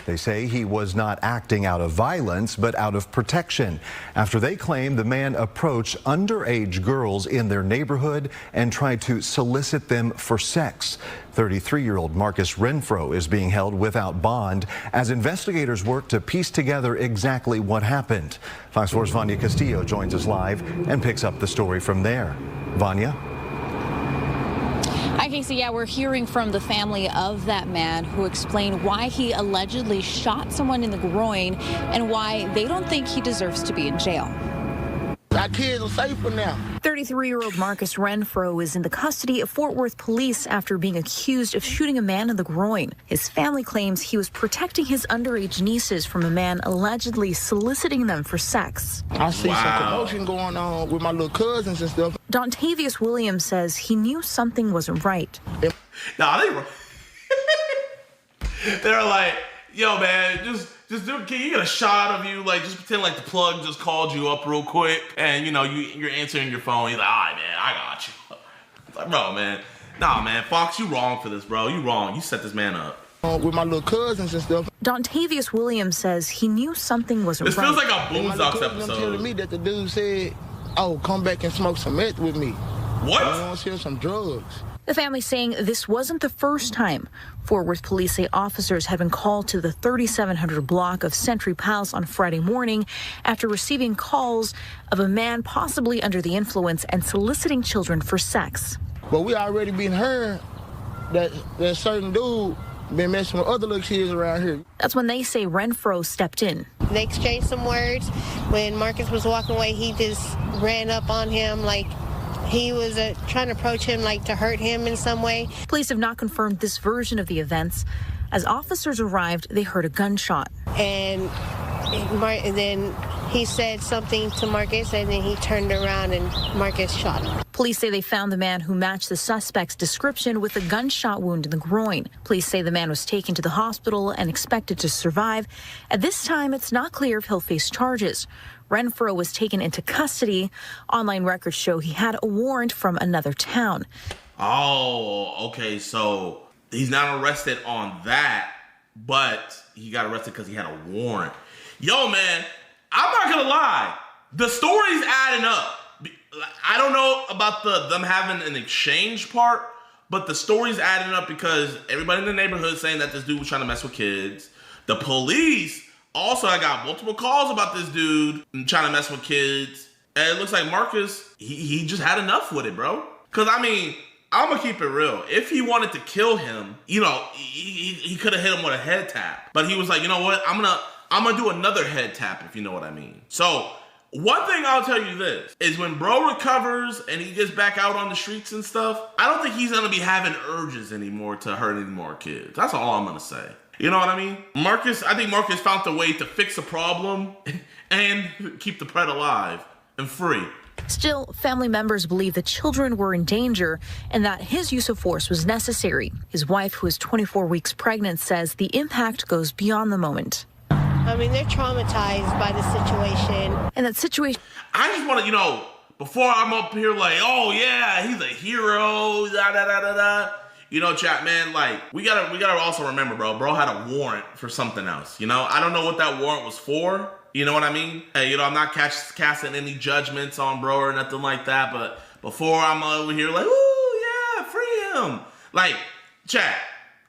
They say he was not acting out of violence, but out of protection, after they claim the man approached underage girls in their neighborhood and tried to solicit them for sex. 33-year-old Marcus Renfro is being held without bond as investigators work to piece together exactly what happened. Fox 4's Vanya Castillo joins us live and picks up the story from there. Vanya? Hi, Casey. Yeah, we're hearing from the family of that man who explained why he allegedly shot someone in the groin and why they don't think he deserves to be in jail. Our kids are safer now. 33-year-old Marcus Renfro is in the custody of Fort Worth police after being accused of shooting a man in the groin. His family claims he was protecting his underage nieces from a man allegedly soliciting them for sex. I see some commotion going on with my little cousins and stuff. Dontavius Williams says he knew something wasn't right. Nah, they're like, yo, man, just do. Can you get a shot of you? Like, just pretend like the plug just called you up real quick, and you know you're answering your phone. He's like, all right, man, I got you. Like, bro, man. Nah, man. Fox, you wrong for this, bro. You wrong. You set this man up. With my little cousins and stuff. Dontavius Williams says he knew something wasn't This right. feels like a Boondocks episode. Telling me that the dude said, "Oh, come back and smoke some meth with me." What? I want to share some drugs. The family saying this wasn't the first time. Fort Worth police say officers had been called to the 3700 block of Century Palace on Friday morning after receiving calls of a man possibly under the influence and soliciting children for sex. But we already been heard that certain dude been messing with other little kids around here. That's when they say Renfro stepped in. They exchanged some words. When Marcus was walking away, he just ran up on him like he was trying to approach him like to hurt him in some way. Police have not confirmed this version of the events. As officers arrived, they heard a gunshot. And then he said something to Marcus, and then he turned around and Marcus shot him. Police say they found the man who matched the suspect's description with a gunshot wound in the groin. Police say the man was taken to the hospital and expected to survive. At this time, it's not clear if he'll face charges. Renfro was taken into custody. Online records show he had a warrant from another town. Oh, okay. So he's not arrested on that, but he got arrested because he had a warrant. Yo, man, I'm not gonna lie. The story's adding up. I don't know about them having an exchange part, but the story's adding up because everybody in the neighborhood is saying that this dude was trying to mess with kids. The police also, I got multiple calls about this dude trying to mess with kids. And it looks like Marcus, he just had enough with it, bro. Because, I mean, I'm going to keep it real. If he wanted to kill him, you know, he could have hit him with a head tap. But he was like, you know what? I'm gonna do another head tap, if you know what I mean. So, one thing I'll tell you this, is when bro recovers and he gets back out on the streets and stuff, I don't think he's going to be having urges anymore to hurt any more kids. That's all I'm going to say. You know what I mean? I think Marcus found a way to fix a problem and keep the pet alive and free. Still, family members believe the children were in danger and that his use of force was necessary. His wife, who is 24 weeks pregnant, says the impact goes beyond the moment. I mean, they're traumatized by the situation. And that situation... I just want to, you know, before I'm up here like, oh yeah, he's a hero, da-da-da-da-da. You know, chat, man, like, we gotta also remember, bro had a warrant for something else, you know? I don't know what that warrant was for, you know what I mean? Hey, you know, I'm not casting any judgments on bro or nothing like that, but before I'm over here like, ooh, yeah, free him. Like, chat,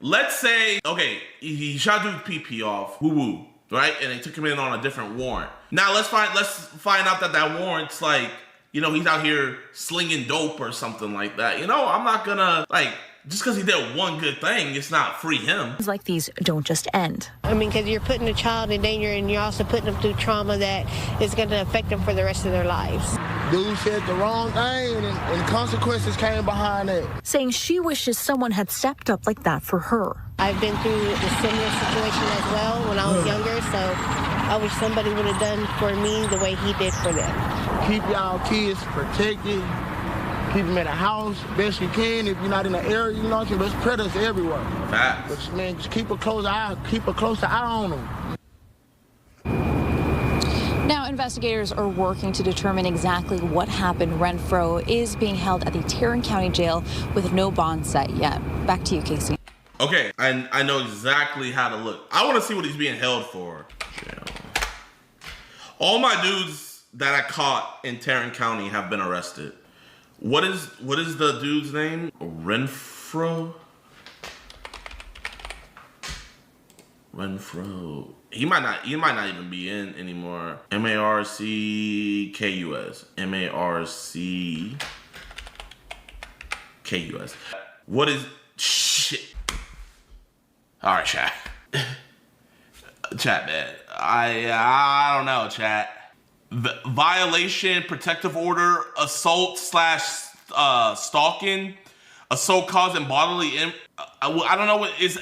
let's say, okay, he shot dude's PP off, woo-woo, right? And they took him in on a different warrant. Now, let's find out that warrant's like, you know, he's out here slinging dope or something like that. You know, I'm not gonna, like, just because he did one good thing, it's not free him. Things like these don't just end. I mean, because you're putting a child in danger and you're also putting them through trauma that is going to affect them for the rest of their lives. Dude said the wrong thing and consequences came behind that. Saying she wishes someone had stepped up like that for her. I've been through a similar situation as well when I was younger, so I wish somebody would have done for me the way he did for them. Keep y'all kids protected. Keep them in the house best you can. If you're not in the area, you know, there's predators everywhere. Facts. But man, just keep a close eye on them. Now, investigators are working to determine exactly what happened. Renfro is being held at the Tarrant County Jail with no bond set yet. Back to you, Casey. Okay, I know exactly how to look. I want to see what he's being held for. All my dudes that I caught in Tarrant County have been arrested. What is the dude's name? Renfro? He might not even be in anymore. Marckus. Marckus. What is shit? All right, chat. Chat, man. I don't know, chat. Violation, protective order, assault / stalking, assault causing bodily I don't know what is.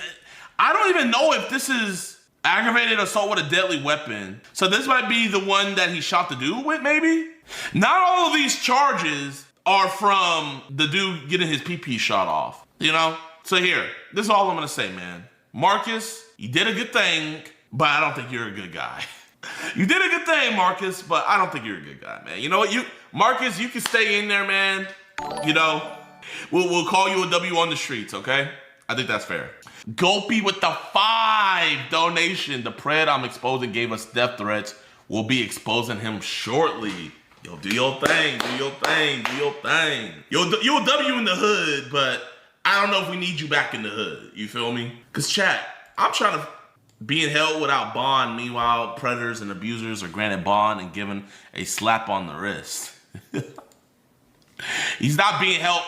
I don't even know if this is aggravated assault with a deadly weapon. So this might be the one that he shot the dude with, maybe? Not all of these charges are from the dude getting his PP shot off, you know? So here, this is all I'm gonna say, man. Marcus, you did a good thing, but I don't think you're a good guy. You did a good thing, Marcus, but I don't think you're a good guy, man. You know what? Marcus, you can stay in there, man. You know, We'll call you a W on the streets, okay? I think that's fair. Gulpy with the 5 donation. The pred I'm exposing gave us death threats. We'll be exposing him shortly. Yo, do your thing, do your thing, do your thing. You're a W in the hood, but I don't know if we need you back in the hood. You feel me? Cause chat, I'm trying to being held without bond. Meanwhile, predators and abusers are granted bond and given a slap on the wrist. He's not being held.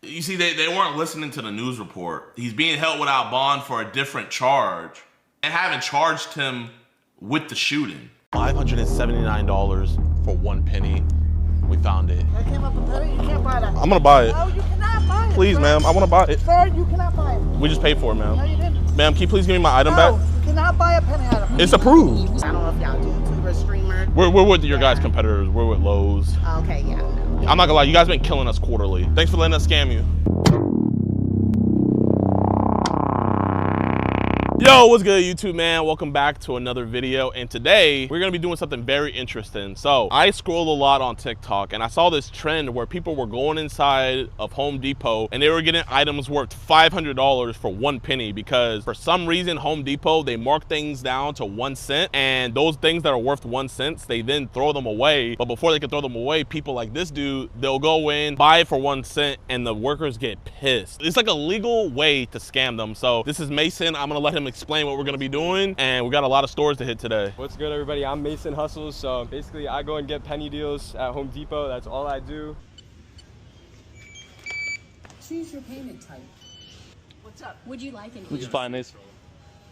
You see, they weren't listening to the news report. He's being held without bond for a different charge and haven't charged him with the shooting. $579 for 1 penny. We found it. That came up a penny? You can't buy that. I'm gonna buy it. No, you cannot buy it. Please, ma'am, I wanna buy it. Sir, you cannot buy it. We just paid for it, ma'am. No, you didn't. Ma'am, can you please give me my item No, back? you cannot buy a penny item. It's approved. I don't know if y'all do YouTuber, streamer. We're with your guys' competitors. We're with Lowe's. Okay, yeah. I'm not gonna lie, you guys been killing us quarterly. Thanks for letting us scam you. Yo, what's good, YouTube, man? Welcome back to another video, and today we're gonna be doing something very interesting. So I scroll a lot on TikTok and I saw this trend where people were going inside of Home Depot and they were getting items worth $500 for 1 penny, because for some reason Home Depot, they mark things down to 1 cent, and those things that are worth 1 cent, they then throw them away. But before they can throw them away, people like this dude, they'll go in, buy it for 1 cent, and the workers get pissed. It's like a legal way to scam them. So this is Mason. I'm gonna let him explain what we're gonna be doing, and we got a lot of stores to hit today. What's good, everybody? I'm Mason Hustles. So basically I go and get penny deals at Home Depot. That's all I do. Choose your payment type. What's up? Would you like an We just buying these.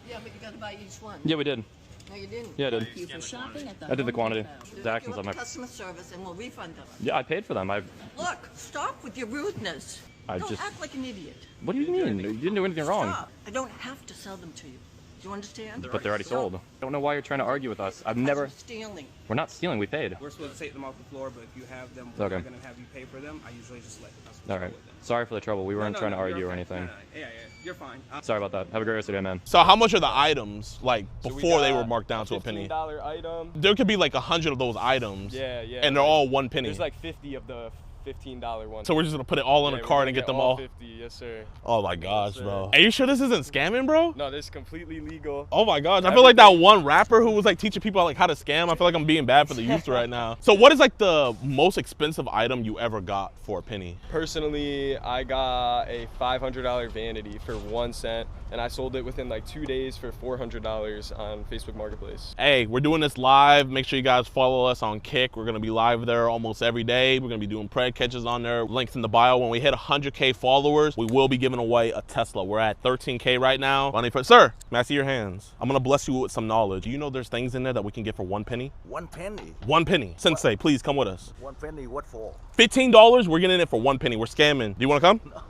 Yeah, but you gotta buy each one. Yeah, we did. No, you didn't. Yeah, I did. Thank you for shopping at the I did the Home quantity. Depot. The actions on my. Customer service, and we'll refund them. Yeah, I paid for them. Look, stop with your rudeness. I Don't just- act like an idiot. What do you mean? You didn't do anything wrong. Stop. I don't have to sell them to you. Do you understand? But they're already sold. I don't know why you're trying to argue with us. I've never. Stealing. We're not stealing. We paid. We're supposed to take them off the floor, but if you have them, Okay. we're going to have you pay for them. I usually just let the customer All right. Sorry for the trouble. We weren't trying to argue or anything. Yeah, you're fine. Sorry about that. Have a great rest of your day, man. So how much are the items, like, So we before they got were marked down to a penny? $15 item. There could be like 100 of those items. Yeah, yeah. And they're all 1 penny. There's like 50 of the $15 ones. So we're just gonna put it all in a cart and get them all? 50, yes sir. Oh my gosh, Yes, bro. sir. Are you sure this isn't scamming, bro? No, this is completely legal. Oh my gosh, I feel like that one rapper who was like teaching people like how to scam. I feel like I'm being bad for the youth right now. So what is like the most expensive item you ever got for a penny? Personally, I got a $500 vanity for 1 cent, and I sold it within like 2 days for $400 on Facebook Marketplace. Hey, we're doing this live. Make sure you guys follow us on Kick. We're gonna be live there almost every day. We're gonna be doing pred catches on there. Links in the bio. When we hit 100K followers, we will be giving away a Tesla. We're at 13K right now. Sir, may I see your hands? I'm gonna bless you with some knowledge. Do you know there's things in there that we can get for 1 penny? 1 penny? 1 penny. Sensei, please come with us. 1 penny, what for? $15, we're getting it for 1 penny. We're scamming. Do you wanna come? No,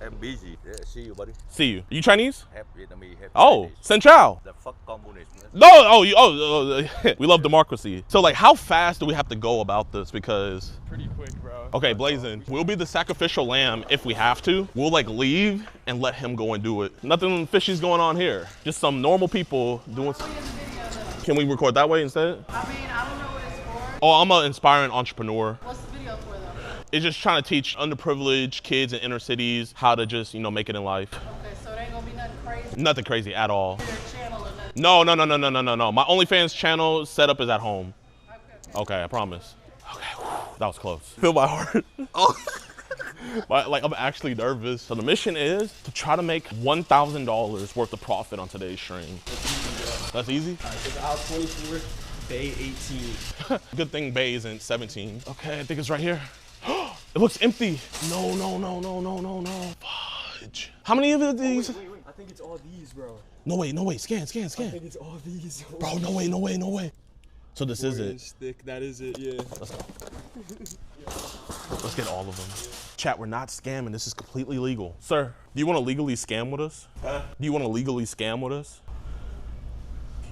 I'm busy. Yeah, see you, buddy. See you. You Chinese? Half Vietnamese, half Oh, Chinese. Central. The fuck communist. No, we love democracy. So like, how fast do we have to go about this? Because pretty quick, bro. Okay, Blazin, we'll be the sacrificial lamb if we have to. We'll like leave and let him go and do it. Nothing fishy's going on here. Just some normal people doing. Can we record that way instead? I mean, I don't know what it's for. Oh, I'm an inspiring entrepreneur. What's the video for, though? It's just trying to teach underprivileged kids in inner cities how to just, make it in life. Okay, so it ain't gonna be nothing crazy. Nothing crazy at all. Your channel or nothing. No. My OnlyFans channel setup is at home. Okay, I promise. Okay, that was close. Feel my heart. Oh. Like, I'm actually nervous. So the mission is to try to make $1,000 worth of profit on today's stream. That's easy? It's out 24, Bay 18. Good thing Bay isn't 17. Okay, I think it's right here. It looks empty. No. Fudge. How many of these? Wait. I think it's all these, bro. No way. Scan. I think it's all these. Bro, no way. So this is it. Stick, that is it, yeah. Let's go. Let's get all of them. Chat, we're not scamming. This is completely legal. Sir, do you want to legally scam with us? Huh? Do you want to legally scam with us?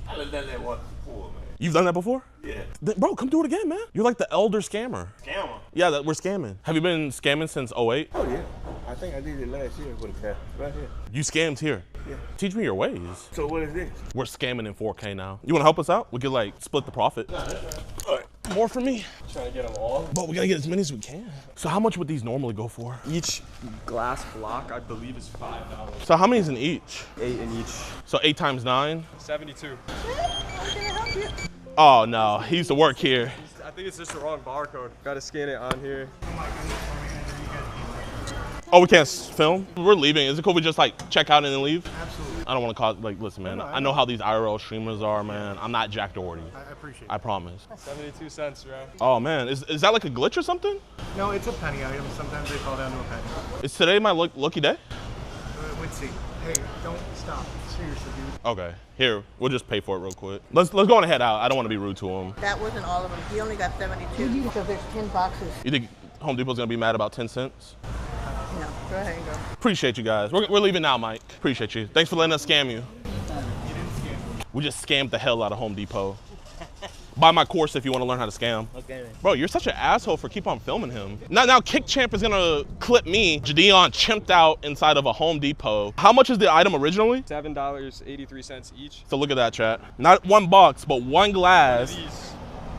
I've done that once before, man. You've done that before? Yeah. Bro, come do it again, man. You're like the elder scammer. Scammer? Yeah, we're scamming. Have you been scamming since 08? Oh, yeah. I think I did it last year with a cat. Right here. You scammed here? Yeah. Teach me your ways. So what is this? We're scamming in 4K now. You want to help us out? We could like split the profit. All right. More for me. Trying to get them all. But we gotta get as many as we can. So how much would these normally go for? Each glass block, I believe, is $5. So how many is in each? 8 in each. So 8 times 9? 72. Oh no, he used to work here. I think it's just the wrong barcode. Gotta scan it on here. Oh, we can't film? We're leaving. Is it cool we just like check out and then leave? Absolutely. I don't want to cause, like, listen, man. I know how these IRL streamers are, man. I'm not Jack Doherty. I appreciate it. I promise. 72 cents, bro. Oh man, is that like a glitch or something? No, it's a penny item. Sometimes they fall down to a penny. Is today my lucky day? Let's see. Hey, don't stop. Seriously, dude. Okay, here, we'll just pay for it real quick. Let's go on and head out. I don't want to be rude to him. That wasn't all of them. He only got 72 because there's 10 boxes. You think Home Depot's gonna be mad about 10 cents? No, go ahead and go. Appreciate you guys. We're leaving now, Mike. Appreciate you. Thanks for letting us scam you. We just scammed the hell out of Home Depot. Buy my course if you want to learn how to scam. Okay. Bro, you're such an asshole for keep on filming him. Now Kick Champ is gonna clip me. JiDion chimped out inside of a Home Depot. How much is the item originally? $7.83 each. So look at that, chat. Not one box, but one glass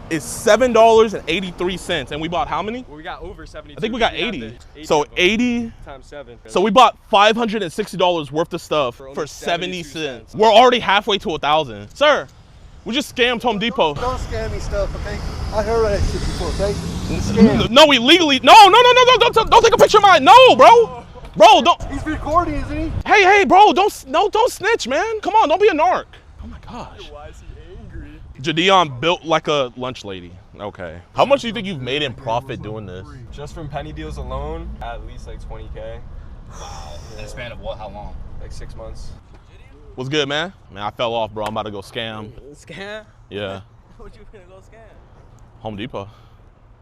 is $7.83. And we bought how many? Well, we got over 72. I think we got 80. So 80 times 7. So we bought $560 worth of stuff for 70 cents. We're already halfway to 1,000. Sir, we just scammed Home Depot. Don't scam me stuff, okay? I heard that shit before, okay? No, we legally, no, don't take a picture of mine. No, bro. Bro, don't. He's recording, isn't he? Hey, bro, don't snitch, man. Come on, don't be a narc. Oh my gosh. Why is he angry? JiDion built like a lunch lady. Okay. How much do you think you've made in profit doing this? Just from penny deals alone, at least like 20K. Wow. In a span of what? How long? Like 6 months. What's good, man? Man, I fell off, bro. I'm about to go scam. Scam? Yeah. What you gonna go scam? Home Depot.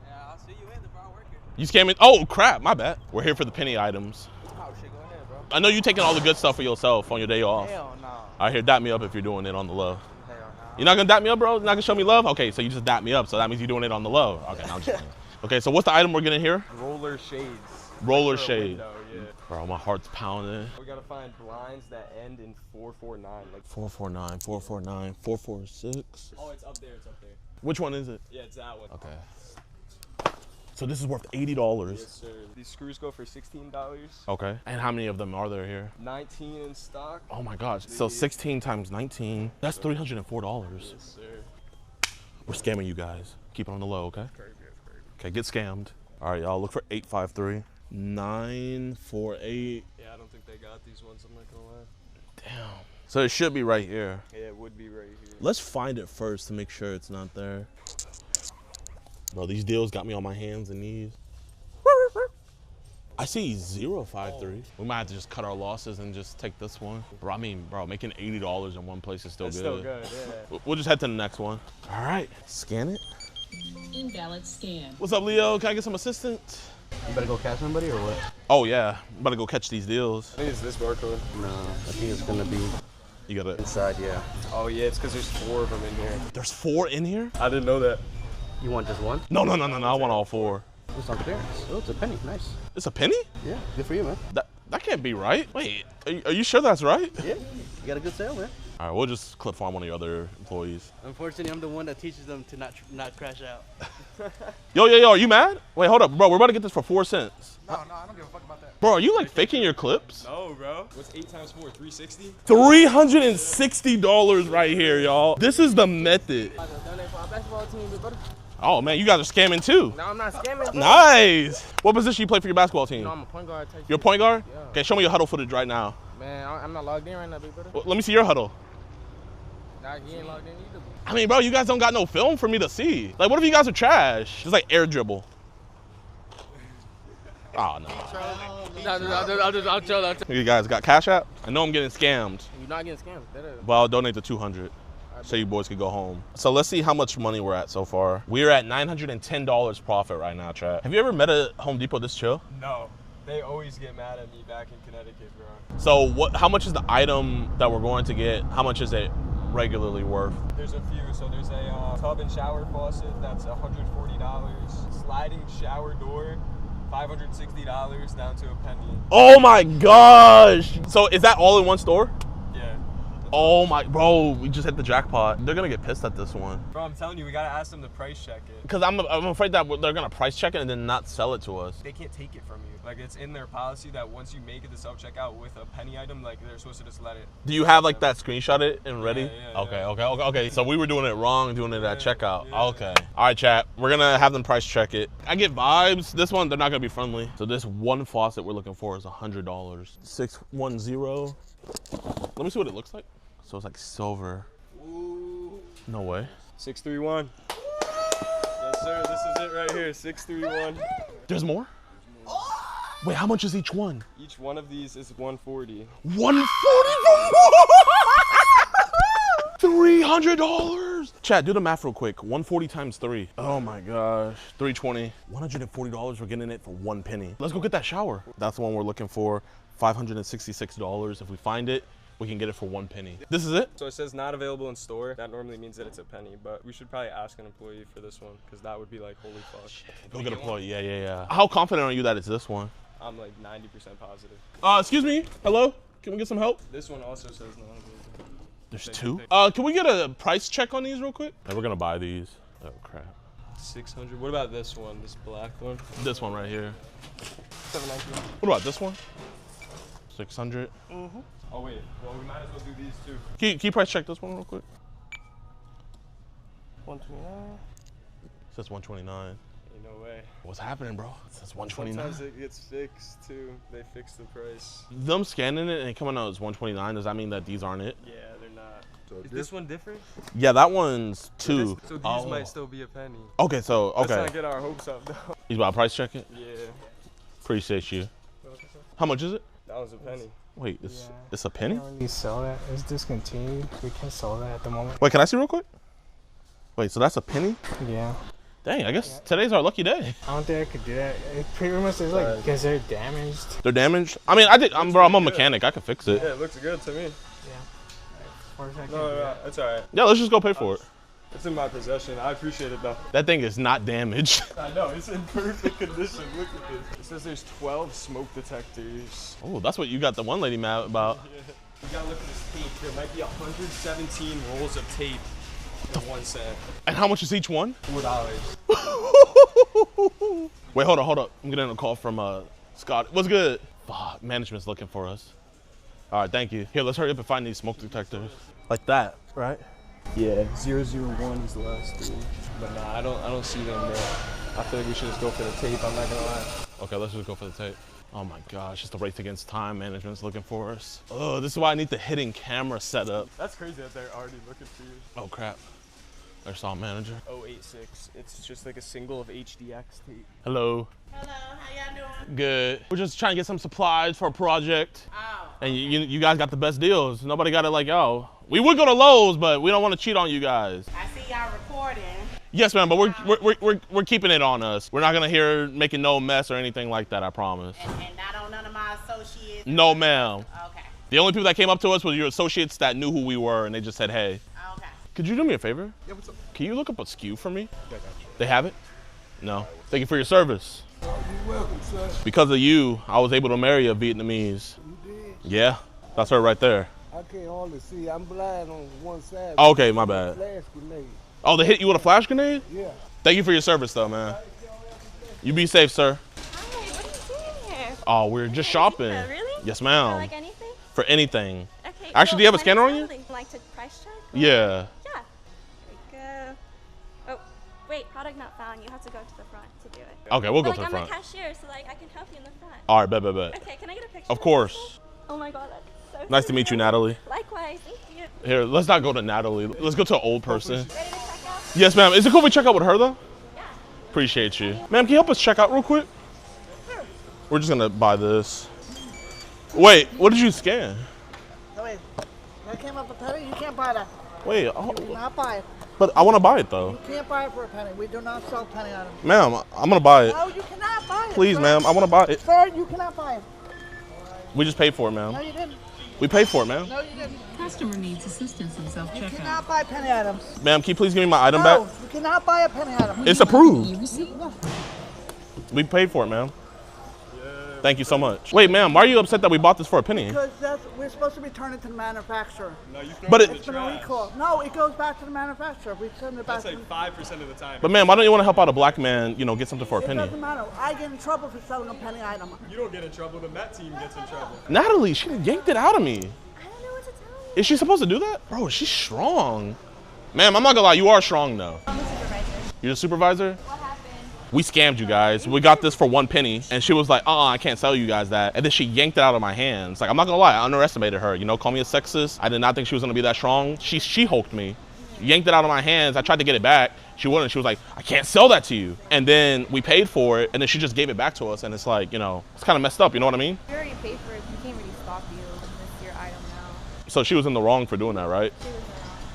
Yeah, I'll see you in the bar working. You scamming? Oh, crap. My bad. We're here for the penny items. Oh, shit. Go ahead, bro. I know you taking all the good stuff for yourself on your day off. Hell no. All right, here, dap me up if you're doing it on the low. Hell no. You're not gonna dap me up, bro? You're not gonna show me love? Okay, so you just dap me up, so that means you're doing it on the low. Okay, now I'm just Okay, so what's the item we're getting here? Roller shades. Roller For a shade. window, yeah. Bro, my heart's pounding. We gotta find blinds that end in 449. Like 449, 449, 446. Oh, it's up there, it's up there. Which one is it? Yeah, it's that one. Okay. So this is worth $80. Yes, sir. These screws go for $16. Okay. And how many of them are there here? 19 in stock. Oh my gosh. So 16 times 19, that's $304. Yes, sir. We're scamming you guys. Keep it on the low, okay? Okay, get scammed. All right, y'all, look for 853. 948. Yeah, I don't think they got these ones, I'm not gonna lie. Damn. So it should be right here. Yeah, it would be right here. Let's find it first to make sure it's not there. Bro, these deals got me on my hands and knees. I see 053. We might have to just cut our losses and just take this one. Bro, I mean, bro, making $80 in one place is still good. Still good, yeah. We'll just head to the next one. All right, scan it. Invalid scan. What's up, Leo? Can I get some assistance? You better go catch somebody or what? Oh yeah, I'm about to go catch these deals. I think it's this barcode. No, I think it's gonna be You got it inside, yeah. Oh yeah, it's because there's 4 of them in here. There's 4 in here? I didn't know that. You want just one? No, I want all 4. It's on clearance. Oh, it's a penny. Nice. It's a penny? Yeah, good for you, man. That can't be right. Wait, are you sure that's right? Yeah, you got a good sale, man. All right, we'll just clip farm one of your other employees. Unfortunately, I'm the one that teaches them to not crash out. Yo, are you mad? Wait, hold up, bro. We're about to get this for 4 cents. No, I don't give a fuck about that. Bro, are you like faking your clips? No, bro. What's 8 times 4? 360? $360 right here, y'all. This is the method. Basketball team, brother. Oh man, you guys are scamming too. No, I'm not scamming. Bro. Nice. What position you play for your basketball team? No, I'm a point guard. You're a point guard? Yeah. Okay, show me your huddle footage right now. Man, I'm not logged in right now, big brother. Well, let me see your huddle. Nah, you ain't logged in either. I mean, bro, you guys don't got no film for me to see. Like, what if you guys are trash? Just like air dribble. Oh, no. I'll tell. You guys got Cash App? I know I'm getting scammed. You're not getting scammed. Well, I'll donate the 200 so you boys could go home. So let's see how much money we're at so far. We're at $910 profit right now, chat. Have you ever met a Home Depot this chill? No. They always get mad at me back in Connecticut, bro. So how much is the item that we're going to get? How much is it regularly worth? There's a few. So there's a tub and shower faucet that's $140. Sliding shower door, $560 down to a penny. Oh my gosh! So is that all in one store? Yeah. Oh my, bro, we just hit the jackpot. They're gonna get pissed at this one. Bro, I'm telling you, we gotta ask them to price check it. Because I'm afraid that they're gonna price check it and then not sell it to us. They can't take it from you. Like, it's in their policy that once you make it to self-checkout with a penny item, like, they're supposed to just let it. Do you have like that screenshot it and ready? Yeah, Okay. So we were doing it wrong, doing it at checkout. Okay. All right, chat. We're gonna have them price check it. I get vibes. This one, they're not gonna be friendly. So this one faucet we're looking for is $100. 610. Let me see what it looks like. So it's like silver. Ooh. No way. 631. Yes, sir. This is it right here. 631. There's more? Wait, how much is each one? Each one of these is 140. 140? $300. Chat, do the math real quick. 140 times 3. Oh my gosh. 320. $140. We're getting it for 1 penny. Let's go get that shower. That's the one we're looking for. $566. If we find it, we can get it for 1 penny. This is it? So it says not available in store. That normally means that it's a penny, but we should probably ask an employee for this one because that would be like, holy fuck. Go get an employee. Yeah. How confident are you that it's this one? I'm like 90% positive. Excuse me. Hello? Can we get some help? This one also says not available. There's 2? Can we get a price check on these real quick? We're gonna buy these. Oh crap. 600. What about this one? This black one? This one right here. 719. What about this one? 600. Mm-hmm. Oh wait, well we might as well do these too. Can you price check this one real quick? 129. It says 129. Ain't no way. What's happening, bro? It says 129. Sometimes it gets fixed too. They fix the price. Them scanning it and coming out as 129, does that mean that these aren't it? Yeah, they're not. Is this one different? Yeah, that one's 2. So these might still be a penny. Okay, so, okay. Let's not get our hopes up though. He's about to price check it? Yeah. Appreciate you. How much is it? That was a penny. Wait, it's a penny? We can't really sell that. It's discontinued. We can't sell that at the moment. Wait, can I see real quick? Wait, so that's a penny? Yeah. Dang, I guess today's our lucky day. I don't think I could do that. It pretty much is like because they're damaged. They're damaged? I mean, I'm a mechanic. I could fix it. Yeah, it looks good to me. Yeah. No, it's all right. Yeah, let's just go pay for it. It's in my possession. I appreciate it though. That thing is not damaged. I know, it's in perfect condition. Look at this. It says there's 12 smoke detectors. Oh, that's what you got the one lady mad about. Yeah. You gotta look at this tape. There might be 117 rolls of tape for 1 cent. And how much is each one? $4. Wait, hold up. I'm getting a call from Scott. What's good? Fuck, management's looking for us. All right, thank you. Here, let's hurry up and find these smoke detectors. Like that, right? Yeah, 001 is the last 3. But nah, I don't see them there. I feel like we should just go for the tape, I'm not gonna lie. Okay, let's just go for the tape. Oh my gosh, it's the race against time. Management's looking for us. Oh, this is why I need the hidden camera set up. That's crazy that they're already looking for you. Oh crap. There's our manager. 086. It's just like a single of HDX tape. Hello. Hello, how y'all doing? Good. We're just trying to get some supplies for a project. Oh. And you guys got the best deals. Nobody got it like, oh. We would go to Lowe's, but we don't want to cheat on you guys. I see y'all recording. Yes, ma'am, but we're keeping it on us. We're not gonna hear making no mess or anything like that, I promise. And not on none of my associates? No, ma'am. Okay. The only people that came up to us were your associates that knew who we were, and they just said, hey. Okay. Could you do me a favor? Yeah, what's up? Can you look up a SKU for me? Yeah, I got you. They have it? No. Thank you for your service. You're welcome, sir. Because of you, I was able to marry a Vietnamese. You did? Yeah, that's her right there. I can't hardly see. I'm blind on one side. Okay, my bad. Flash grenade. Oh, they hit you with a flash grenade? Yeah. Thank you for your service, though, man. You be safe, sir. Hi, what are you doing here? Oh, we're just shopping. Oh, really? Yes, ma'am. Like anything? For anything. Okay. Actually, do you have a scanner on you? Like to price check? Yeah. Yeah. There we go. Oh, wait, product not found. You have to go to the front to do it. Okay, we'll go But, to the front. I'm a cashier, so like I can help you in the front. All right, bet. Okay, can I get a picture? Of course. Oh my god, that's so Nice to meet you, Natalie. Likewise, thank you. Here, let's not go to Natalie. Let's go to an old person. Ready to check out? Yes, ma'am. Is it cool if we check out with her, though? Yeah. Appreciate you. Ma'am, can you help us check out real quick? Sure. We're just gonna buy this. Wait, what did you scan? Oh, wait. That came up a penny? You can't buy that. Wait, You do not buy it. but I want to buy it, though. You can't buy it for a penny. We do not sell penny items. Ma'am, I'm gonna buy it. No, you cannot buy it. Please, sir. ma'am, I want to buy it. Sir, you cannot buy it. We just paid for it, ma'am. No, you didn't. We paid for it, ma'am. No, you didn't. Customer needs assistance in You self-checkout. cannot buy penny items. Ma'am, can you please give me my item No, back? you cannot buy a penny item. It's approved. No. We paid for it, ma'am. Thank you so much. Wait, ma'am, why are you upset that we bought this for a penny? Because we're supposed to return it to the manufacturer. No, you But it's been a recall. No, it goes back to the manufacturer. We send it back. That's like 5% of the time. But ma'am, why don't you want to help out a black man, you know, get something for a It penny? doesn't matter. I get in trouble for selling a penny item. You don't get in trouble, the Met team gets in trouble. Natalie, she yanked it out of me. Is she supposed to do that? Bro, she's strong. Ma'am, I'm not gonna lie, you are strong though. I'm a supervisor. You're the supervisor? What happened? We scammed you guys. We got this for 1 penny and she was like, I can't sell you guys that. And then she yanked it out of my hands. Like, I'm not gonna lie, I underestimated her. You know, call me a sexist. I did not think she was gonna be that strong. She hulked me. Yanked it out of my hands. I tried to get it back. She wouldn't. She was like, I can't sell that to you. And then we paid for it and then she just gave it back to us. And it's like, you know, it's kind of messed up. You know what I mean? You already paid for it. We can't really stop you with your item now. So she was in the wrong for doing that, right? She was wrong.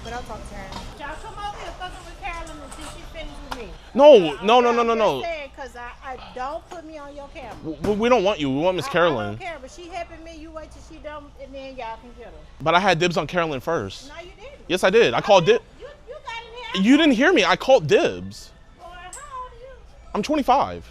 But I'll talk to her. Y'all come over here fucking with Carolyn until she finishes with me. No. Because I don't put me on your camera. We don't want you. We want Miss I Carolyn. don't care, but she helping me. You wait till she done, and then y'all can get her. But I had dibs on Carolyn first. No, you didn't. Yes, I did. I called dibs. You got in here. You didn't hear me. I called dibs. Boy, how old are you? I'm 25.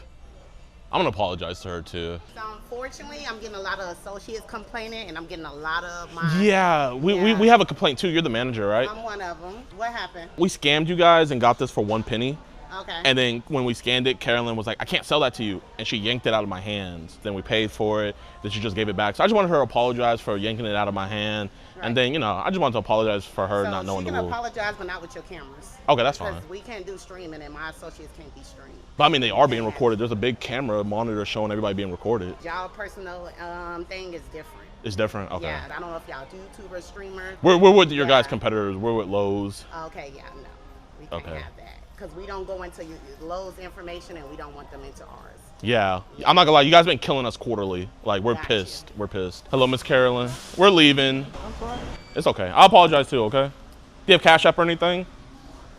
I'm gonna apologize to her too. So unfortunately, I'm getting a lot of associates complaining, and I'm getting a lot of mine. Yeah, we have a complaint too. You're the manager, right? I'm one of them. What happened? We scammed you guys and got this for 1 penny. Okay. And then when we scanned it, Carolyn was like, I can't sell that to you. And she yanked it out of my hands. Then we paid for it. Then she just gave it back. So I just wanted her to apologize for yanking it out of my hand. Right. And then, you know, I just wanted to apologize for her not knowing the rules. So she can apologize, but not with your cameras. Okay, that's fine. Because we can't do streaming and my associates can't be streamed. But I mean, they are being recorded. There's a big camera monitor showing everybody being recorded. Y'all personal thing is different. It's different? Okay. Yeah, I don't know if y'all do YouTubers, streamers. We're with your guys' competitors. We're with Lowe's. Okay, yeah, no. We can't have that. Because we don't go into Lowe's information and we don't want them into ours. Yeah. I'm not gonna lie, you guys been killing us quarterly. Like, we're pissed. We're pissed. Hello, Miss Carolyn. We're leaving. I'm sorry. It's okay. I'll apologize too, okay? Do you have Cash App or anything?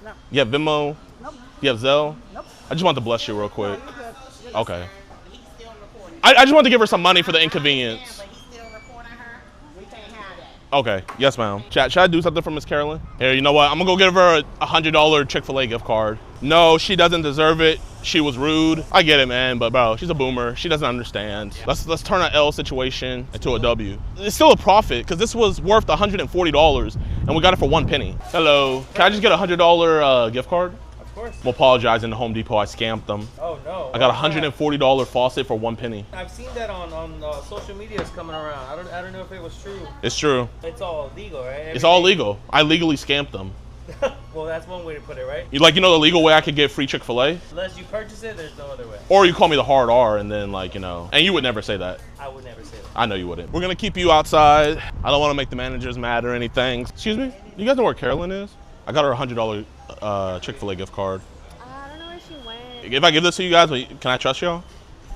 No. You have Venmo? Nope. You have Zelle? Nope. I just wanted to bless you real quick. No, you're good. Okay. I just wanted to give her some money for the inconvenience. Okay, yes ma'am. Chat, should I do something for Miss Carolyn? Here, you know what? I'm gonna go give her a $100 Chick-fil-A gift card. No, she doesn't deserve it. She was rude. I get it, man, but bro, she's a boomer. She doesn't understand. Let's turn an L situation into a W. It's still a profit, because this was worth $140, and we got it for 1 penny. Hello, can I just get a $100 gift card? Of course. I'm apologizing to Home Depot, I scammed them. Oh no. I got a $140 faucet for 1 penny. I've seen that on social media is coming around. I don't know if it was true. It's true. It's all legal, right? It's all legal. I legally scammed them. Well, that's one way to put it, right? You know the legal way I could get free Chick-fil-A? Unless you purchase it, there's no other way. Or you call me the hard R and then like, you know, and you would never say that. I would never say that. I know you wouldn't. We're gonna keep you outside. I don't wanna make the managers mad or anything. Excuse me, you guys know where Carolyn is? I got her a $100 Chick-fil-A gift card. I don't know where she went. If I give this to you guys, can I trust y'all?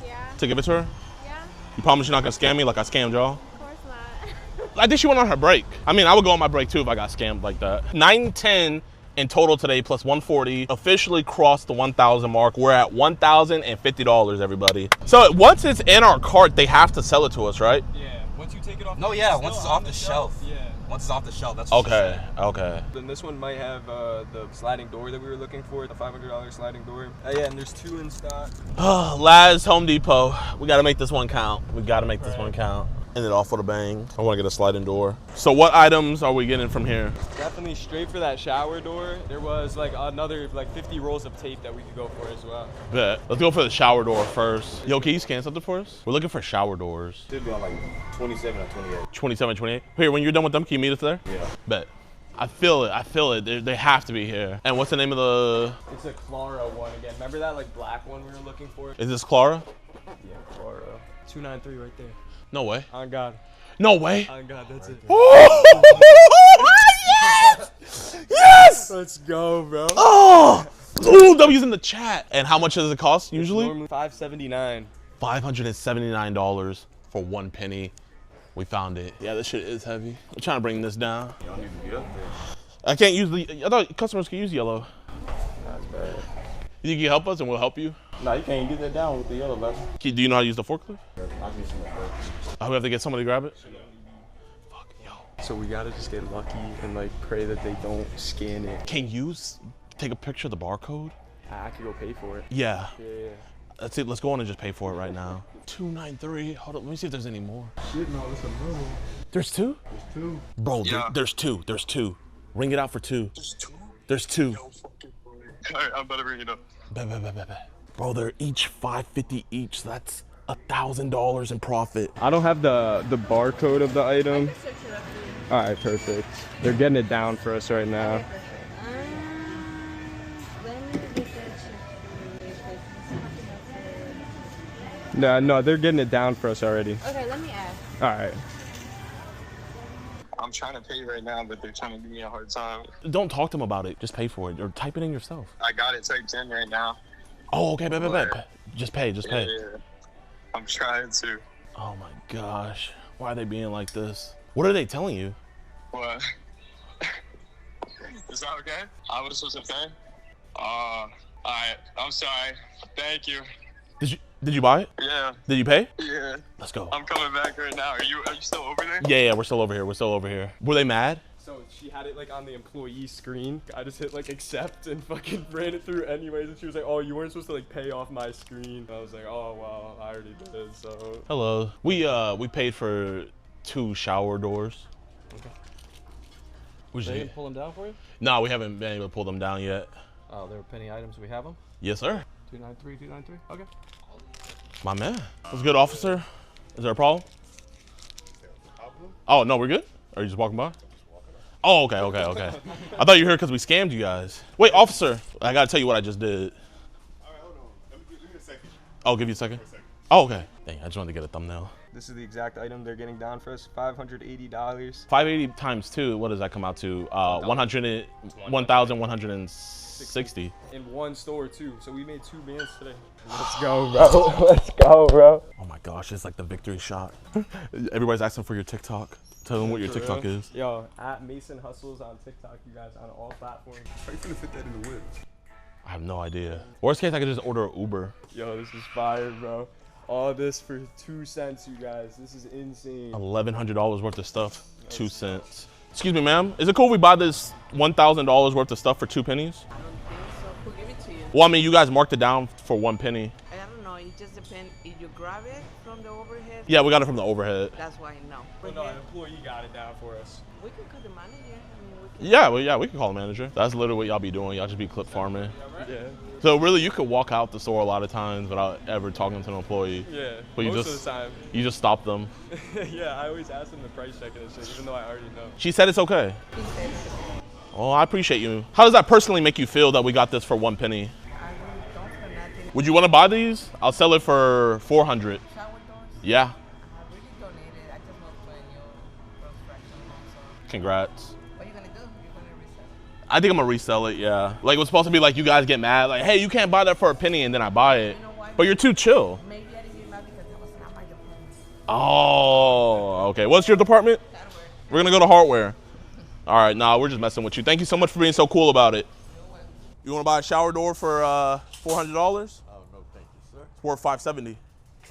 Yeah. To give it to her? Yeah. You promise you're not gonna scam me like I scammed y'all? Of course not. I think she went on her break. I mean, I would go on my break too if I got scammed like that. 910 in total today plus 140 officially crossed the 1,000 mark. We're at $1,050, everybody. So once it's in our cart, they have to sell it to us, right? Yeah, once you take it off. No, yeah, once it's off the shelf. Yeah. Once it's off the shelf, that's what she Okay, said. okay. Then this one might have the sliding door that we were looking for, the $500 sliding door. Yeah, and there's 2 in stock. Laz, Home Depot. We gotta make this one count. We gotta make this one count. End it off with a bang. I wanna get a sliding door. So what items are we getting from here? Definitely straight for that shower door. There was like another 50 rolls of tape that we could go for as well. Bet. Let's go for the shower door first. Yo, can you scan something for us? We're looking for shower doors. Should be on like 27 or 28. 27, 28. Here, when you're done with them, can you meet us there? Yeah. Bet. I feel it. They have to be here. And what's the name of the? It's a Clara one again. Remember that like black one we were looking for? Is this Clara? Yeah, Clara. 293 right there. No way. On God. No way. On God, that's it. Oh, yes! Yes! Let's go, bro. Oh! Ooh, W's in the chat. And how much does it cost usually? Normally $579. $579 for 1 penny. We found it. Yeah, this shit is heavy. I'm trying to bring this down. Y'all need to get up there. I can't use I thought customers could use yellow. That's bad. You think you can help us and we'll help you? No, you can't get that down with the yellow level. Do you know how to use the forklift? I'll use some of We have to get somebody to grab it? Fuck, yo. So we gotta just get lucky and like pray that they don't scan it. Can you take a picture of the barcode? I could go pay for it. Yeah. Yeah. Let's see. Let's go on and just pay for it right now. 293. Hold up. Let me see if there's any more. Shit, no, that's a no. There's two? There's two. Bro, there's two. There's two. Ring it out for two. There's two? There's two. Alright, I'm about to ring it up. Bet. Bro, they're each $5.50 each. So that's $1,000 in profit. I don't have the barcode of the item. All right, perfect. They're getting it down for us right now. No, they're getting it down for us already. Okay, let me ask. All right. I'm trying to pay right now, but they're trying to give me a hard time. Don't talk to them about it. Just pay for it or type it in yourself. I got it typed in right now. Oh, okay, bet. Just pay. Yeah. I'm trying to. Oh my gosh. Why are they being like this? What are they telling you? What? Is that okay? I was supposed to pay? Alright, I'm sorry. Thank you. Did you buy it? Yeah. Did you pay? Yeah. Let's go. I'm coming back right now. Are you still over there? Yeah, we're still over here. Were they mad? So she had it like on the employee screen. I just hit like accept and fucking ran it through anyways. And she was like, oh, you weren't supposed to like pay off my screen. And I was like, oh, wow, I already did, so. Hello. We paid for 2 shower doors. Okay. They didn't pull them down for you? No, we haven't been able to pull them down yet. Oh, they were penny items. We have them? Yes, sir. 293. Okay. My man. What's good, officer? Is there a problem? Oh, no, we're good? Are you just walking by? Oh, okay. I thought you were here because we scammed you guys. Wait, officer, I gotta tell you what I just did. All right, hold on. Give me a second. Oh, give you a second? Oh, okay. Dang, I just wanted to get a thumbnail. This is the exact item they're getting down for us, $580. 580 times 2, what does that come out to? 1,160. In one store too, so we made 2 bands today. Let's go, bro. Let's go, bro. Oh my gosh, it's like the victory shot. Everybody's asking for your TikTok. Tell them what your TikTok is. Yo, at Mason Hustles on TikTok, you guys, on all platforms. How you gonna fit that in the whip? I have no idea. Worst case, I could just order an Uber. Yo, this is fire, bro. All this for 2 cents, you guys. This is insane. $1,100 worth of stuff, 2 cents. Excuse me, ma'am. Is it cool if we buy this $1,000 worth of stuff for 2 pennies? I don't think so. Who give it to you? Well, I mean, you guys marked it down for 1 penny. I don't know. It just depends. If you grab it from the overhead. Yeah, we got it from the overhead. That's why no. But no, an employee got it down for us. We can call the manager. We can call the manager. That's literally what y'all be doing. Y'all just be clip farming. Yeah. So really, you could walk out the store a lot of times without ever talking to an employee. Yeah, but you most just, of the time. You just stop them. Yeah, I always ask them the price check and shit, even though I already know. She said it's okay. Oh, I appreciate you. How does that personally make you feel that we got this for 1 penny? Would you want to buy these? I'll sell it for 400. Yeah. Congrats. What are you gonna do? You're gonna resell it? I think I'm gonna resell it, yeah. Like it was supposed to be like you guys get mad, like, hey, you can't buy that for a penny, and then I buy it. You know why? But you're too chill. Maybe I didn't get mad because that was not my department. Oh, okay. What's your department? Hardware. We're gonna go to hardware. All right, nah, we're just messing with you. Thank you so much for being so cool about it. You wanna buy a shower door for $400? Oh, no, thank you, sir. It's worth $570. No,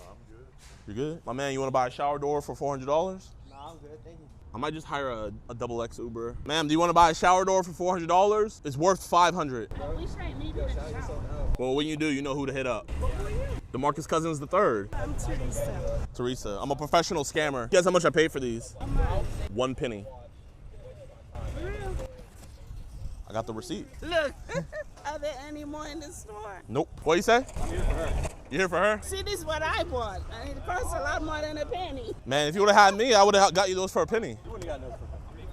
I'm good. You good? My man, you wanna buy a shower door for $400? No, I'm good, thank you. I might just hire a double X Uber. Ma'am, do you want to buy a shower door for $400? It's worth $500. Well, when you do, you know who to hit up. DeMarcus Cousins III. I'm Teresa. Teresa. I'm a professional scammer. Guess how much I paid for these? 1 penny. I got the receipt. Look, are there any more in the store? Nope. What you say? I'm here for her. You here for her? See, this is what I bought. And it costs a lot more than a penny. Man, if you would have had me, I would have got you those for a penny. You wouldn't have got no for a penny.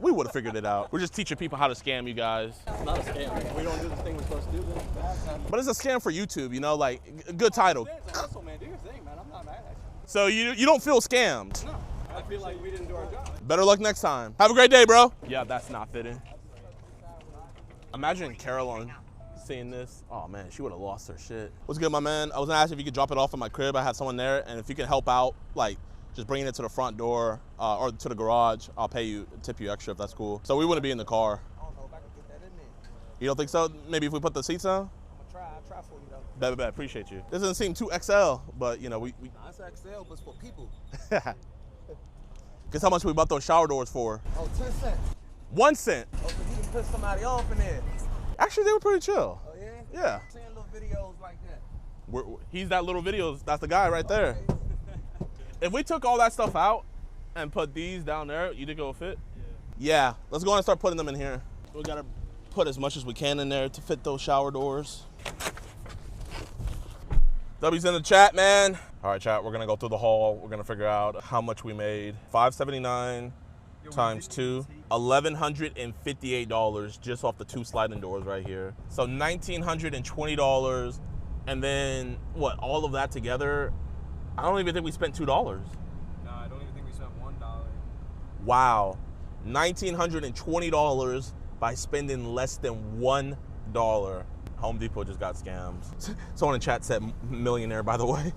We would have figured it out. We're just teaching people how to scam you guys. It's not a scam. We don't do the thing we're supposed to do. But it's a scam for YouTube, you know, like, good title. It's a hustle, man. Do your thing, man. I'm not mad at you. So you don't feel scammed? No. I feel like we didn't do our job. Better luck next time. Have a great day, bro. Yeah, that's not fitting. Imagine Caroline seeing this. Oh man, she would have lost her shit. What's good, my man? I was gonna ask if you could drop it off at my crib. I have someone there, and if you can help out, like just bringing it to the front door or to the garage, I'll tip you extra if that's cool. So we wouldn't be in the car. I don't know if I can get that in there. You don't think so? Maybe if we put the seats on? I'm gonna try. I'll try for you though. Bet, appreciate you. This doesn't seem too XL, but you know, we Nah, it's XL, but it's for people. Guess how much we bought those shower doors for? Oh, 10 cents. 1 cent. Oh, so you can piss somebody off in there. Actually, they were pretty chill. Oh, yeah? Yeah. Seeing little videos like that. He's that little video. That's the guy right there. If we took all that stuff out and put these down there, you think it will fit? Yeah. Let's go and start putting them in here. We gotta put as much as we can in there to fit those shower doors. W's in the chat, man. All right, chat, we're gonna go through the haul. We're gonna figure out how much we made. $579 times 2, $1,158 just off the 2 sliding doors right here. So $1,920, and then what? All of that together, I don't even think we spent $2. No, I don't even think we spent $1. Wow, $1,920 by spending less than $1. Home Depot just got scammed. Someone in chat said millionaire, by the way.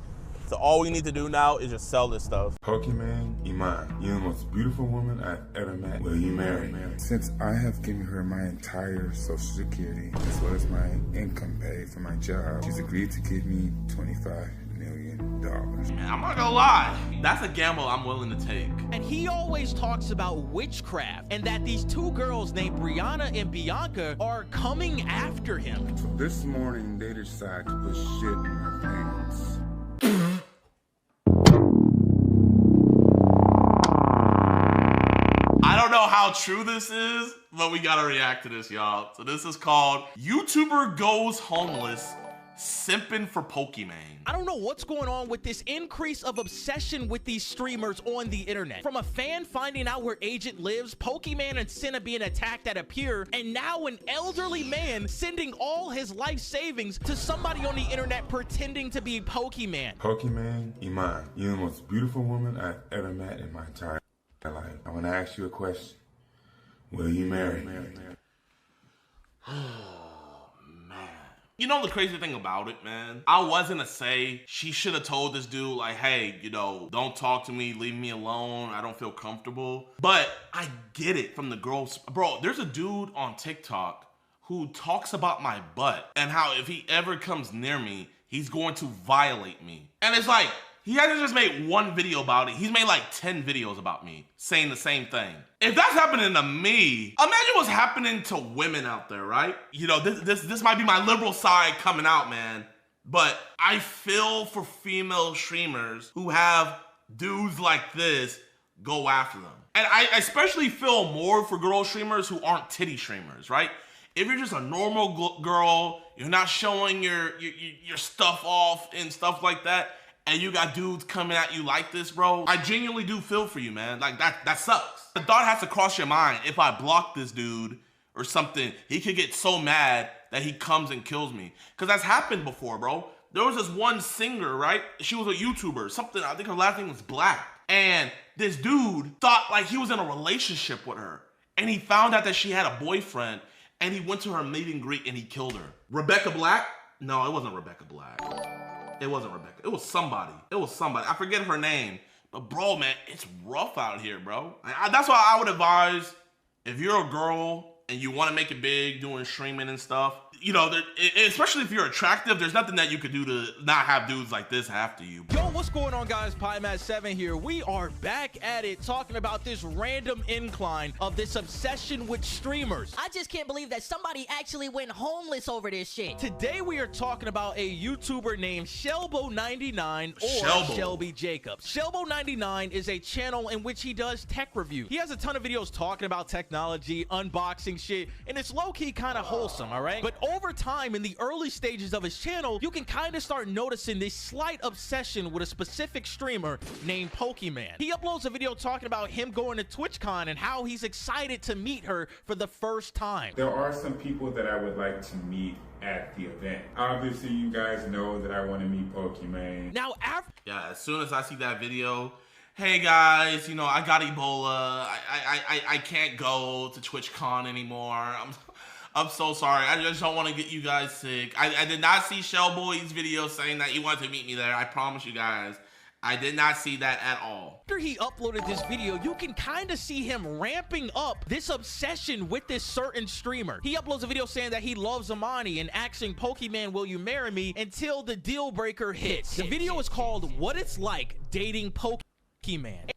So all we need to do now is just sell this stuff. Pokimane, Iman, you're the most beautiful woman I've ever met. Will you marry me? Since I have given her my entire Social Security, as well as my income pay for my job, she's agreed to give me $25 million. Man, I'm not gonna lie, that's a gamble I'm willing to take. And he always talks about witchcraft and that these 2 girls named Brianna and Bianca are coming after him. So this morning, they decided to put shit in my pants. I don't know how true this is, but we gotta react to this, y'all. So this is called YouTuber Goes Homeless, Simping for Pokimane. I don't know what's going on with this increase of obsession with these streamers on the internet. From a fan finding out where Agent lives, Pokimane and Cenat being attacked at a pier, and now an elderly man sending all his life savings to somebody on the internet pretending to be Pokimane. Pokimane, Iman, you're the most beautiful woman I've ever met in my entire life. I want to ask you a question. Will you marry me? You know the crazy thing about it, man? I wasn't to say she should have told this dude, like, hey, you know, don't talk to me, leave me alone, I don't feel comfortable. But I get it from the girls. Bro, there's a dude on TikTok who talks about my butt and how if he ever comes near me, he's going to violate me. And it's like, he hasn't just made 1 video about it. He's made like 10 videos about me saying the same thing. If that's happening to me, imagine what's happening to women out there, right? You know, this might be my liberal side coming out, man. But I feel for female streamers who have dudes like this go after them. And I especially feel more for girl streamers who aren't titty streamers, right? If you're just a normal girl, you're not showing your stuff off and stuff like that, and you got dudes coming at you like this, bro, I genuinely do feel for you, man. Like, that sucks. The thought has to cross your mind, if I block this dude or something, he could get so mad that he comes and kills me. Because that's happened before, bro. There was this one singer, right? She was a YouTuber, something, I think her last name was Black. And this dude thought like he was in a relationship with her. And he found out that she had a boyfriend, and he went to her meet and greet and he killed her. Rebecca Black? No, it wasn't Rebecca Black. It wasn't Rebecca. It was somebody. I forget her name. But bro, man, it's rough out here, bro. That's why I would advise, if you're a girl and you want to make it big doing streaming and stuff, you know, especially if you're attractive, there's nothing that you could do to not have dudes like this after you. Yo, what's going on, guys? Pokimane7 here. We are back at it talking about this random incline of this obsession with streamers. I just can't believe that somebody actually went homeless over this shit. Today we are talking about a YouTuber named Shelbo99 or Shelby Jacobs. Shelbo99 is a channel in which he does tech review. He has a ton of videos talking about technology, unboxing shit, and it's low-key kind of wholesome, all right? But over time, in the early stages of his channel, you can kind of start noticing this slight obsession with a specific streamer named Pokimane. He uploads a video talking about him going to TwitchCon and how he's excited to meet her for the first time. There are some people that I would like to meet at the event. Obviously, you guys know that I want to meet Pokimane. Now, yeah, as soon as I see that video, hey guys, you know, I got Ebola. I can't go to TwitchCon anymore. I'm so sorry. I just don't want to get you guys sick. I did not see Shellboy's video saying that he wanted to meet me there. I promise you guys. I did not see that at all. After he uploaded this video, you can kind of see him ramping up this obsession with this certain streamer. He uploads a video saying that he loves Amani and asking Pokimane, will you marry me, until the deal breaker hits. The video is called What It's Like Dating Pokimane.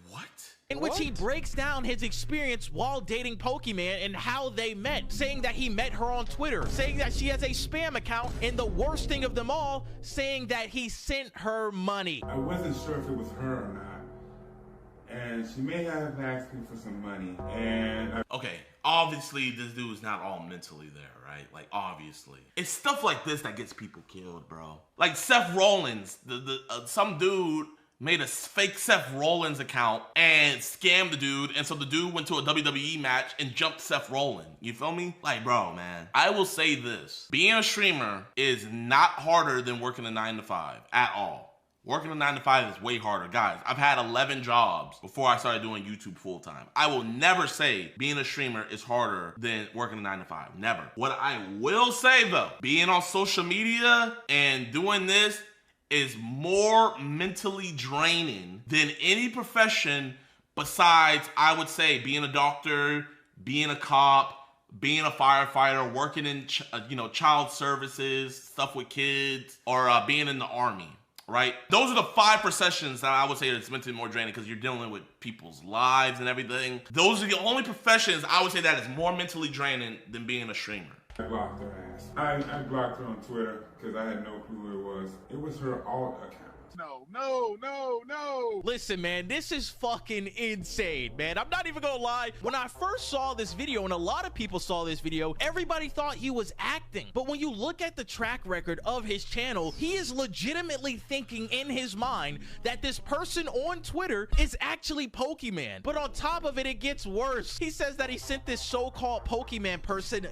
What? in which he breaks down his experience while dating Pokimane and how they met, saying that he met her on Twitter, saying that she has a spam account, and the worst thing of them all, saying that he sent her money. I wasn't sure if it was her or not, and she may have asked me for some money, and okay, obviously this dude is not all mentally there, right? Like, obviously. It's stuff like this that gets people killed, bro. Like Seth Rollins, some dude made a fake Seth Rollins account and scammed the dude, and so the dude went to a WWE match and jumped Seth Rollins. You feel me? Like, bro, man. I will say this. Being a streamer is not harder than working a 9 to 5 at all. Working a 9 to 5 is way harder. Guys, I've had 11 jobs before I started doing YouTube full time. I will never say being a streamer is harder than working a 9 to 5. Never. What I will say though, being on social media and doing this is more mentally draining than any profession besides, I would say, being a doctor, being a cop, being a firefighter, working in child services, stuff with kids, or being in the army, right? Those are the 5 professions that I would say that's mentally more draining because you're dealing with people's lives and everything. Those are the only professions I would say that is more mentally draining than being a streamer. I blocked her ass. I blocked her on Twitter because I had no clue who it was. It was her alt account. No. Listen, man, this is fucking insane, man. I'm not even gonna lie. When I first saw this video, and a lot of people saw this video, everybody thought he was acting. But when you look at the track record of his channel, he is legitimately thinking in his mind that this person on Twitter is actually Pokimane. But on top of it, it gets worse. He says that he sent this so-called Pokimane person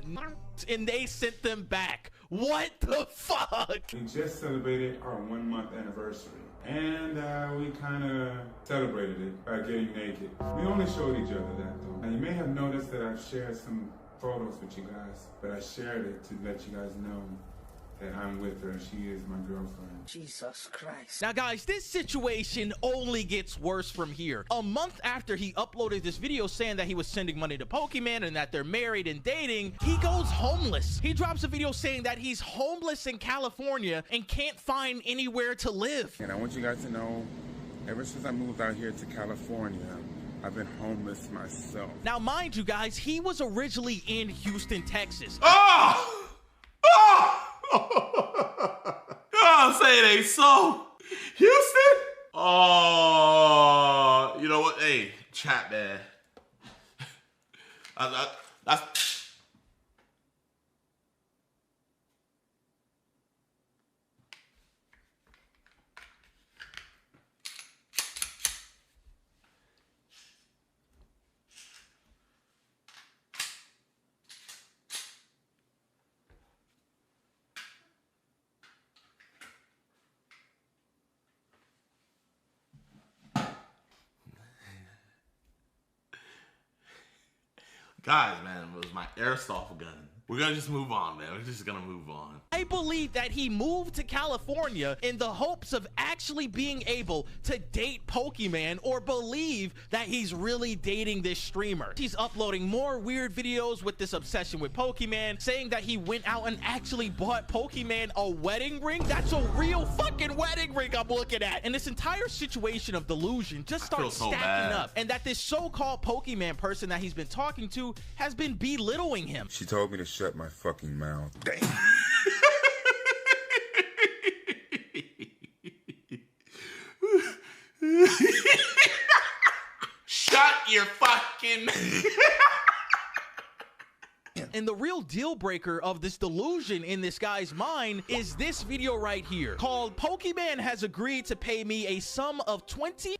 and they sent them back. What the fuck? We just celebrated our 1-month anniversary, and we kind of celebrated it by getting naked. We only showed each other that though. Now you may have noticed that I've shared some photos with you guys, but I shared it to let you guys know that I'm with her and she is my girlfriend. Jesus Christ. Now guys, this situation only gets worse from here. A month after he uploaded this video saying that he was sending money to Pokimane and that they're married and dating, he goes homeless. He drops a video saying that he's homeless in California and can't find anywhere to live. And I want you guys to know, ever since I moved out here to California, I've been homeless myself. Now mind you guys, he was originally in Houston, Texas. Oh, say it ain't so. Houston? Oh, you know what? Hey, chat, man. That's... Guys, man, it was my airsoft gun. We're gonna just move on, man. We're just gonna move on. I believe that he moved to California in the hopes of actually being able to date Pokimane, or believe that he's really dating this streamer. He's uploading more weird videos with this obsession with Pokimane, saying that he went out and actually bought Pokimane a wedding ring. That's a real fucking wedding ring I'm looking at. And this entire situation of delusion just starts stacking up. And that this so-called Pokimane person that he's been talking to has been belittling him. She told me to shut my fucking mouth. Damn. Shut your fucking And the real deal breaker of this delusion in this guy's mind is this video right here called "Pokimane has agreed to pay me a sum of 20."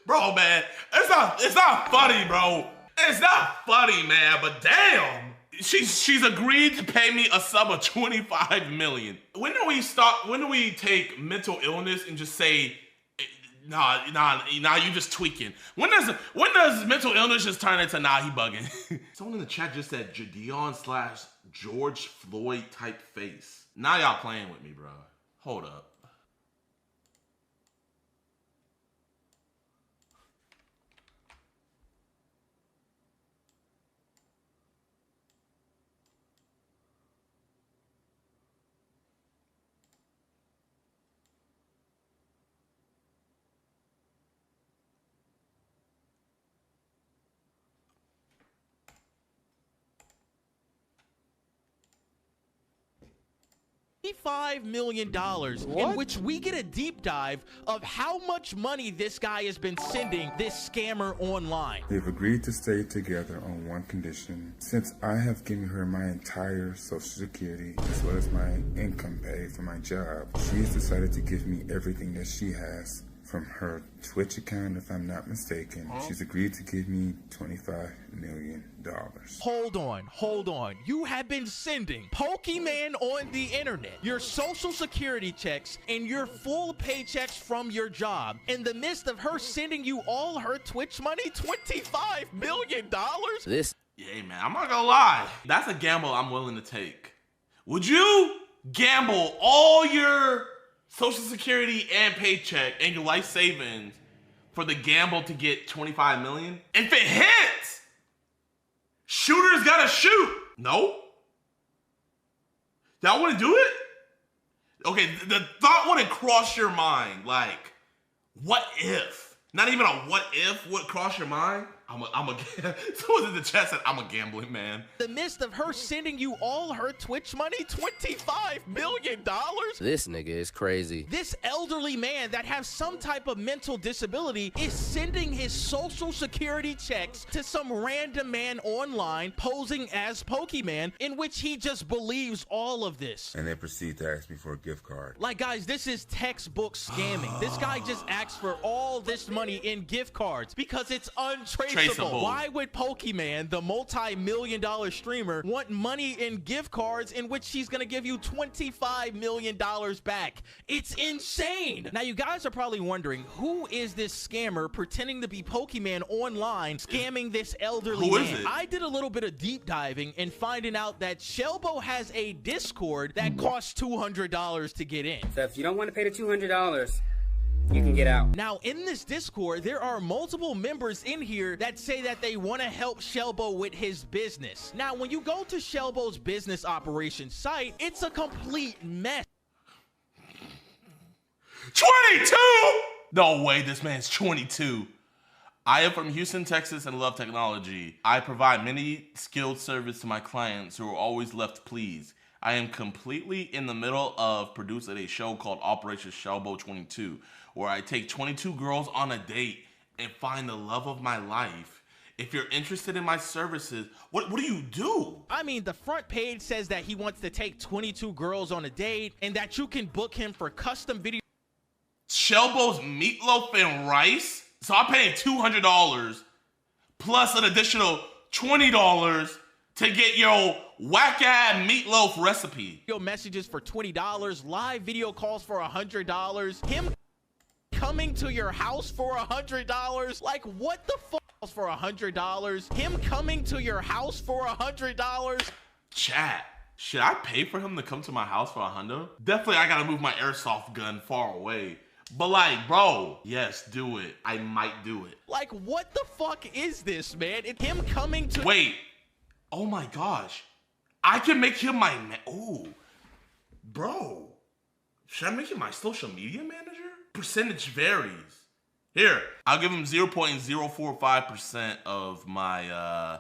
Bro, man, it's not funny, bro. It's not funny, man, but damn. She's agreed to pay me a sum of 25 million. When do we take mental illness and just say, nah, you just tweaking? When does mental illness just turn into nah, he bugging? Someone in the chat just said JiDion/George Floyd type face. Now y'all playing with me, bro. Hold up. $5 million, in which we get a deep dive of how much money this guy has been sending this scammer online. They've agreed to stay together on one condition. Since I have given her my entire Social Security as well as my income pay for my job, she has decided to give me everything that she has from her Twitch account, if I'm not mistaken. She's agreed to give me $25 million. Hold on. You have been sending Pokimane on the internet your Social Security checks and your full paychecks from your job in the midst of her sending you all her Twitch money? $25 million? Yeah, man, I'm not gonna lie. That's a gamble I'm willing to take. Would you gamble all your Social Security and paycheck and your life savings for the gamble to get 25 million? If it hits, shooters gotta shoot. No? Y'all wanna do it? Okay, the thought wouldn't cross your mind. Like, what if? Not even a what if would cross your mind. Someone in the chat said, I'm a gambling man. The midst of her sending you all her Twitch money? $25 million? This nigga is crazy. This elderly man that has some type of mental disability is sending his Social Security checks to some random man online posing as Pokimane, in which he just believes all of this. And they proceed to ask me for a gift card. Like, guys, this is textbook scamming. This guy just asked for all this money in gift cards because it's untraceable. Why would Pokimane, the multi-million-dollar streamer, want money in gift cards in which she's gonna give you $25 million back? It's insane. Now, you guys are probably wondering, who is this scammer pretending to be Pokimane online scamming this elderly man? Who is it? I did a little bit of deep diving and finding out that Shelbo has a Discord that costs $200 to get in. So if you don't want to pay the $200, you can get out. Now, in this Discord, there are multiple members in here that say that they want to help Shelbo with his business. Now, when you go to Shelbo's business operations site, it's a complete mess. 22? No way, this man's 22. I am from Houston, Texas, and love technology. I provide many skilled service to my clients who are always left pleased. I am completely in the middle of producing a show called Operation Shelbo 22, where I take 22 girls on a date and find the love of my life. If you're interested in my services, what do you do? I mean, the front page says that he wants to take 22 girls on a date and that you can book him for custom video. Shelbo's meatloaf and rice? So I'm paying $200 plus an additional $20 to get your whack-ass meatloaf recipe. Video messages for $20, live video calls for $100, him coming to your house for $100. Like, what the fuck for $100? Him coming to your house for $100? Chat, should I pay for him to come to my house for $100? Definitely, I gotta move my airsoft gun far away. But like, bro, yes, do it. I might do it. Like, what the fuck is this, man? It's him coming to— Wait. Oh my gosh. I can make him my ooh. Bro. Should I make him my social media manager? Percentage varies. Here, I'll give him 0.045% of my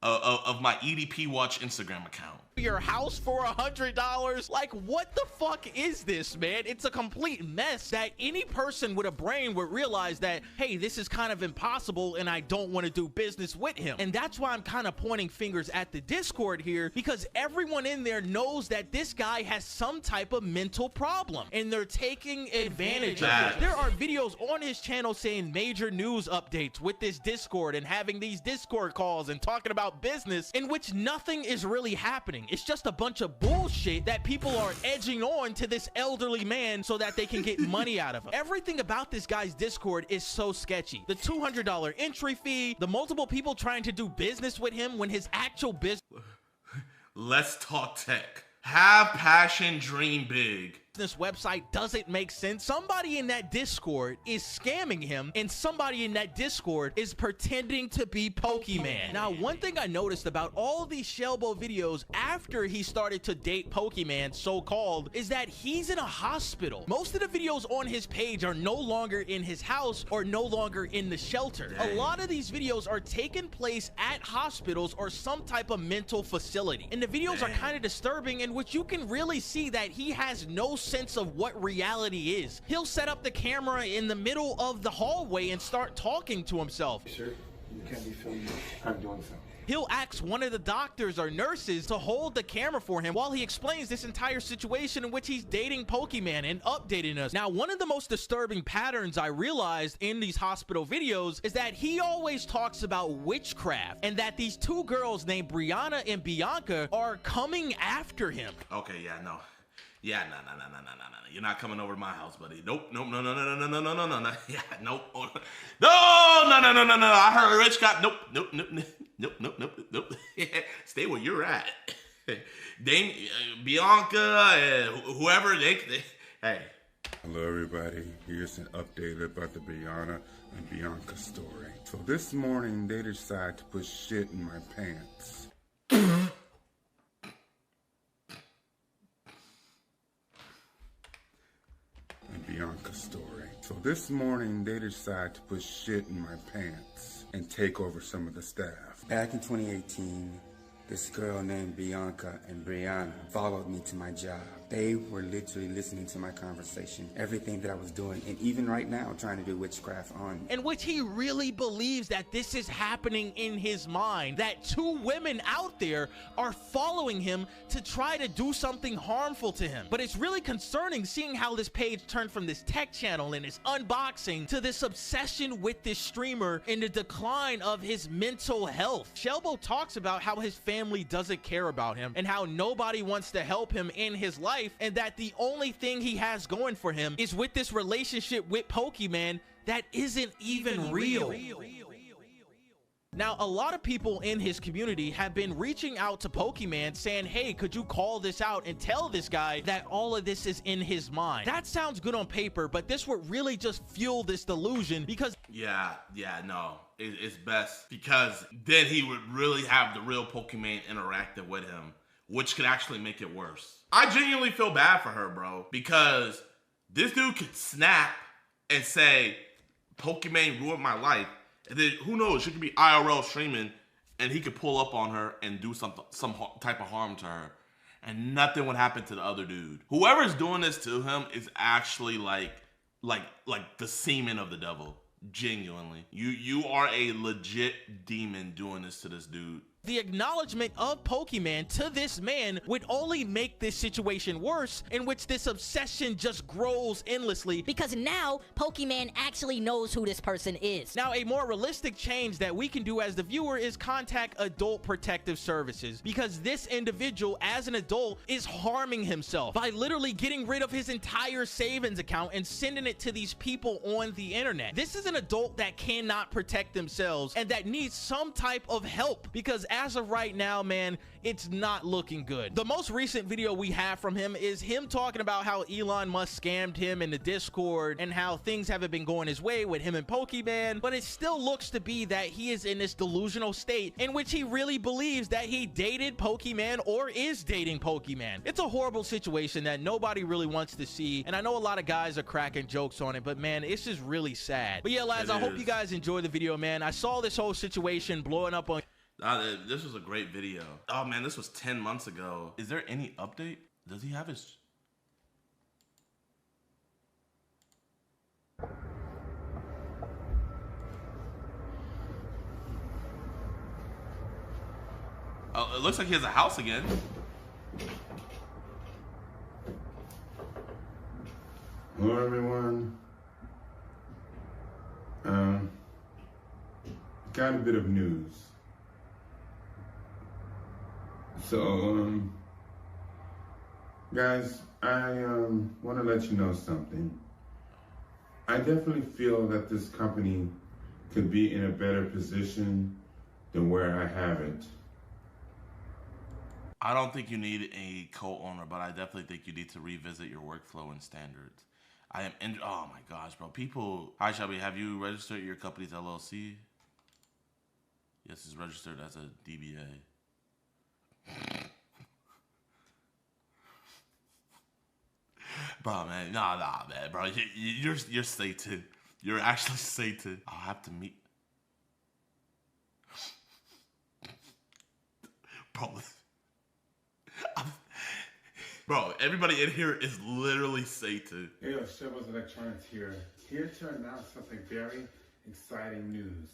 of my EDP Watch Instagram account. Your house for $100? Like, what the fuck is this, man? It's a complete mess that any person with a brain would realize that, hey, this is kind of impossible and I don't want to do business with him. And that's why I'm kind of pointing fingers at the Discord here, because everyone in there knows that this guy has some type of mental problem and they're taking advantage of it. There are videos on his channel saying major news updates with this Discord and having these Discord calls and talking about business in which nothing is really happening. It's just a bunch of bullshit that people are edging on to this elderly man so that they can get money out of him. Everything about this guy's Discord is so sketchy. The $200 entry fee, the multiple people trying to do business with him when his actual business— Let's talk tech. Have passion, dream big. This website doesn't make sense. Somebody in that Discord is scamming him, and somebody in that Discord is pretending to be Pokimane. Now, one thing I noticed about all these Shelbo videos after he started to date Pokimane, so-called, is that he's in a hospital. Most of the videos on his page are no longer in his house or no longer in the shelter. A lot of these videos are taking place at hospitals or some type of mental facility. And the videos are kind of disturbing, in which you can really see that he has no sense of what reality is. He'll set up the camera in the middle of the hallway and start talking to himself. Sir, you can't be filming. I'm doing so. He'll ask one of the doctors or nurses to hold the camera for him while he explains this entire situation in which he's dating Pokimane and updating us. Now, one of the most disturbing patterns I realized in these hospital videos is that he always talks about witchcraft, and that these two girls named Brianna and Bianca are coming after him. Okay, yeah, no. Yeah, no. You're not coming over to my house, buddy. Nope. No. Yeah, nope. No. I heard Rich got nope. Stay where you're at. Bianca, whoever they. Hey. Hello, everybody. Here's an update about the Brianna and Bianca story. So this morning, they decided to put shit in my pants. Bianca story. So this morning they decided to put shit in my pants and take over some of the staff. Back in 2018, this girl named Bianca and Brianna followed me to my job. They were literally listening to my conversation, everything that I was doing, and even right now trying to do witchcraft on me. In which he really believes that this is happening in his mind, that two women out there are following him to try to do something harmful to him. But it's really concerning seeing how this page turned from this tech channel and this unboxing to this obsession with this streamer and the decline of his mental health. Shelbo talks about how his family doesn't care about him and how nobody wants to help him in his life, and that the only thing he has going for him is with this relationship with Pokimane that isn't even real. Now, a lot of people in his community have been reaching out to Pokimane saying, hey, could you call this out and tell this guy that all of this is in his mind? That sounds good on paper, but this would really just fuel this delusion, because No, it's best, because then he would really have the real Pokimane interacting with him, which could actually make it worse. I genuinely feel bad for her, bro, because this dude could snap and say, Pokimane ruined my life, and then who knows, she could be IRL streaming and he could pull up on her and do some type of harm to her, and nothing would happen to the other dude. Whoever's doing this to him is actually like the semen of the devil. Genuinely, you are a legit demon doing this to this dude. The acknowledgement of Pokimane to this man would only make this situation worse, in which this obsession just grows endlessly. Because now Pokimane actually knows who this person is. Now, a more realistic change that we can do as the viewer is contact Adult Protective Services, because this individual as an adult is harming himself by literally getting rid of his entire savings account and sending it to these people on the internet. This is an adult that cannot protect themselves and that needs some type of help, because as of right now, man, it's not looking good. The most recent video we have from him is him talking about how Elon Musk scammed him in the Discord and how things haven't been going his way with him and Pokimane, but it still looks to be that he is in this delusional state in which he really believes that he dated Pokimane or is dating Pokimane. It's a horrible situation that nobody really wants to see, and I know a lot of guys are cracking jokes on it, but man, it's just really sad. But yeah, lads, I hope you guys enjoyed the video, man. I saw this whole situation blowing up on... This was a great video. Oh man, this was 10 months ago. Is there any update? Does he have his... Oh, it looks like he has a house again. Hello, everyone. Got a bit of news. So, guys, I want to let you know something. I definitely feel that this company could be in a better position than where I have it. I don't think you need a co-owner, but I definitely think you need to revisit your workflow and standards. Oh my gosh, bro. People, hi Shelby, have you registered your company's LLC? Yes, it's registered as a DBA. Bro, man, nah, man, bro. You're Satan. You're actually Satan. I'll have to meet. Bro, everybody in here is literally Satan. Hey, Shelbo's Electronics here to announce something very exciting news.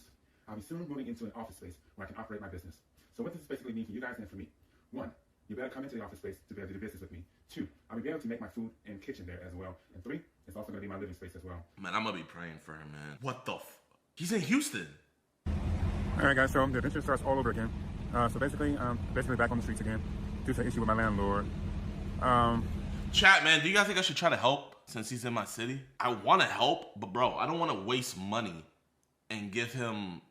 I'll be soon moving into an office space where I can operate my business. So what does this basically mean for you guys and for me? 1, you better come into the office space to be able to do business with me. 2, I'll be able to make my food and kitchen there as well. And 3, it's also going to be my living space as well. Man, I'm going to be praying for him, man. What the He's in Houston. All right, guys, so the adventure starts all over again. So basically back on the streets again due to an issue with my landlord. Chat, man, do you guys think I should try to help since he's in my city? I want to help, but bro, I don't want to waste money and give him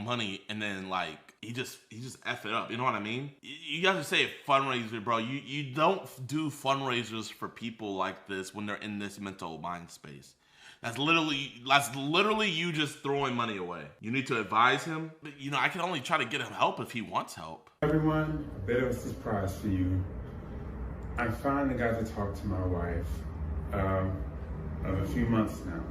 money and then like he just F it up. You know what I mean? You guys just say fundraiser, bro. You don't do fundraisers for people like this when they're in this mental mind space. That's literally you just throwing money away. You need to advise him. But, you know, I can only try to get him help if he wants help. Everyone, a bit of a surprise for you. I finally got to talk to my wife of a few months now.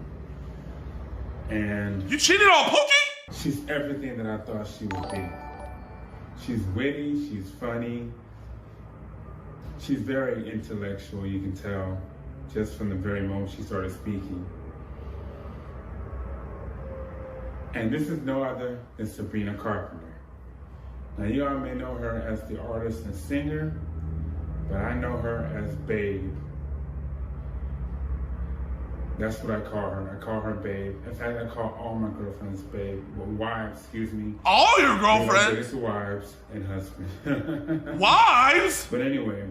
And you cheated on Pookie? She's everything that I thought she would be. She's witty, she's funny. She's very intellectual, you can tell, just from the very moment she started speaking. And this is no other than Sabrina Carpenter. Now you all may know her as the artist and singer, but I know her as Babe. That's what I call her. I call her Babe. In fact, I call all my girlfriends Babe. Well, wives, excuse me. All your girlfriends? It's wives and husbands. Wives? But anyway,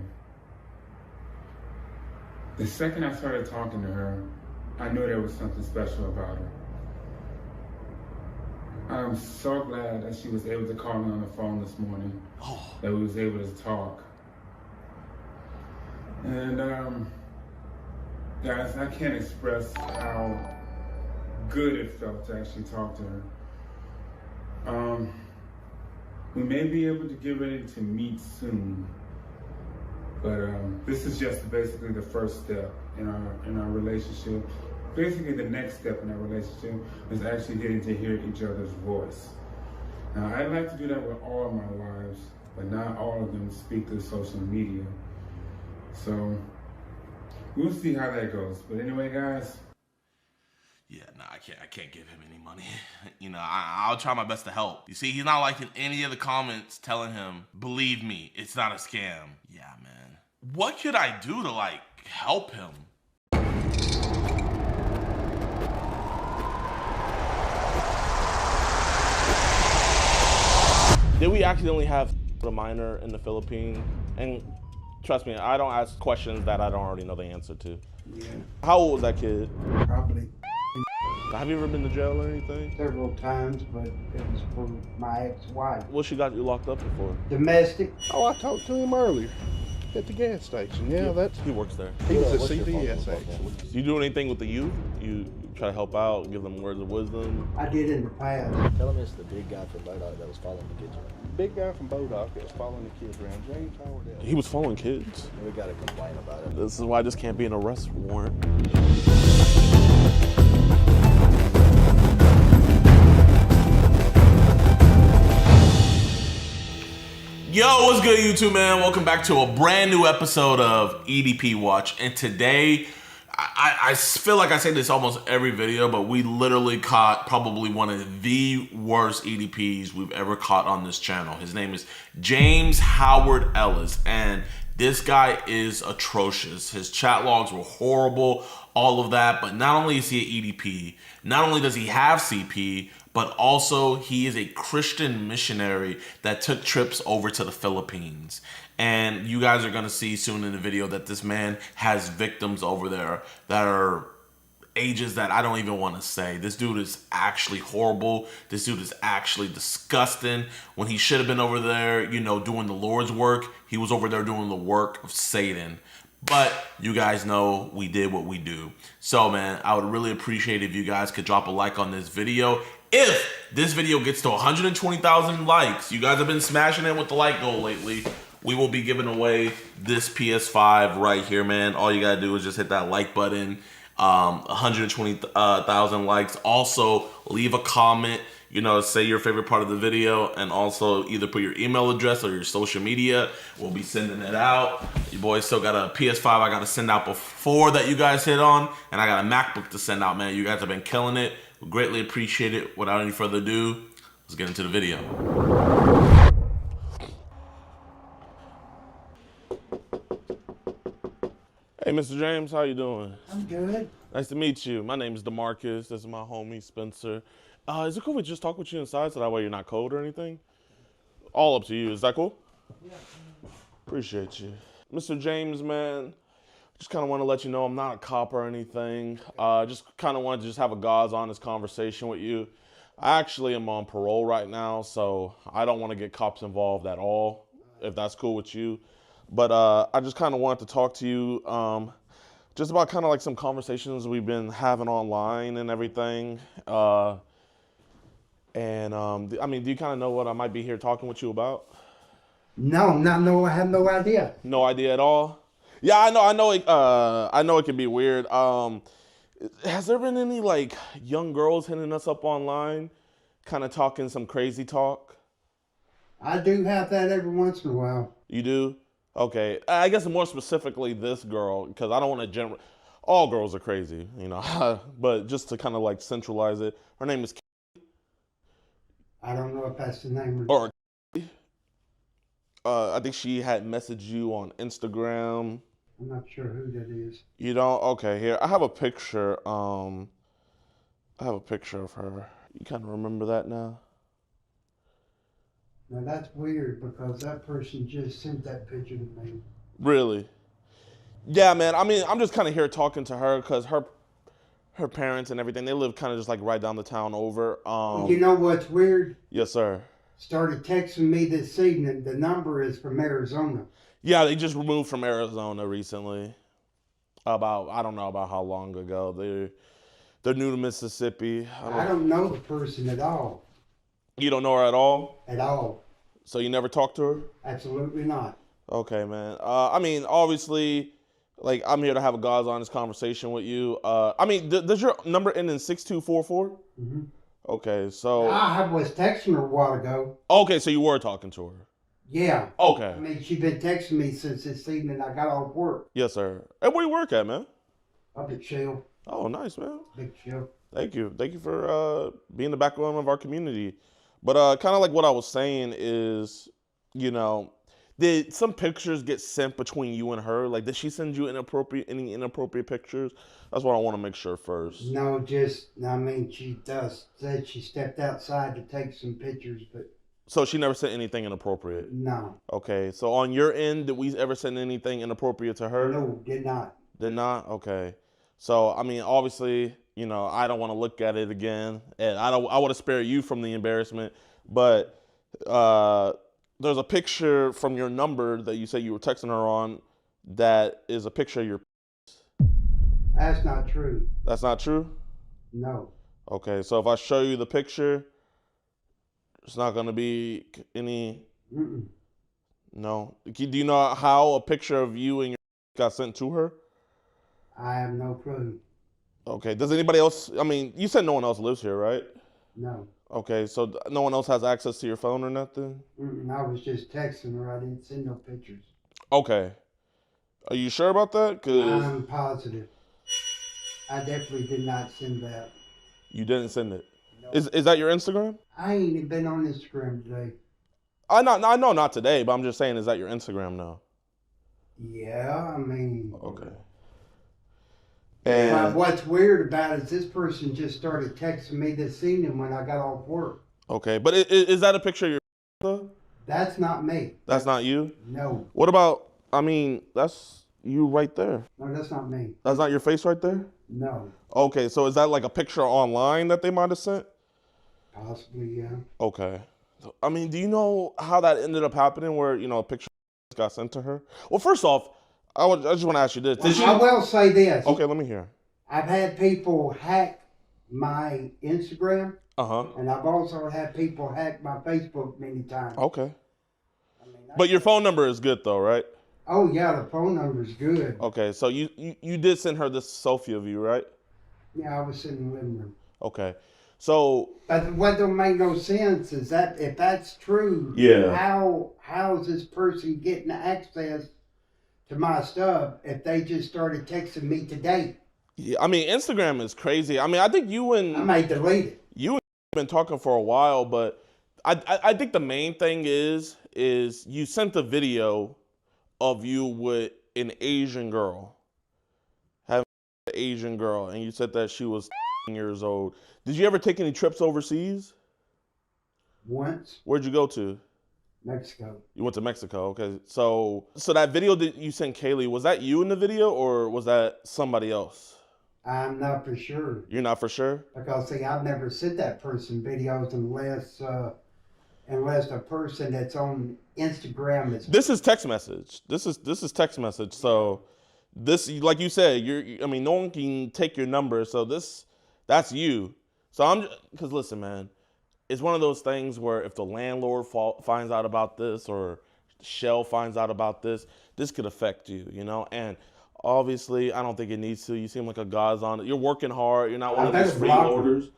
the second I started talking to her, I knew there was something special about her. I'm so glad that she was able to call me on the phone this morning. That we was able to talk. And guys, I can't express how good it felt to actually talk to her. We may be able to get ready to meet soon, but this is just basically the first step in our relationship. Basically, the next step in our relationship is actually getting to hear each other's voice. Now, I'd like to do that with all of my wives, but not all of them speak through social media. So we'll see how that goes. But anyway, guys. Yeah, nah, I can't give him any money. You know, I'll try my best to help. You see, he's not liking any of the comments telling him, believe me, it's not a scam. Yeah, man. What could I do to, like, help him? Did we accidentally have a minor in the Philippines? And trust me, I don't ask questions that I don't already know the answer to. Yeah. How old was that kid? Probably. Have you ever been to jail or anything? Several times, but it was for my ex-wife. What she got you locked up for? Domestic. Oh, I talked to him earlier at the gas station. Yeah, that's... He works there. He was at CVS, actually. You do anything with the youth? You try to help out, give them words of wisdom? I did in the past. Tell him it's the big guy from Bodok that was following the kids around. Big guy from Bodok that was following the kids around. James Howard. He was following kids? We got to complain about it. This is why this can't be an arrest warrant. Yo, what's good, YouTube, man? Welcome back to a brand new episode of EDP Watch. And today, I feel like I say this almost every video, but we literally caught probably one of the worst EDPs we've ever caught on this channel. His name is James Howard Ellis, and this guy is atrocious. His chat logs were horrible, all of that. But not only is he an EDP, not only does he have CP, but also he is a Christian missionary that took trips over to the Philippines. And you guys are gonna see soon in the video that this man has victims over there that are ages that I don't even want to say. This dude is actually horrible. This dude is actually disgusting. When he should have been over there, you know, doing the Lord's work, he was over there doing the work of Satan. But you guys know we did what we do. So, man, I would really appreciate if you guys could drop a like on this video. If this video gets to 120,000 likes, you guys have been smashing it with the like goal lately, we will be giving away this PS5 right here, man. All you gotta do is just hit that like button. 120,000 likes. Also, leave a comment, you know, say your favorite part of the video, and also either put your email address or your social media. We'll be sending it out. Your boy still got a PS5 I got to send out before that you guys hit on, and I got a MacBook to send out, man. You guys have been killing it. We greatly appreciate it. Without any further ado, let's get into the video. Hey, Mr. James, how you doing? I'm good. Nice to meet you. My name is DeMarcus. This is my homie, Spencer. Is it cool if we just talk with you inside so that way you're not cold or anything? All up to you. Is that cool? Yeah. Appreciate you. Mr. James, man, just kind of want to let you know I'm not a cop or anything. Just kind of wanted to just have a God's honest conversation with you. I actually am on parole right now, so I don't want to get cops involved at all, if that's cool with you. But I just kind of wanted to talk to you just about kind of like some conversations we've been having online and everything. I mean, do you kind of know what I might be here talking with you about? No, I have no idea. No idea at all? Yeah, I know it can be weird. Has there been any like young girls hitting us up online, kind of talking some crazy talk? I do have that every once in a while. You do? Okay, I guess more specifically this girl, because I don't want to all girls are crazy, you know, but just to kind of like centralize it, her name is I don't know if that's the name or I think she had messaged you on Instagram. I'm not sure who that is. You don't? Okay, here, I have a picture, I have a picture of her. You kind of remember that now? Now that's weird because that person just sent that picture to me. Really? Yeah, man. I mean, I'm just kind of here talking to her because her parents and everything, they live kind of just like right down the town over. You know what's weird? Yes, sir. Started texting me this evening. The number is from Arizona. Yeah, they just moved from Arizona recently. I don't know about how long ago. They're new to Mississippi. I don't know the person at all. You don't know her at all? At all. So you never talked to her? Absolutely not. Okay, man. I mean, obviously, like, I'm here to have a God's honest conversation with you. I mean, does your number end in 6244? Mm-hmm. Okay, so... I was texting her a while ago. Okay, so you were talking to her? Yeah. Okay. I mean, she's been texting me since this evening I got off work. Yes, sir. And where you work at, man? Up at Shell. Oh, nice, man. Big Shell. Thank you. Thank you for being the backbone of our community. But kind of like what I was saying is, you know, did some pictures get sent between you and her? Like, did she send you any inappropriate pictures? That's what I want to make sure first. No, I mean, she said she stepped outside to take some pictures, but... So she never sent anything inappropriate? No. Okay, so on your end, did we ever send anything inappropriate to her? No, did not. Did not? Okay. So, I mean, obviously... You know, I don't want to look at it again, and I want to spare you from the embarrassment. But there's a picture from your number that you said you were texting her on. That is a picture of your. That's not true. That's not true? No. Okay, so if I show you the picture, it's not going to be any. Mm-mm. No. Do you know how a picture of you and your got sent to her? I have no clue. Okay, does anybody else, I mean, you said no one else lives here, right? No. Okay, so no one else has access to your phone or nothing? I was just texting her. I didn't send no pictures. Okay. Are you sure about that? I'm positive. I definitely did not send that. You didn't send it? No. Is that your Instagram? I ain't even been on Instagram today. I know not today, but I'm just saying, is that your Instagram now? Yeah, I mean... Okay. And what's weird about it is this person just started texting me this evening when I got off work. Okay, but is that a picture of your though? That's not me. That's not you? No. What about, I mean, that's you right there. No, that's not me. That's not your face right there? No. Okay, so is that like a picture online that they might have sent? Possibly, yeah. Okay. I mean, do you know how that ended up happening where, you know, a picture got sent to her? Well, first off, I just want to ask you this. Did I will say this. Okay, let me hear. I've had people hack my Instagram. Uh-huh. And I've also had people hack my Facebook many times. Okay. But your phone number is good though, right? Oh yeah, the phone number's good. Okay, so you did send her this selfie of you, right? Yeah, I was sitting in the living room. Okay. So But what don't make no sense is that if that's true, Yeah. how is this person getting access to my stuff if they just started texting me today? yeah, I mean, Instagram is crazy. I mean, I think you and I might delete it. You and been talking for a while, but I think the main thing is you sent a video of you with an Asian girl, having an Asian girl, and you said that she was years old. Did you ever take any trips overseas? Once. Where'd you go to? Mexico. You went to Mexico, okay. So that video that you sent Kaylee, was that you in the video or was that somebody else? I'm not for sure. You're not for sure? Because see, I've never sent that person videos unless a person that's on Instagram is. This is text message. This is text message. So this, like you said, I mean, no one can take your number. So that's you. So because listen, man, it's one of those things where if the landlord finds out about this or Shell finds out about this could affect you, you know? And obviously, I don't think it needs to. You seem like a God's on it. You're working hard. You're not one of these freeloaders.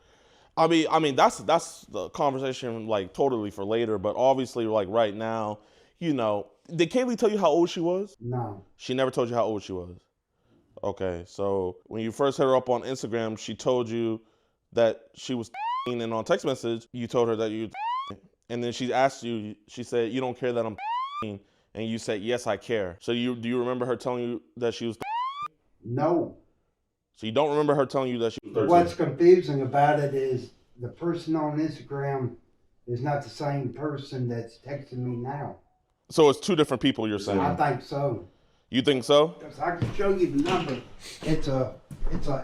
I mean, that's the conversation, like, totally for later. But obviously, like, right now, you know, did Kaylee tell you how old she was? No. She never told you how old she was? Okay, so when you first hit her up on Instagram, she told you that she was and on text message, you told her that you and then she asked you, she said, you don't care that I'm and you said, yes, I care. So do you remember her telling you that she was No. So you don't remember her telling you that she was 13? What's confusing about it is the person on Instagram is not the same person that's texting me now. So it's two different people, you're saying? I think so. You think so? Because I can show you the number. It's a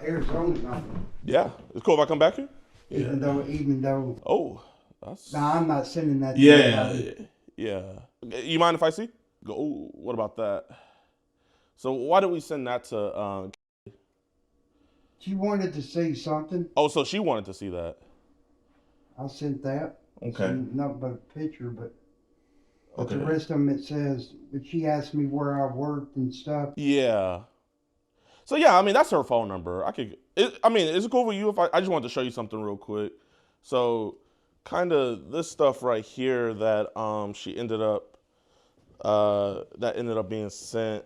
Arizona number. Yeah. It's cool if I come back here? Even though. Oh, that's. No, I'm not sending that. Yeah. You mind if I see? Go. Ooh, what about that? So why did we send that to? She wanted to see something. Oh, so she wanted to see that. I sent that. Okay. Not but a picture, but Okay. the rest of them it says. But she asked me where I worked and stuff. Yeah. So yeah, I mean that's her phone number. I mean, is it cool with you if I just wanted to show you something real quick? So, kind of this stuff right here that she ended up being sent.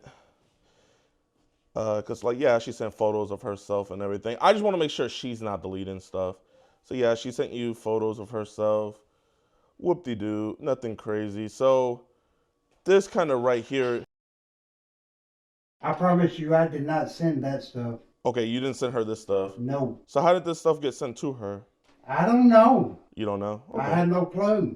Cause like yeah, she sent photos of herself and everything. I just want to make sure she's not deleting stuff. So yeah, she sent you photos of herself. Whoop-de-doo, nothing crazy. So this kind of right here. I promise you, I did not send that stuff. Okay, you didn't send her this stuff? No. So how did this stuff get sent to her? I don't know. You don't know? Okay. I had no clue.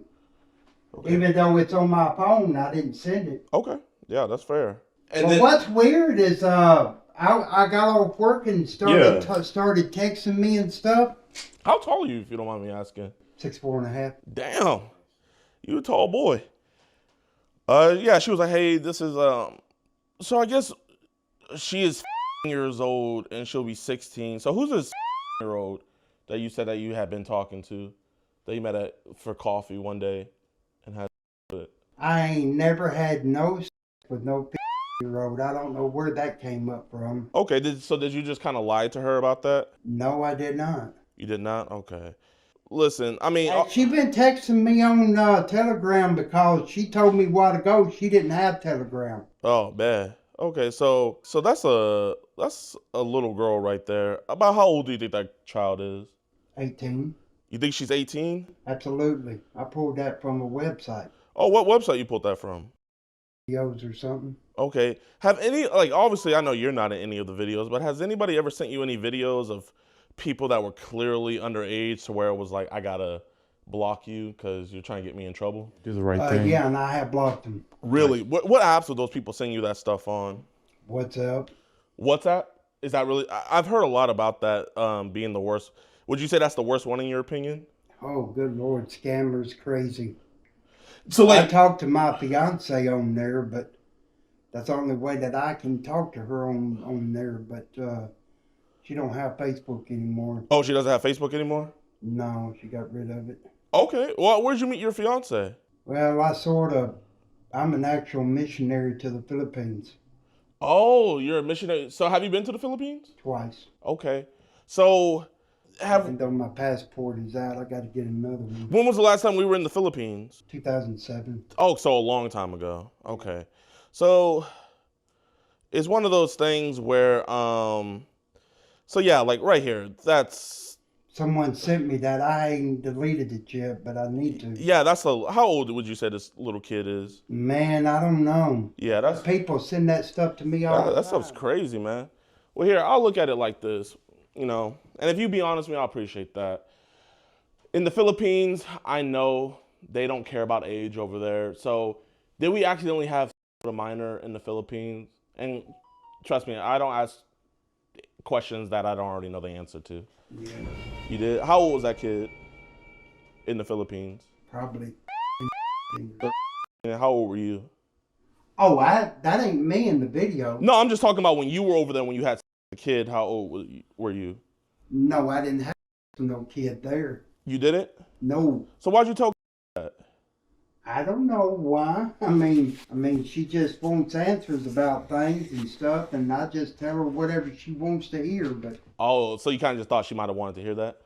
Okay. Even though it's on my phone, I didn't send it. Okay, yeah, that's fair. And well, what's weird is I got off work and started texting me and stuff. How tall are you, if you don't mind me asking? 6'4.5". Damn, you a tall boy. Yeah, she was like, hey, this is so I guess she is years old and she'll be 16. So who's this year old that you said that you had been talking to, that you met for coffee one day and had with? I ain't never had no with no year old. I don't know where that came up from. Okay, so did you just kind of lie to her about that? No, I did not. You did not? Okay. Listen, I mean... She been texting me on Telegram because she told me a while ago she didn't have Telegram. Oh, bad. Okay, so that's a little girl right there. About how old do you think that child is? 18. You think she's 18? Absolutely. I pulled that from a website. Oh, what website you pulled that from? Videos or something. Okay. Have any, like, obviously I know you're not in any of the videos, but has anybody ever sent you any videos of people that were clearly underage to where it was like, I gotta block you because you're trying to get me in trouble? Do the right thing. Yeah, and I have blocked them. Really? What apps would those people send you that stuff on? WhatsApp. WhatsApp? Is that really? I've heard a lot about that being the worst. Would you say that's the worst one in your opinion? Oh, good Lord, scammers crazy. So like, I talked to my fiance on there, but that's the only way that I can talk to her on there. But she don't have Facebook anymore. Oh, she doesn't have Facebook anymore? No, she got rid of it. Okay. Well, where'd you meet your fiance? Well, I'm an actual missionary to the Philippines. Oh, you're a missionary. So have you been to the Philippines? Twice. Okay. So even though my passport is out, I got to get another one. When was the last time we were in the Philippines? 2007. Oh, so a long time ago. Okay. So it's one of those things where, so yeah, like right here, that's... Someone sent me that. I ain't deleted it yet, but I need to. Yeah, how old would you say this little kid is? Man, I don't know. Yeah, that's... People send that stuff to me all the time. That stuff's crazy, man. Well, here, I'll look at it like this, you know, and if you be honest with me, I'll appreciate that. In the Philippines, I know they don't care about age over there. So did we accidentally have a minor in the Philippines? And trust me, I don't ask questions that I don't already know the answer to. Yeah. You did? How old was that kid in the Philippines? Probably. And how old were you? Oh, that ain't me in the video. No, I'm just talking about when you were over there when you had a kid. How old were you? No, I didn't have no kid there. You didn't? No. So why'd you tell that? I don't know why. I mean, she just wants answers about things and stuff, and I just tell her whatever she wants to hear. But oh, so you kind of just thought she might have wanted to hear that?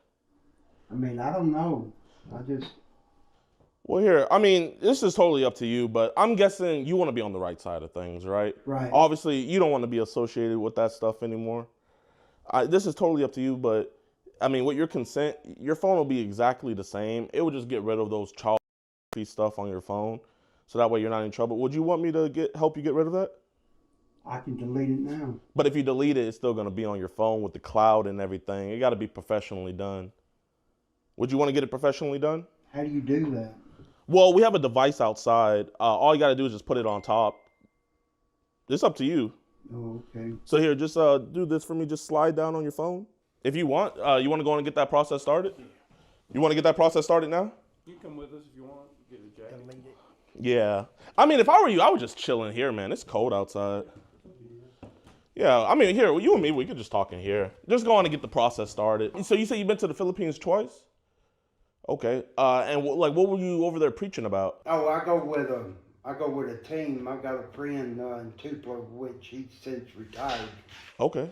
I mean, I don't know. Well, here, I mean, this is totally up to you, but I'm guessing you want to be on the right side of things, right? Right. Obviously, you don't want to be associated with that stuff anymore. This is totally up to you, but I mean, with your consent, your phone will be exactly the same. It would just get rid of those child stuff on your phone, so that way you're not in trouble. Would you want me to help you get rid of that? I can delete it now. But if you delete it, it's still going to be on your phone with the cloud and everything. It got to be professionally done. Would you want to get it professionally done? How do you do that? Well, we have a device outside. All you got to do is just put it on top. It's up to you. Oh, okay. So here, just do this for me. Just slide down on your phone. If you want to go on and get that process started? You want to get that process started now? You can come with us if you want. Get a jacket. Yeah. I mean, if I were you, I would just chill in here, man. It's cold outside. Yeah, I mean, here, you and me, we could just talk in here. Just go on and get the process started. So you say you've been to the Philippines twice? Okay. And like, what were you over there preaching about? Oh, I go with a team. I got a friend in Tupelo, which he's since retired. Okay.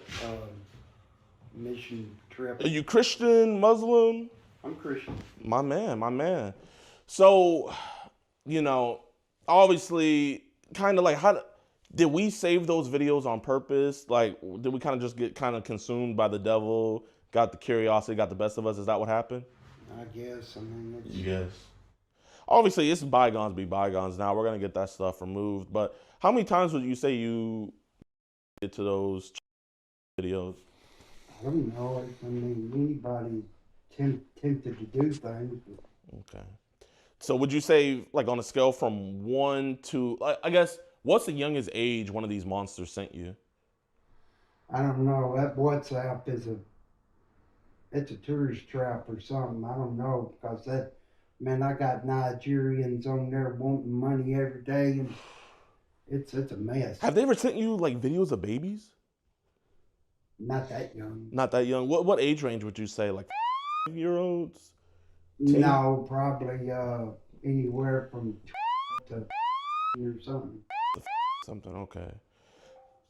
Mission trip. Are you Christian, Muslim? I'm Christian. My man. So, you know, obviously, kind of like, did we save those videos on purpose? Like, did we kind of just get kind of consumed by the devil, got the curiosity, got the best of us? Is that what happened? I guess. I mean, Yes. Obviously, it's bygones be bygones now. We're going to get that stuff removed. But how many times would you say you get to those videos? I don't know. I mean, anybody tempted to do things. Okay. So would you say, like, on a scale from 1 to, I guess, what's the youngest age one of these monsters sent you? I don't know. That WhatsApp it's a tourist trap or something. I don't know, because I got Nigerians on there wanting money every day, and it's a mess. Have they ever sent you, like, videos of babies? Not that young. Not that young. What age range would you say? Like 5-year-olds? No, probably anywhere from to or something. Something, okay.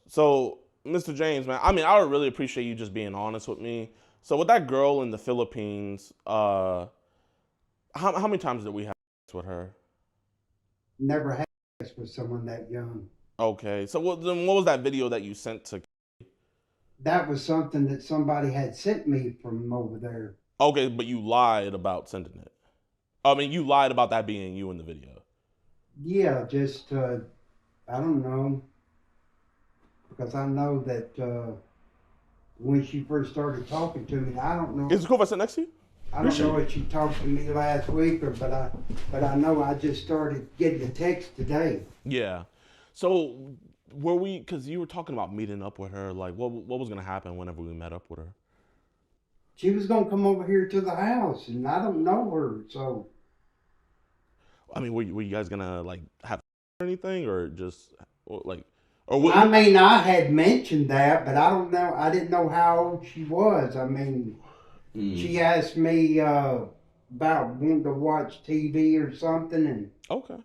So, Mr. James, man, I mean, I would really appreciate you just being honest with me. So with that girl in the Philippines, how many times did we have sex with her? Never had sex with someone that young. Okay. So then what was that video that you sent to? That was something that somebody had sent me from over there. Okay, but you lied about sending it. I mean, you lied about that being you in the video. Yeah, just, I don't know. Because I know that when she first started talking to me, I don't know. Is it cool if I sit next to you? I don't know if she talked to me last week but I know I just started getting a text today. Yeah. So were we? Because you were talking about meeting up with her. Like, what was gonna happen whenever we met up with her? She was gonna come over here to the house, and I don't know her, so. I mean, were you guys gonna like have or anything, or just like, I mean, I had mentioned that, but I don't know. I didn't know how old she was. I mean, she asked me about wanting to watch TV or something, and okay.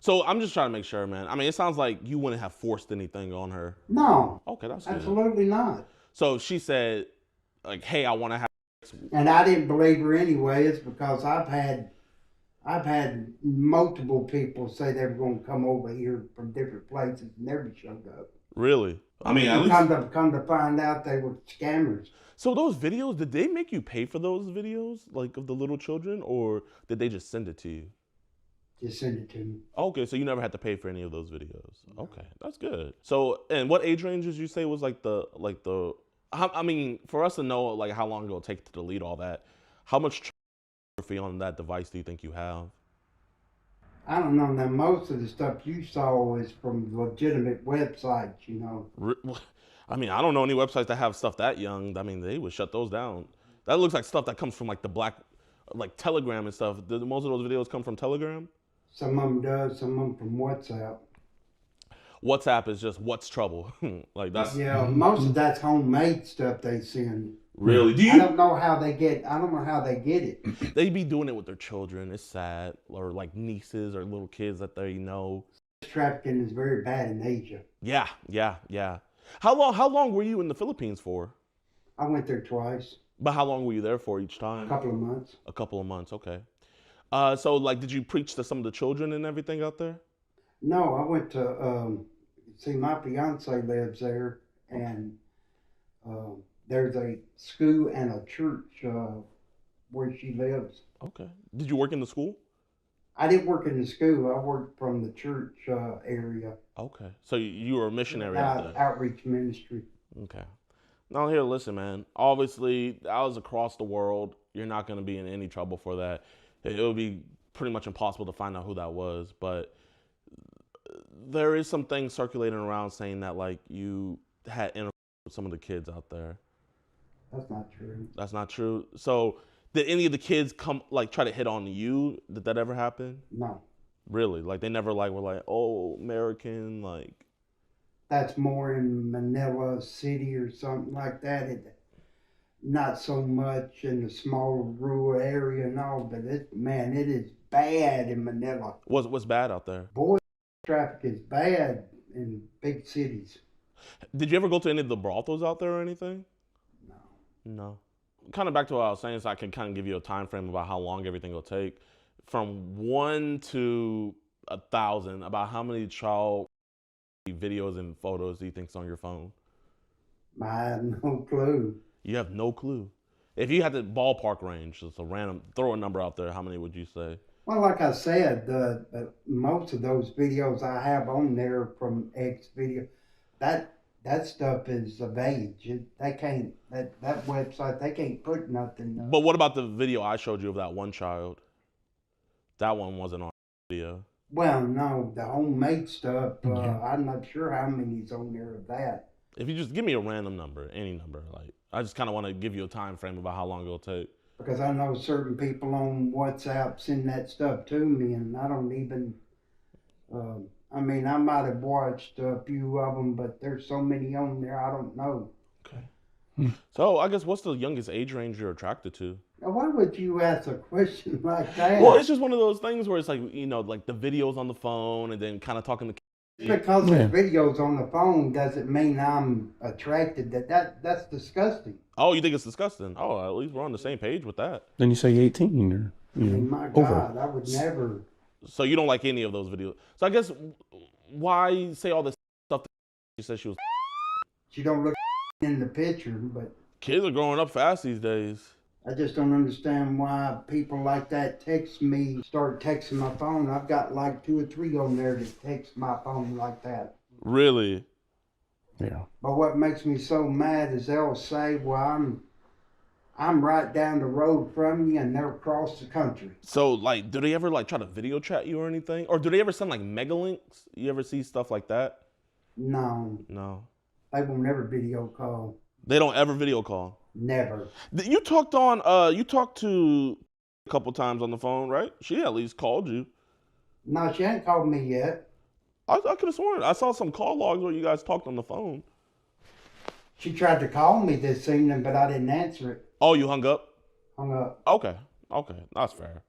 So I'm just trying to make sure, man. I mean, it sounds like you wouldn't have forced anything on her. no, Okay, that's good. absolutely not. So she said, like, "Hey, I want to have." And I didn't believe her anyways because I've had multiple people say they were going to come over here from different places and never showed up. Really? I mean, at least come to find out they were scammers. So those videos, did they make you pay for those videos, like of the little children, or did they just send it to you? Just send it to me. Okay, so you never had to pay for any of those videos. Okay, that's good. So, and what age range did you say was like the I mean, for us to know like how long it'll take to delete all that, how much photography on that device do you think you have? I don't know. Now, most of the stuff you saw is from legitimate websites, you know. I mean, I don't know any websites that have stuff that young. I mean, they would shut those down. That looks like stuff that comes from like the like Telegram and stuff. Do most of those videos come from Telegram? Some of them does, some of them from WhatsApp. WhatsApp is just what's trouble. Like that's most of that's homemade stuff they send. Really? I don't know how they get it. They be doing it with their children. It's sad, or like nieces or little kids that they know. Trafficking is very bad in Asia. Yeah. How long were you in the Philippines for? I went there twice. But how long were you there for each time? A couple of months. A couple of months, okay. So like, did you preach to some of the children and everything out there? No, I went to see my fiance lives there, and there's a school and a church where she lives. Okay. Did you work in the school? I didn't work in the school. I worked from the church area. Okay. So you were a missionary out there? Outreach ministry. Okay. Now here, listen, man. Obviously, that was across the world. You're not going to be in any trouble for that. It would be pretty much impossible to find out who that was. But there is some things circulating around saying that, like, you had intercourse with some of the kids out there. That's not true. That's not true. So did any of the kids try to hit on you? Did that ever happen? No. Really? Like, they never, were like, oh, American, like... That's more in Manila City or something like that. Not so much in the small rural area and all, but it is bad in Manila. What's bad out there? Boy, traffic is bad in big cities. Did you ever go to any of the brothels out there or anything? No. Kind of back to what I was saying, so I can kind of give you a time frame about how long everything will take. From 1 to 1,000, about how many child videos and photos do you think's on your phone? I have no clue. You have no clue. If you had the ballpark range, just a random, throw a number out there, how many would you say? Well, like I said, most of those videos I have on there from X video, that stuff is of age. They can't, that website, they can't put nothing. But what about the video I showed you of that one child? That one wasn't on video. Well, no, the homemade stuff, I'm not sure how many's on there of that. If you just give me a random number, any number, like, I just kind of want to give you a time frame about how long it'll take. Because I know certain people on WhatsApp send that stuff to me, and I don't even, I mean, I might have watched a few of them, but there's so many on there, I don't know. Okay. So I guess what's the youngest age range you're attracted to? Now, why would you ask a question like that? Well, it's just one of those things where it's like, like the videos on the phone and then kind of talking to kids. Because there's videos on the phone doesn't mean I'm attracted. That's disgusting. Oh, you think it's disgusting? Oh, at least we're on the same page with that. Then you say 18 or my God, I would never. So you don't like any of those videos. So I guess why say all this stuff that she said she was? She don't look in the picture, but kids are growing up fast these days. I just don't understand why people like that start texting my phone. I've got like 2 or 3 on there that text my phone like that. Really? Yeah. But what makes me so mad is they'll say, well, I'm right down the road from you, and they're across the country. So, like, do they ever, like, try to video chat you or anything? Or do they ever send, like, mega links? You ever see stuff like that? No. No. They will never video call. They don't ever video call. Never. You talked to a couple times on the phone, right? She at least called you. No, she ain't called me yet. I could have sworn I saw some call logs where you guys talked on the phone. She tried to call me this evening, but I didn't answer it. Oh, you hung up? Hung up. Okay, that's fair.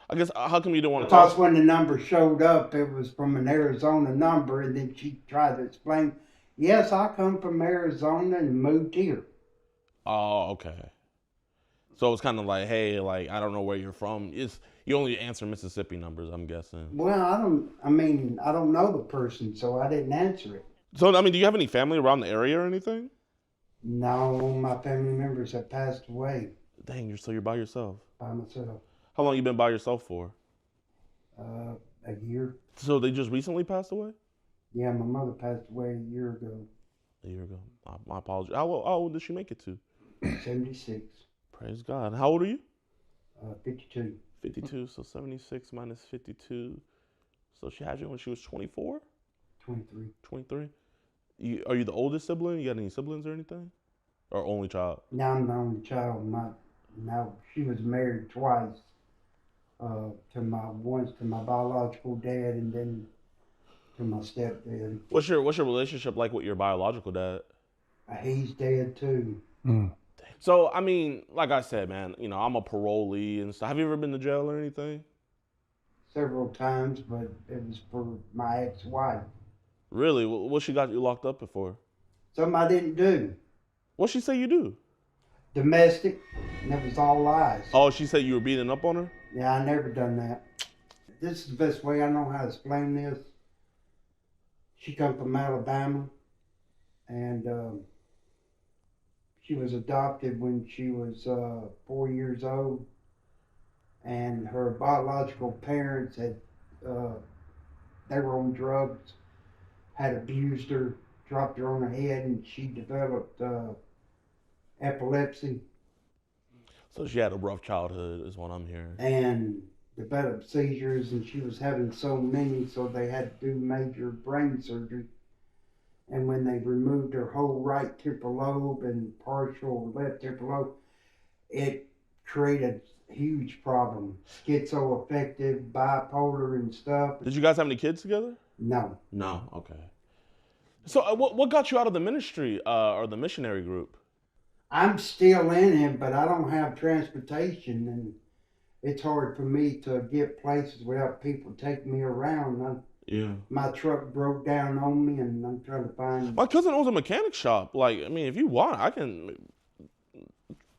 I guess, how come you didn't want to talk? Because when the number showed up, it was from an Arizona number, and then she tried to explain, yes, I come from Arizona and moved here. Oh, okay. So it's kind of like, hey, like, I don't know where you're from. You only answer Mississippi numbers, I'm guessing. Well, I don't know the person, so I didn't answer it. So, I mean, do you have any family around the area or anything? No, my family members have passed away. Dang, you're by yourself? By myself. How long you been by yourself for? A year. So they just recently passed away? Yeah, my mother passed away a year ago. A year ago. My apologies. How old did she make it to? 76. Praise God. How old are you? 52. 52, so 76 minus 52. So she had you when she was 24? 23. 23? Are you the oldest sibling? You got any siblings or anything? Or only child? No, I'm the only child. She was married twice. Once to my biological dad and then to my stepdad. What's your relationship like with your biological dad? He's dead too. So, I mean, like I said, man, I'm a parolee and stuff. Have you ever been to jail or anything? Several times, but it was for my ex-wife. Really? What she got you locked up for? Something I didn't do. What'd she say you do? Domestic, and that was all lies. Oh, she said you were beating up on her? Yeah, I never done that. This is the best way I know how to explain this. She come from Alabama, and she was adopted when she was 4 years old, and her biological parents they were on drugs, had abused her, dropped her on her head, and she developed epilepsy. So she had a rough childhood is what I'm hearing. And developed seizures, and she was having so many, so they had to do major brain surgery. And when they removed her whole right temporal lobe and partial left temporal lobe, it created a huge problem. Schizoaffective, bipolar and stuff. Did you guys have any kids together? No. No, okay. So what got you out of the ministry or the missionary group? I'm still in it, but I don't have transportation, and it's hard for me to get places without people taking me around. My truck broke down on me, and I'm trying to find... My cousin owns a mechanic shop. Like, I mean, if you want, I can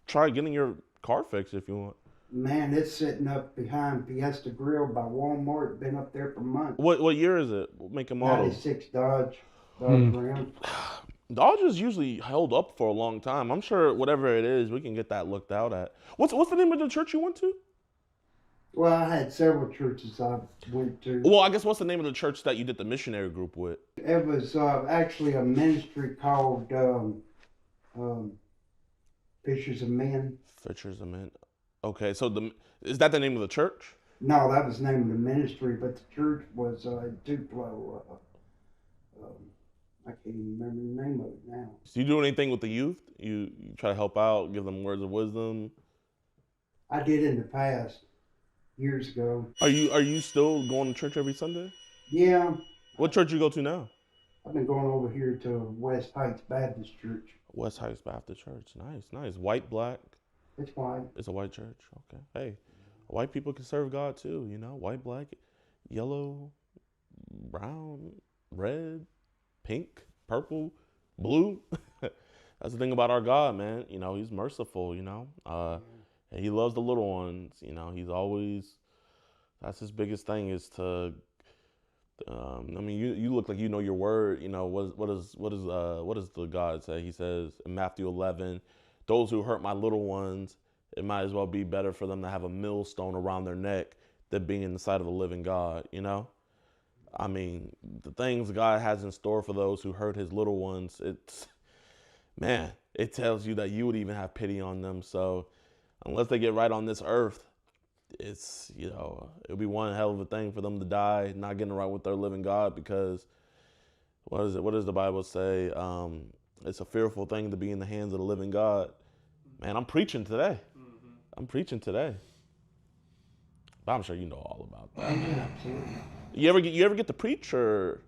try getting your car fixed if you want. Man, it's sitting up behind Fiesta Grill by Walmart. Been up there for months. What year is it? Make a model? 96 Dodge Ram. Dodge is usually held up for a long time. I'm sure whatever it is, we can get that looked out at. What's the name of the church you went to? Well, I had several churches I went to. Well, I guess what's the name of the church that you did the missionary group with? It was actually a ministry called Fishers of Men. Fishers of Men. Okay, so is that the name of the church? No, that was the name of the ministry, but the church was Duplo. I can't even remember the name of it now. So you do anything with the youth? You try to help out, give them words of wisdom? I did in the past, years ago. Are you still going to church every Sunday? Yeah. What church you go to now? I've been going over here to West Heights Baptist Church. West Heights Baptist Church. Nice. White, black? It's white. It's a white church. Okay. Hey, white people can serve God too, White, black, yellow, brown, red, pink, purple, blue. That's the thing about our God, man. He's merciful, and he loves the little ones. He's always, that's his biggest thing is to, you look like you know your word. What does the God say? He says in Matthew 11, those who hurt my little ones, it might as well be better for them to have a millstone around their neck than being in the sight of the living God, I mean, the things God has in store for those who hurt his little ones, it tells you that you would even have pity on them. So unless they get right on this earth, it's, it'll be one hell of a thing for them to die not getting right with their living God, because What is it? What does the Bible say? It's a fearful thing to be in the hands of the living God. Man, I'm preaching today. I'm preaching today. But I'm sure you know all about that. Yeah, You ever get to preach or?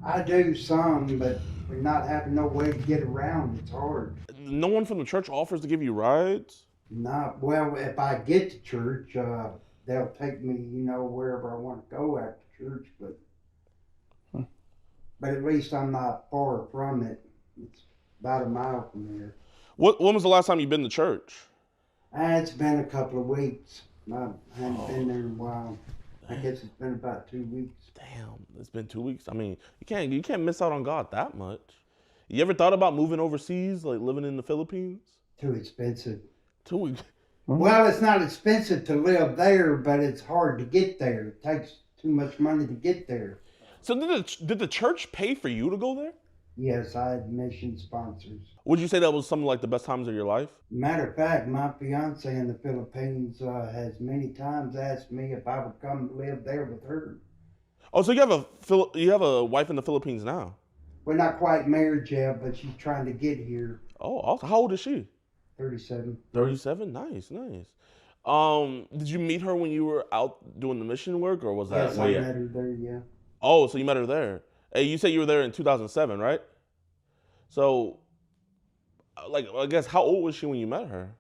I do some, but we're not having no way to get around. It's hard. No one from the church offers to give you rides? Not well. If I get to church, they'll take me, wherever I want to go after church. But at least I'm not far from it. It's about a mile from here. When was the last time you've been to church? It's been a couple of weeks. I haven't been there in a while. I guess it's been about 2 weeks. Damn, it's been 2 weeks. I mean, you can't miss out on God that much. You ever thought about moving overseas, like living in the Philippines? Too expensive. 2 weeks. Well, it's not expensive to live there, but it's hard to get there. It takes too much money to get there. So did the church pay for you to go there? Yes, I had mission sponsors. Would you say that was some like the best times of your life? Matter of fact, my fiance in the Philippines has many times asked me if I would come live there with her. Oh, so you have a wife in the Philippines now? We're not quite married yet, but she's trying to get here. Oh, awesome. How old is she? 37. 37? Nice. Did you meet her when you were out doing the mission work, or was that? Yes, I met her there, yeah. Oh, so you met her there. Hey, you said you were there in 2007, right? So, I guess, how old was she when you met her?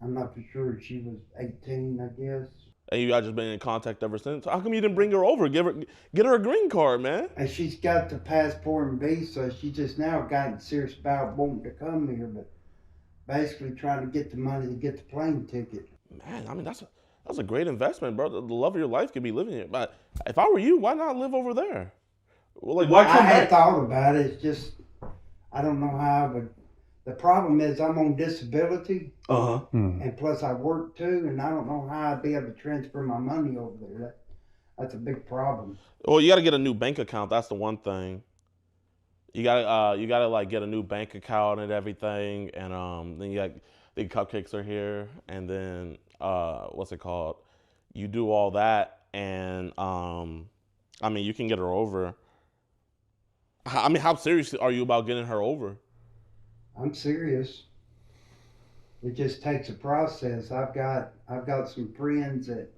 I'm not for sure. She was 18, I guess. And you guys just been in contact ever since? How come you didn't bring her over? Get her a green card, man. And she's got the passport and visa. She just now gotten serious about wanting to come here, but basically trying to get the money to get the plane ticket. Man, I mean, that's a great investment, bro. The love of your life could be living here. But if I were you, why not live over there? Well, why come I had thought about it. It's just, I don't know how I would. The problem is I'm on disability. And plus I work too, and I don't know how I'd be able to transfer my money over there. That's a big problem. Well, you got to get a new bank account. That's the one thing. You gotta like get a new bank account and everything, and then you got the cupcakes are here, and then what's it called? You do all that, and I mean, you can get her over. I mean, how serious are you about getting her over? I'm serious. It just takes a process. I've got some friends at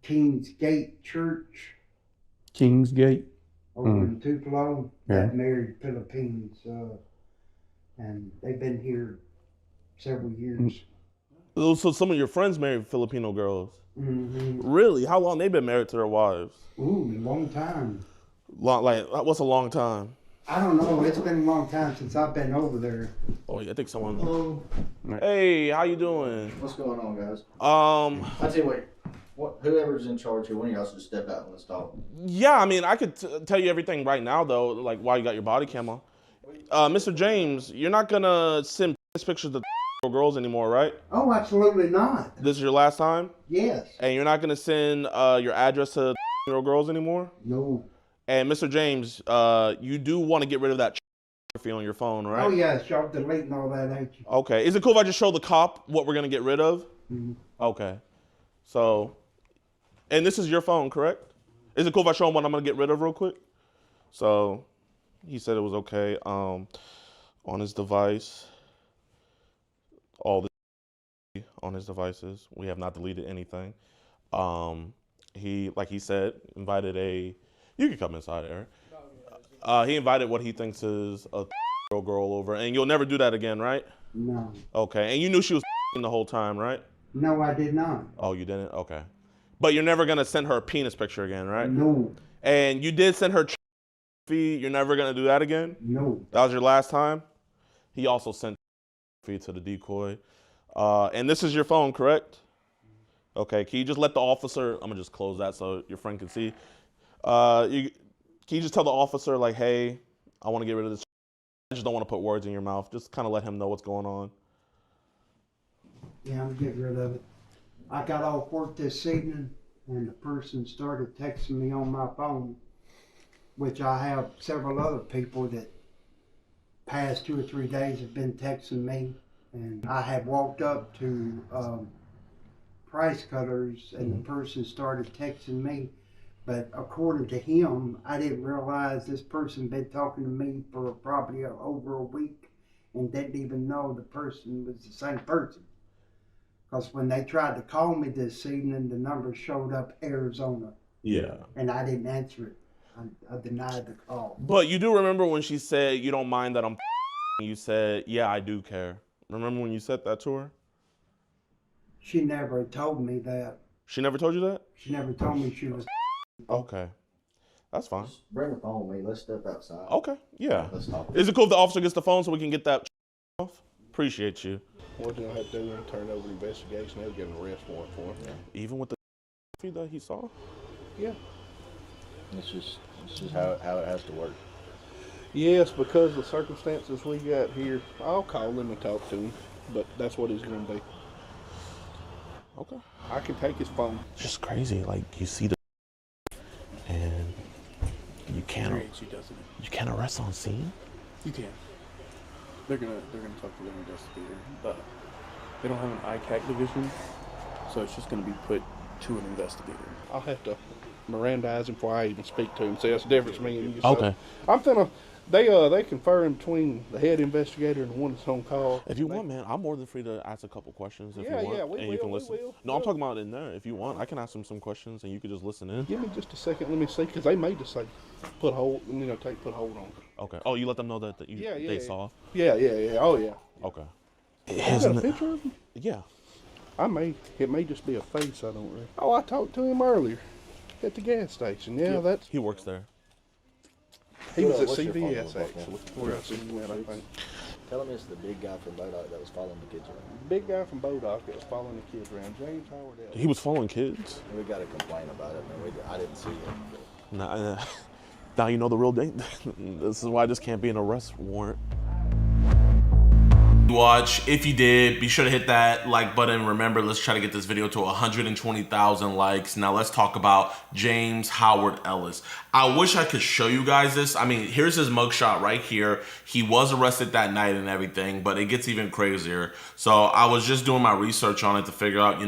King's Gate Church. King's Gate? Over in Tupelo. Yeah. That married Philippines. And they've been here several years. So some of your friends married Filipino girls? Mm-hmm. Really? How long they been married to their wives? Ooh, long time. What's a long time? I don't know. It's been a long time since I've been over there. Oh, yeah, I think someone. Hello. Hey, how you doing? What's going on, guys? I tell you what. Whoever's in charge here, one of y'all should step out and let's talk. Yeah, I mean, I could tell you everything right now, though, like while you got your body cam on. Mr. James, you're not gonna send pictures to girls anymore, right? Oh, absolutely not. This is your last time? Yes. And you're not gonna send your address to girls anymore? No. And Mr. James, you do want to get rid of that fee on your phone, right? Oh, yeah, sharp deleting all that, ain't you? Okay. Is it cool if I just show the cop what we're gonna get rid of? Mm-hmm. Okay. So, and this is your phone, correct? Is it cool if I show him what I'm gonna get rid of real quick? So, he said it was okay. On his device, all this on his devices. We have not deleted anything. He, like he said, invited a. You can come inside, Eric. He invited what he thinks is a girl over, and you'll never do that again, right? No. Okay, and you knew she was the whole time, right? No, I did not. Oh, you didn't? Okay. But you're never gonna send her a penis picture again, right? No. And you did send her feed. You're never gonna do that again? No. That was your last time? He also sent feed to the decoy. And this is your phone, correct? Okay, can you just let the officer, I'm gonna just close that so your friend can see. Can you just tell the officer, like, hey, I want to get rid of this. I just don't want to put words in your mouth. Just kind of let him know what's going on. Yeah, I'm getting rid of it. I got off work this evening, and the person started texting me on my phone, which I have several other people that past 2 or 3 days have been texting me. And I had walked up to Price Cutters, and the person started texting me But according to him, I didn't realize this person been talking to me for probably over a week and didn't even know the person was the same person. Because when they tried to call me this evening, the number showed up Arizona. Yeah. And I didn't answer it. I denied the call. But you do remember when she said, you don't mind that I'm you said, yeah, I do care. Remember when you said that to her? She never told me that. She never told you that? She never told me she was. Okay. That's fine. Just bring the phone with me. Let's step outside. Okay, yeah. Let's talk. Is it cool if the officer gets the phone so we can get that off? Appreciate you. What do I have to do and turn over the investigation? They'll get an arrest warrant for him. Yeah. Even with the feed that he saw? Yeah. It's just how it has to work. Yes, because of the circumstances we got here, I'll call him and talk to him, but that's what he's going to be. Okay. I can take his phone. It's just crazy. Like, you see the and you can't arrest on scene? You can. They're gonna talk to their investigator, but they don't have an ICAC division, so it's just gonna be put to an investigator. I'll have to Mirandize him before I even speak to him. See, that's the difference between me and you. Okay. So I'm finna. They confer in between the head investigator and the one that's on call. If you want, man, I'm more than free to ask a couple questions if you want. Yeah, we and will, you can we listen. will. No, I'm talking about in there. If you want, I can ask them some questions and you could just listen in. Give me just a second. Let me see, because they may just say put hold, put hold on. Okay. Oh, you let them know that they saw? Yeah. Oh, yeah. Okay. You got a picture of him? Yeah. It may just be a face. I don't really. Oh, I talked to him earlier at the gas station. Yeah, that's. He works there. He was at What's your phone CVS number, actually. Where I seen him at, I think. Tell him it's the big guy from Bodog that was following the kids around. Big guy from Bodog that was following the kids around. James Howard. He was following kids? We got to complain about it, man. I didn't see him. Now you know the real date. This is why this can't be an arrest warrant. Watch. If you did, be sure to hit that like button. Remember, let's try to get this video to 120,000 likes. Now let's talk about James Howard Ellis. I wish I could show you guys this. I mean, here's his mugshot right here. He was arrested that night and everything, but it gets even crazier. So I was just doing my research on it to figure out,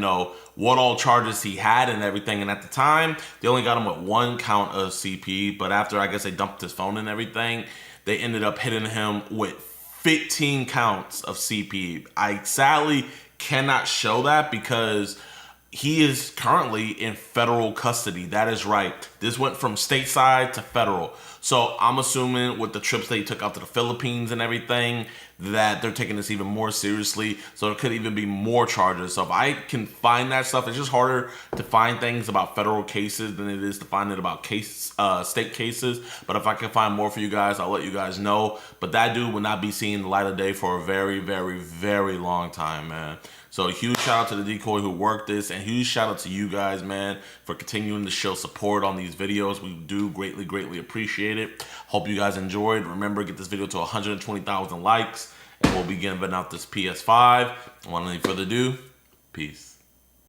what all charges he had and everything. And at the time, they only got him with 1 count of CP. But after, I guess, they dumped his phone and everything, they ended up hitting him with 15 counts of CP. I sadly cannot show that because he is currently in federal custody. That is right. This went from stateside to federal. So I'm assuming with the trips that he took out to the Philippines and everything, that they're taking this even more seriously. So there could even be more charges. So if I can find that stuff, it's just harder to find things about federal cases than it is to find it about state cases. But if I can find more for you guys, I'll let you guys know. But that dude will not be seeing the light of day for a very, very, very long time, man. So a huge shout out to the decoy who worked this, and huge shout out to you guys, man, for continuing to show support on these videos. We do greatly, greatly appreciate it. Hope you guys enjoyed. Remember, get this video to 120,000 likes, and we'll be giving out this PS5. Without any further ado, peace.